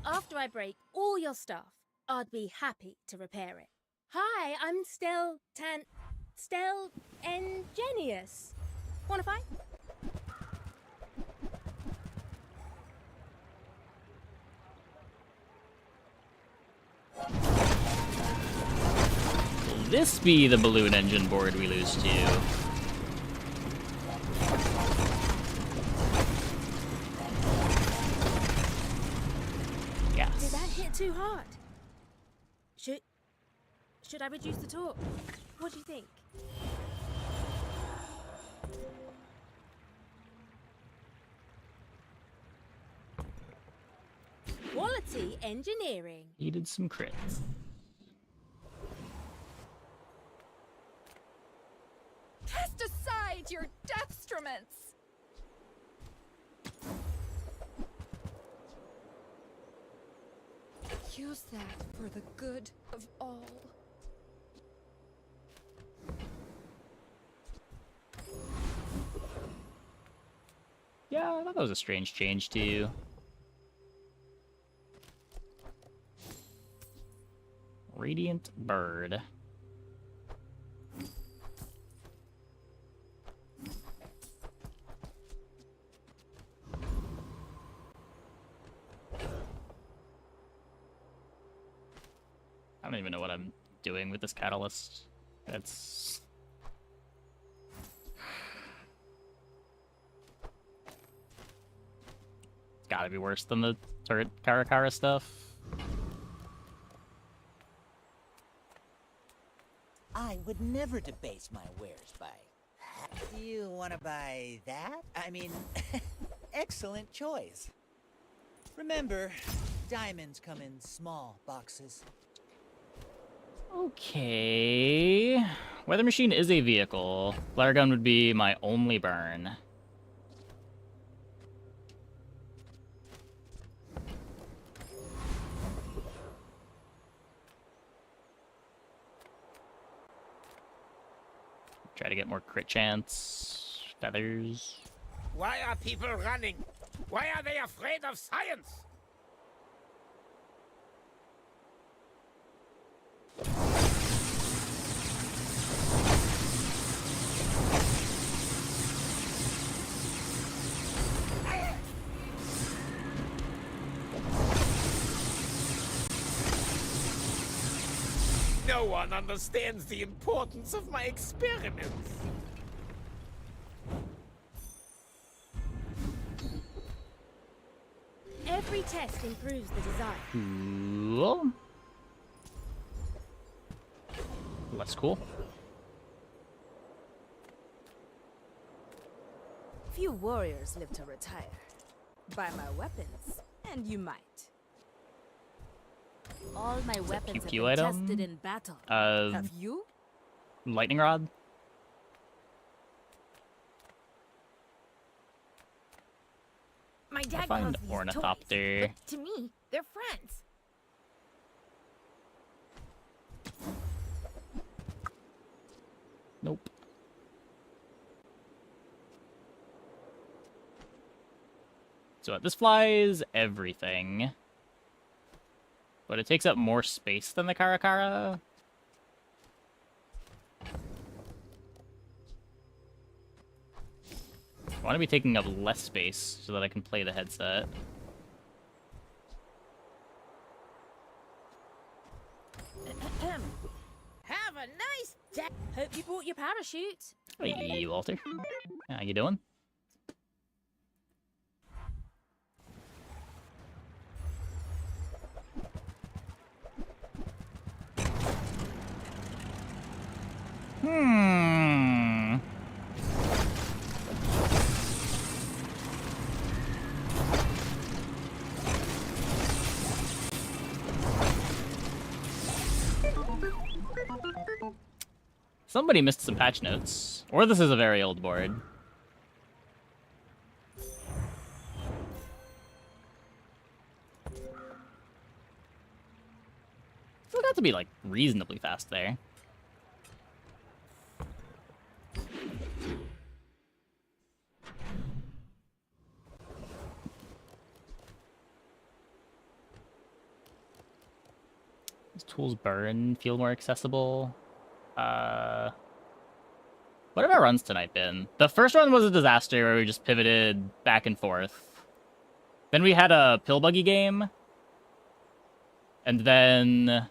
Speaker 7: After I break all your stuff, I'd be happy to repair it. Hi, I'm Stelle Ingenious. Wanna fight?
Speaker 1: Will this be the balloon engine board we lose to? Yes.
Speaker 7: Did that hit too hard? Should I reduce the torque? What do you think? Quality engineering.
Speaker 1: Needed some crits.
Speaker 18: performance. Use that for the good of all.
Speaker 1: Yeah, I thought that was a strange change too. Radiant Bird. I don't even know what I'm doing with this catalyst. It's gotta be worse than the turret Karakara stuff.
Speaker 5: I would never debase my wares by... You want to buy that? I mean, excellent choice. Remember, diamonds come in small boxes.
Speaker 1: Okay. Weather Machine is a vehicle. Flare Gun would be my only burn. Try to get more crit chance. Feathers.
Speaker 17: Why are people running? Why are they afraid of science? No one understands the importance of my experiments.
Speaker 7: Every test improves the design.
Speaker 1: Cool. Less cool.
Speaker 6: Few warriors live to retire. Buy my weapons, and you might. All my weapons have been tested in battle. Have you?
Speaker 1: Lightning Rod.
Speaker 2: My dad
Speaker 1: I find
Speaker 2: calls these
Speaker 1: Ornithopter.
Speaker 2: toys, but to me, they're friends.
Speaker 1: Nope. So this flies everything. But it takes up more space than the Karakara. I want to be taking up less space so that I can play the headset.
Speaker 7: Have a nice day. Hope you brought your parachute.
Speaker 1: Hey, Walter. How you doing? Somebody missed some patch notes. Or this is a very old board. Still got to be, like, reasonably fast there. These tools burn, feel more accessible. What have our runs tonight been? The first run was a disaster where we just pivoted back and forth. Then we had a pill buggy game. And then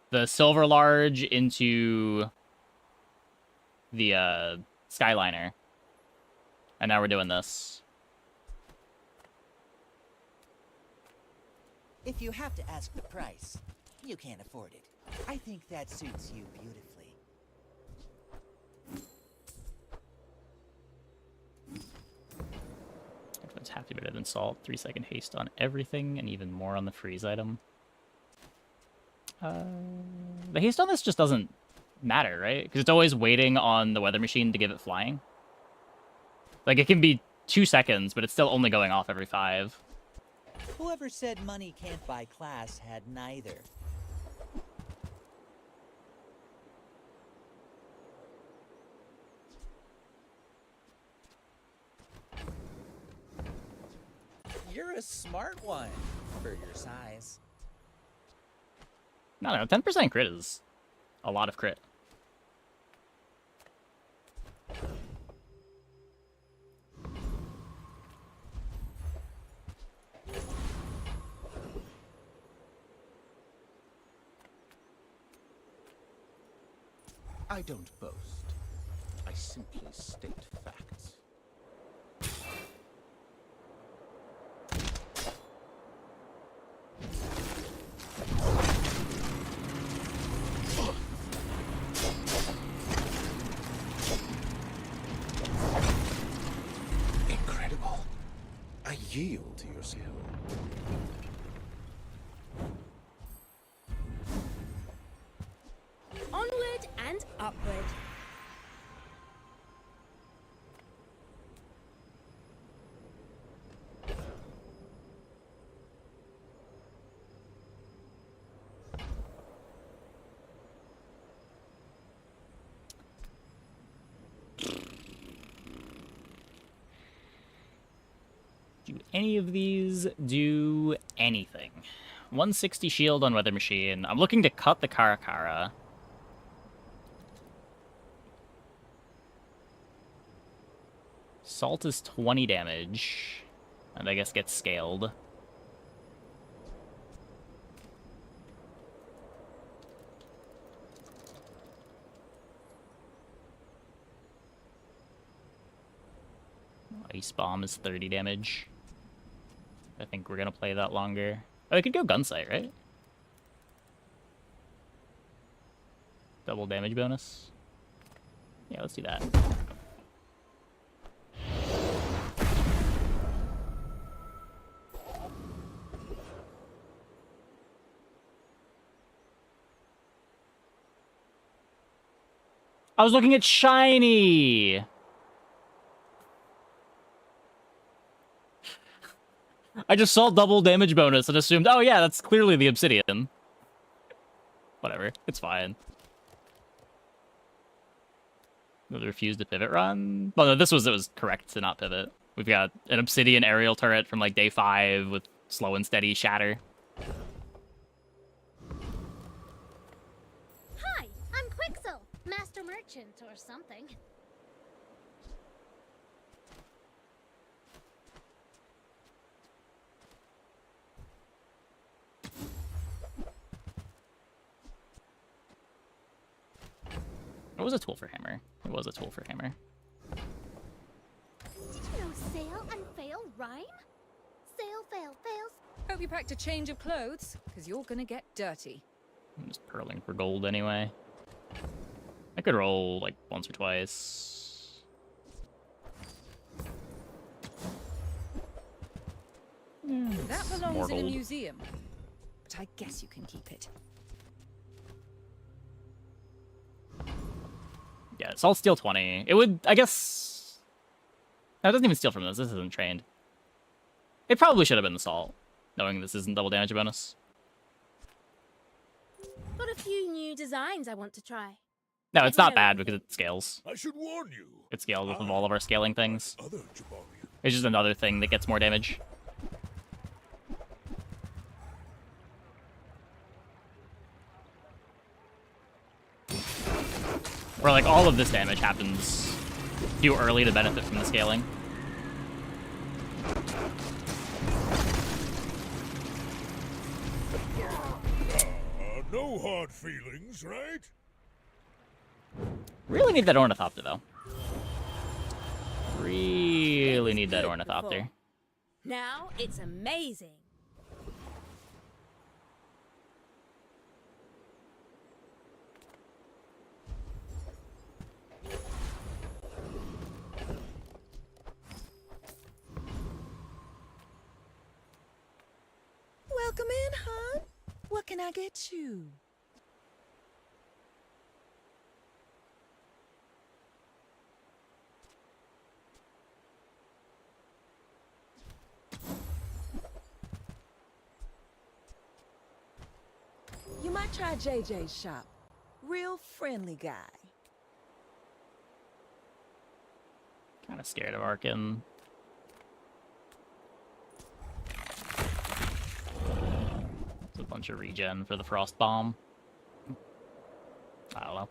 Speaker 1: the silver large into the Skyliner. And now we're doing this.
Speaker 5: If you have to ask the price, you can't afford it. I think that suits you beautifully.
Speaker 1: Everyone's happy better than salt. 3-second haste on everything, and even more on the freeze item. The haste on this just doesn't matter, right? Because it's always waiting on the weather machine to give it flying. Like, it can be 2 seconds, but it's still only going off every 5.
Speaker 5: Whoever said money can't buy class had neither. You're a smart one for your size.
Speaker 1: No, 10% crit is a lot of crit.
Speaker 3: I don't boast. I simply state facts. Incredible. I yield to your skill.
Speaker 7: Onward and upward.
Speaker 1: Do any of these do anything? 160 shield on weather machine. I'm looking to cut the Karakara. Salt is 20 damage, and I guess gets scaled. Ice Bomb is 30 damage. I think we're gonna play that longer. Oh, I could go Gunsight, right? Double damage bonus. Yeah, let's do that. I was looking at shiny! I just saw double damage bonus and assumed, oh yeah, that's clearly the obsidian. Whatever, it's fine. They refused to pivot run? Well, no, it was correct to not pivot. We've got an obsidian aerial turret from like day 5 with slow and steady shatter.
Speaker 9: Hi, I'm Quixel, Master Merchant or something.
Speaker 1: It was a tool for hammer. It was a tool for hammer.
Speaker 9: Did you know sail and fail rhyme? Sail, fail, fails.
Speaker 6: Hope you packed a change of clothes, because you're gonna get dirty.
Speaker 1: I'm just purling for gold anyway. I could roll like once or twice.
Speaker 6: That
Speaker 1: More
Speaker 6: belongs in a
Speaker 1: gold.
Speaker 6: museum, but I guess you can keep it.
Speaker 1: Yeah, Salt steal 20. It would, I guess... No, it doesn't even steal from this. This isn't trained. It probably should have been the Salt, knowing this isn't double damage bonus.
Speaker 7: Got a few new designs I want to try.
Speaker 1: No, it's not bad because it scales.
Speaker 14: I should warn you.
Speaker 1: It scales with all of our scaling things.
Speaker 14: Other Jabarian.
Speaker 1: It's just another thing that gets more damage. Where like all of this damage happens too early to benefit from the scaling.
Speaker 14: No hard feelings, right?
Speaker 1: Really need that Ornithopter though. Really need that Ornithopter.
Speaker 7: Now it's amazing.
Speaker 4: Welcome in, hon. What can I get you? Try JJ's shop. Real friendly guy.
Speaker 1: Kind of scared of Arkin. It's a bunch of regen for the Frost Bomb. I don't know.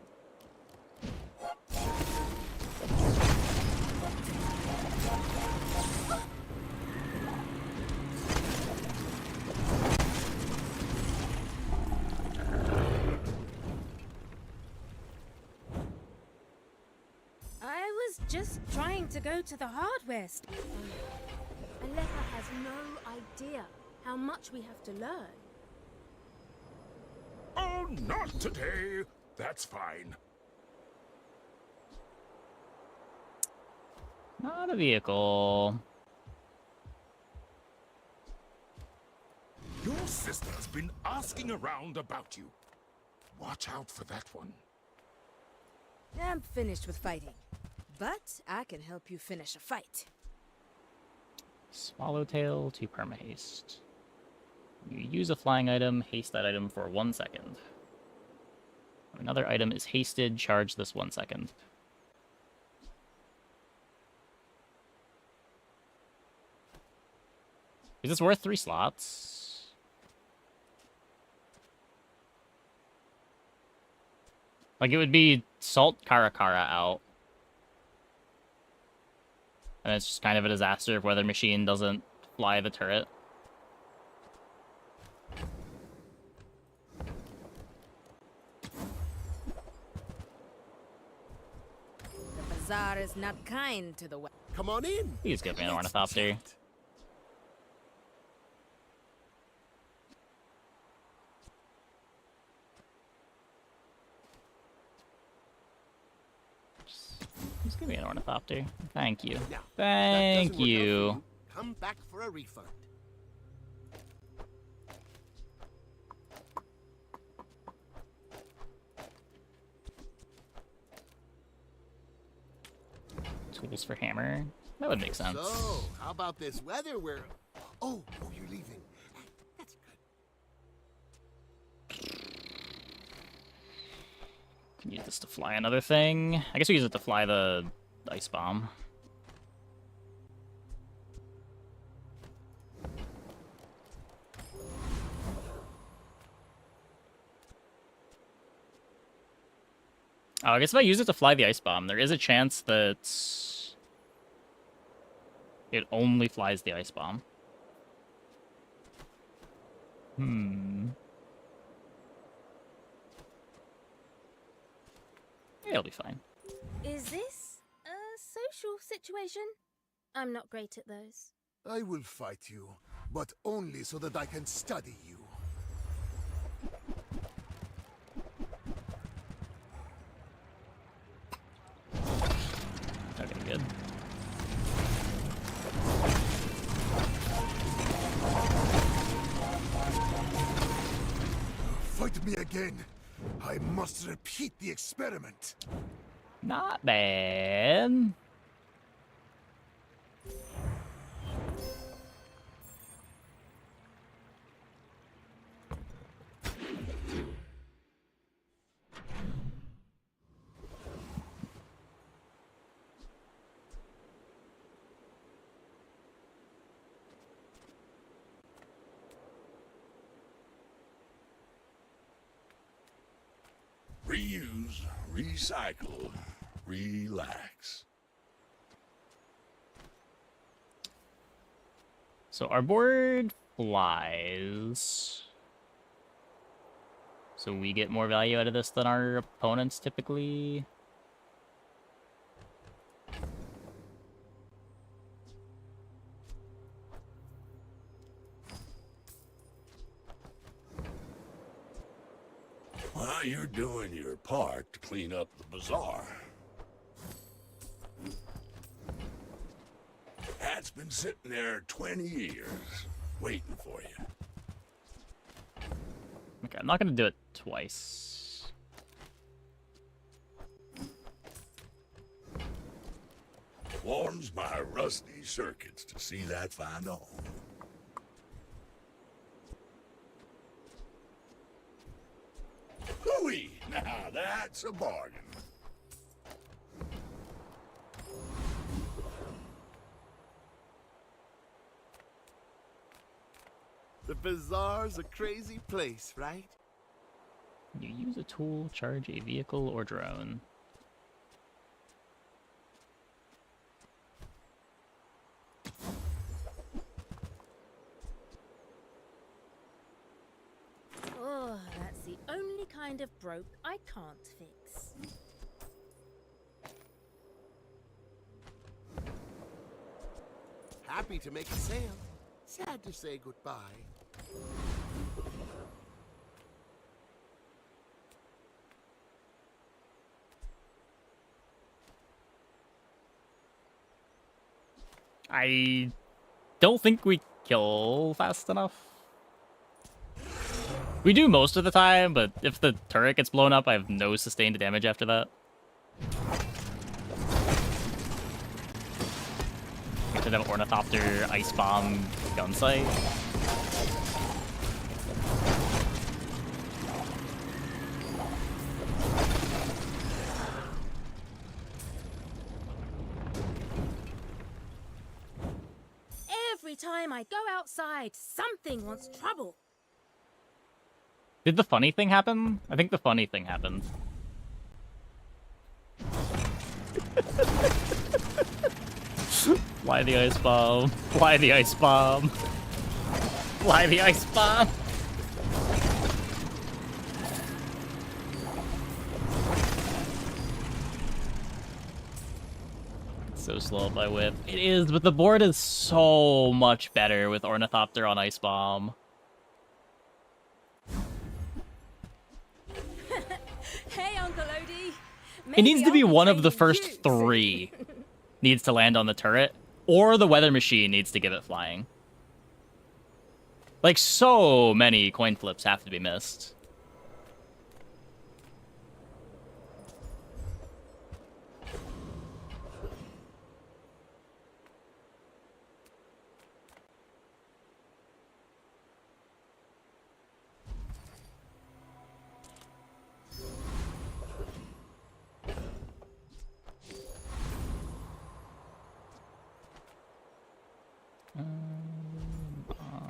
Speaker 7: I was just trying to go to the hardware store. Alepa has no idea how much we have to learn.
Speaker 14: Oh, not today. That's fine.
Speaker 1: Not a vehicle.
Speaker 14: Your sister's been asking around about you. Watch out for that one.
Speaker 6: I'm finished with fighting, but I can help you finish a fight.
Speaker 1: Swallowtail to permahaste. You use a flying item, haste that item for 1 second. When another item is hasted, charge this 1 second. Is this worth 3 slots? Like, it would be Salt Karakara out. And it's just kind of a disaster if Weather Machine doesn't fly the turret.
Speaker 6: The bazaar is not kind to the west.
Speaker 19: Come on in.
Speaker 1: Please give me an Ornithopter. Just give me an Ornithopter. Thank you.
Speaker 19: Now,
Speaker 1: Thank you.
Speaker 19: Come back for a refund.
Speaker 1: Tools for hammer. That would make sense.
Speaker 19: So, how about this weather? Oh, you're leaving. That's good.
Speaker 1: Can use this to fly another thing. I guess we use it to fly the ice bomb. Oh, I guess if I use it to fly the ice bomb, there is a chance that it only flies the ice bomb. It'll be fine.
Speaker 7: Is this a social situation? I'm not great at those.
Speaker 19: I will fight you, but only so that I can study you.
Speaker 1: Okay, good.
Speaker 19: Fight me again. I must repeat the experiment.
Speaker 1: Not bad.
Speaker 14: Reuse, recycle, relax.
Speaker 1: So our board flies. So we get more value out of this than our opponents typically.
Speaker 14: Well, you're doing your part to clean up the bazaar. Hat's been sitting there 20 years, waiting for you.
Speaker 1: Okay, I'm not gonna do it twice.
Speaker 14: Warms my rusty circuits to see that find home. Now that's a bargain.
Speaker 12: The bazaar's a crazy place, right?
Speaker 1: You use a tool, charge a vehicle or drone.
Speaker 7: Oh, that's the only kind of broke I can't fix.
Speaker 12: Happy to make a sale. Sad to say goodbye.
Speaker 1: I don't think we kill fast enough. We do most of the time, but if the turret gets blown up, I have no sustained damage after that. We should have Ornithopter, Ice Bomb, Gun Sight.
Speaker 7: Every time I go outside, something wants trouble.
Speaker 1: Did the funny thing happen? I think the funny thing happened. Fly the ice bomb. Fly the ice bomb. Fly the ice bomb. So slow up my whip. It is, but the board is so much better with Ornithopter on Ice Bomb.
Speaker 7: Hey, Uncle Odie.
Speaker 1: It needs to be one of the first three needs to land on the turret, or the weather machine needs to give it flying. Like, so many coin flips have to be missed.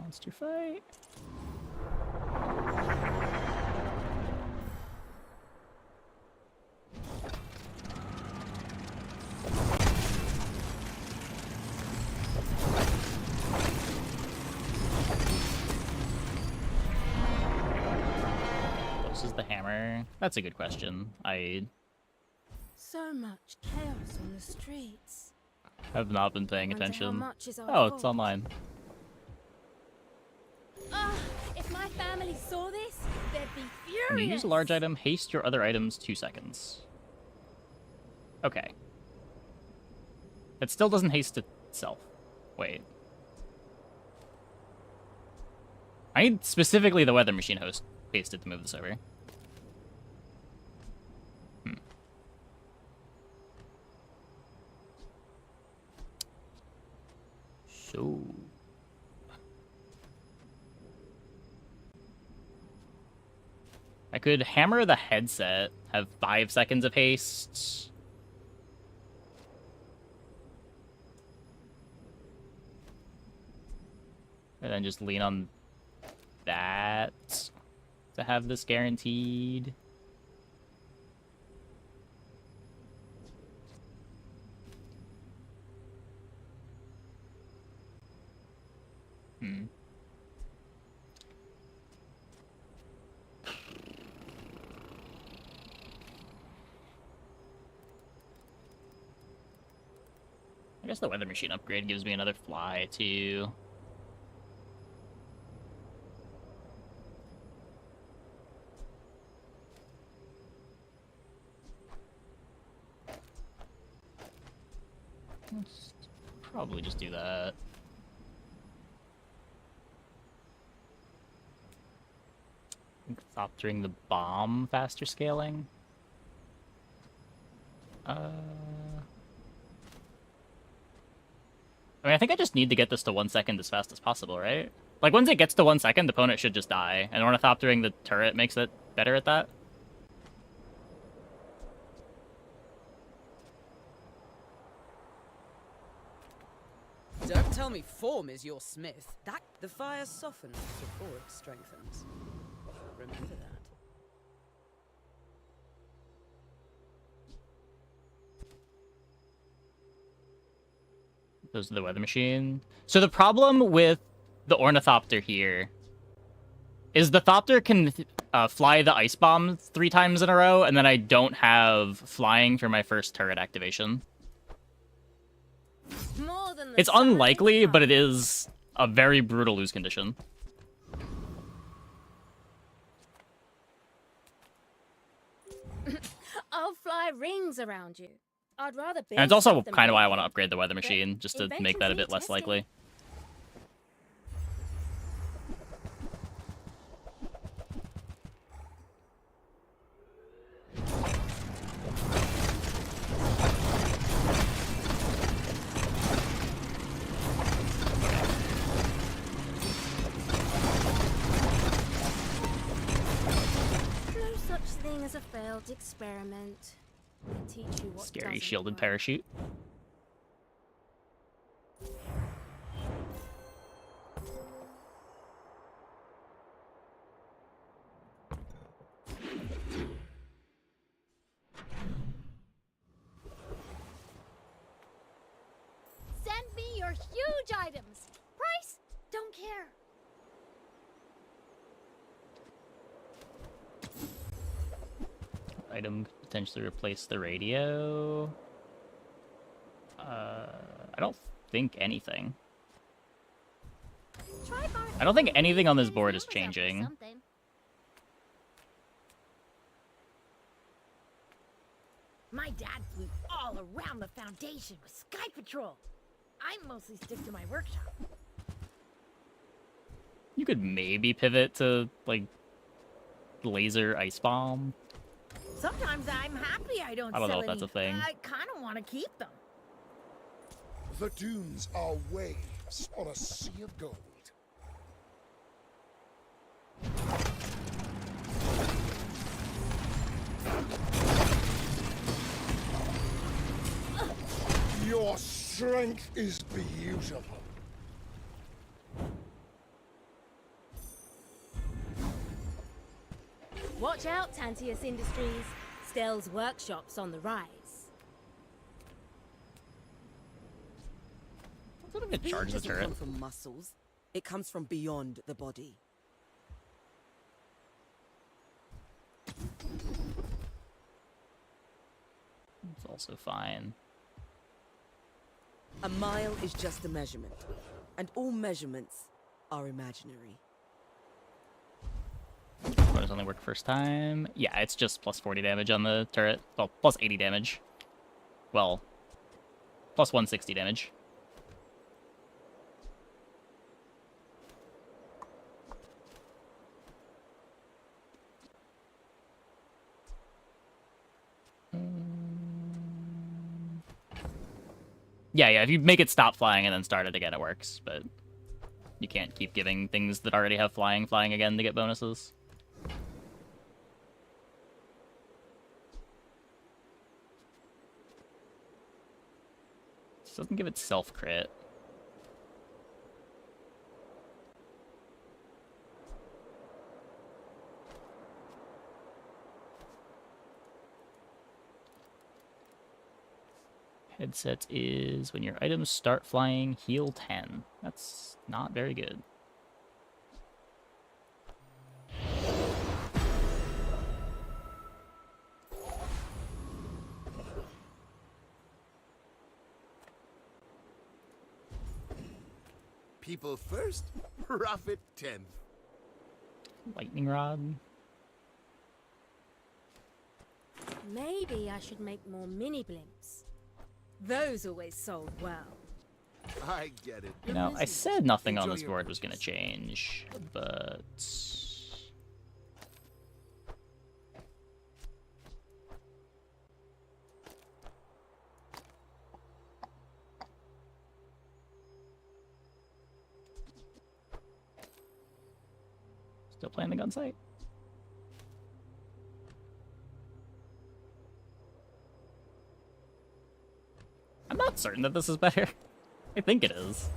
Speaker 1: Monster fight. This is the hammer. That's a good question. I
Speaker 7: So much chaos on the streets.
Speaker 1: have not been paying
Speaker 7: Wonder how
Speaker 1: attention.
Speaker 7: much is our
Speaker 1: Oh, it's
Speaker 7: fault.
Speaker 1: online.
Speaker 7: If my family saw this, they'd be
Speaker 1: When you
Speaker 7: furious.
Speaker 1: use a large item, haste your other items 2 seconds. Okay. It still doesn't haste itself. Wait. I need specifically the weather machine host hasted to move this over. So... I could hammer the headset, have 5 seconds of haste. And then just lean on that to have this guaranteed. I guess the weather machine upgrade gives me another fly, too. Let's probably just do that. Stop during the bomb faster scaling. I mean, I think I just need to get this to 1 second as fast as possible, right? Like, once it gets to 1 second, the opponent should just die, and Ornithoptering the turret makes it better at that.
Speaker 4: tell me form is your smith. That the fire softens before it strengthens. Remember that.
Speaker 1: Those are the weather machine. So the problem with the ornithopter here is the thopter can fly the ice bomb 3 times in a row, and then I don't have flying for my first turret activation.
Speaker 7: More than the
Speaker 1: It's unlikely, but it is a very brutal lose condition.
Speaker 7: I'll fly rings around you. I'd rather build
Speaker 1: And it's also
Speaker 7: stuff than
Speaker 1: kind of why I
Speaker 7: break
Speaker 1: want to
Speaker 7: it.
Speaker 1: upgrade the weather machine, just to make that a bit less likely.
Speaker 7: No such thing as a failed experiment. I teach you what
Speaker 1: Scary
Speaker 7: doesn't
Speaker 1: shielded
Speaker 7: work.
Speaker 1: parachute.
Speaker 9: Send me your huge items. Price? Don't care.
Speaker 1: Item could potentially replace the radio. I don't think anything. I don't think anything on this board is changing.
Speaker 2: My dad flew all around the Foundation with Sky Patrol. I mostly stick to my workshop.
Speaker 1: You could maybe pivot to, like, laser ice bomb.
Speaker 2: Sometimes I'm happy I don't
Speaker 1: I don't know
Speaker 2: sell
Speaker 1: if that's
Speaker 2: any.
Speaker 1: a thing.
Speaker 2: I kind of want to keep them.
Speaker 8: The dunes are waves on a sea of gold. Your strength is beautiful.
Speaker 7: Watch out, Tantius Industries. Stell's workshop's on the rise.
Speaker 1: What if it
Speaker 4: Speed
Speaker 1: charges the
Speaker 4: doesn't
Speaker 1: turret?
Speaker 4: come from muscles. It comes from beyond the body.
Speaker 1: It's also fine.
Speaker 4: A mile is just a measurement, and all measurements are imaginary.
Speaker 1: Does only work first time? Yeah, it's just plus 40 damage on the turret. Well, plus 80 damage. Well, plus 160 damage. Yeah, if you make it stop flying and then start it again, it works, but you can't keep giving things that already have flying again to get bonuses. This doesn't give it self-crit. Headset is when your items start flying, heal 10. That's not very good.
Speaker 12: People first, profit 10th.
Speaker 1: Lightning rod.
Speaker 7: Maybe I should make more mini blimps. Those always sold well.
Speaker 12: I get it.
Speaker 1: You know, I said nothing on this board was going to change, but... Still playing the gun sight. I'm not certain that this is better. I think it is.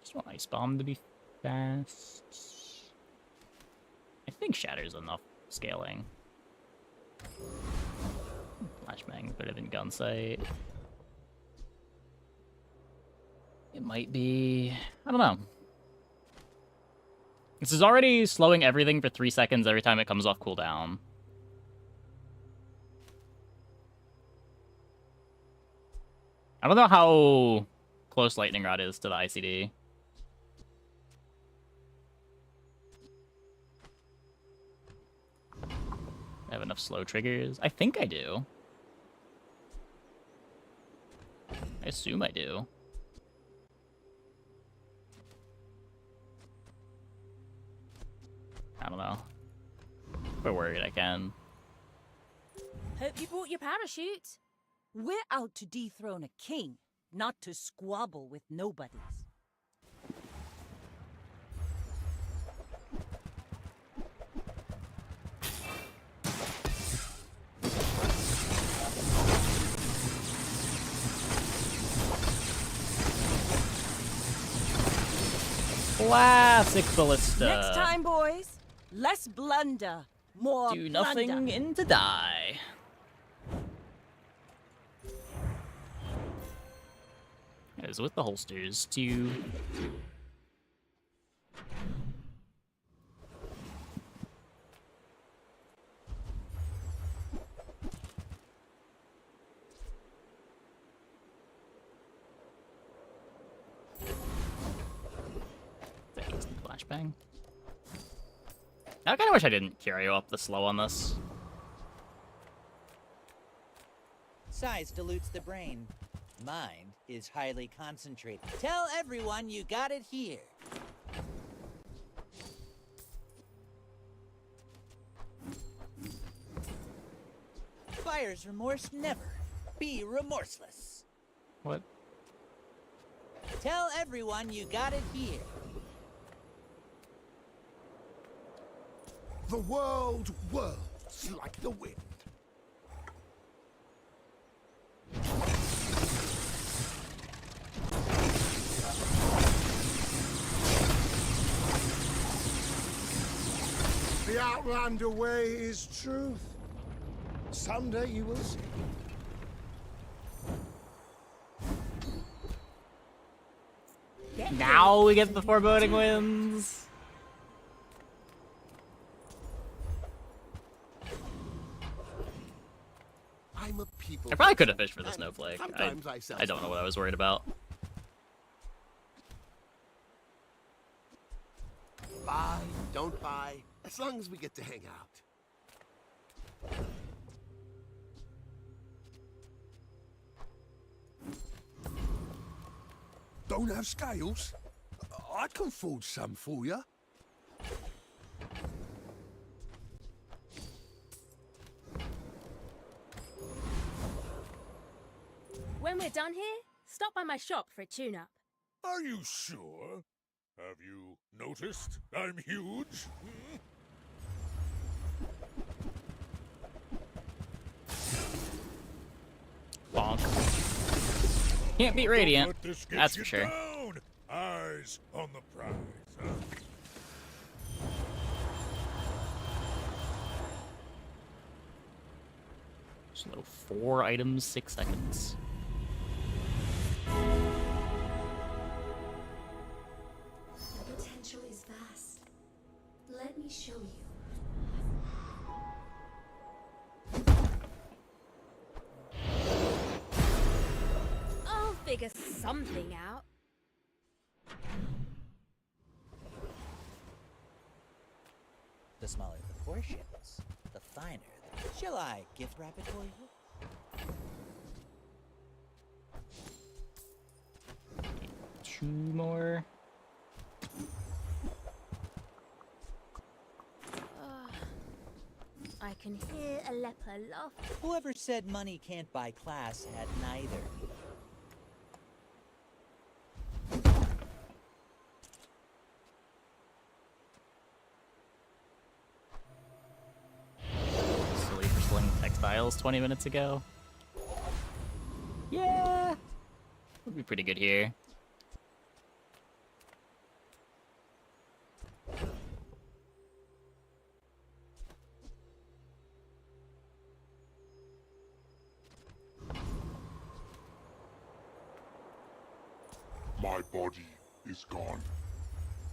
Speaker 1: Just want Ice Bomb to be fast. I think Shatter's enough scaling. Flashbang better than Gunsight. It might be... I don't know. This is already slowing everything for 3 seconds every time it comes off cooldown. I don't know how close Lightning Rod is to the ICD. I have enough slow triggers. I think I do. I assume I do. I don't know. If we're worried, I can.
Speaker 7: Hope you brought your parachute.
Speaker 10: We're out to dethrone a king, not to squabble with nobodies.
Speaker 1: Classic Ballista.
Speaker 10: Next time, boys, less blunder, more
Speaker 1: do nothing
Speaker 10: plunder.
Speaker 1: and to die. It is with the holsters to... Flashbang. I kind of wish I didn't carry up the slow on this.
Speaker 5: Size dilutes the brain. Mind is highly concentrated. Tell everyone you got it here. Buyer's remorse never. Be remorseless.
Speaker 1: What?
Speaker 5: Tell everyone you got it here.
Speaker 19: The world whirls like the wind. The Outlander way is truth. Someday you will see.
Speaker 1: Now we get the foreboding winds.
Speaker 3: I'm a people.
Speaker 1: I probably could have fished for the snowflake.
Speaker 3: Sometimes
Speaker 1: I don't know what I was worried about.
Speaker 3: Buy, don't buy, as long as we get to hang out.
Speaker 19: Don't have scales? I can forge some for you.
Speaker 7: When we're done here, stop by my shop for a tune-up.
Speaker 16: Are you sure? Have you noticed I'm huge?
Speaker 1: Bonk. Can't beat Radiant, that's for sure.
Speaker 16: Down. Eyes on the prize, huh?
Speaker 1: Slow 4 items, 6 seconds.
Speaker 9: The potential is vast. Let me show you.
Speaker 7: I'll figure something out.
Speaker 5: The smaller the portions, the finer the... Shall I gift wrap it for you?
Speaker 1: 2 more.
Speaker 7: I can hear a leper laugh.
Speaker 5: Whoever said money can't buy class had neither.
Speaker 1: Silly for slinging textiles 20 minutes ago. Yeah! Would be pretty good here.
Speaker 8: My body is gone,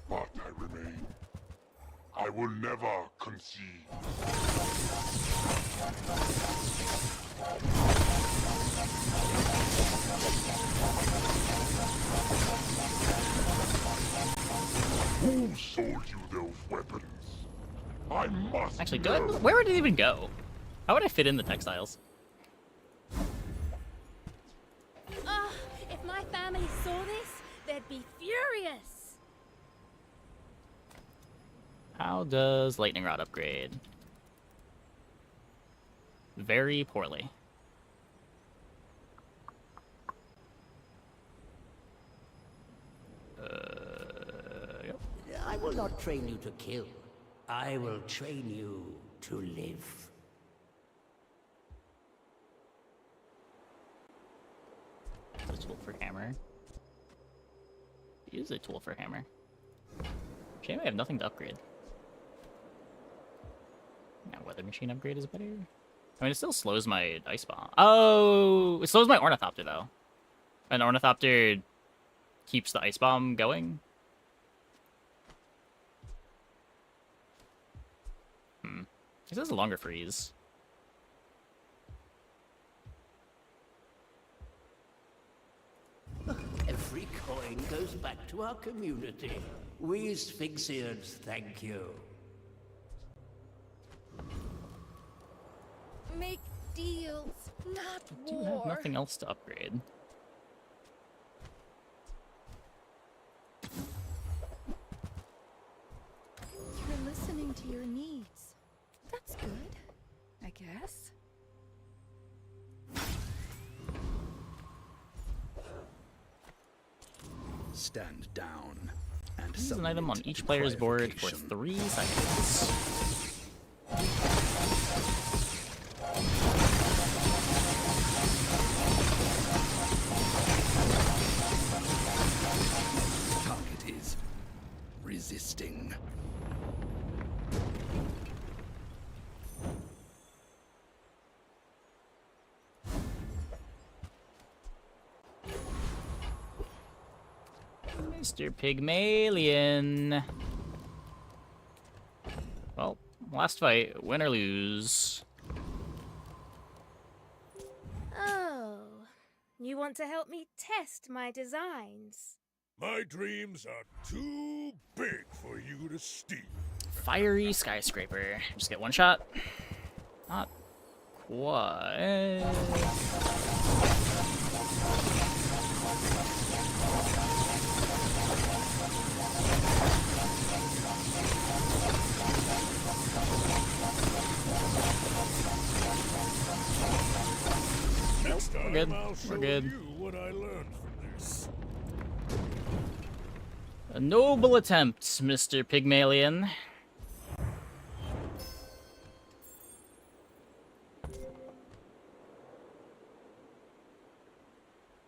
Speaker 8: but I remain. I will never concede. Who sold you those weapons? I must
Speaker 1: Actually,
Speaker 8: know.
Speaker 1: where would it even go? How would I fit in the textiles?
Speaker 7: Ah, if my family saw this, they'd be furious.
Speaker 1: How does lightning rod upgrade? Very poorly. Yep.
Speaker 11: I will not train you to kill. I will train you to live.
Speaker 1: A tool for hammer. Use a tool for hammer. Shame I have nothing to upgrade. Now weather machine upgrade is better. I mean, it still slows my ice bomb. Oh, it slows my ornithopter though. An ornithopter keeps the ice bomb going. This has a longer freeze.
Speaker 11: Every coin goes back to our community. We Sphinxians thank you.
Speaker 18: Make deals, not
Speaker 1: I do have nothing else to upgrade.
Speaker 18: You're listening to your needs. That's good, I guess.
Speaker 20: Stand down and
Speaker 1: Use an item on each player's board for 3 seconds.
Speaker 20: Target is resisting.
Speaker 1: Mr. Pygmalion. Well, last fight, win or lose.
Speaker 7: Oh, you want to help me test my designs?
Speaker 16: My dreams are too big for you to steal.
Speaker 1: Fiery skyscraper. Just get one shot. Not quite.
Speaker 16: Next time,
Speaker 1: We're good.
Speaker 16: I'll show
Speaker 1: We're good.
Speaker 16: you what I learned from this.
Speaker 1: A noble attempt, Mr. Pygmalion.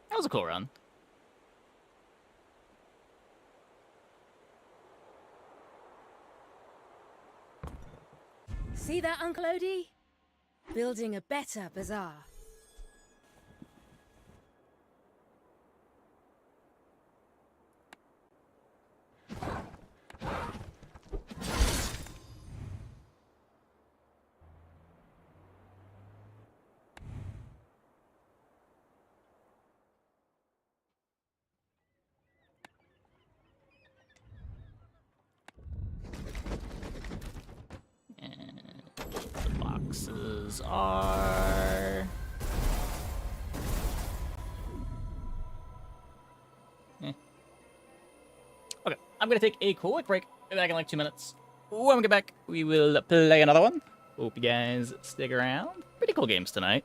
Speaker 1: That was a cool run.
Speaker 7: See that, Uncle Odie? Building a better bazaar.
Speaker 1: The boxes are... Okay, I'm gonna take a quick break. Be back in like 2 minutes. When we get back, we will play another one. Hope you guys stick around. Pretty cool games tonight.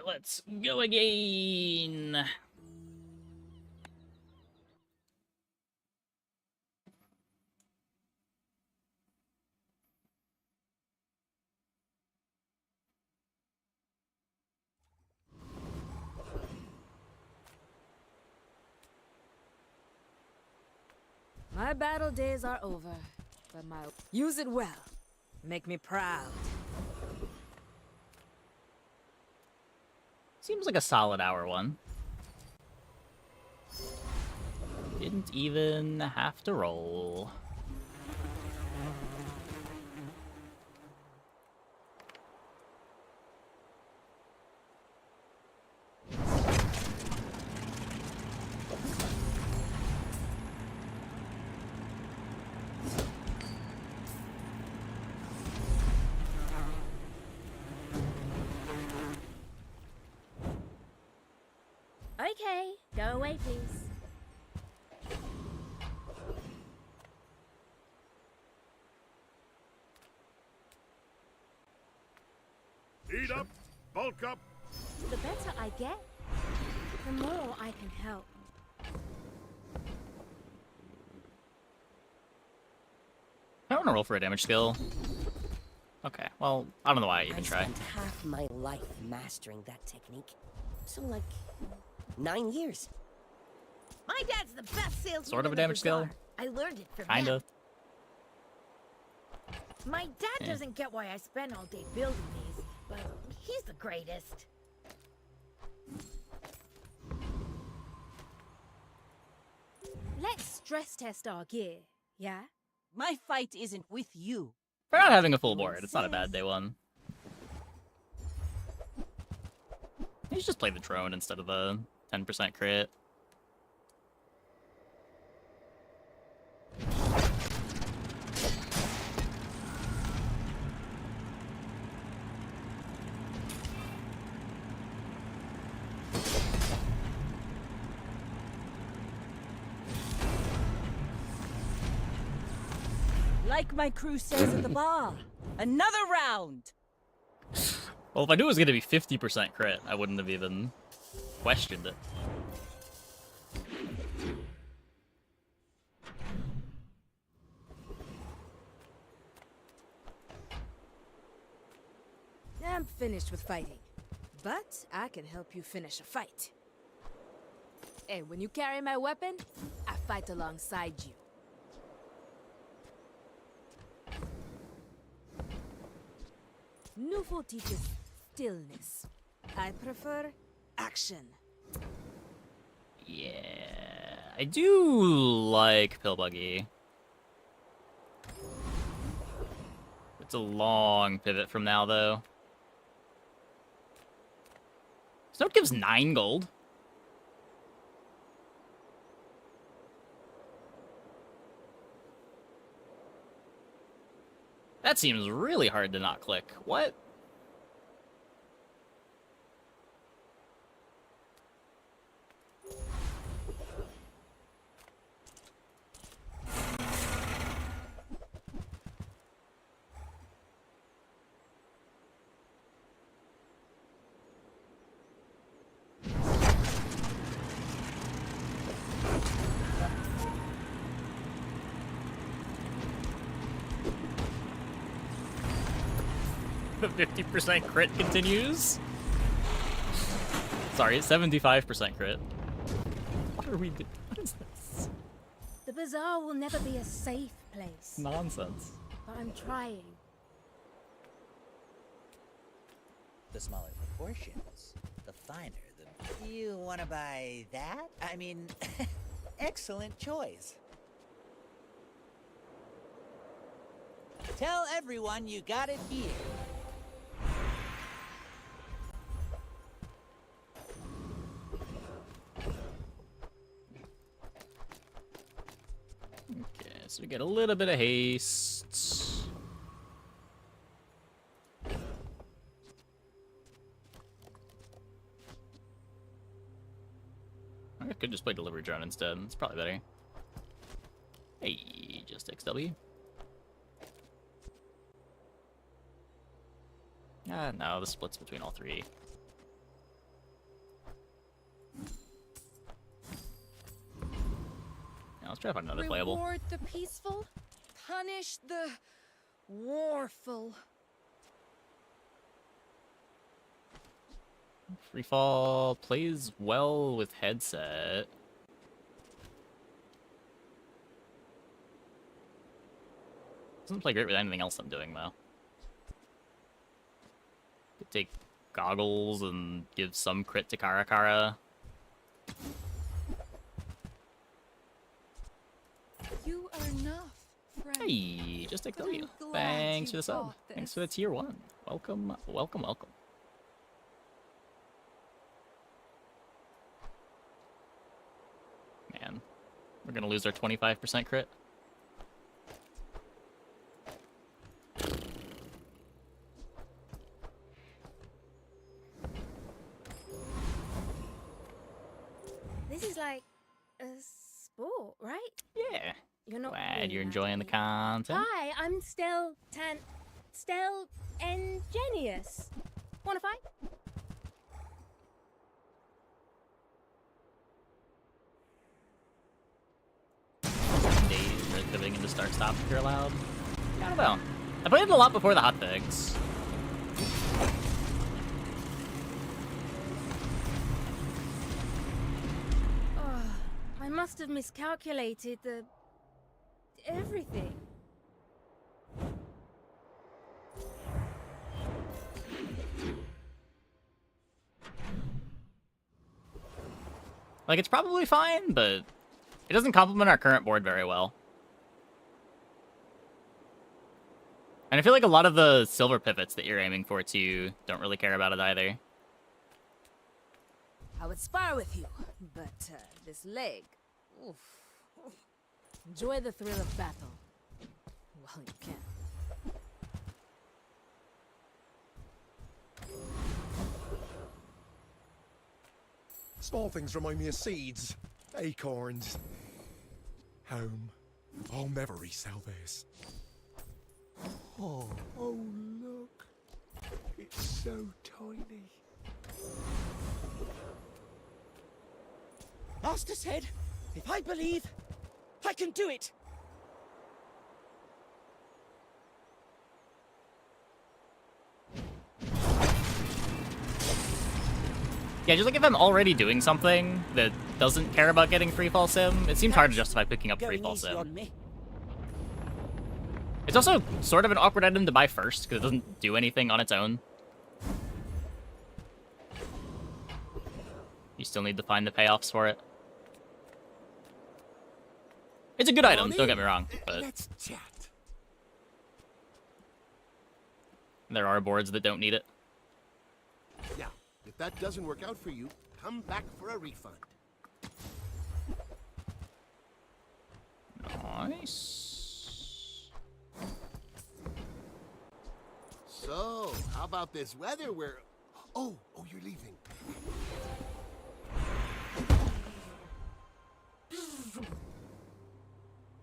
Speaker 1: Let's go again.
Speaker 6: My battle days are over, but my use it well. Make me proud.
Speaker 1: Seems like a solid hour one. Didn't even have to roll.
Speaker 7: Okay, go away, please.
Speaker 16: Eat up, bulk up.
Speaker 7: The better I get, the more I can help.
Speaker 1: I want to roll for a damage skill. Okay, well, I don't know why I even try.
Speaker 15: spent half my life mastering that technique. So, like, 9 years.
Speaker 2: My dad's the best salesman.
Speaker 1: Sort of a
Speaker 2: in the
Speaker 1: damage skill.
Speaker 2: bazaar. I learned it from
Speaker 1: Kinda.
Speaker 2: him. My dad doesn't get why I spend all day building these, but he's the greatest.
Speaker 7: Let's stress test our gear, yeah?
Speaker 10: My fight isn't with you.
Speaker 1: For not having a full board, it's not a bad day one. You should just play the drone instead of the 10% crit.
Speaker 10: Like my crew says at the bar, another round.
Speaker 1: Well, if I knew it was going to be 50% crit, I wouldn't have even questioned it.
Speaker 6: I'm finished with fighting, but I can help you finish a fight. Hey, when you carry my weapon, I fight alongside you. Nufo teaches stillness. I prefer action.
Speaker 1: Yeah, I do like Pill Buggy. It's a long pivot from now, though. Snow gives 9 gold. That seems really hard to not click. What? The 50% crit continues. Sorry, it's 75% crit. What are we doing? What is this?
Speaker 7: The bazaar will never be a safe place.
Speaker 1: Nonsense.
Speaker 7: But I'm trying.
Speaker 5: The smaller proportions, the finer the... You want to buy that? I mean, excellent choice. Tell everyone you got it here.
Speaker 1: Okay, so we get a little bit of haste. I could just play delivery drone instead. It's probably better. Hey, just XW. No, the split's between all three. let's try to find another playable.
Speaker 18: Reward the peaceful, punish the warful.
Speaker 1: Freefall plays well with headset. Doesn't play great with anything else I'm doing, though. Could take goggles and give some crit to Karakara.
Speaker 18: You are enough, friend.
Speaker 1: Hey, just take
Speaker 18: But I'm
Speaker 1: W.
Speaker 18: glad
Speaker 1: Thanks for
Speaker 18: you
Speaker 1: the sub.
Speaker 18: bought this.
Speaker 1: Thanks for the tier 1. Welcome, welcome, welcome. Man, we're gonna lose our 25% crit.
Speaker 7: This is like a sport, right?
Speaker 1: Yeah.
Speaker 7: You're not
Speaker 1: Glad
Speaker 7: really
Speaker 1: you're
Speaker 7: that
Speaker 1: enjoying the
Speaker 7: deep.
Speaker 1: content.
Speaker 7: Hi, I'm Stelle Ingenious. Wanna fight?
Speaker 1: Days, red pivoting into start stop if you're allowed. I don't know. I played it a lot before the hotfix.
Speaker 7: Oh, I must have miscalculated the... everything.
Speaker 1: Like, it's probably fine, but it doesn't complement our current board very well. And I feel like a lot of the silver pivots that you're aiming for, too, don't really care about it either.
Speaker 6: I would spar with you, but this leg. Oof. Enjoy the thrill of battle while you can.
Speaker 21: Small things remind me of seeds, acorns. Home. I'll never resell this.
Speaker 3: Oh, look. It's so tiny.
Speaker 15: Master said, if I believe, I can do it.
Speaker 1: Yeah, just like if I'm already doing something that doesn't care about getting freefall sim, it seems hard to justify picking up freefall sim. It's also sort of an awkward item to buy first, because it doesn't do anything on its own. You still need to find the payoffs for it. It's a good item, don't get me wrong, but
Speaker 3: Let's chat.
Speaker 1: there are boards that don't need it.
Speaker 3: Now, if that doesn't work out for you, come back for a refund.
Speaker 1: Nice.
Speaker 3: So, how about this weather where... Oh, you're leaving.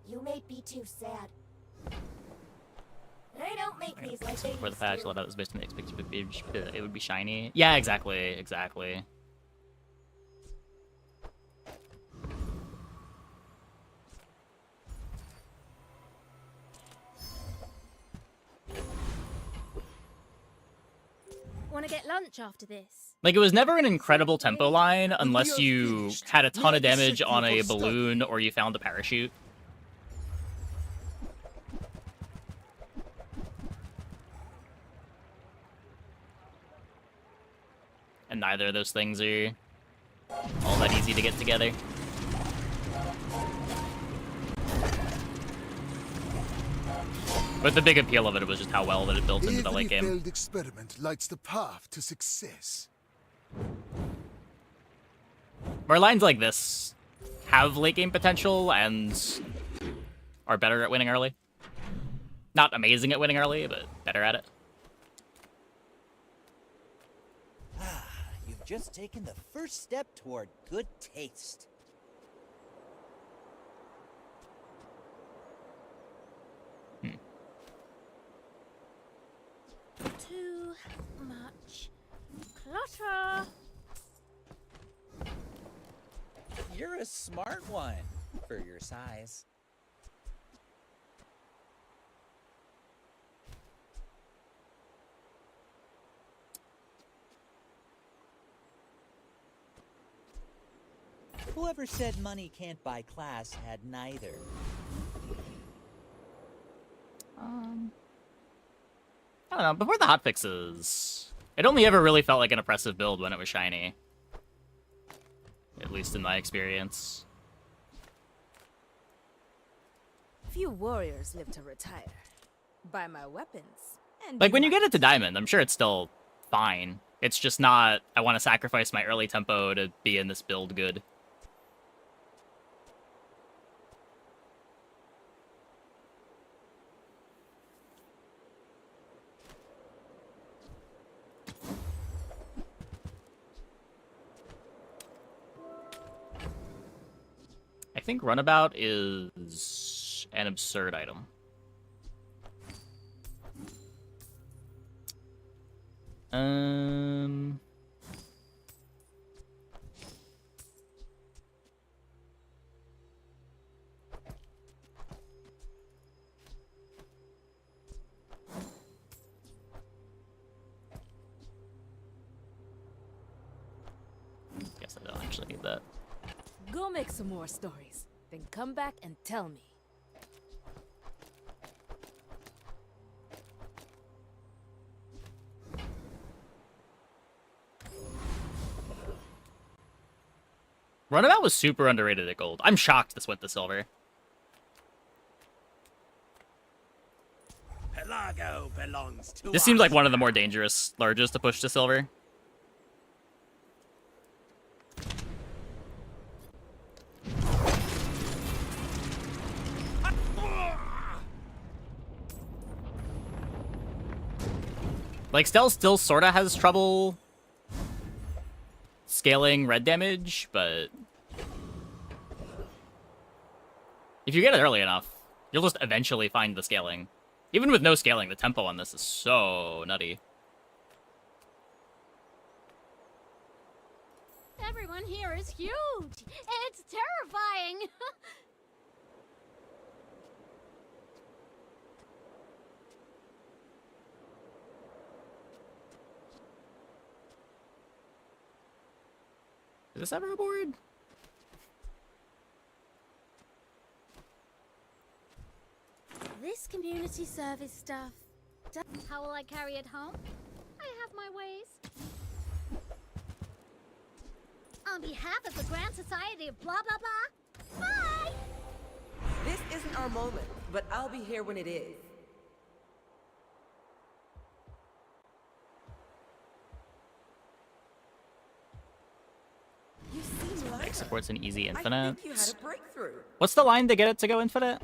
Speaker 9: You may be too sad. They don't make these like they
Speaker 1: Before the
Speaker 9: used
Speaker 1: patch,
Speaker 9: to.
Speaker 1: a lot of that was based on the expected it would be shiny. Yeah, exactly.
Speaker 7: Wanna get lunch after this?
Speaker 1: Like, it was never an incredible tempo line unless you had a ton of damage on a balloon or you found a parachute. And neither of those things are all that easy to get together. But the big appeal of it was just how well that it built into the late game.
Speaker 19: Every failed experiment lights the path to success.
Speaker 1: Where lines like this have late game potential and are better at winning early. Not amazing at winning early, but better at it.
Speaker 5: You've just taken the first step toward good taste.
Speaker 7: Too much clutter.
Speaker 5: You're a smart one. For your size. Whoever said money can't buy class had neither.
Speaker 1: I don't know, before the hotfixes, it only ever really felt like an oppressive build when it was shiny. At least in my experience.
Speaker 6: Few warriors live to retire. Buy my weapons. And
Speaker 1: Like, when you get it to diamond, I'm sure it's still fine. It's just not, I want to sacrifice my early tempo to be in this build good. I think Runabout is an absurd item. Guess I don't actually need that.
Speaker 6: Go make some more stories, then come back and tell me.
Speaker 1: Runabout was super underrated at gold. I'm shocked this went to silver.
Speaker 11: Pelago belongs to
Speaker 1: This seems like one of the more dangerous larges to push to silver. Like, Stelle still sorta has trouble scaling red damage, but if you get it early enough, you'll just eventually find the scaling. Even with no scaling, the tempo on this is so nutty.
Speaker 9: Everyone here is huge. It's terrifying.
Speaker 1: Is this ever a board?
Speaker 7: This community service stuff.
Speaker 9: How will I carry it home? I have my ways. On behalf of the Grand Society of blah blah blah. Bye!
Speaker 4: This isn't our moment, but I'll be here when it is. You seem like
Speaker 1: Supports an easy
Speaker 4: I
Speaker 1: infinite.
Speaker 4: think you had a breakthrough.
Speaker 1: What's the line to get it to go infinite?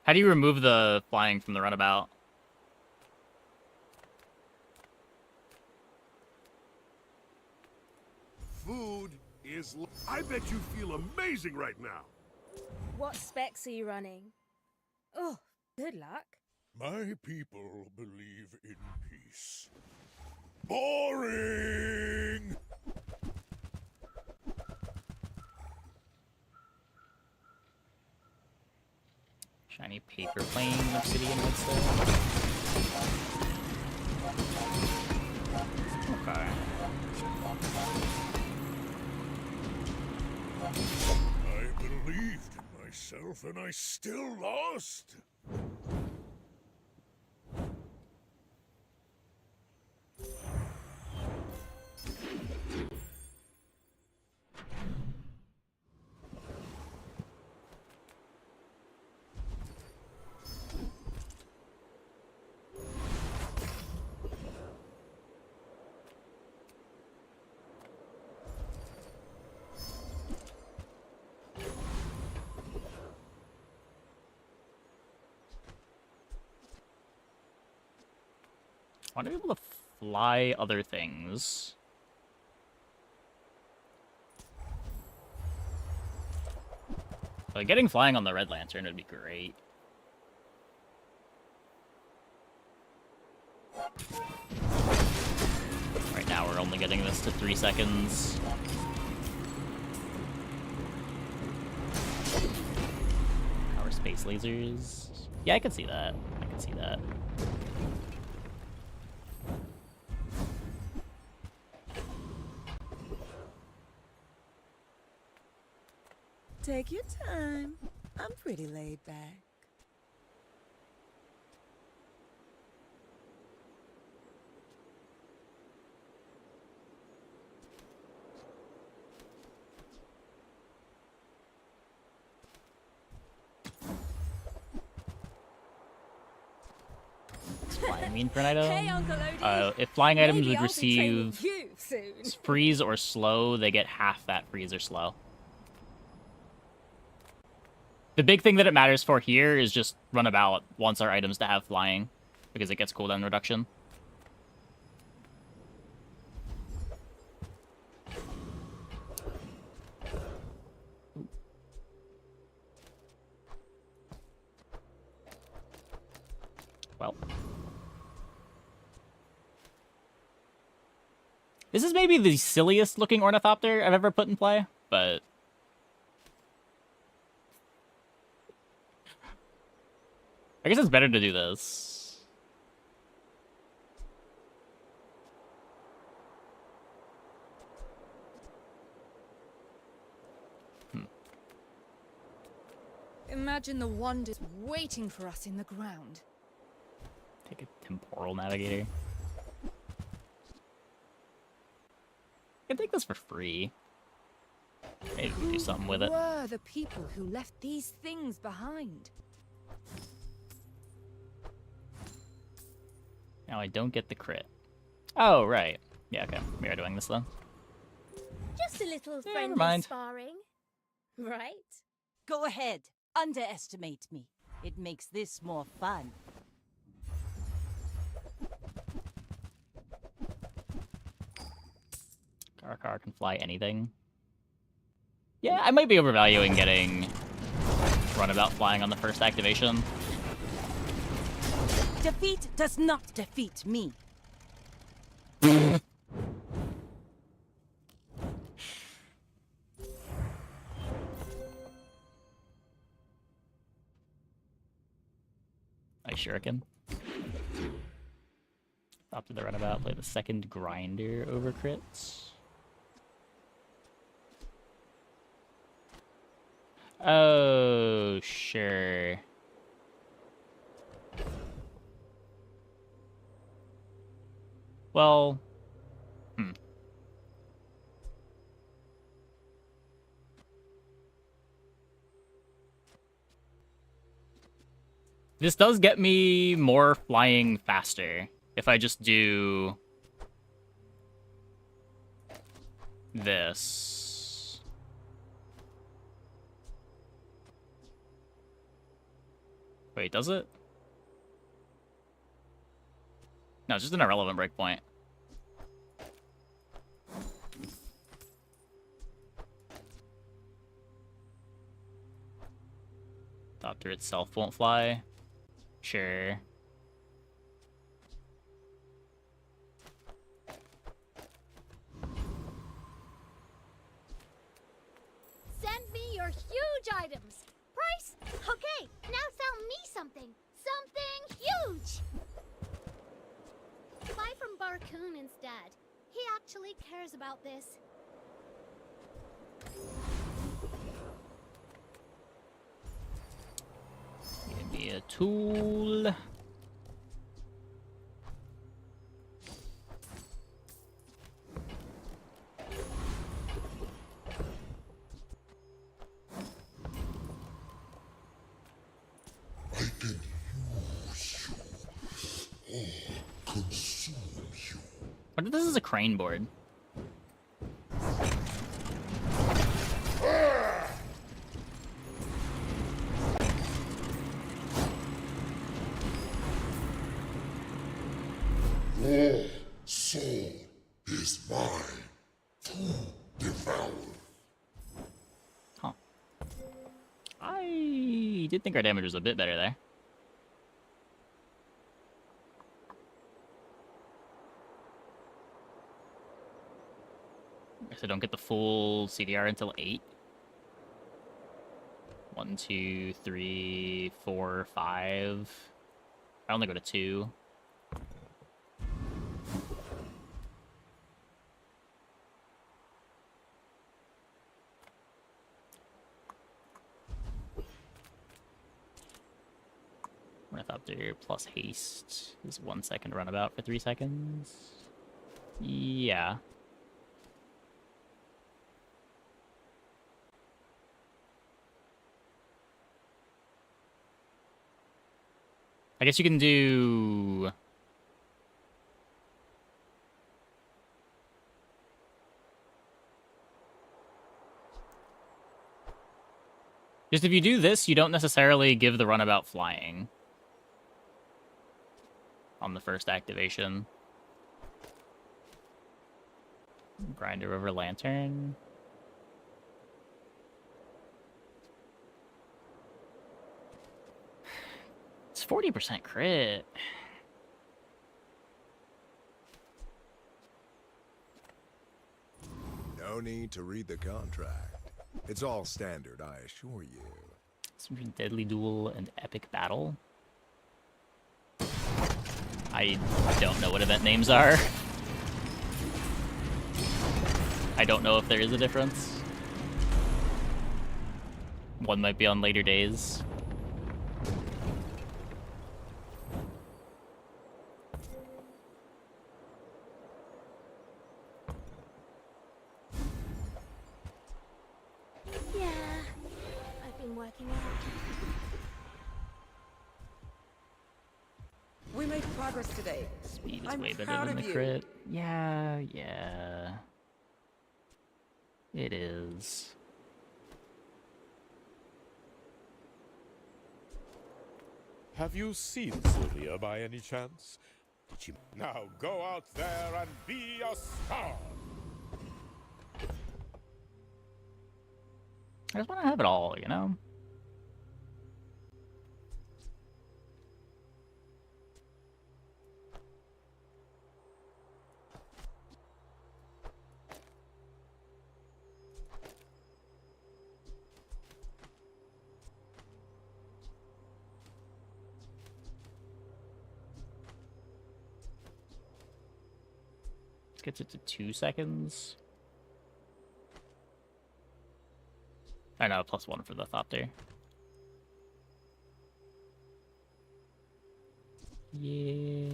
Speaker 1: How do you remove the flying from the runabout?
Speaker 14: Food is... I bet you feel amazing right now.
Speaker 7: What specs are you running? Oh, good luck.
Speaker 14: My people believe in peace. Boring!
Speaker 1: Shiny paper plane obsidian instead. Okay.
Speaker 14: I believed in myself and I still lost.
Speaker 1: I want to be able to fly other things. Like, getting flying on the Red Lantern would be great. we're only getting this to 3 seconds. Power space lasers. Yeah, I can see that. I can see that.
Speaker 4: Take your time. I'm pretty laid back.
Speaker 1: Flying mean for an item?
Speaker 6: Hey, Uncle Odie.
Speaker 1: If flying items
Speaker 6: Maybe
Speaker 1: would
Speaker 6: I'll be training
Speaker 1: receive
Speaker 6: you soon.
Speaker 1: freeze or slow, they get half that freeze or slow. The big thing that it matters for here is just runabout wants our items to have flying, because it gets cooldown reduction. Well. This is maybe the silliest looking ornithopter I've ever put in play, but... I guess it's better to do this.
Speaker 18: Imagine the wonders waiting for us in the ground.
Speaker 1: Take a temporal navigator. I can take this for free. Maybe we can do something with it.
Speaker 6: Who were the people who left these things behind?
Speaker 1: Now I don't get the crit. Oh, right. Yeah, okay. We are doing this then.
Speaker 7: Just a little
Speaker 1: Never
Speaker 7: friendly
Speaker 1: mind.
Speaker 7: sparring. Right?
Speaker 10: Go ahead. Underestimate me. It makes this more fun.
Speaker 1: Karakar can fly anything. Yeah, I might be overvaluing getting runabout flying on the first activation.
Speaker 10: Defeat does not defeat me. Nice shuriken. After the runabout, play the second grinder over crits. Oh, sure. Well, This does get me more flying faster if I just do this. Wait, does it? No, it's just an irrelevant breakpoint. Doctor itself won't fly. Sure.
Speaker 9: Send me your huge items. Price? Okay, now sell me something. Something huge. Buy from Barcoon instead. He actually cares about this.
Speaker 1: Give me a tool.
Speaker 8: I can use you or consume you.
Speaker 1: What if this is a crane board?
Speaker 8: Your soul is mine to devour.
Speaker 1: Huh. I did think our damage was a bit better there. I guess I don't get the full CDR until 8. 1, 2, 3, 4, 5. I only go to 2. Ornithopter plus haste is 1 second runabout for 3 seconds. Yeah. I guess you can do... Just if you do this, you don't necessarily give the runabout flying on the first activation. Grinder over lantern. It's 40% crit.
Speaker 13: No need to read the contract. It's all standard, I assure you.
Speaker 1: Some deadly duel and epic battle. I don't know what event names are. I don't know if there is a difference. One might be on later days.
Speaker 7: Yeah, I've been working out.
Speaker 4: We made progress today.
Speaker 1: Speed is
Speaker 4: I'm
Speaker 1: way better
Speaker 4: proud
Speaker 1: than
Speaker 4: of
Speaker 1: the
Speaker 4: you.
Speaker 1: crit. Yeah. It is.
Speaker 16: Have you seen Sylvia by any chance? Did she... Now go out there and be a star!
Speaker 1: I just want to have it all, you know? Gets it to 2 seconds. I know, +1 for the Thopter. Yeah.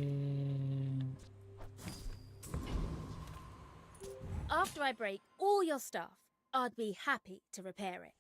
Speaker 7: After I break all your stuff, I'd be happy to repair it.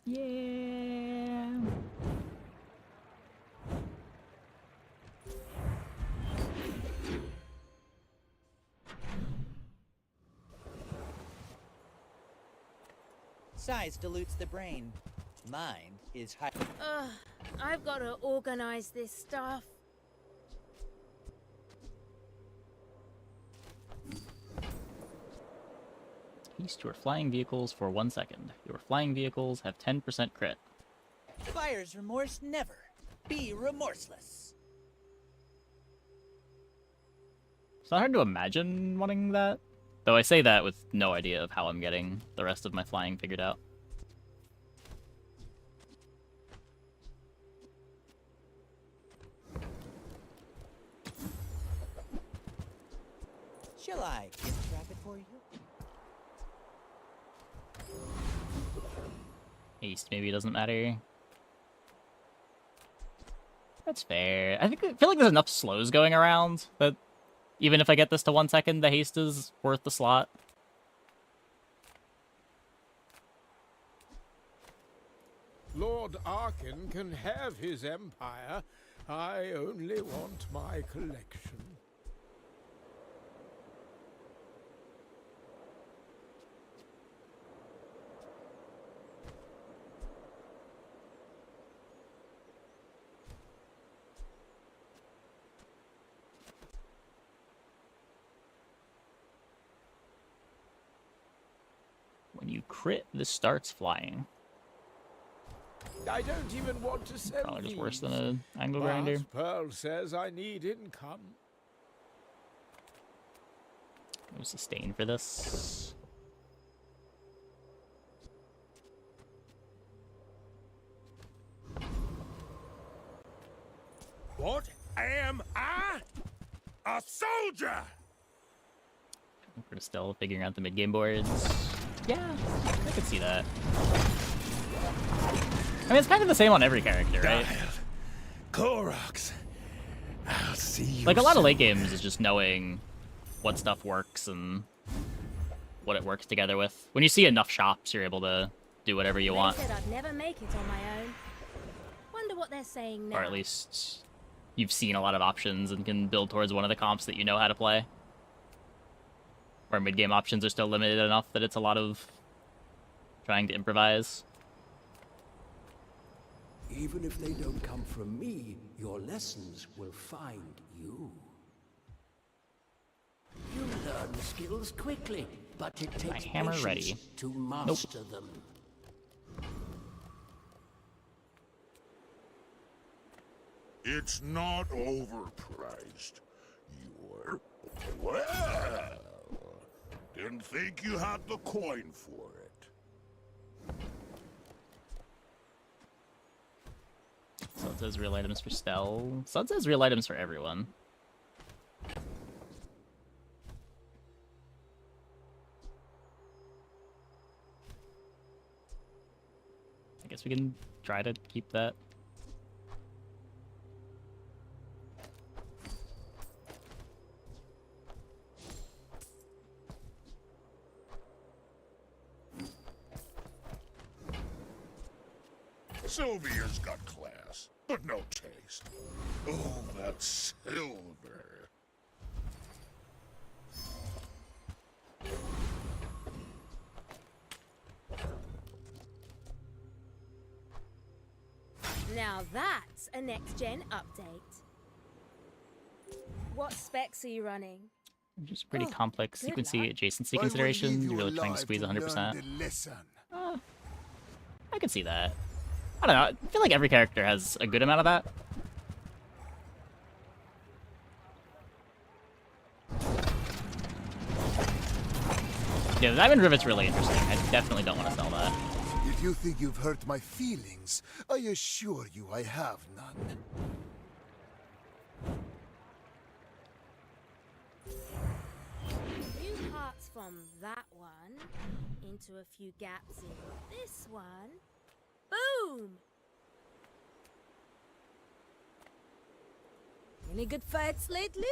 Speaker 1: Yeah.
Speaker 5: Size dilutes the brain. Mind is high.
Speaker 7: Ugh, I've got to organize this stuff.
Speaker 1: Haste your flying vehicles for 1 second. Your flying vehicles have 10% crit.
Speaker 5: Buyer's remorse never. Be remorseless.
Speaker 1: It's not hard to imagine wanting that. Though I say that with no idea of how I'm getting the rest of my flying figured out.
Speaker 5: Shall I gift wrap it for you?
Speaker 1: Haste maybe doesn't matter. That's fair. I feel like there's enough slows going around that even if I get this to 1 second, the haste is worth the slot.
Speaker 17: Lord Arkin can have his empire. I only want my collection.
Speaker 1: crit, this starts flying.
Speaker 17: I don't even want to sell
Speaker 1: Probably just
Speaker 17: these.
Speaker 1: worse than an angle
Speaker 17: But
Speaker 1: grinder.
Speaker 17: Pearl says I need income.
Speaker 1: No sustain for this.
Speaker 14: What am I? A soldier!
Speaker 1: For Stelle figuring out the mid-game boards. Yeah, I could see that. I mean, it's kind of the same on every character, right?
Speaker 14: Koroks, I'll see you
Speaker 1: Like, a lot of
Speaker 14: soon.
Speaker 1: late games is just knowing what stuff works and what it works together with. When you see enough shops, you're able to do whatever you want.
Speaker 7: They said I'd never make it on my own. Wonder what they're saying now.
Speaker 1: Or at least you've seen a lot of options and can build towards one of the comps that you know how to play. Or mid-game options are still limited enough that it's a lot of trying to improvise.
Speaker 11: Even if they don't come from me, your lessons will find you. You learn skills quickly, but it takes
Speaker 1: hammer
Speaker 11: patience
Speaker 1: ready.
Speaker 11: to master them.
Speaker 8: It's not overpriced.
Speaker 14: You're... Well... Didn't think you had the coin for it.
Speaker 1: So it says real items for Stelle. So it says real items for everyone. I guess we can try to keep that.
Speaker 14: Sylvia's got class, but no taste. Oh, that silver.
Speaker 7: Now that's a next-gen update. What specs are you running?
Speaker 1: Just pretty complex
Speaker 7: good
Speaker 1: sequency
Speaker 7: luck.
Speaker 1: adjacency
Speaker 19: I will
Speaker 1: considerations.
Speaker 19: leave you
Speaker 1: You're really trying to
Speaker 19: alive
Speaker 1: squeeze
Speaker 19: to
Speaker 1: 100%.
Speaker 19: learn the lesson.
Speaker 1: I could see that. I don't know. I feel like every character has a good amount of that. Yeah, the Diamond Rivet's really interesting. I definitely don't want to sell that.
Speaker 19: If you think you've hurt my feelings, I assure you I have none.
Speaker 7: Few parts from that one into a few gaps in this one. Boom!
Speaker 6: Any good fights lately?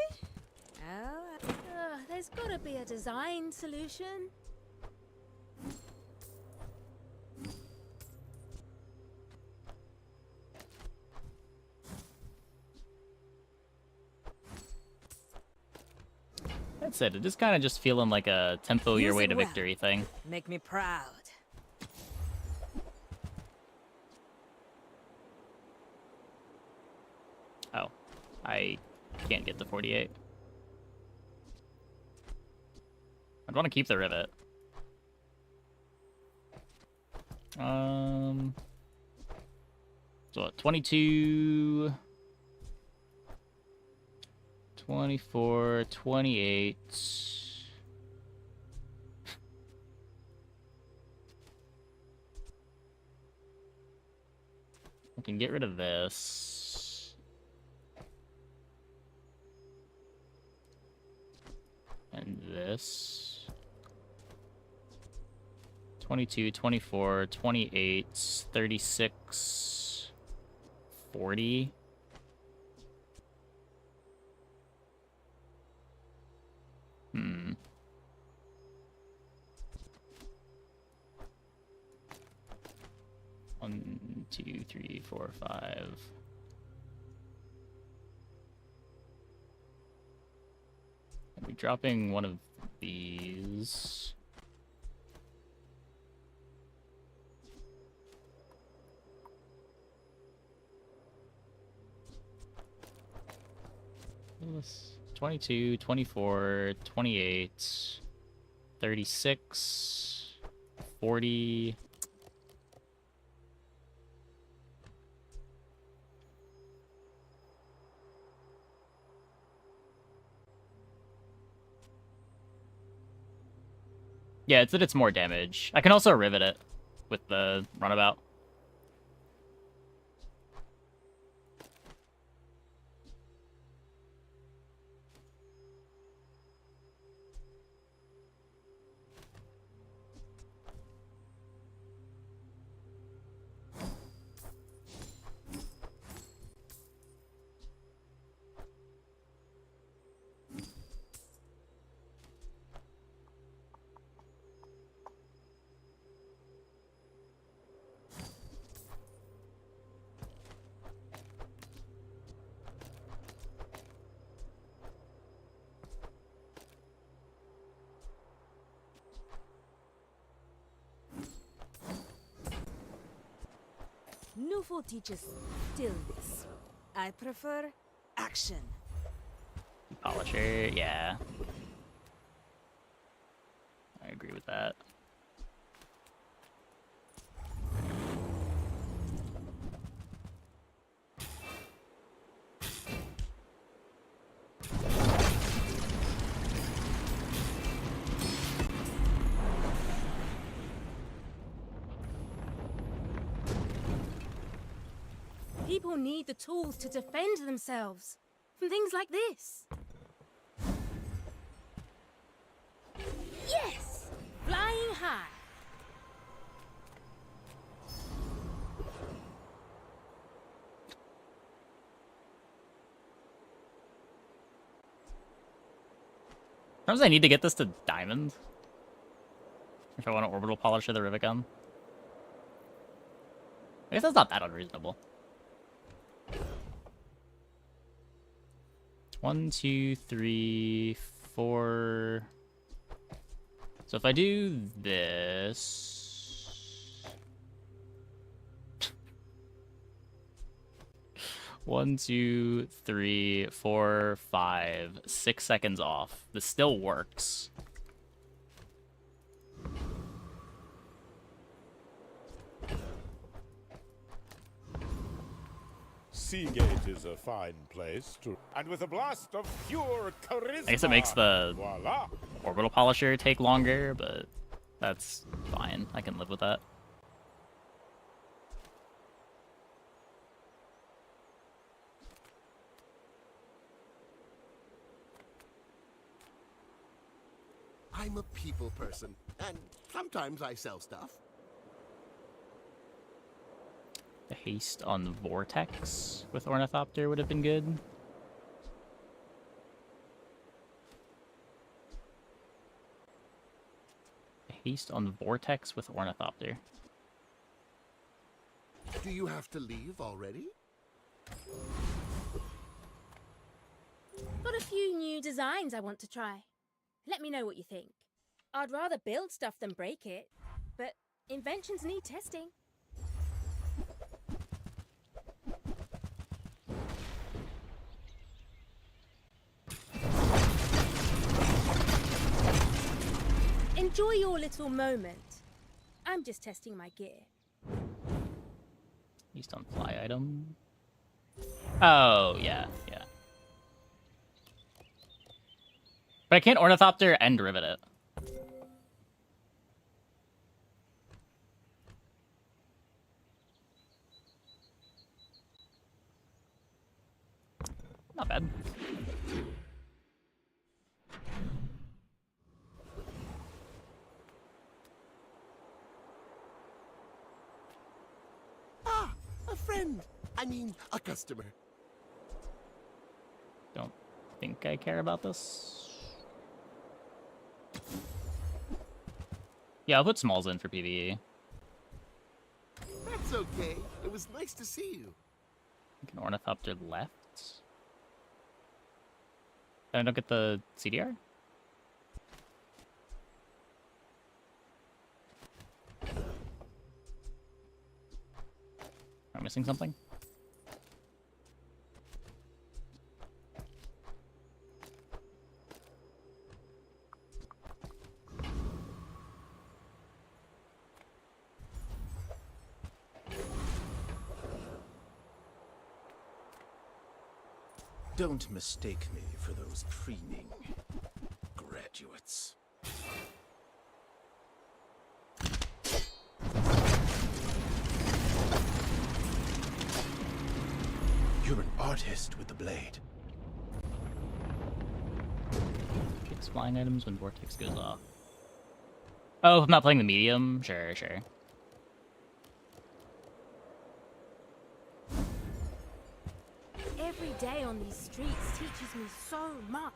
Speaker 6: Oh,
Speaker 7: There's gotta be a design solution.
Speaker 1: That's it. It is kind of just feeling like a tempo your
Speaker 6: Use
Speaker 1: way
Speaker 6: it
Speaker 1: to
Speaker 6: well.
Speaker 1: victory thing.
Speaker 6: make me proud.
Speaker 1: Oh, I can't get the 48. I'd want to keep the rivet. So what, 22, 24, 28. I can get rid of this. And this. 22, 24, 28, 36, 40. Hmm. One, two, three, four, five. I'll be dropping one of these. This 22, 24, 28, 36, 40. Yeah, it's that it's more damage. I can also rivet it with the runabout.
Speaker 6: Newful teaches stillness. I prefer action.
Speaker 1: Polisher, yeah. I agree with that.
Speaker 7: People need the tools to defend themselves from things like this. Yes! Flying high.
Speaker 1: Sometimes I need to get this to diamond if I want to orbital polish the rivet gun. I guess that's not that unreasonable. 1, 2, 3, 4. So if I do this, 1, 2, 3, 4, 5, 6 seconds off. This still works.
Speaker 16: Seagate is a fine place to... And with a blast of pure charisma...
Speaker 1: I guess it makes the
Speaker 16: voila.
Speaker 1: orbital polisher take longer, but that's fine. I can live with that.
Speaker 3: I'm a people person, and sometimes I sell stuff.
Speaker 1: The haste on Vortex with Ornithopter would have been good. The haste on Vortex with Ornithopter.
Speaker 3: Do you have to leave already?
Speaker 7: Got a few new designs I want to try. Let me know what you think. I'd rather build stuff than break it, but inventions need testing. Enjoy your little moment. I'm just testing my gear.
Speaker 1: Haste on fly item. Oh, yeah, yeah. But I can't Ornithopter and rivet it. Not bad.
Speaker 3: Ah, a friend. I mean, a customer.
Speaker 1: Don't think I care about this. Yeah, I'll put smalls in for PvE.
Speaker 3: That's okay. It was nice to see you.
Speaker 1: I can Ornithopter left. I don't get the CDR? Am I missing something?
Speaker 12: Don't mistake me for those preening graduates. You're an artist with the blade.
Speaker 1: Kicks flying items when vortex goes off. Oh, if I'm not playing the medium? Sure, sure.
Speaker 7: Every day on these streets teaches me so much.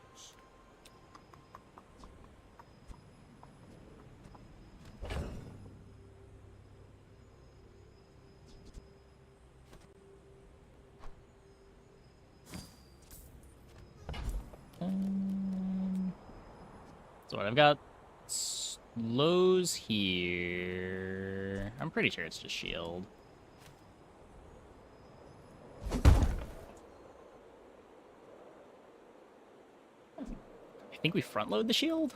Speaker 1: So what, I've got slows here. I'm pretty sure it's just shield. I think we front load the shield.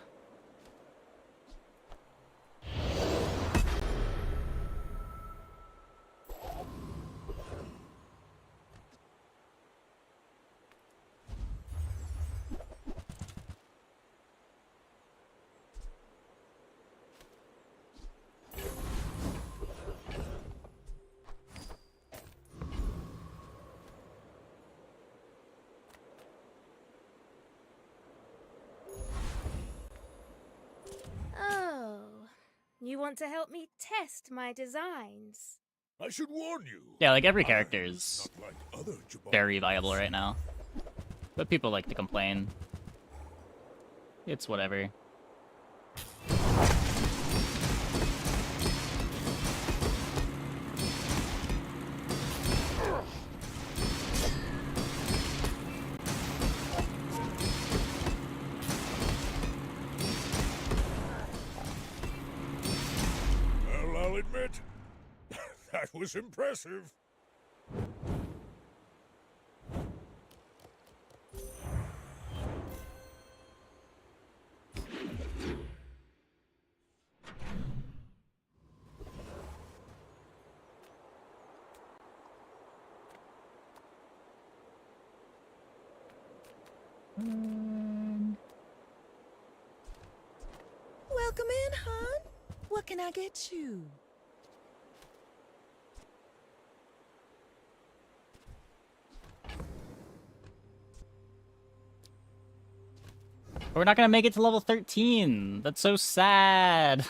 Speaker 7: Oh, you want to help me test my designs?
Speaker 14: I should warn you.
Speaker 1: Yeah, like every character is
Speaker 14: Not like other Jabars.
Speaker 1: very viable right now. But people like to complain. It's whatever.
Speaker 14: Well, I'll admit, that was impressive.
Speaker 4: Welcome in, hon. What can I get you?
Speaker 1: We're not gonna make it to level 13. That's so sad.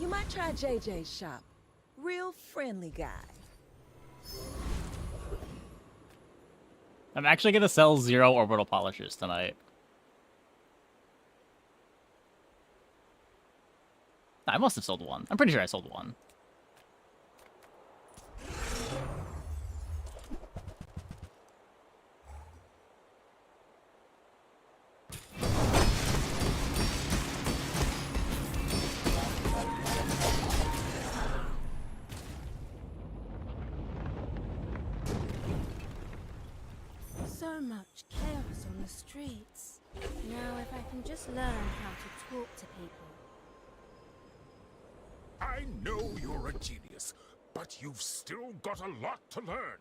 Speaker 4: You might try JJ's shop. Real friendly guy.
Speaker 1: I'm actually gonna sell 0 orbital polishers tonight. I must have sold 1. I'm pretty sure I sold 1.
Speaker 7: So much chaos on the streets. Now, if I can just learn how to talk to people.
Speaker 8: I know you're a genius, but you've still got a lot to learn.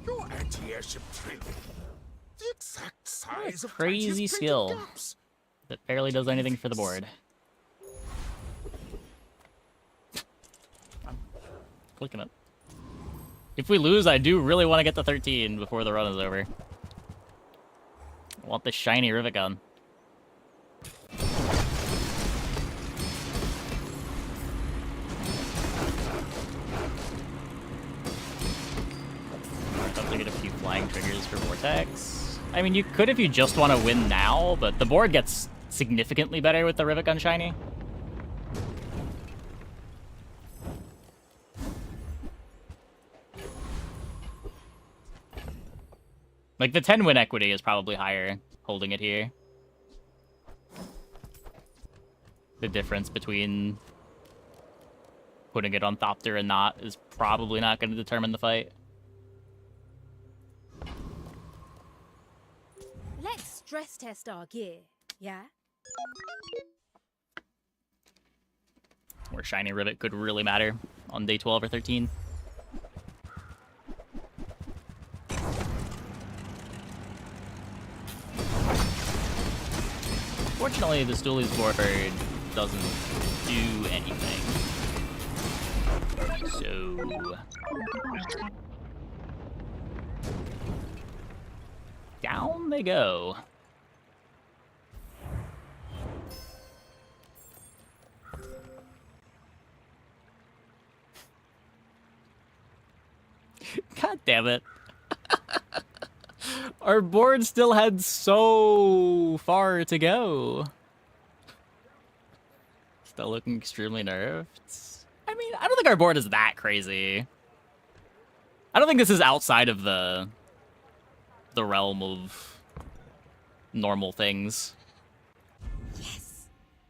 Speaker 8: Your anti-airship trillium, the exact size of
Speaker 1: Crazy
Speaker 8: Titan's
Speaker 1: skill
Speaker 8: printed gaps.
Speaker 1: that barely does anything for the board. I'm clicking it. If we lose, I do really want to get to 13 before the run is over. I want this shiny rivet gun. Hopefully get a few flying triggers for Vortex. I mean, you could if you just want to win now, but the board gets significantly better with the rivet gun shiny. Like, the 10 win equity is probably higher holding it here. The difference between putting it on Thopter and not is probably not going to determine the fight.
Speaker 7: Let's stress test our gear, yeah?
Speaker 1: where Shiny Rivet could really matter on day 12 or 13. Fortunately, the Stoolies board doesn't do anything. So... down they go. God damn it. Our board still had so far to go. Still looking extremely nerfed. I mean, I don't think our board is that crazy. I don't think this is outside of the realm of normal things.
Speaker 7: Yes.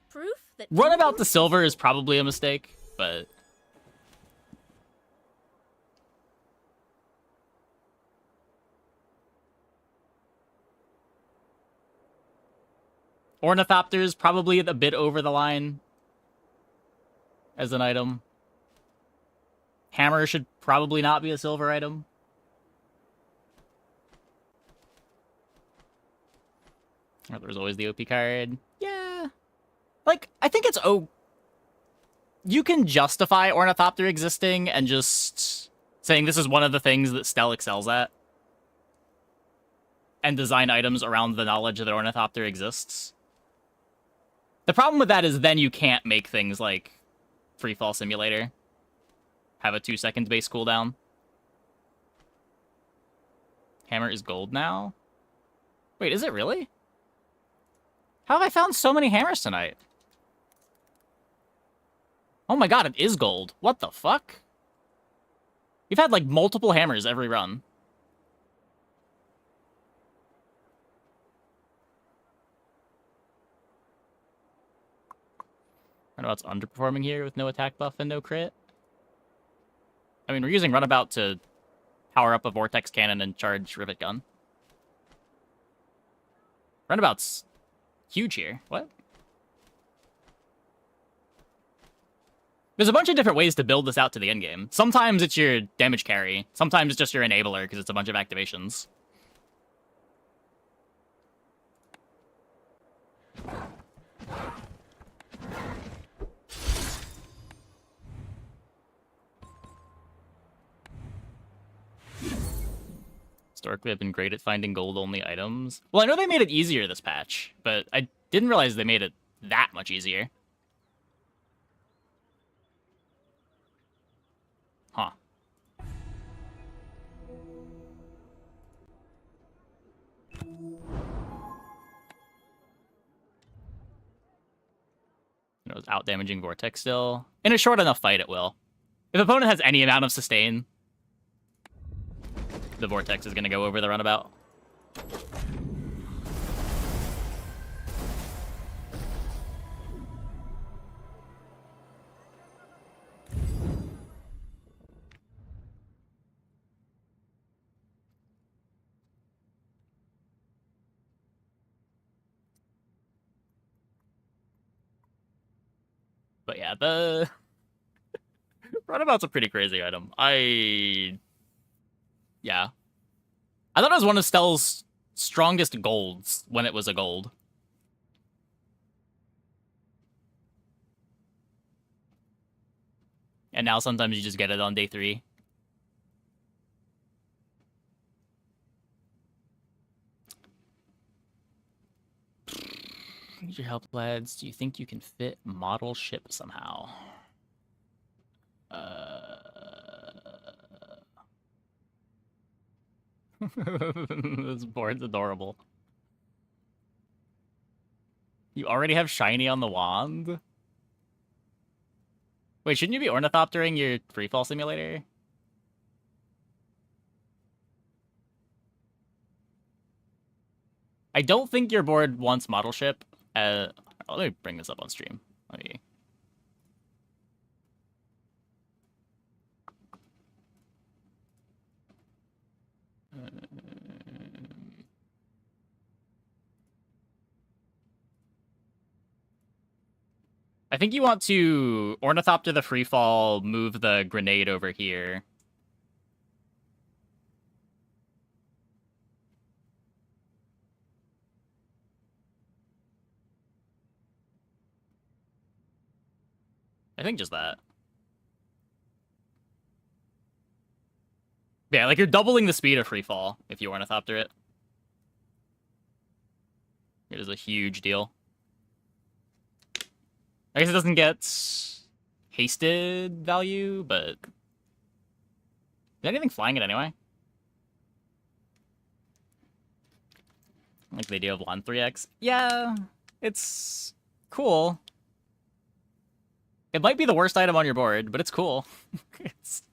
Speaker 7: Proof that
Speaker 1: Runabout to silver is probably a mistake, but... Ornithopter is probably a bit over the line as an item. Hammer should probably not be a silver item. Or there's always the OP card. Yeah. Like, I think it's... oh, you can justify Ornithopter existing and just saying this is one of the things that Stelle excels at. And design items around the knowledge that Ornithopter exists. The problem with that is then you can't make things like Free Fall Simulator have a 2-second base cooldown. Hammer is gold now? Wait, is it really? How have I found so many hammers tonight? Oh my god, it is gold. What the fuck? We've had like multiple hammers every run. Runabout's underperforming here with no attack buff and no crit. I mean, we're using Runabout to power up a Vortex Cannon and charge Rivet Gun. Runabout's huge here. What? There's a bunch of different ways to build this out to the endgame. Sometimes it's your damage carry. Sometimes it's just your enabler because it's a bunch of activations. Historically, I've been great at finding gold-only items. Well, I know they made it easier this patch, but I didn't realize they made it that much easier. Huh. It was out-damaging Vortex still. In a short enough fight, it will. If opponent has any amount of sustain, the Vortex is going to go over the Runabout. But yeah, the Runabout's a pretty crazy item. Yeah. I thought it was one of Stelle's strongest golds when it was a gold. And now sometimes you just get it on day 3. Need your help, lads. Do you think you can fit model ship somehow? This board's adorable. You already have shiny on the wand? Wait, shouldn't you be ornithoptering your free fall simulator? I don't think your board wants model ship. Let me bring this up on stream. Let me... I think you want to Ornithopter the Freefall, move the grenade over here. I think just that. Yeah, like you're doubling the speed of Freefall if you Ornithopter it. It is a huge deal. I guess it doesn't get hasted value, but... Is anything flying it anyway? Like the idea of Lawn 3x? Yeah, it's cool. It might be the worst item on your board, but it's cool. It's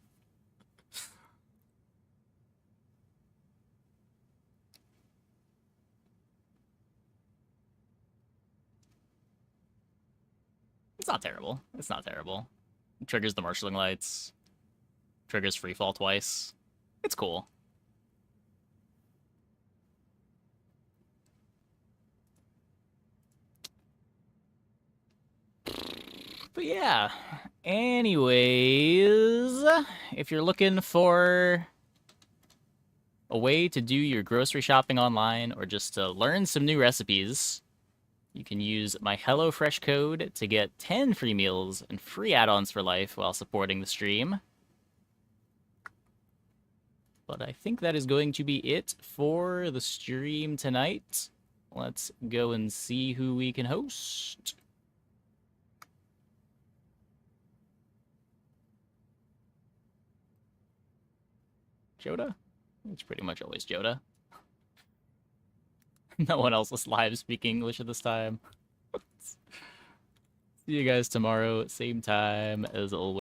Speaker 1: not terrible. It's not terrible. It triggers the marshalling lights. Triggers freefall twice. It's cool. But yeah. Anyways, if you're looking for a way to do your grocery shopping online or just to learn some new recipes, you can use my HelloFresh code to get 10 free meals and free add-ons for life while supporting the stream. But I think that is going to be it for the stream tonight. Let's go and see who we can host. Joda? It's pretty much always Joda. No one else was live speaking English at this time. See you guys tomorrow, same time as always.